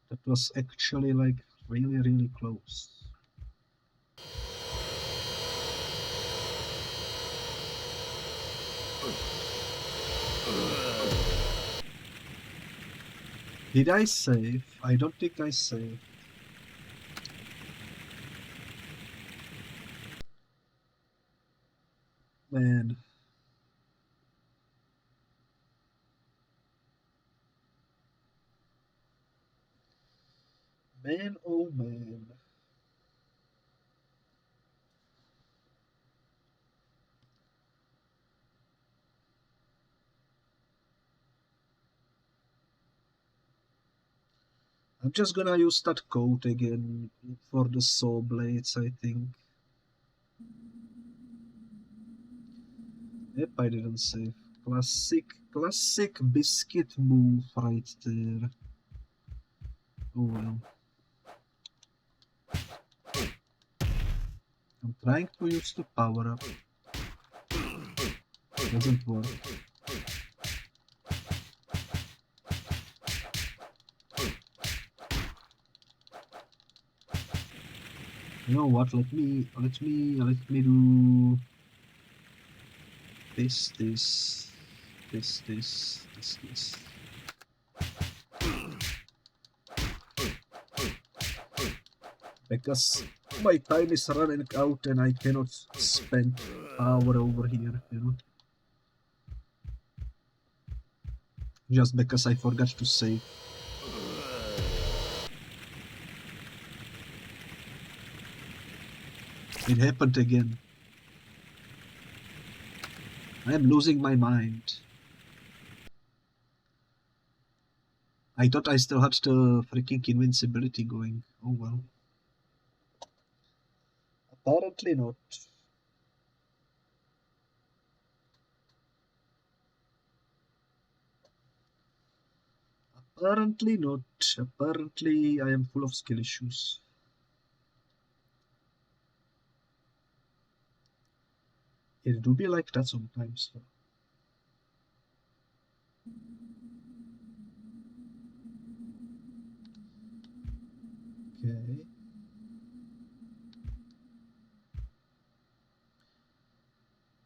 That was actually like really, really close. Did I save? I don't think I saved. Man. Man, oh man. I'm just gonna use that code again for the saw blades, I think. Yep, I didn't save. Classic biscuit move right there. Oh well. I'm trying to use the power up. Doesn't work. You know what? Let me do this. Because my time is running out and I cannot spend power over here, you know. just because I forgot to save. It happened again. I am losing my mind. I thought I still had the freaking invincibility going. Oh well. Apparently not. Apparently not. Apparently I am full of skill issues. It do be like that sometimes. Okay.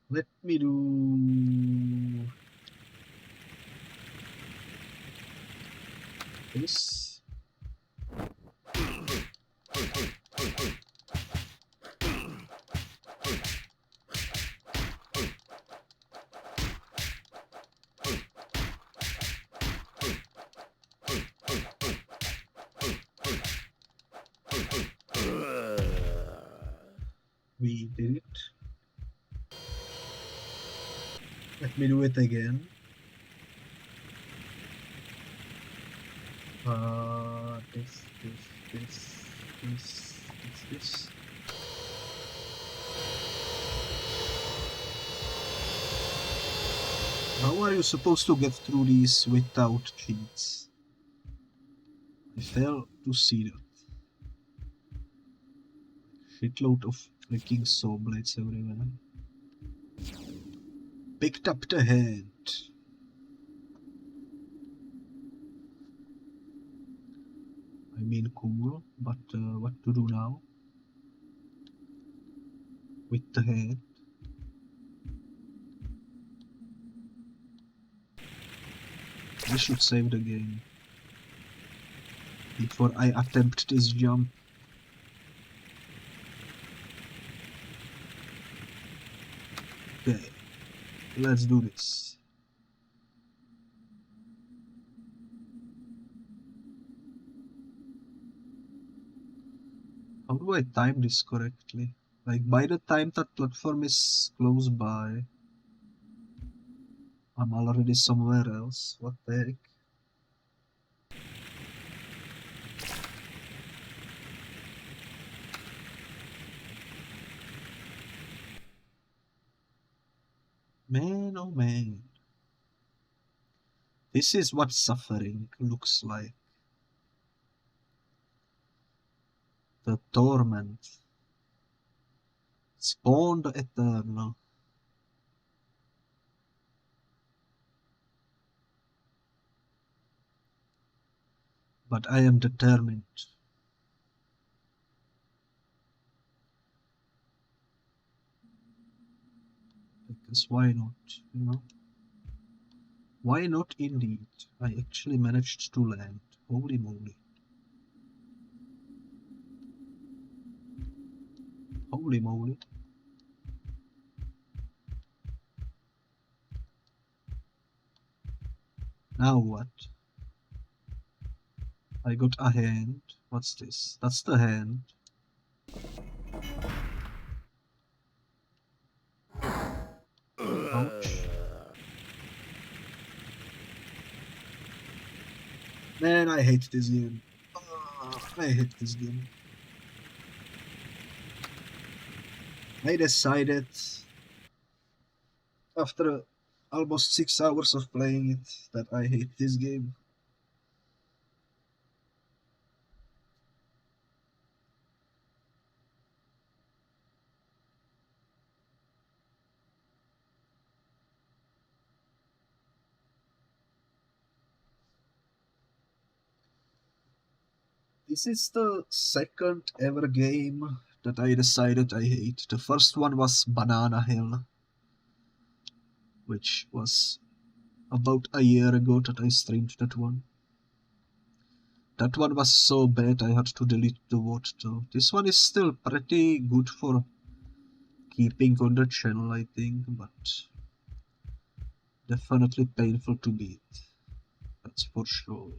Let me do this. We did it. Let me do it again. This. How are you supposed to get through these without cheats? I fail to see that. Shitload of freaking saw blades everywhere. Picked up the hand. I mean, cool, but what to do now? With the hand. I should save the game before I attempt this jump. Okay, let's do this. How do I time this correctly? Like, by the time that platform is close by, I'm already somewhere else. What the heck? Man, oh man. This is what suffering looks like. The torment. Spawned eternal. But I am determined. Because why not, you know? Why not indeed? I actually managed to land. Holy moly. Holy moly. Now what? I got a hand. What's this? That's the hand. Ouch. Man, I hate this game. I hate this game. I decided after almost 6 hours of playing it that I hate this game. This is the second ever game that I decided I hate. The first one was Banana Hill, which was about a year ago that I streamed that one. That one was so bad I had to delete the VOD though. This one is still pretty good for keeping on the channel, I think, but definitely painful to beat. That's for sure.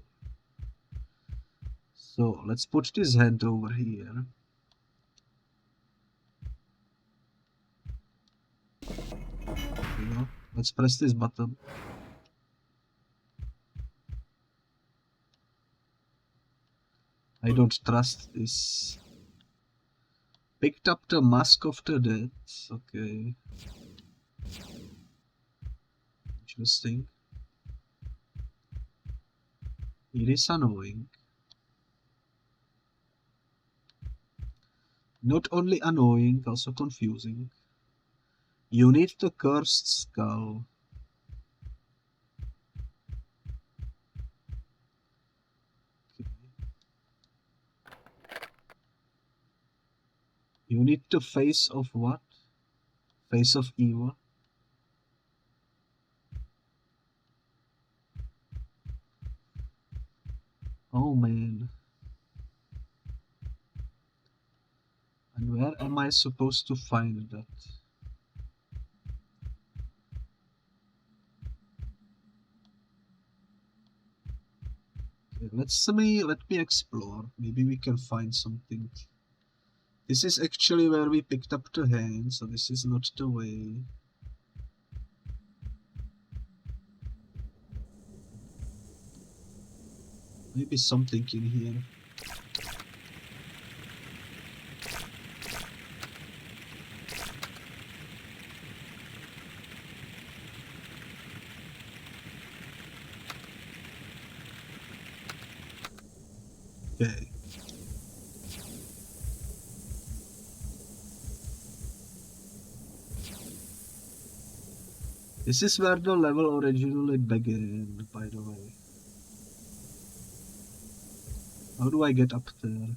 So let's put this hand over here. There we go. Let's press this button. I don't trust this. Picked up the Mask of the Dead. Okay. Interesting. It is annoying. Not only annoying, also confusing. You need the cursed skull. Okay. You need the face of what? Face of evil. Oh man. And where am I supposed to find that? Okay, let me explore. Maybe we can find something. This is actually where we picked up the hand, so this is not the way. Maybe something in here. Okay. This is where the level originally began, by the way. How do I get up there?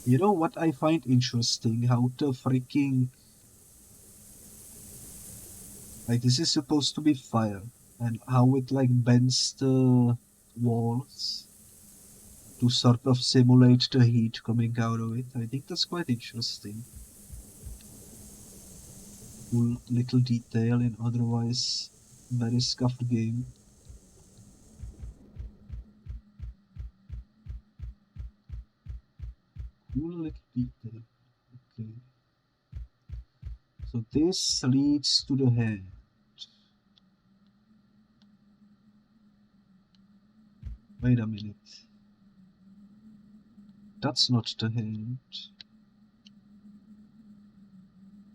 You know what I find interesting? How the freaking... Like, this is supposed to be fire. And how it, like, bends the walls to sort of simulate the heat coming out of it. I think that's quite interesting. Cool little detail in otherwise very scuffed game. Cool little detail. Okay. So this leads to the head. Wait a minute. That's not the hand.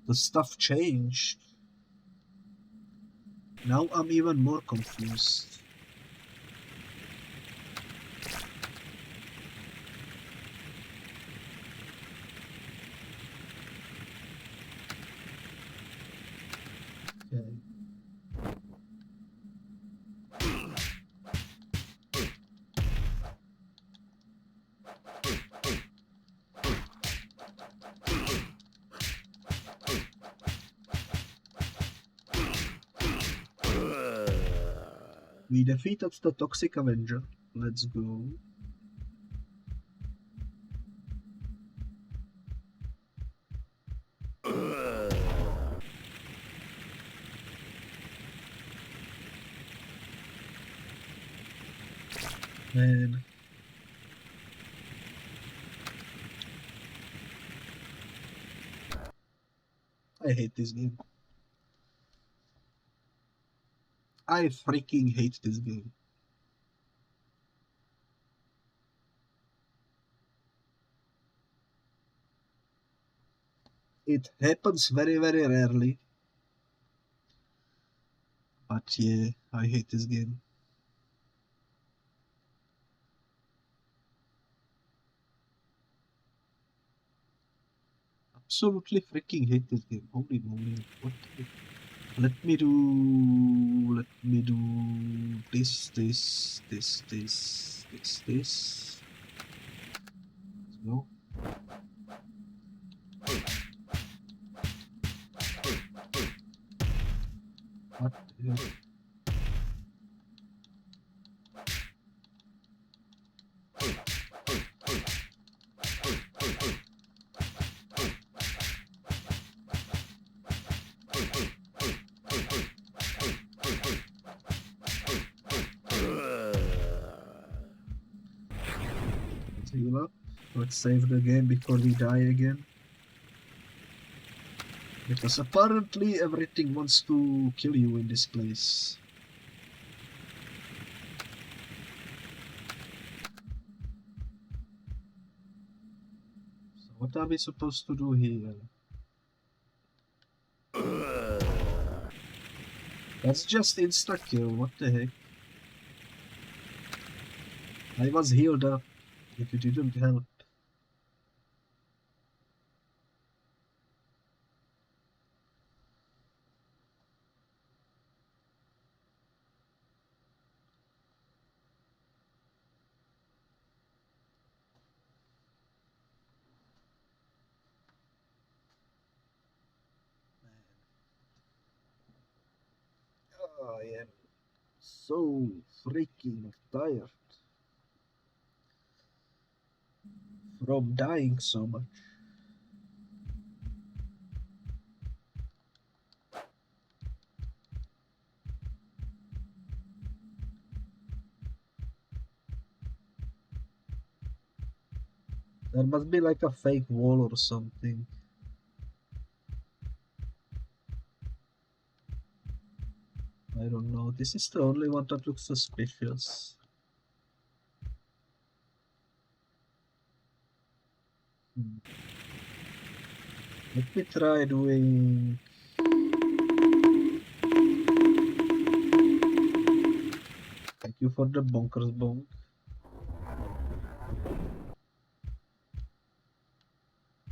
The stuff changed. Now I'm even more confused. Okay. We defeated the Toxic Avenger. Let's go. Man. I hate this game. I freaking hate this game. It happens very, very rarely. But yeah, I hate this game. Absolutely freaking hate this game. Holy moly. What the heck? Let me do this. Let's go. What the hell? Let's save the game before we die again. Because apparently everything wants to kill you in this place. So what are we supposed to do here? That's just insta-kill, what the heck? I was healed up, if it didn't help. I am so freaking tired from dying so much. There must be like a fake wall or something. I don't know. This is the only one that looks suspicious. Let me try doing... Thank you for the bonkers bonk.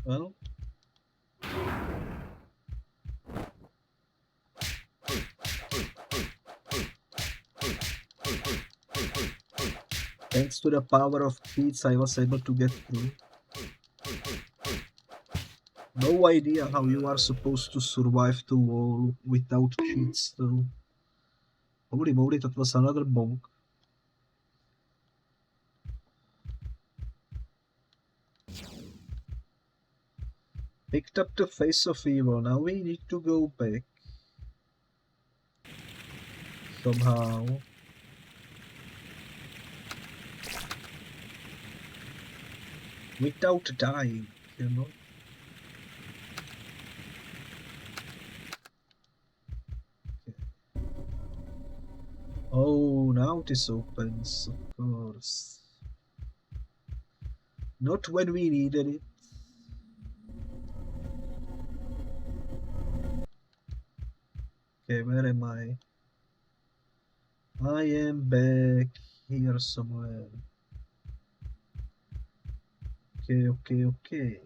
Well... Thanks to the power of cheats, I was able to get through. No idea how you are supposed to survive the wall without cheats though. Holy moly, that was another bonk. Picked up the face of evil, now we need to go back. Somehow. Without dying, you know? Okay. Oh, now this opens, of course. Not when we needed it. Okay, where am I? I am back here somewhere. Okay.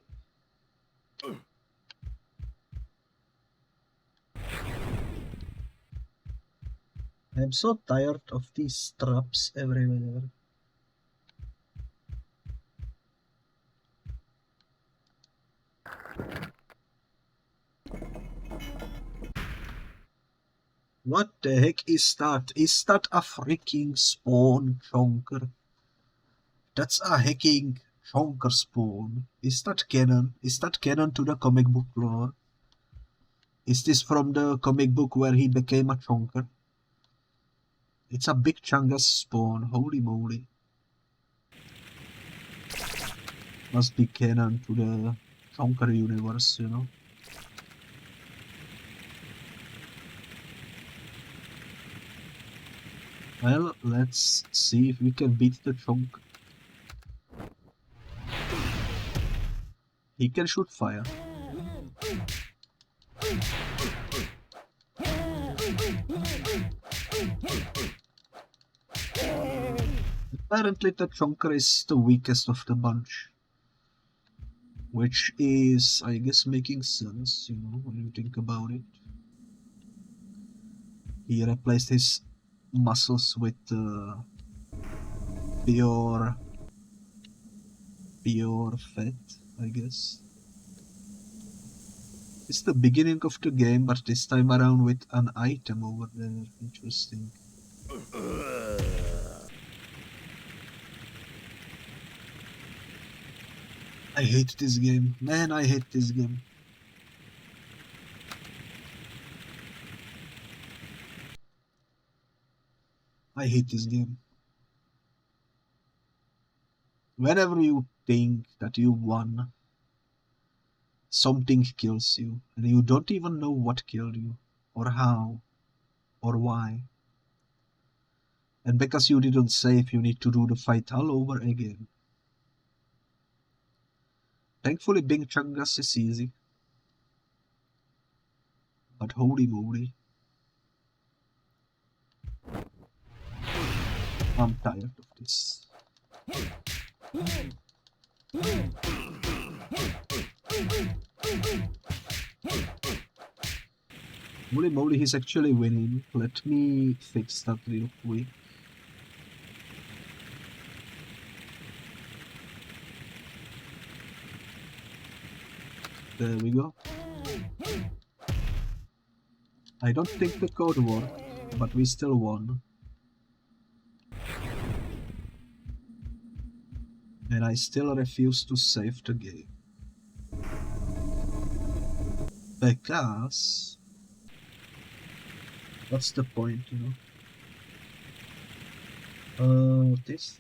I'm so tired of these traps everywhere. What the heck is that? Is that a freaking spawn chonker? That's a hacking chonker spawn. Is that canon? Is that canon to the comic book lore? Is this from the comic book where he became a chonker? It's a big chungus spawn, holy moly. Must be canon to the chonker universe, you know? Well, let's see if we can beat the chonk. He can shoot fire. Apparently the chonker is the weakest of the bunch. Which is, I guess, making sense, you know, when you think about it. He replaced his muscles with pure fat, I guess. It's the beginning of the game, but this time around with an item over there. Interesting. I hate this game. Man, I hate this game. I hate this game. Whenever you think that you won, something kills you, and you don't even know what killed you, or how, or why. And because you didn't save, you need to do the fight all over again. Thankfully, Bing Chungus is easy. But holy moly. I'm tired of this. Holy moly, he's actually winning. Let me fix that real quick. There we go. I don't think the code worked, but we still won. And I still refuse to save the game. Because... what's the point, you know? This.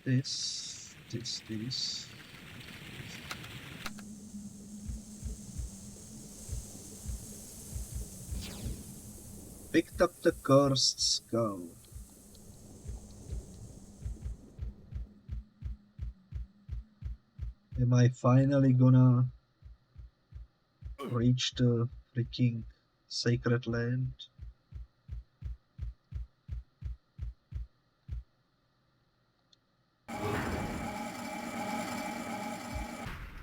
Picked up the cursed skull. Am I finally gonna reach the freaking sacred land?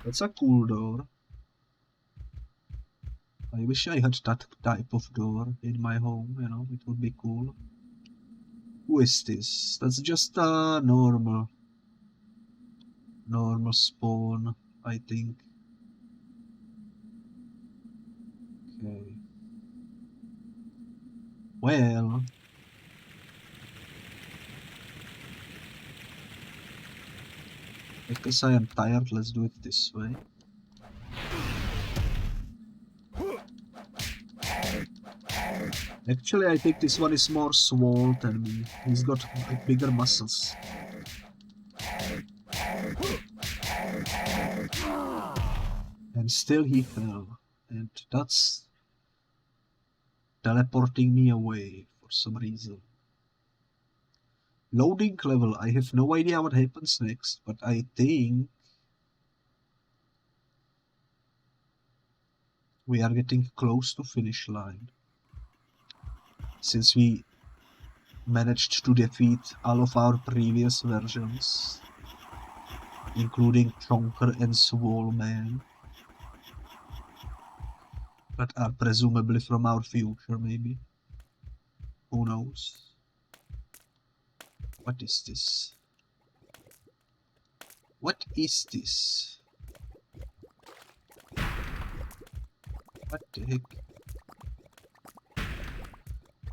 That's a cool door. I wish I had that type of door in my home, you know, it would be cool. Who is this? That's just a normal spawn, I think. Okay. Well... because I am tired, let's do it this way. Actually, I think this one is more swole than me. He's got bigger muscles. And still he fell. And that's teleporting me away for some reason. Loading level. I have no idea what happens next, but I think we are getting close to finish line. Since we managed to defeat all of our previous versions, including Chonker and Swole Man, that are presumably from our future, maybe. Who knows? What is this? What is this? What the heck?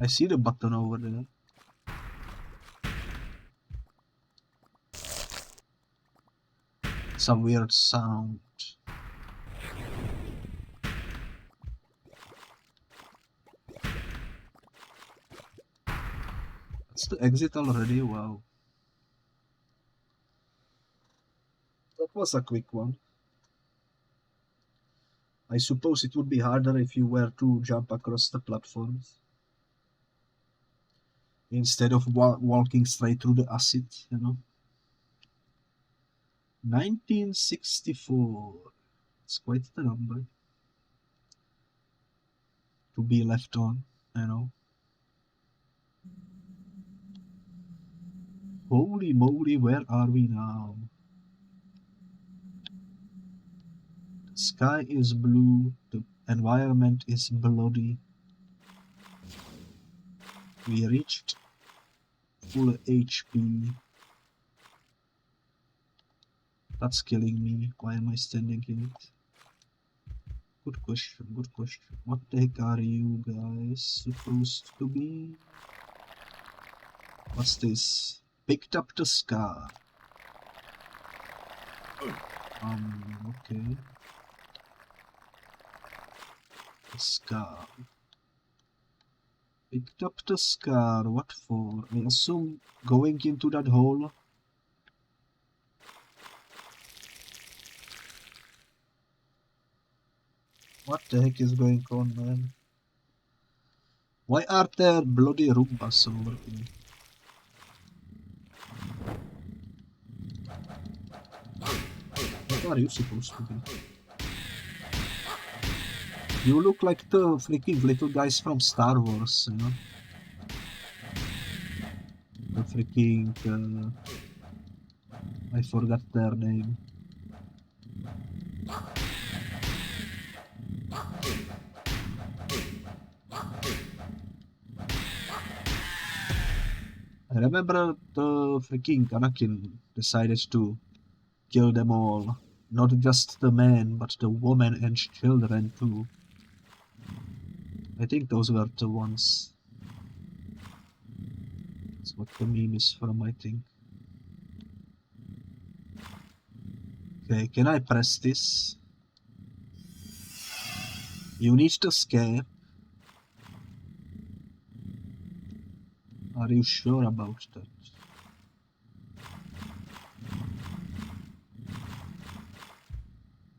I see the button over there. Some weird sound. That's the exit already? Wow. That was a quick one. I suppose it would be harder if you were to jump across the platforms instead of walking straight through the acid, you know. 1964. It's quite the number to be left on, you know. Holy moly, where are we now? The sky is blue, the environment is bloody. We reached full HP. That's killing me. Why am I standing in it? Good question, good question. What the heck are you guys supposed to be? What's this? Picked up the scar. Okay. The scar. Picked up the scar. What for? I assume going into that hole. What the heck is going on, man? Why are there bloody Roombas over here? What are you supposed to be? You look like the freaking little guys from Star Wars, you know? The freaking... I forgot their name. I remember the freaking Anakin decided to kill them all. Not just the men, but the women and children too. I think those were the ones. That's what the meme is from, I think. Okay, can I press this? You need to escape. Are you sure about that?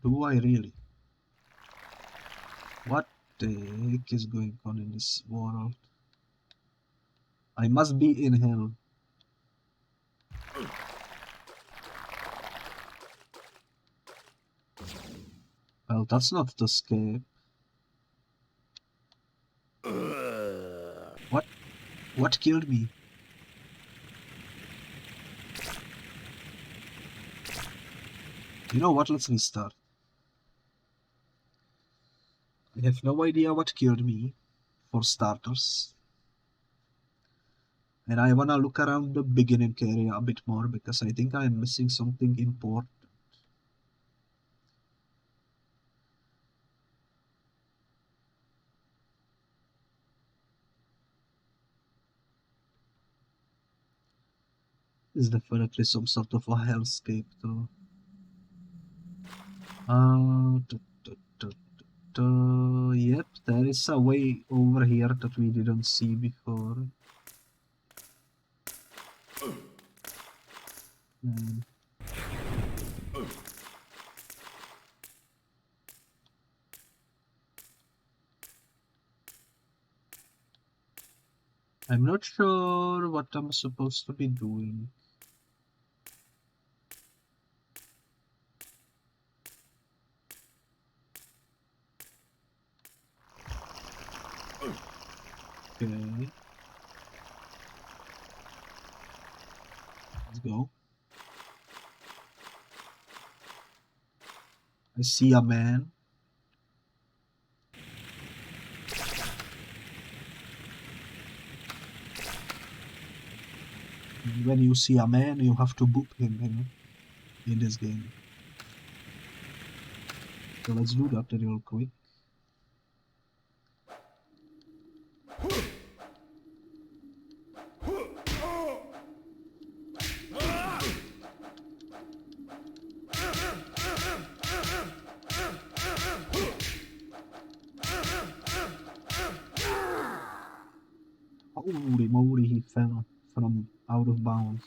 Do I really? What the heck is going on in this world? I must be in hell. Well, that's not the escape. What? What killed me? You know what? Let's restart. I have no idea what killed me, for starters. And I wanna look around the beginning area a bit more because I think I'm missing something important. It's definitely some sort of a hellscape though. Yep, there is a way over here that we didn't see before. I'm not sure what I'm supposed to be doing. Okay. Let's go. I see a man. And when you see a man, you have to boop him, you know, in this game. So let's do that real quick. Holy moly, he fell from out of bounds.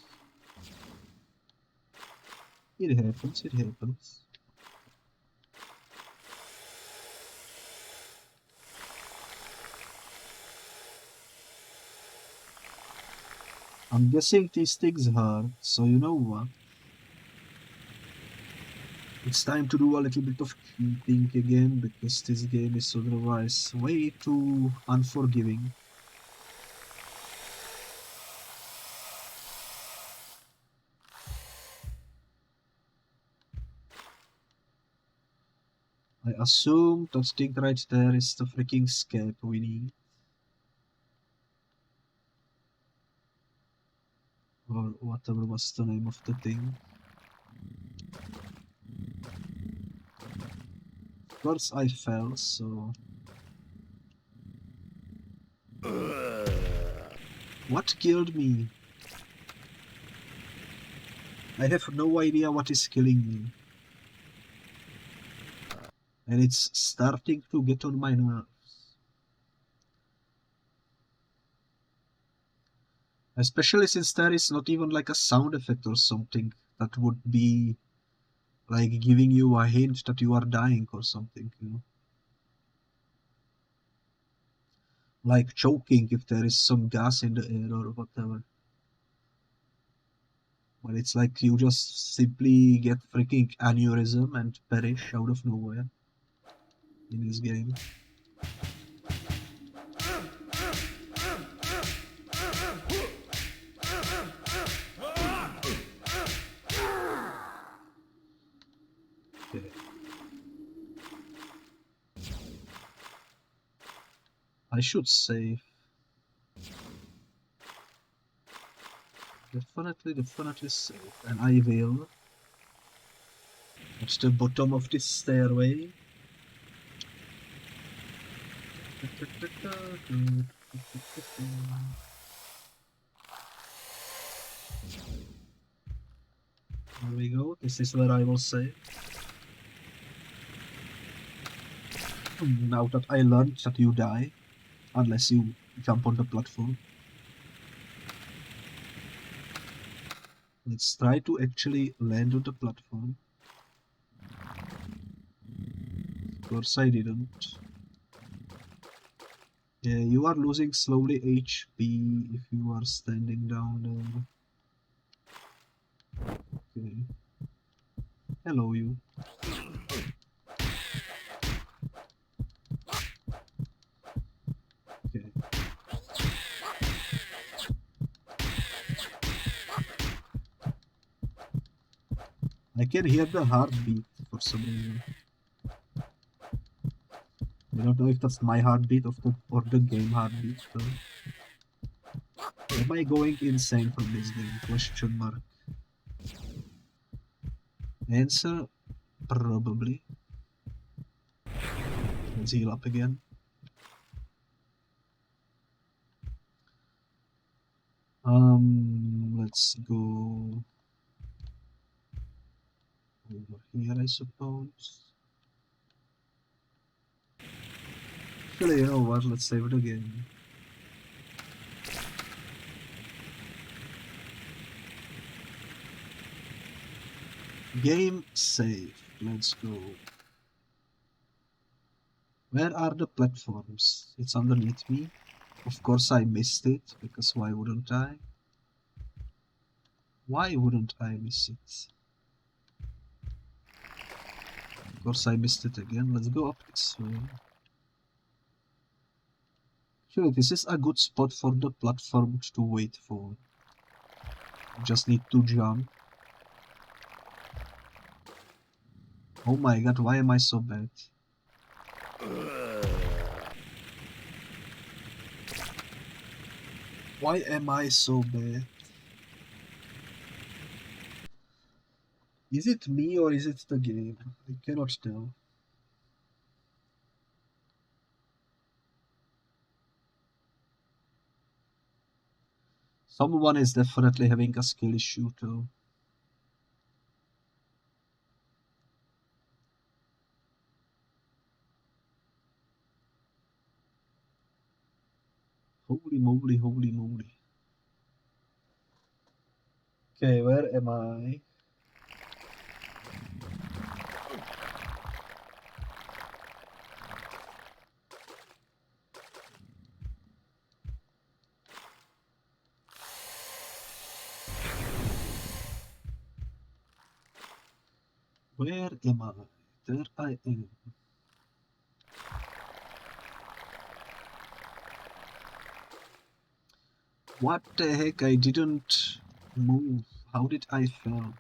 It happens, it happens. I'm guessing these things hurt, so you know what? It's time to do a little bit of cheating again, because this game is otherwise way too unforgiving. I assume that thing right there is the freaking scape we need. Or whatever was the name of the thing. Of course I fell, so... What killed me? I have no idea what is killing me. And it's starting to get on my nerves. Especially since there is not even like a sound effect or something that would be like giving you a hint that you are dying or something, you know. like choking if there is some gas in the air or whatever. But it's like you just simply get freaking aneurysm and perish out of nowhere in this game. Okay. I should save. Definitely save. And I will. At the bottom of this stairway. There we go. This is where I will save. Now that I learned that you die, unless you jump on the platform. Let's try to actually land on the platform. Of course I didn't. Yeah, you are losing slowly HP if you are standing down there. Okay. Hello, you. Okay. I can hear the heartbeat for some reason. I don't know if that's my heartbeat or the game heartbeat though. Am I going insane from this game? Question mark. Answer, probably. Let's heal up again. Let's go over here, I suppose. Actually, you know what? Let's save it again. Game save. Let's go. Where are the platforms? It's underneath me. Of course I missed it, because why wouldn't I? Why wouldn't I miss it? Of course I missed it again. Let's go up this way. Actually, this is a good spot for the platform to wait for. You just need to jump. Oh my god, why am I so bad? Why am I so bad? Is it me or is it the game? I cannot tell. Someone is definitely having a skill issue too. Holy moly, holy moly. Okay, where am I? Where am I? There I am. What the heck? I didn't move. How did I fail?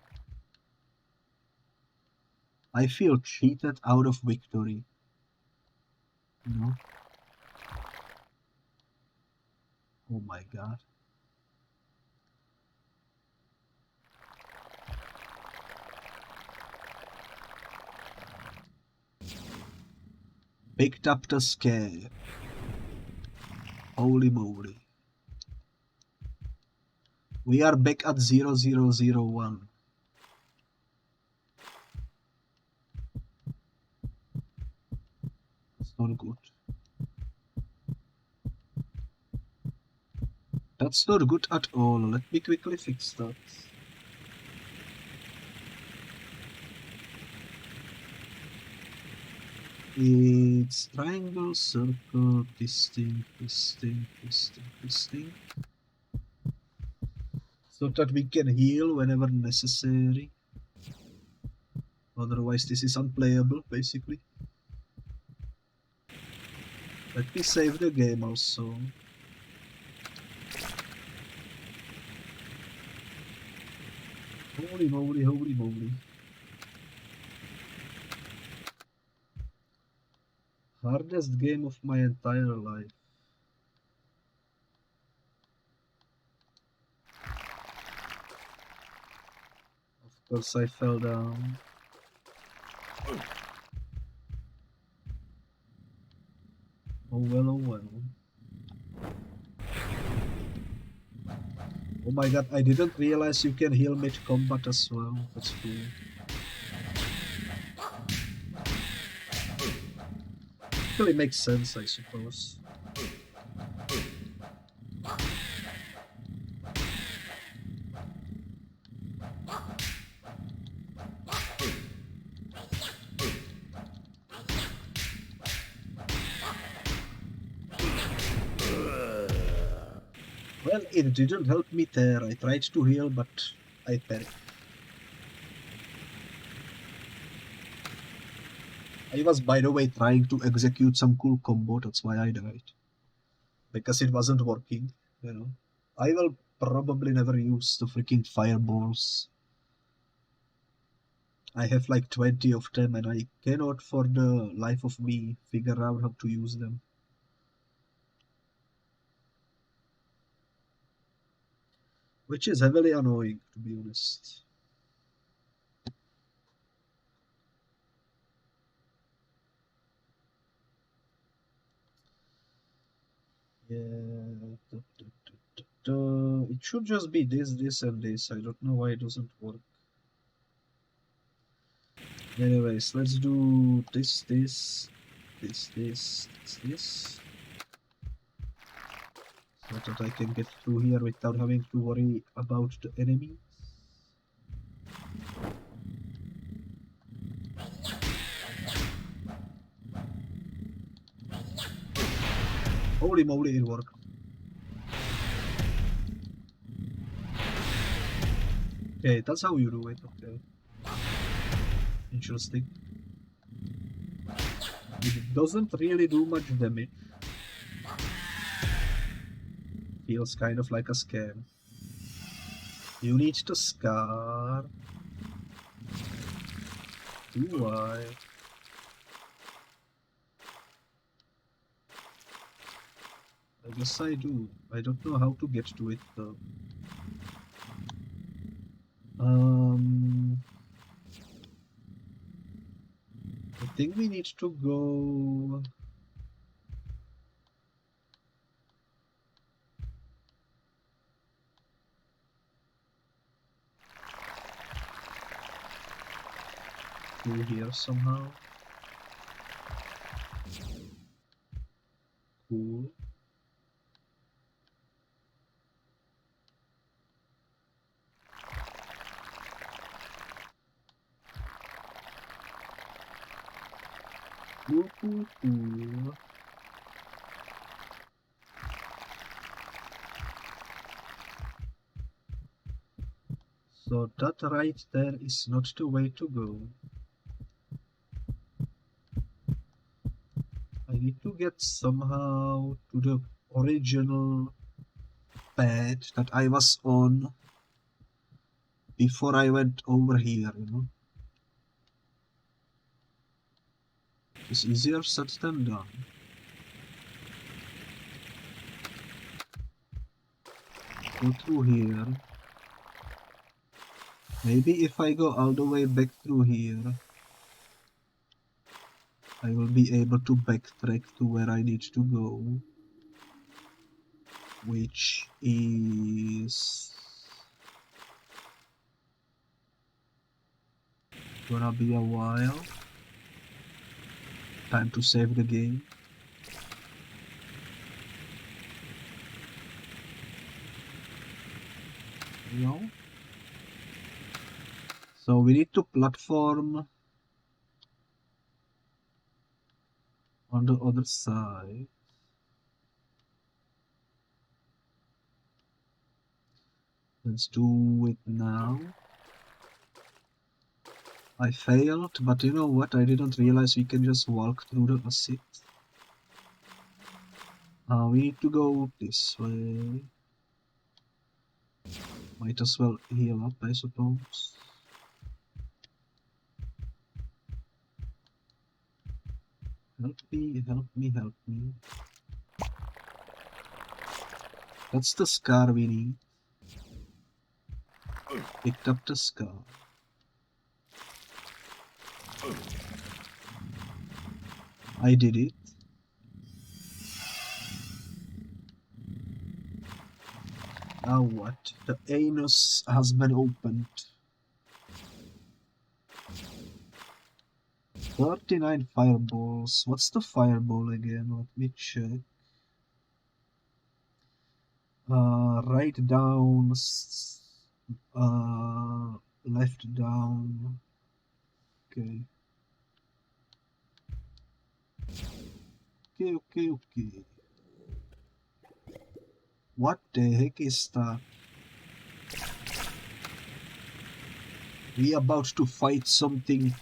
I feel cheated out of victory. No. Oh my god. Picked up the scare. Holy moly. We are back at 0001. That's not good. That's not good at all. Let me quickly fix that. It's triangle, circle, this thing, so that we can heal whenever necessary. Otherwise this is unplayable, basically. Let me save the game also. Holy moly, holy moly. Hardest game of my entire life. Of course I fell down. Oh well, oh well. Oh my god, I didn't realize you can heal mid-combat as well. That's cool. Really makes sense, I suppose. Well, it didn't help me there. I tried to heal, but I perished. I was, by the way, trying to execute some cool combo, that's why I died. Because it wasn't working, you know. I will probably never use the freaking fireballs. I have like 20 of them and I cannot for the life of me figure out how to use them. Which is heavily annoying, to be honest. Yeah. It should just be this, and this. I don't know why it doesn't work. Anyways, let's do this. So that I can get through here without having to worry about the enemies. Holy moly, it worked. Okay, that's how you do it, okay. Interesting. It doesn't really do much damage. Feels kind of like a scam. You need the scar. Do I? I guess I do. I don't know how to get to it though. I think we need to go... through here somehow. Cool. Cool. So that right there is not the way to go. I need to get somehow to the original path that I was on before I went over here, you know. It's easier said than done. Go through here. Maybe if I go all the way back through here, I will be able to backtrack to where I need to go, which is gonna be a while. Time to save the game. You know? So we need to platform on the other side. Let's do it now. I failed, but you know what? I didn't realize we can just walk through the acid. We need to go this way. Might as well heal up, I suppose. Help me, help me, help me. That's the scar we need. Picked up the scar. I did it. Now what? The anus has been opened. 39 fireballs. What's the fireball again? Let me check. Right down, left down. Okay. Okay. What the heck is that? We about to fight something.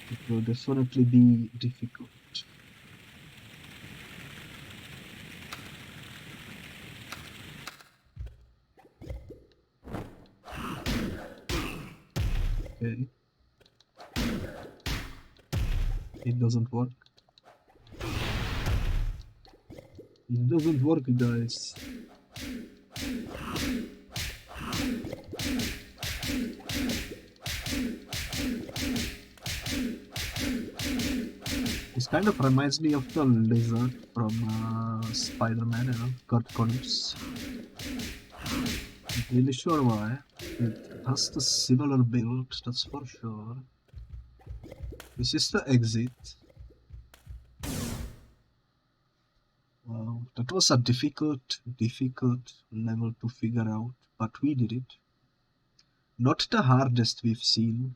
It will definitely be difficult. Okay. It doesn't work. It doesn't work, guys. This kind of reminds me of the lizard from Spider-Man, you know, Kurt Connors. Not really sure why. It has the similar build, that's for sure. This is the exit. Wow, that was a difficult level to figure out, but we did it. Not the hardest we've seen,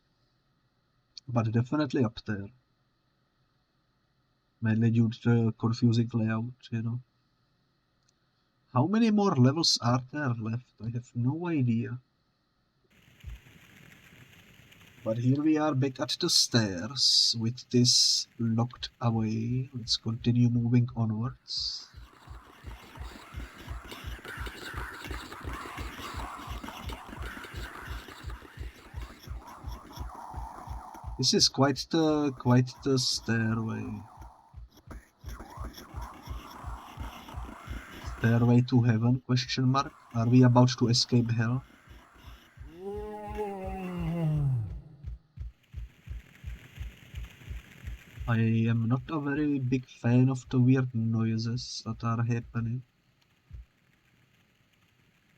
but definitely up there. Mainly due to the confusing layout, you know. How many more levels are there left? I have no idea. But here we are back at the stairs with this locked away. Let's continue moving onwards. This is quite the stairway. Stairway to heaven? Question mark. Are we about to escape hell? I am not a very big fan of the weird noises that are happening.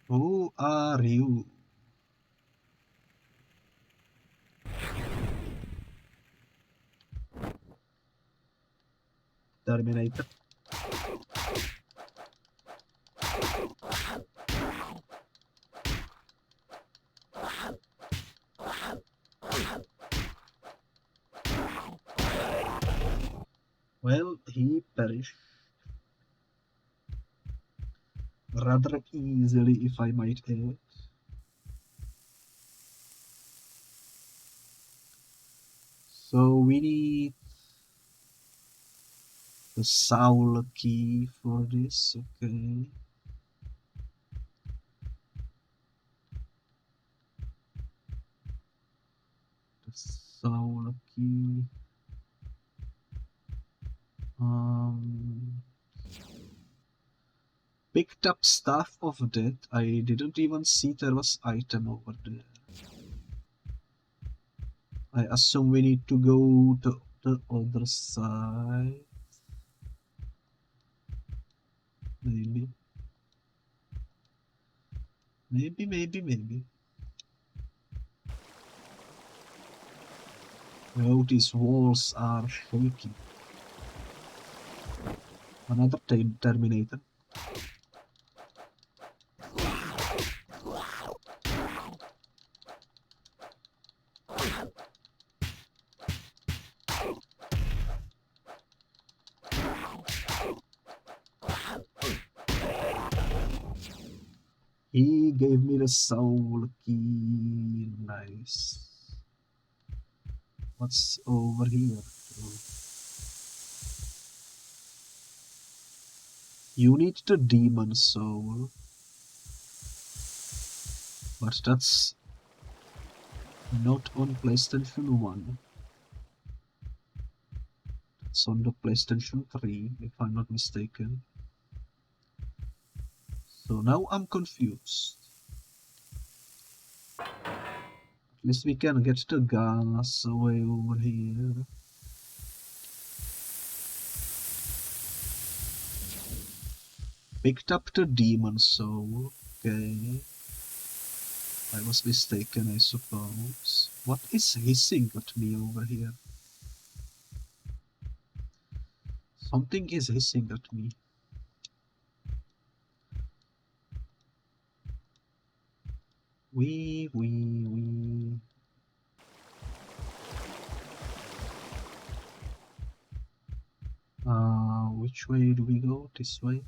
Who are you? Terminator. Well, he perished. Rather easily, if I might add. So we need the soul key for this, okay. The soul key. Picked up Staff of Death. I didn't even see there was item over there. I assume we need to go to the other side. Maybe. Oh, these walls are shaky. Another Terminator. He gave me the soul key. Nice. What's over here? You need the demon soul. But that's not on PlayStation 1. It's on the PlayStation 3, if I'm not mistaken. So now I'm confused. At least we can get the gas away over here. Picked up the demon soul. Okay. I was mistaken, I suppose. What is hissing at me over here? Something is hissing at me. Wee. Which way do we go? This way?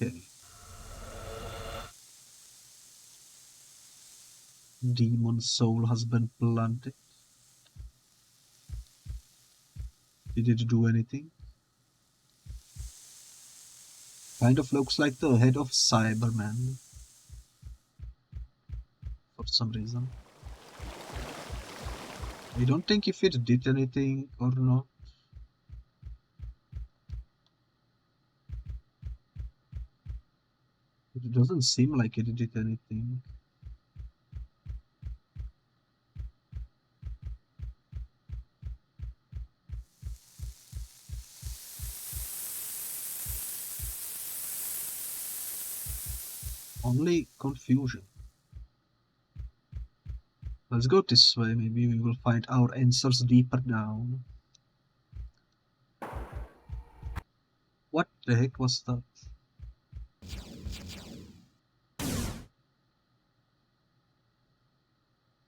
Okay. Demon soul has been planted. Did it do anything? Kind of looks like the head of Cyberman. For some reason. I don't think if it did anything or not. It doesn't seem like it did anything. Only confusion. Let's go this way, maybe we will find our answers deeper down. What the heck was that?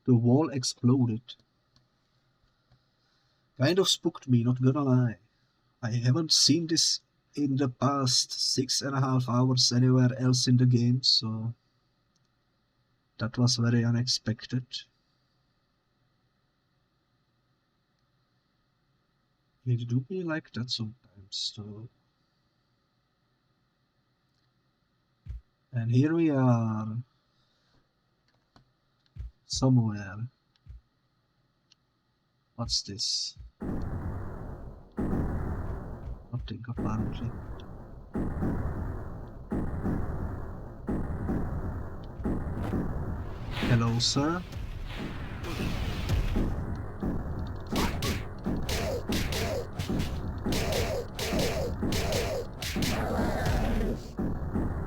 The wall exploded. Kind of spooked me, not gonna lie. I haven't seen this in the past 6.5 hours anywhere else in the game, so that was very unexpected. It do be like that sometimes, though. And here we are. Somewhere. What's this? Nothing, apparently. Hello, sir.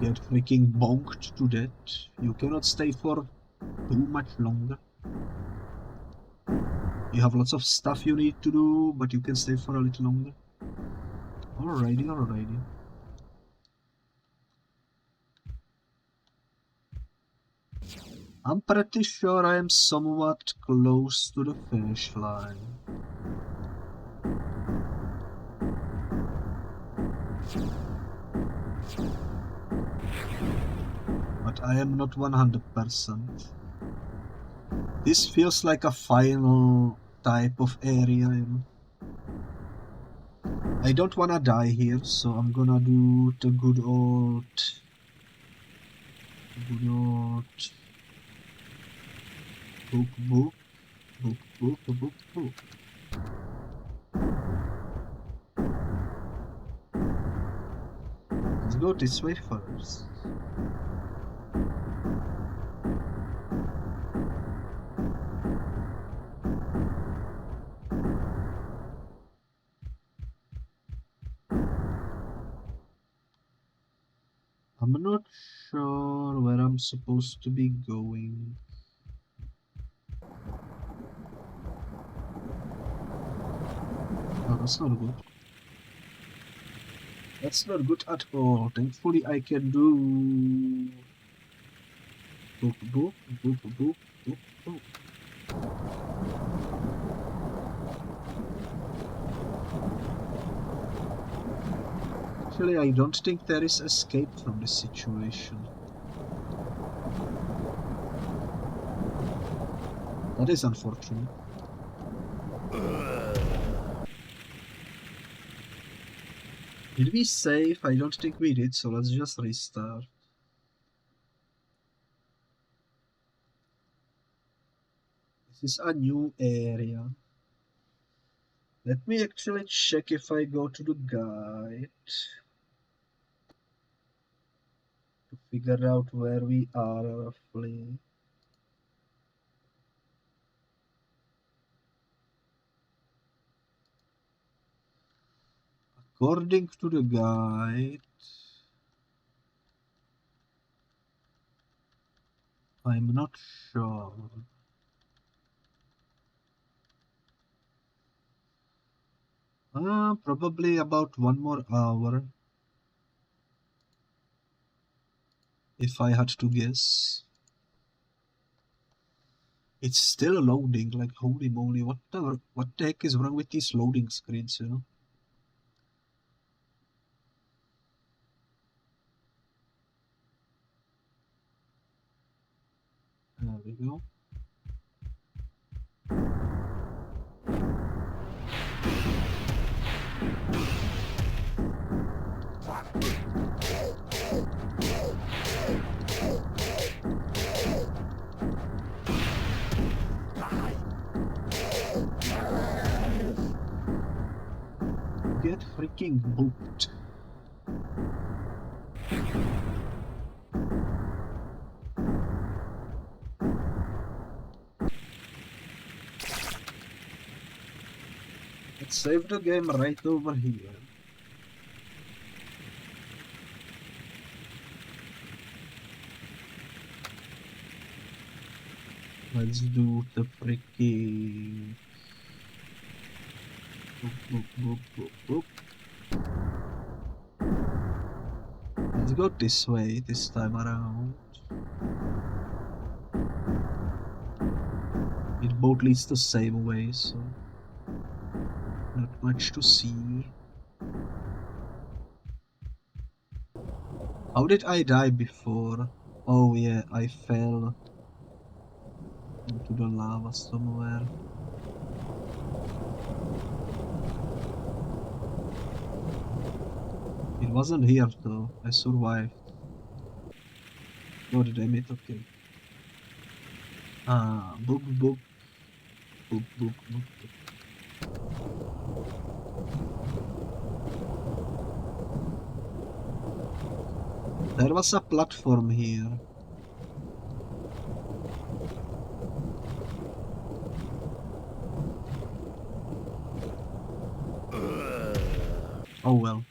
Get freaking bonked to death. You cannot stay for too much longer. You have lots of stuff you need to do, but you can stay for a little longer. Alrighty. I'm pretty sure I am somewhat close to the finish line. But I am not 100%. This feels like a final type of area, you know. I don't wanna die here, so I'm gonna do the good old book. Let's go this way first. I'm not sure where I'm supposed to be going. Oh, that's not good. That's not good at all. Thankfully I can do book. Actually, I don't think there is escape from this situation. That is unfortunate. Did we save? I don't think we did, so let's just restart. This is a new area. Let me actually check if I go to the guide to figure out where we are roughly. According to the guide, I'm not sure. Probably about 1 more hour, if I had to guess. It's still loading, like holy moly, what the heck is wrong with these loading screens, you know? There we go. Get freaking booked. Let's save the game right over here. Let's do the freaking... Boop, boop, boop, boop, boop. Let's go this way this time around. It both leads the same way, so not much to see. How did I die before? Oh yeah, I fell into the lava somewhere. It wasn't here though, I survived. God damn it, okay. Boop, boop, boop, boop, boop, boop. There was a platform here. Oh well.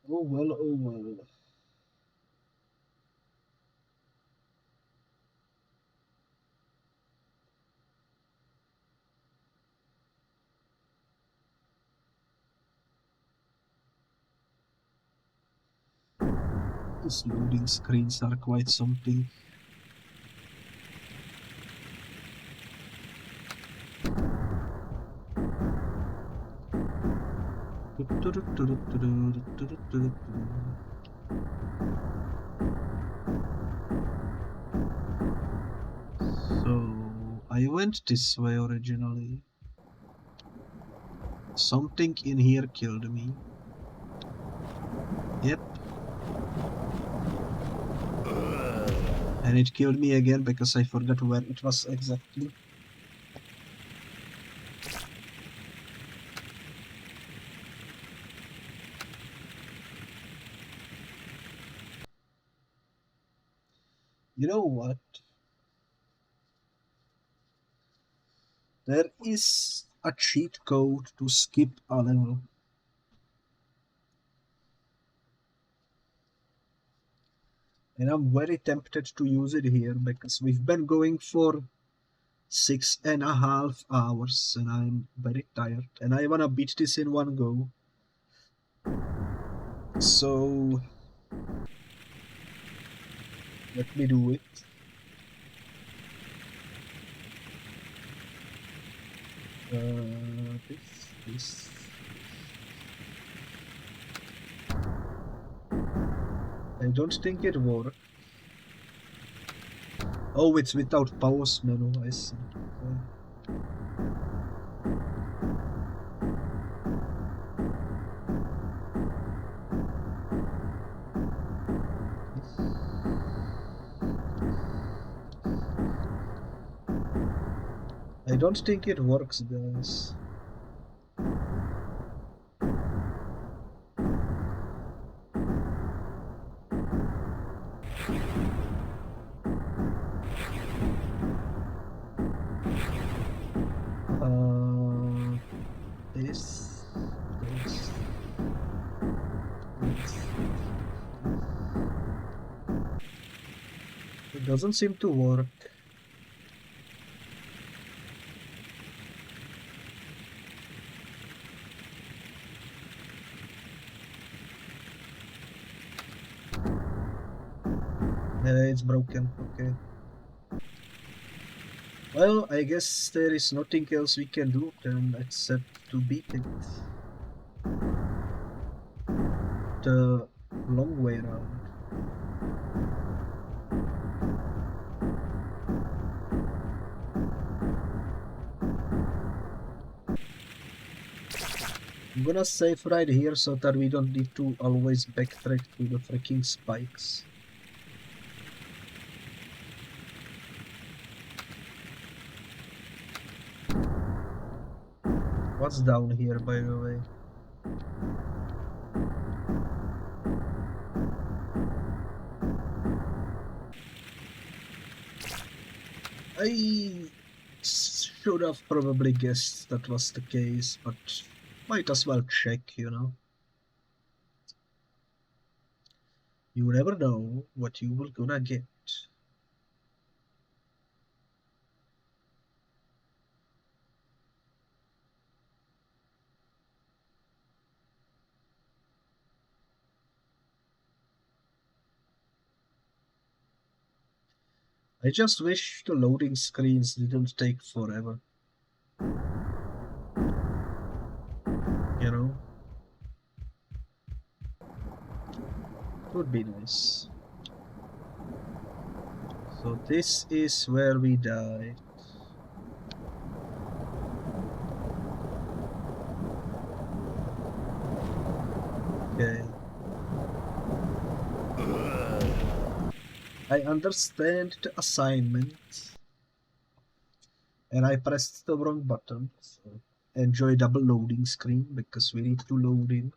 Oh well, oh well. These loading screens are quite something. So I went this way originally. Something in here killed me. Yep. And it killed me again because I forgot where it was exactly. You know what? There is a cheat code to skip a level. And I'm very tempted to use it here because we've been going for 6.5 hours and I'm very tired and I wanna beat this in one go. So let me do it. This. I don't think it worked. Oh, it's without pause menu, I see. Okay. I don't think it works, guys. This. It doesn't seem to work. It's broken, okay. Well, I guess there is nothing else we can do then except to beat it. The long way around. I'm gonna save right here so that we don't need to always backtrack to the freaking spikes. What's down here, by the way? I should have probably guessed that was the case, but might as well check, you know? You never know what you will gonna get. I just wish the loading screens didn't take forever. You know? It would be nice. So this is where we died. Okay. I understand the assignment. And I pressed the wrong button. So enjoy double loading screen because we need to load in.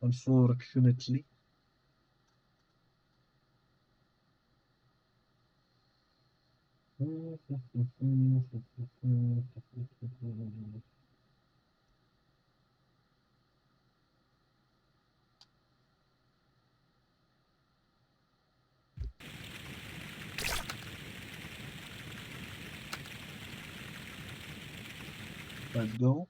Unfortunately. Let's go.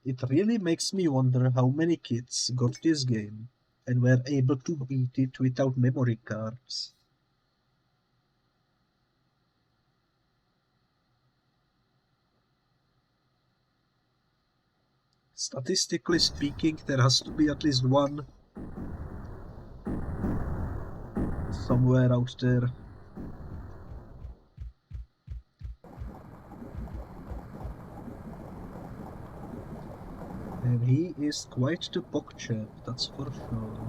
It really makes me wonder how many kids got this game and were able to beat it without memory cards. Statistically speaking, there has to be at least one somewhere out there. And he is quite the pogchap, that's for sure.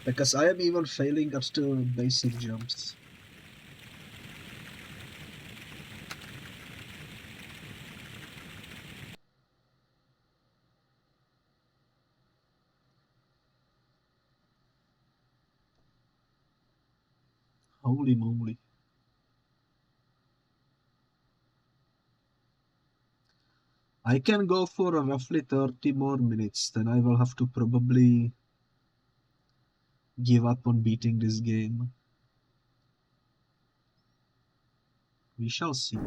Because I am even failing at the basic jumps. Holy moly. I can go for roughly 30 more minutes, then I will have to probably give up on beating this game. We shall see.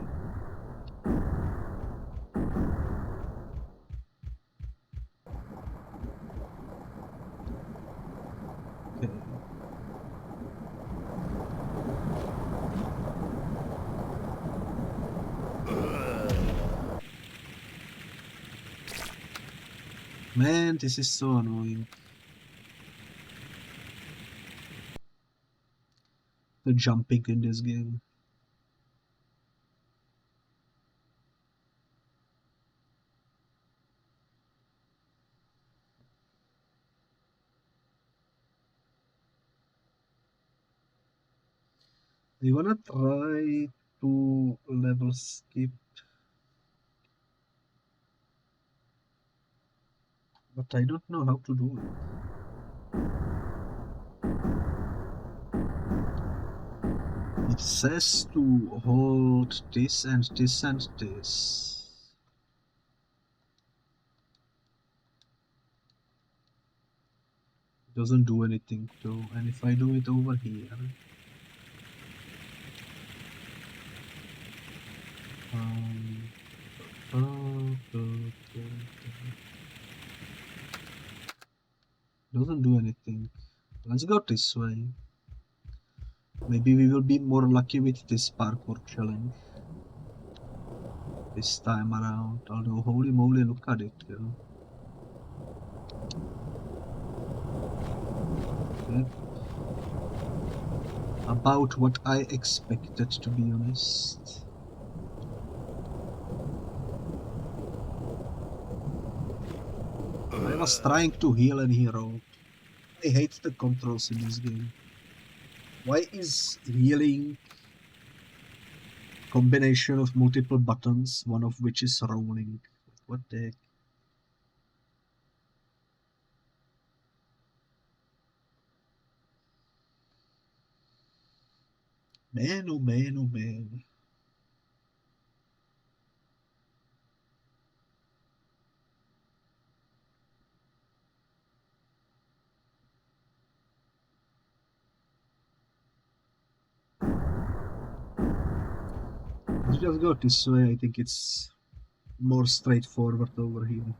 Okay. Man, this is so annoying. The jumping in this game. I wanna try to level skip, but I don't know how to do it. It says to hold this and this and this. It doesn't do anything though, and if I do it over here, doesn't do anything. Let's go this way. Maybe we will be more lucky with this parkour challenge this time around. Although, holy moly, look at it, yo. Okay. About what I expected, to be honest. I was trying to heal and he rolled. I hate the controls in this game. Why is healing combination of multiple buttons, one of which is rolling? What the heck? Man, oh man, oh man. Let's just go this way. I think it's more straightforward over here.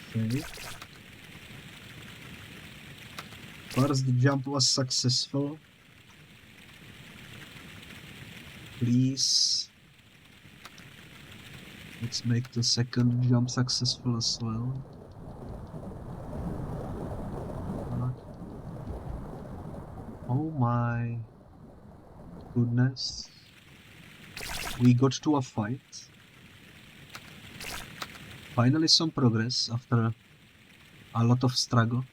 Okay. First jump was successful. Please. Let's make the second jump successful as well. Oh my goodness. We got to a fight. Finally some progress after a lot of struggle.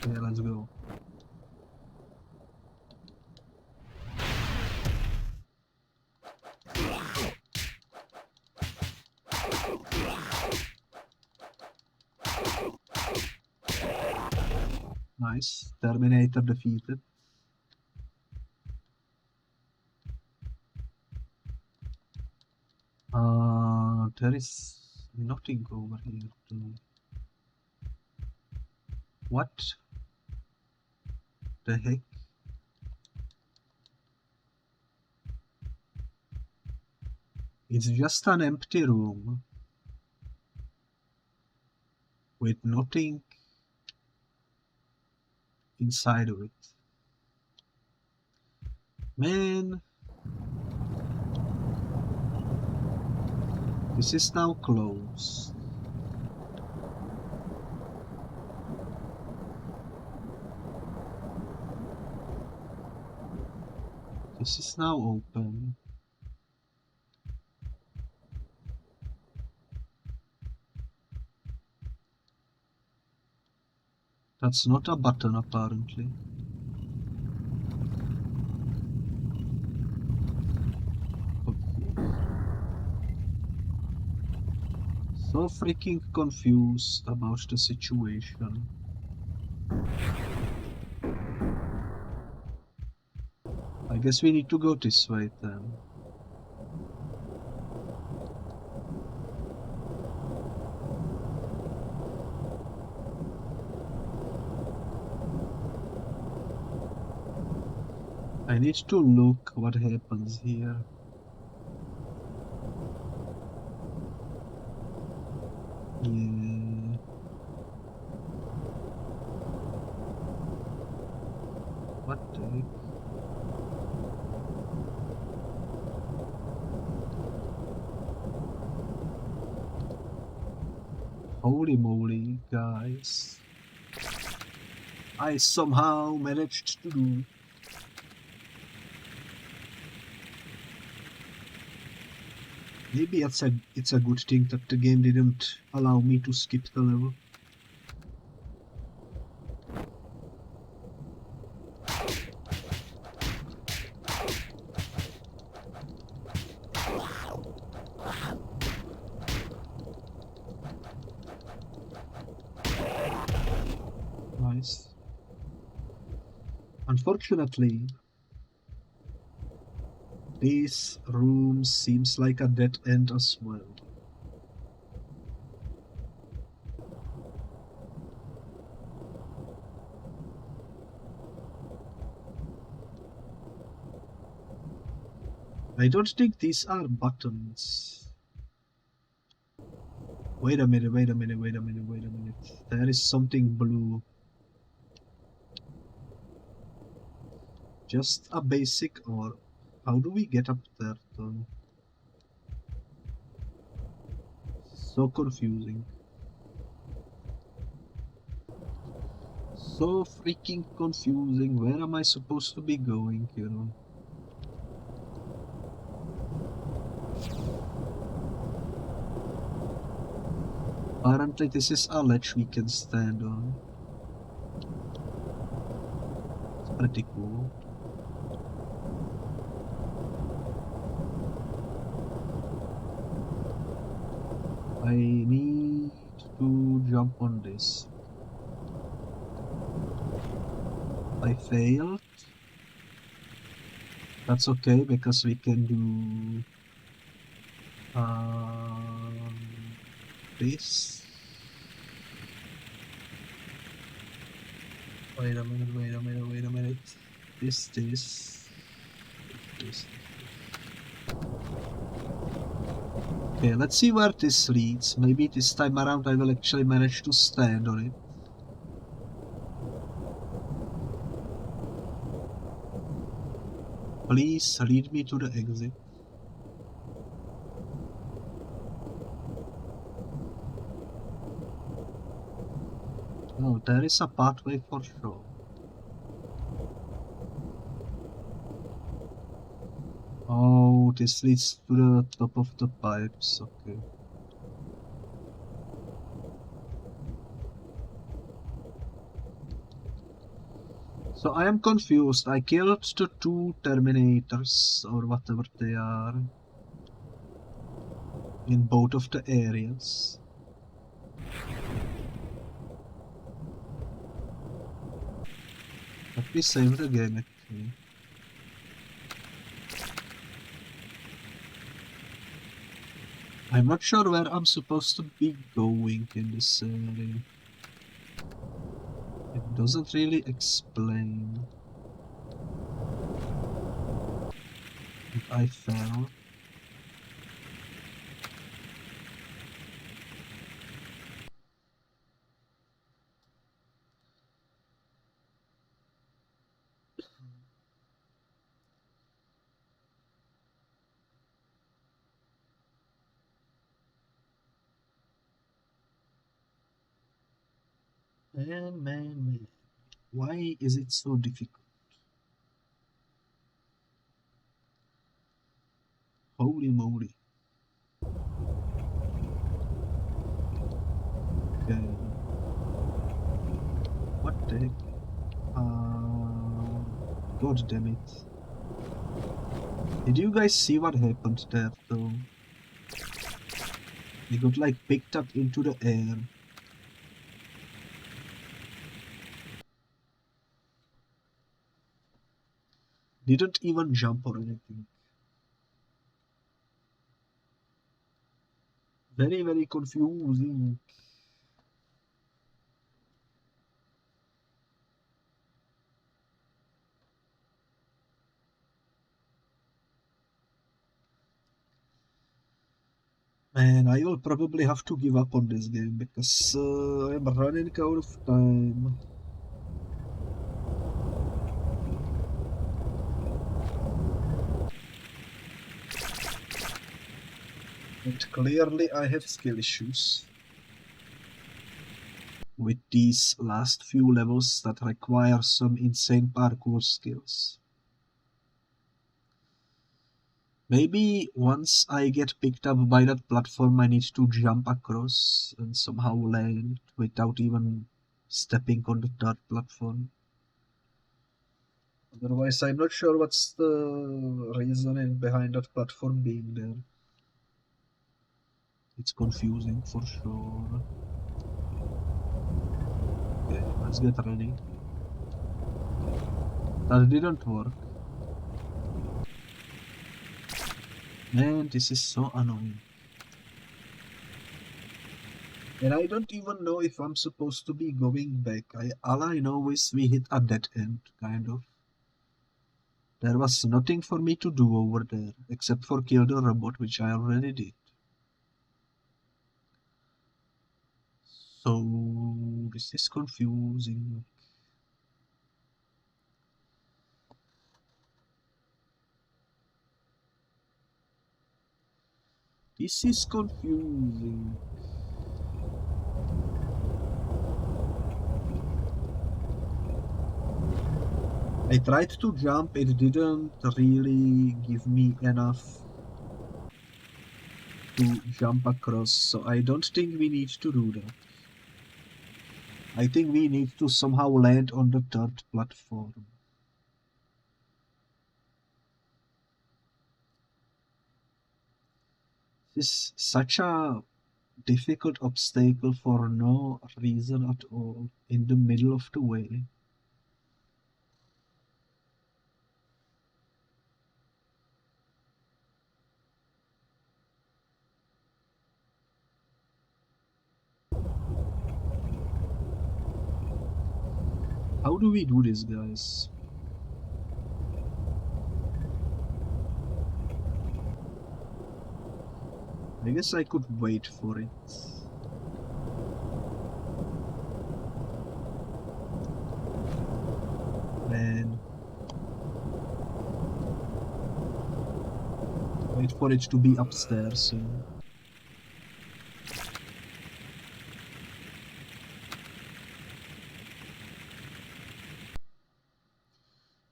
Yeah, let's go. Nice. Terminator defeated. There is nothing over here too. What the heck? It's just an empty room with nothing inside of it. Man, this is now closed. This is now open. That's not a button, apparently. So freaking confused about the situation. I guess we need to go this way then. I need to look what happens here. Yeah. What the heck? Holy moly, guys. I somehow managed to do. Maybe it's a good thing that the game didn't allow me to skip the level. Nice. Unfortunately, this room seems like a dead end as well. I don't think these are buttons. Wait a minute, wait a minute, wait a minute, wait a minute. There is something blue. Just a basic or how do we get up there though? So confusing. So freaking confusing. Where am I supposed to be going, you know? Apparently this is a ledge we can stand on. It's pretty cool. I need to jump on this. I failed. That's okay because we can do this. Wait a minute, wait a minute, wait a minute. This. Okay, let's see where this leads. Maybe this time around I will actually manage to stand on it. Please lead me to the exit. Oh, there is a pathway for sure. Oh, this leads to the top of the pipes, okay. So I am confused. I killed the two Terminators, or whatever they are, in both of the areas. Let me save the game actually. I'm not sure where I'm supposed to be going in this area. It doesn't really explain. If I fell. Man, why is it so difficult? Holy moly. Okay. What the heck? God damn it. Did you guys see what happened there though? He got like picked up into the air. Didn't even jump or anything. Very, very confusing. Man, I will probably have to give up on this game because I'm running out of time. And clearly I have skill issues with these last few levels that require some insane parkour skills. Maybe once I get picked up by that platform I need to jump across and somehow land without even stepping on the third platform. Otherwise I'm not sure what's the reasoning behind that platform being there. It's confusing for sure. Okay, let's get ready. That didn't work. Man, this is so annoying. And I don't even know if I'm supposed to be going back. All I know is we hit a dead end, kind of. There was nothing for me to do over there, except for kill the robot, which I already did. So, this is confusing. This is confusing. I tried to jump, it didn't really give me enough to jump across, so I don't think we need to do that. I think we need to somehow land on the third platform. This is such a difficult obstacle for no reason at all in the middle of the way. How do we do this, guys? I guess I could wait for it. Man. Wait for it to be upstairs soon.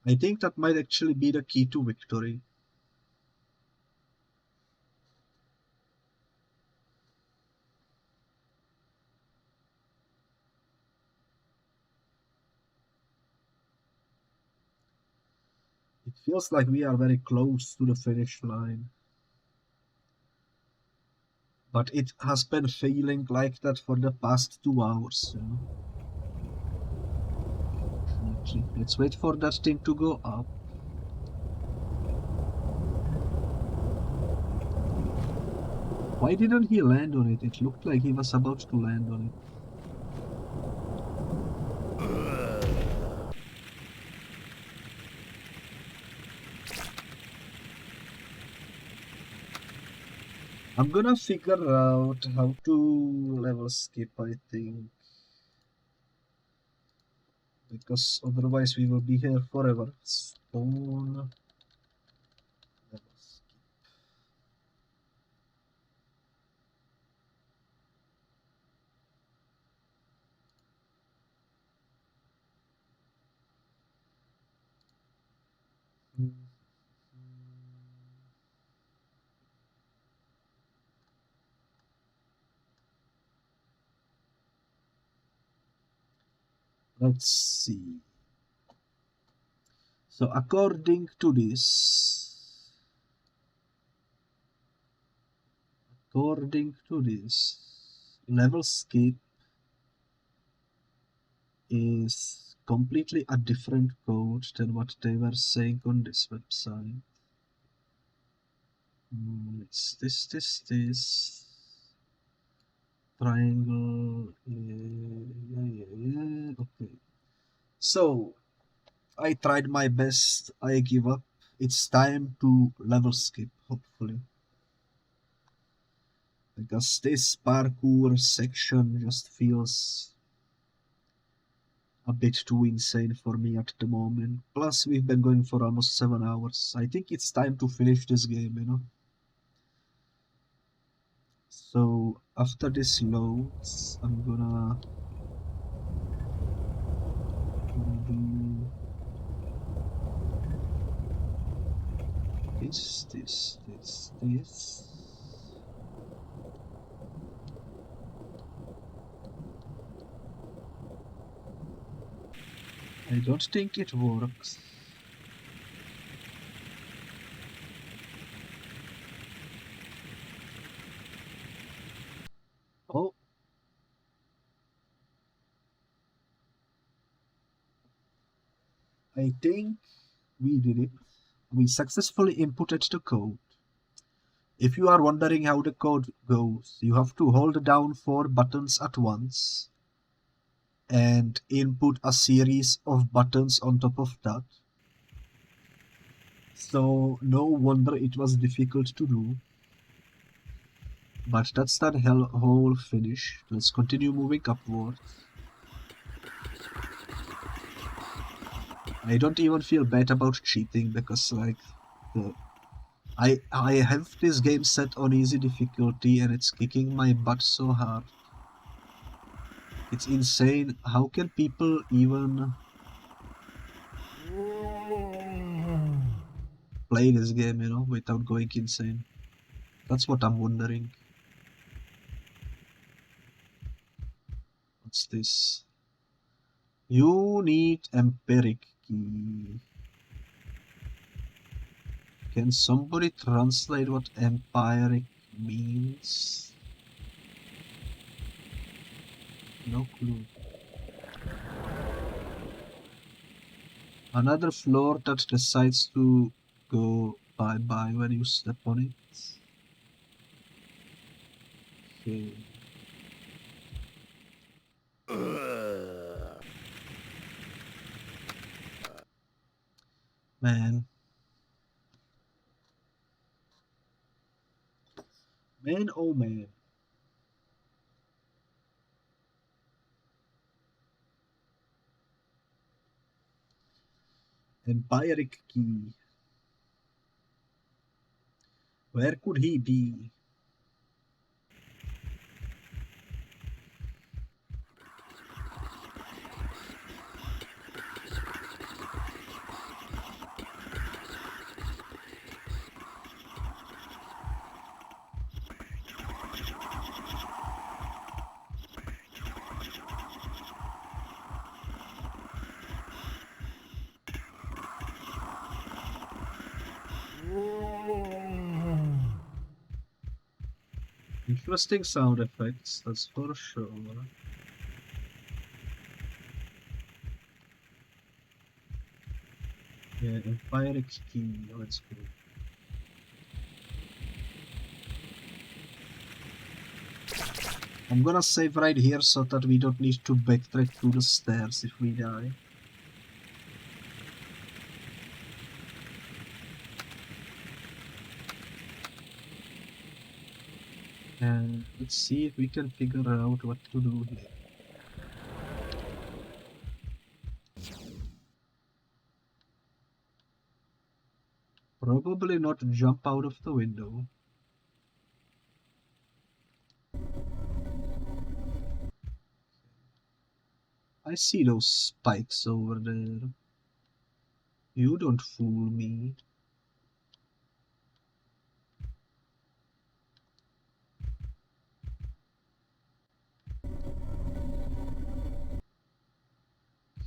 I think that might actually be the key to victory. It feels like we are very close to the finish line. But it has been feeling like that for the past 2 hours, you know? Let's wait for that thing to go up. Why didn't he land on it? It looked like he was about to land on it. I'm gonna figure out how to level skip, I think. Because otherwise we will be here forever. Stone level skip. Let's see. So according to this, level skip is completely a different code than what they were saying on this website. It's this triangle. Yeah. Okay. So I tried my best. I give up. It's time to level skip, hopefully. Because this parkour section just feels a bit too insane for me at the moment. Plus, we've been going for almost 7 hours. I think it's time to finish this game, you know? So, after this loads, I'm gonna do this. I don't think it works. Oh. I think we did it. We successfully inputted the code. If you are wondering how the code goes, you have to hold down 4 buttons at once and input a series of buttons on top of that. So no wonder it was difficult to do. But that's that whole finish. Let's continue moving upwards. I don't even feel bad about cheating because like I have this game set on easy difficulty and it's kicking my butt so hard. It's insane. How can people even play this game, you know, without going insane? That's what I'm wondering. What's this? You need empiric key. Can somebody translate what empiric means? No clue. Another floor that decides to go bye-bye when you step on it. Okay. Man. Man, oh man. Empiric key. Where could he be? Interesting sound effects, that's for sure. Yeah, empiric key, let's go. I'm gonna save right here so that we don't need to backtrack to the stairs if we die. And let's see if we can figure out what to do here. Probably not jump out of the window. I see those spikes over there. You don't fool me.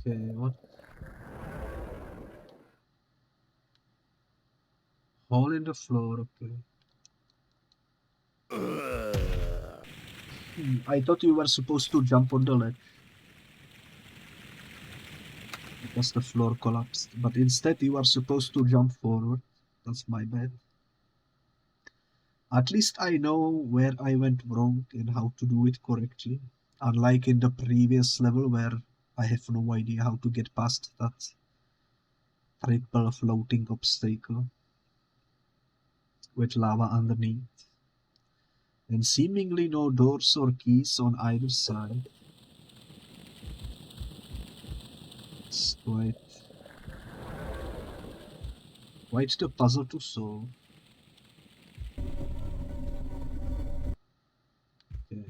Okay, what? Hole in the floor, okay. I thought you were supposed to jump on the ledge. because the floor collapsed. But instead you are supposed to jump forward. That's my bad. At least I know where I went wrong and how to do it correctly. Unlike in the previous level where I have no idea how to get past that triple floating obstacle with lava underneath. And seemingly no doors or keys on either side. It's quite the puzzle to solve. Okay.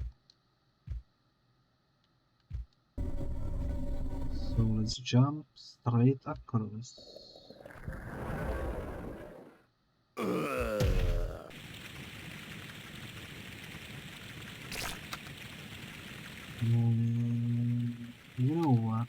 So let's jump straight across. You know what?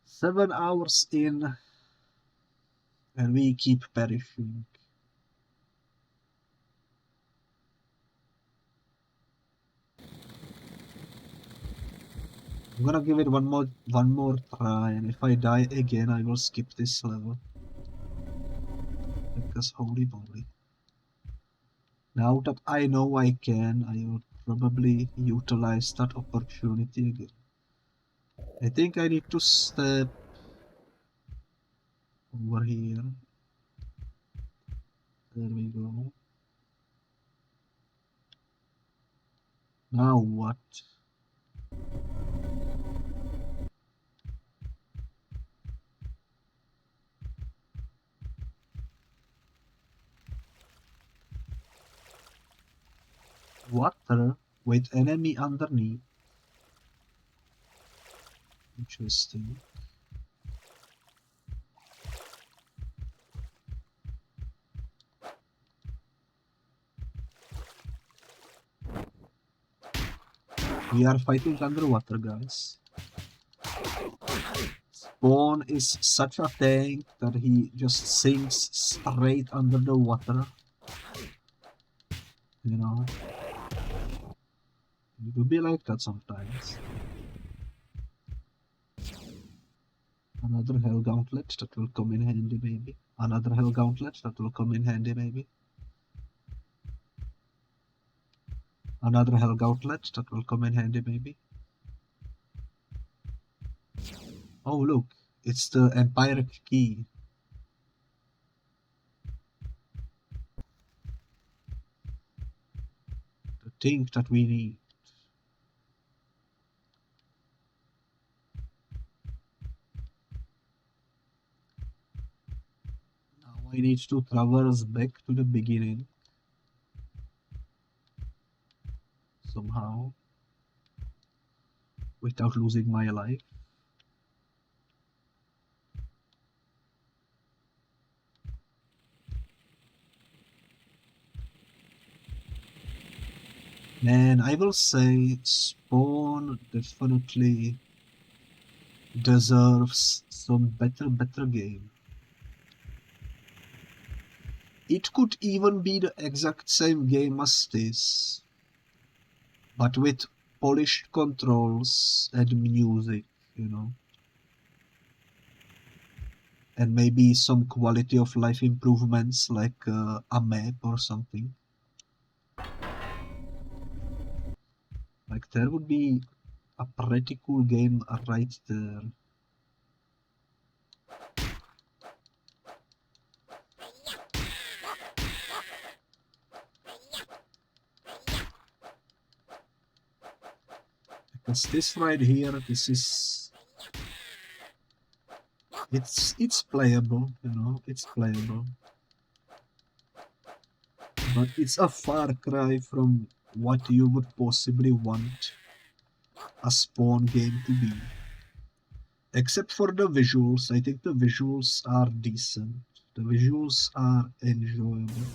Seven hours in, and we keep perishing. I'm gonna give it one more try, and if I die again, I will skip this level. Because holy moly. Now that I know I can, I will probably utilize that opportunity again. I think I need to step over here. There we go. Now what? Water with enemy underneath. Interesting. We are fighting underwater, guys. Spawn is such a tank that he just sinks straight under the water. You know? It will be like that sometimes. Another hell gauntlet that will come in handy maybe. Another hell gauntlet that will come in handy maybe. Another hell gauntlet that will come in handy maybe. Oh look, it's the Empiric key. The thing that we need. Now I need to traverse back to the beginning. Somehow. Without losing my life. Man, I will say Spawn definitely deserves some better game. It could even be the exact same game as this, but with polished controls and music, you know. And maybe some quality of life improvements like a map or something. Like there would be a pretty cool game right there. Because this right here, this is... It's playable, you know, it's playable. But it's a far cry from what you would possibly want a Spawn game to be. Except for the visuals, I think the visuals are decent. The visuals are enjoyable.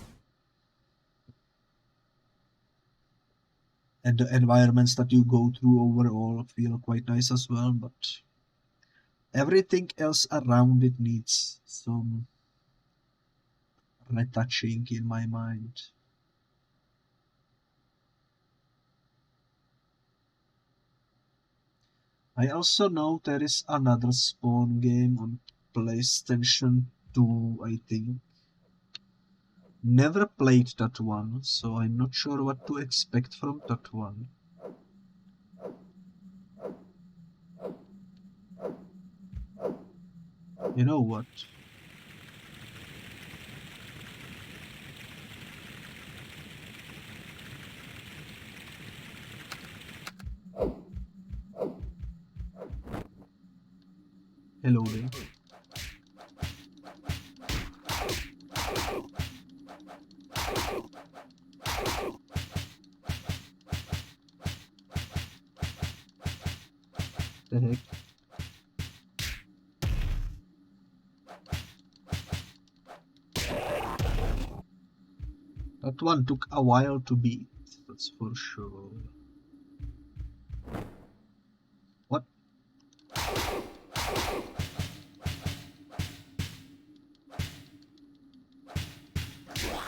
And the environments that you go through overall feel quite nice as well, but everything else around it needs some retouching in my mind. I also know there is another Spawn game on PlayStation 2, I think. Never played that one, so I'm not sure what to expect from that one. You know what? Hello there. The heck? That one took a while to beat, that's for sure. What?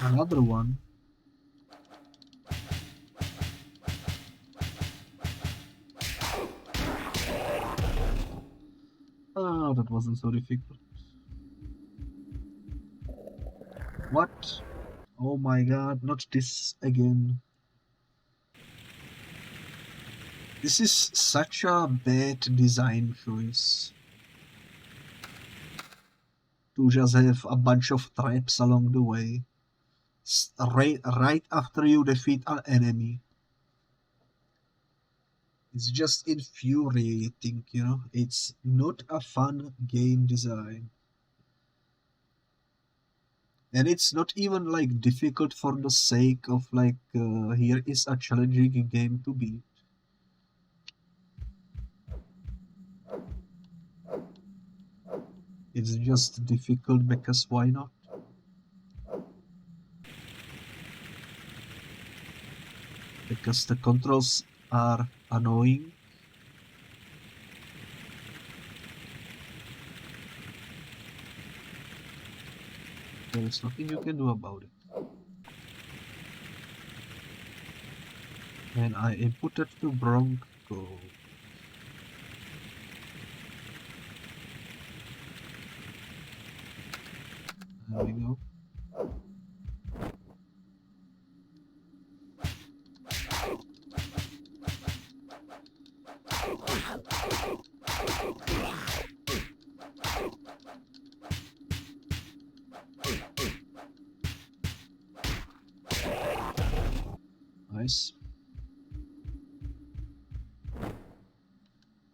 Another one? Oh, that wasn't so difficult. What? Oh my god, not this again. This is such a bad design choice. To just have a bunch of traps along the way. Right after you defeat an enemy. It's just infuriating, you know? It's not a fun game design. And it's not even like difficult for the sake of like, here is a challenging game to beat. It's just difficult because why not? Because the controls are annoying. There is nothing you can do about it. And I inputted to Bronco. There we go. Nice.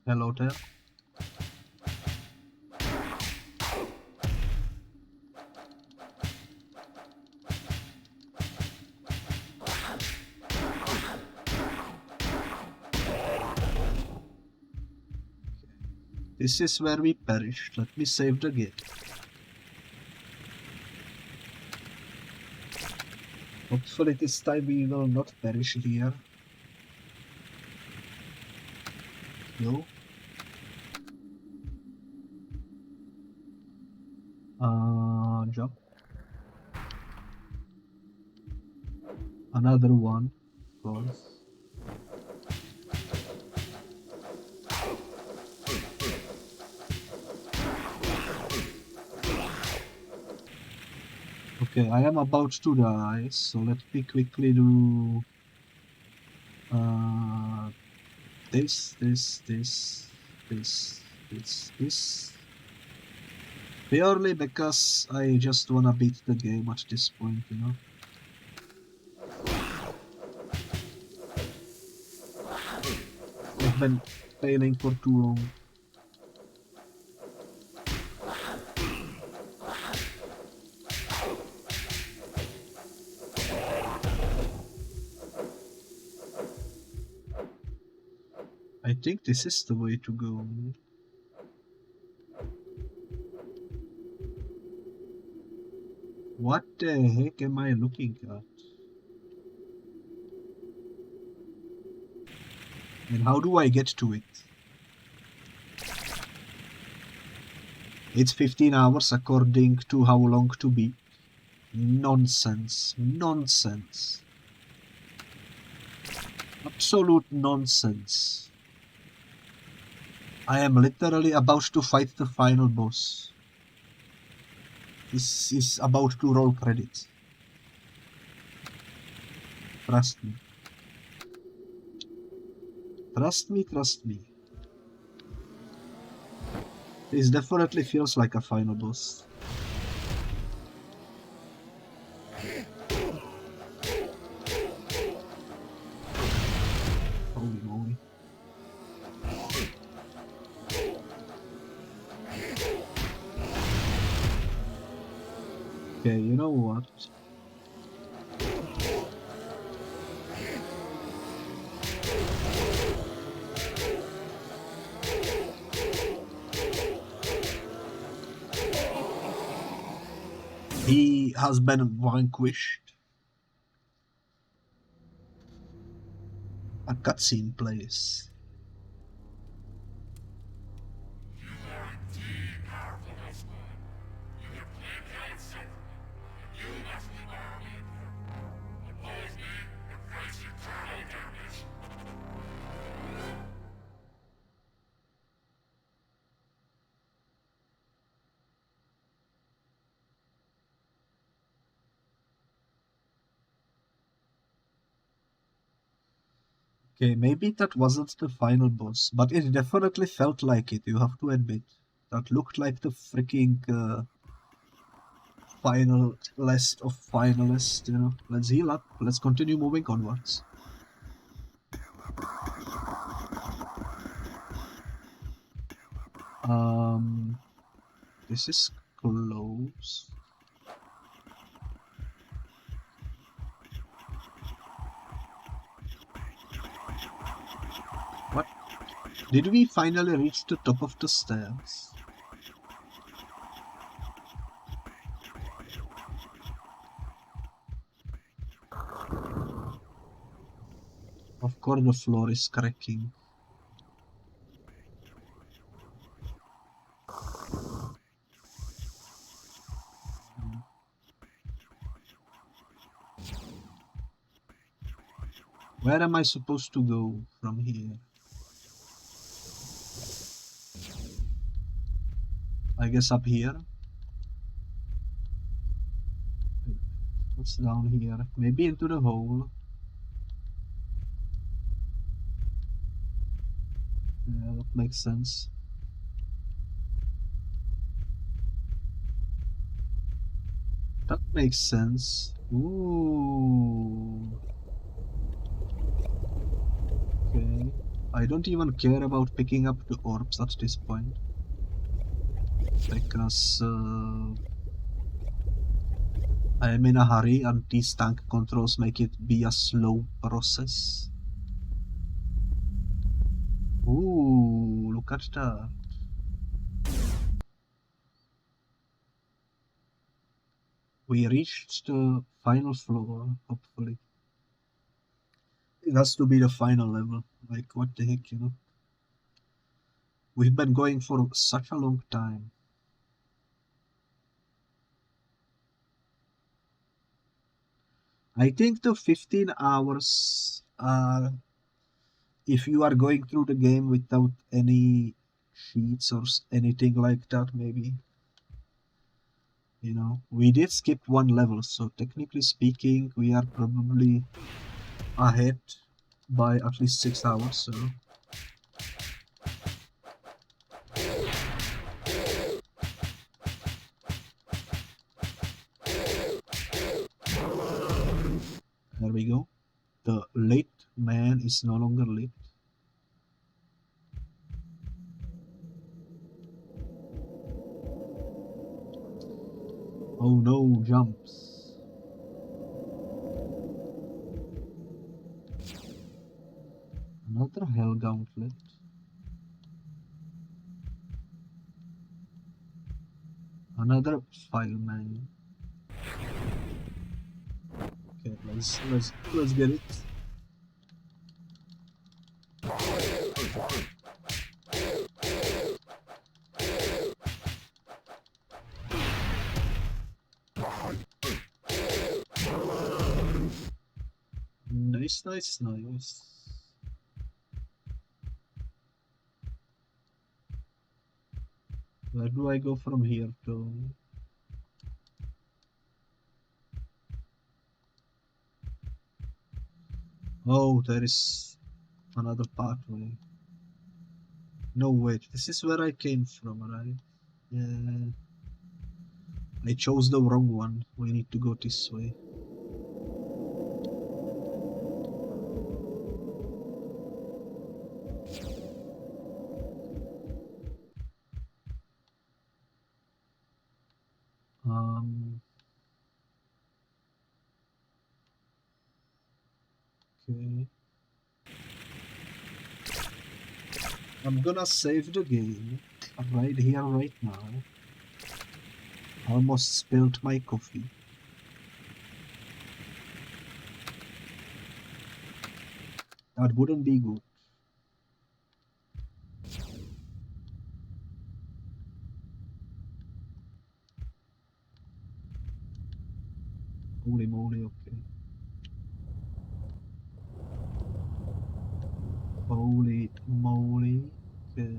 Hello there. This is where we perished. Let me save the game. Hopefully this time we will not perish here. No. Jump. Another one, of course. Okay, I am about to die, so let me quickly do this. Purely because I just wanna beat the game at this point, you know. I've been failing for too long. I think this is the way to go. What the heck am I looking at? And how do I get to it? It's 15 hours according to how long to be. Nonsense. Nonsense. Absolute nonsense. I am literally about to fight the final boss. This is about to roll credits. Trust me. Trust me, trust me. This definitely feels like a final boss. Holy moly. Okay, you know what? He has been vanquished. A cutscene plays. You are indeed powerful, Osborn. You have claimed your sovereignty. You must be our leader. Oppose me and face eternal damnation. Okay, maybe that wasn't the final boss, but it definitely felt like it, you have to admit. That looked like the freaking final list of finalists, you know. Let's heal up, let's continue moving onwards. This is close. What? Did we finally reach the top of the stairs? Of course the floor is cracking. Where am I supposed to go from here? I guess up here? What's down here? Maybe into the hole? Yeah, that makes sense. That makes sense. Ooh. Okay. I don't even care about picking up the orbs at this point. Because I am in a hurry and these tank controls make it be a slow process. Ooh, look at that. We reached the final floor, hopefully. It has to be the final level. Like, what the heck, you know? We've been going for such a long time. I think the 15 hours are if you are going through the game without any cheats or anything like that, maybe. You know, we did skip one level, so technically speaking, we are probably ahead by at least 6 hours, so. There we go. The late man is no longer late. Oh no, jumps. Another hell gauntlet. Another fireman. Okay, let's get it. nice. Where do I go from here to? Oh, there is another pathway. No, wait, this is where I came from, right? Yeah. I chose the wrong one. We need to go this way. Okay. I'm gonna save the game right here, right now. Almost spilled my coffee. That wouldn't be good. Holy moly, okay. Holy moly, okay.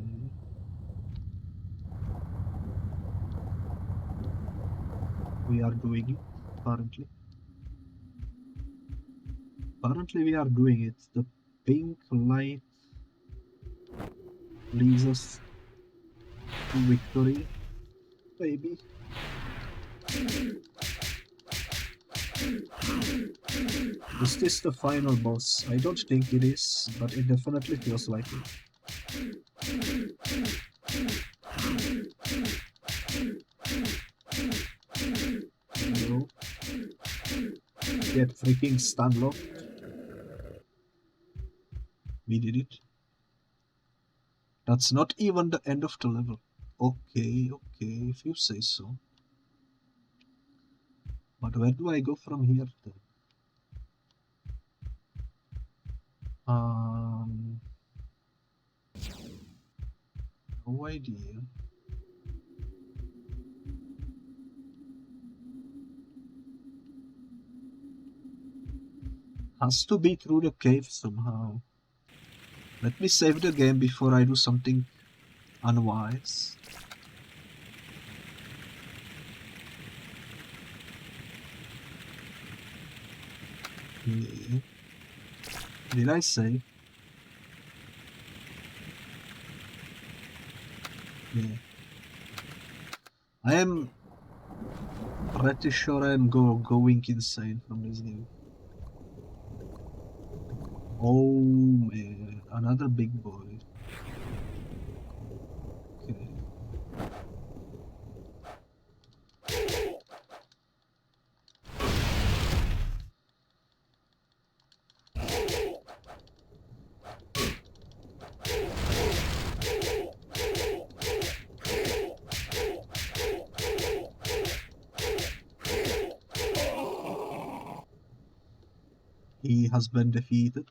We are doing it, apparently. Apparently we are doing it. The pink light leads us to victory, maybe. Is this the final boss? I don't think it is, but it definitely feels like it. No. Get freaking stun locked. We did it. That's not even the end of the level. Okay, if you say so. But where do I go from here then? No idea. Has to be through the cave somehow. Let me save the game before I do something unwise. Yeah. Did I save? Yeah. I am pretty sure I'm going insane from this game. Oh man, another big boy. Okay. He has been defeated.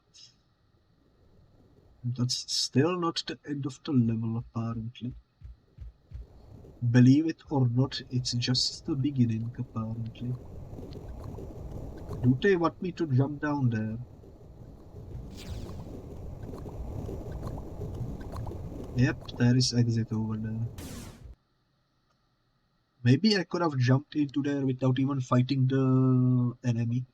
That's still not the end of the level, apparently. Believe it or not, it's just the beginning, apparently. Do they want me to jump down there? Yep, there is exit over there. Maybe I could have jumped into there without even fighting the enemy.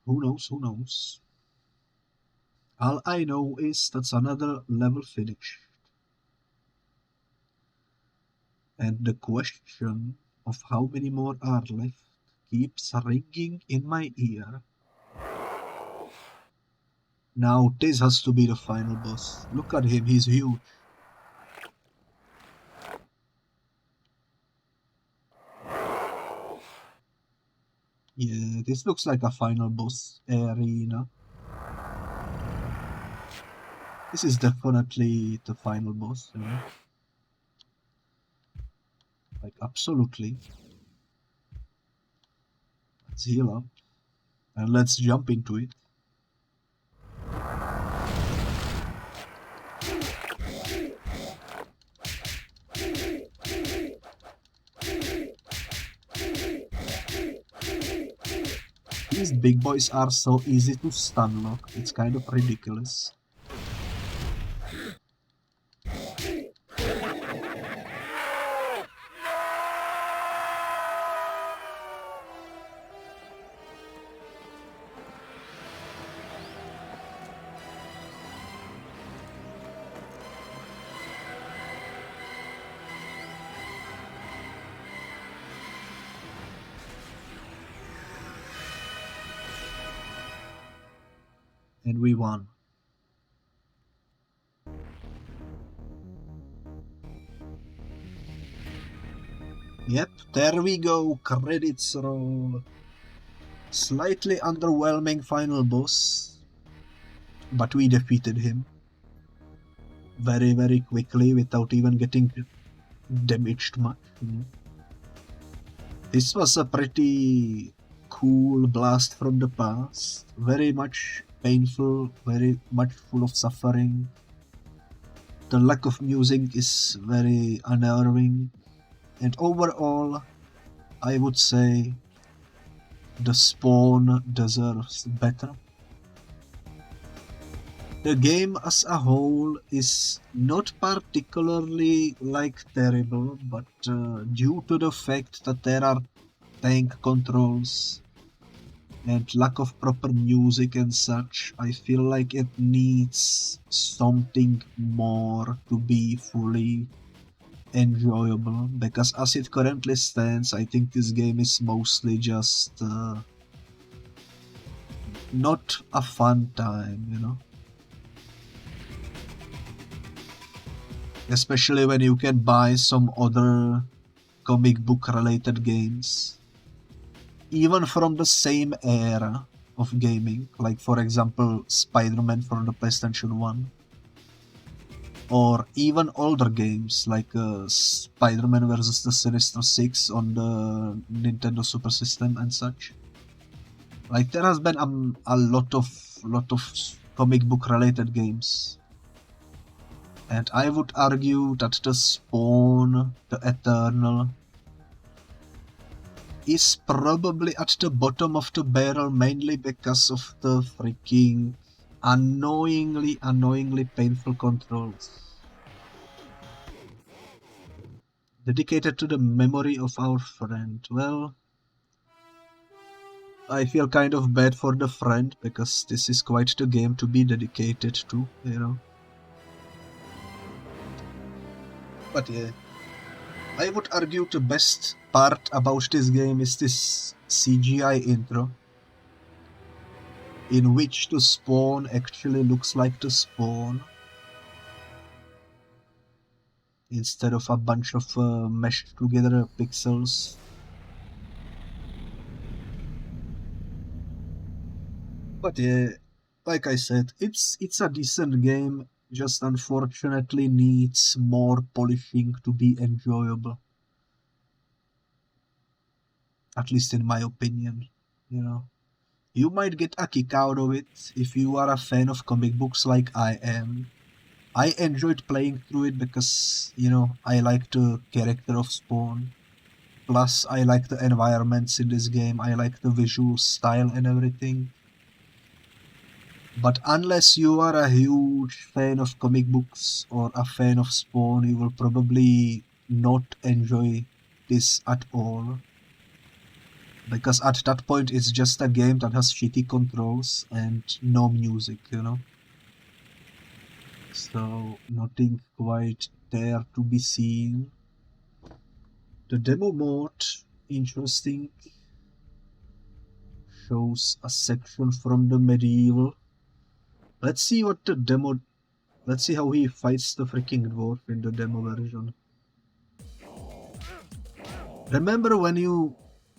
Who knows? All I know is that's another level finished. And the question of how many more are left keeps ringing in my ear. Now this has to be the final boss. Look at him, he's huge. Yeah, this looks like a final boss arena. This is definitely the final boss, you know? Like, absolutely. Let's heal up. And let's jump into it. these big boys are so easy to stun lock, it's kind of ridiculous. And we won. Yep, there we go, credits roll. Slightly underwhelming final boss, but we defeated him very, very quickly without even getting damaged much. This was a pretty cool blast from the past, very much painful, very much full of suffering. The lack of music is very unnerving, and overall, I would say the Spawn deserves better. The game as a whole is not particularly terrible, but due to the fact that there are tank controls and lack of proper music and such, I feel like it needs something more to be fully enjoyable, because as it currently stands, I think this game is mostly just not a fun time, you know? Especially when you can buy some other comic book related games, even from the same era of gaming, like for example Spider-Man for the PlayStation 1, or even older games like Spider-Man vs. the Sinister Six on the Nintendo Super System and such. Like there has been a lot of comic book related games. And I would argue that the Spawn, the Eternal, is probably at the bottom of the barrel mainly because of the freaking annoyingly painful controls. Dedicated to the memory of our friend. Well, I feel kind of bad for the friend, because this is quite the game to be dedicated to, you know. But yeah, I would argue the best part about this game is this CGI intro, in which the Spawn actually looks like the Spawn, instead of a bunch of meshed together pixels. But yeah, like I said, it's a decent game, just unfortunately needs more polishing to be enjoyable. At least in my opinion, you know. You might get a kick out of it if you are a fan of comic books like I am. I enjoyed playing through it because, you know, I like the character of Spawn. Plus, I like the environments in this game, I like the visual style and everything. But unless you are a huge fan of comic books or a fan of Spawn, you will probably not enjoy this at all. Because at that point it's just a game that has shitty controls and no music, you know. So nothing quite there to be seen. The demo mode, interesting. Shows a section from the medieval. Let's see what the demo... Let's see how he fights the freaking dwarf in the demo version. Remember when you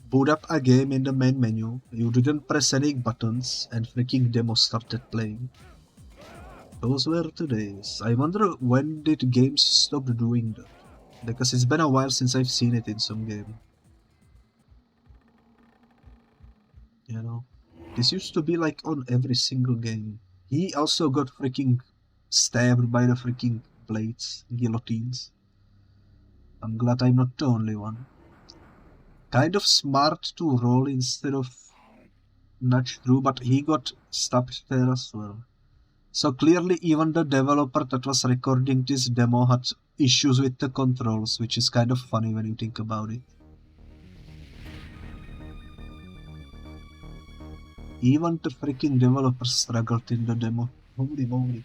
boot up a game in the main menu, you didn't press any buttons and freaking demo started playing? Those were the days. I wonder when did games stop doing that? Because it's been a while since I've seen it in some game. You know? This used to be like on every single game. He also got freaking stabbed by the freaking blades, guillotines. I'm glad I'm not the only one. Kind of smart to roll instead of not true, but he got stopped there as well. So clearly even the developer that was recording this demo had issues with the controls, which is kind of funny when you think about it. Even the freaking developer struggled in the demo. Holy moly.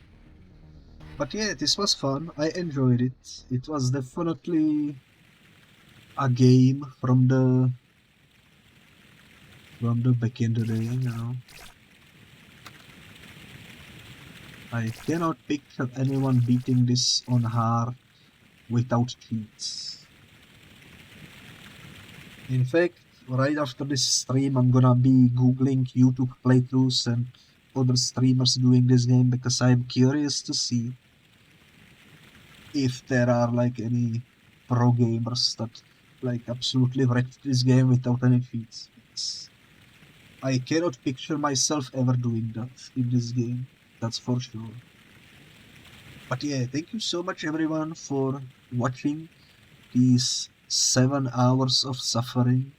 But yeah, this was fun. I enjoyed it. It was definitely a game from the back in the day, you know. I cannot picture anyone beating this on hard without cheats. In fact, right after this stream, I'm gonna be googling YouTube playthroughs and other streamers doing this game because I'm curious to see if there are like any pro gamers that like absolutely wrecked this game without any cheats. Because I cannot picture myself ever doing that in this game, that's for sure. But yeah, thank you so much everyone for watching these 7 hours of suffering.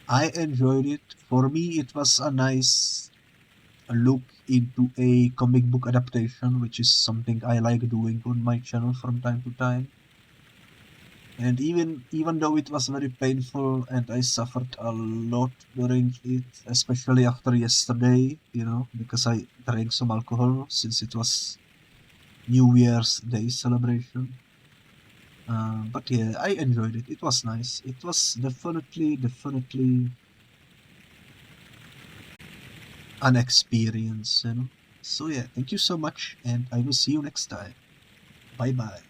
I enjoyed it. For me, it was a nice look into a comic book adaptation, which is something I like doing on my channel from time to time. And even though it was very painful and I suffered a lot during it, especially after yesterday, you know, because I drank some alcohol since it was New Year's Day celebration. But yeah, I enjoyed it. It was nice. It was definitely an experience, you know. So yeah, thank you so much, and I will see you next time. Bye bye.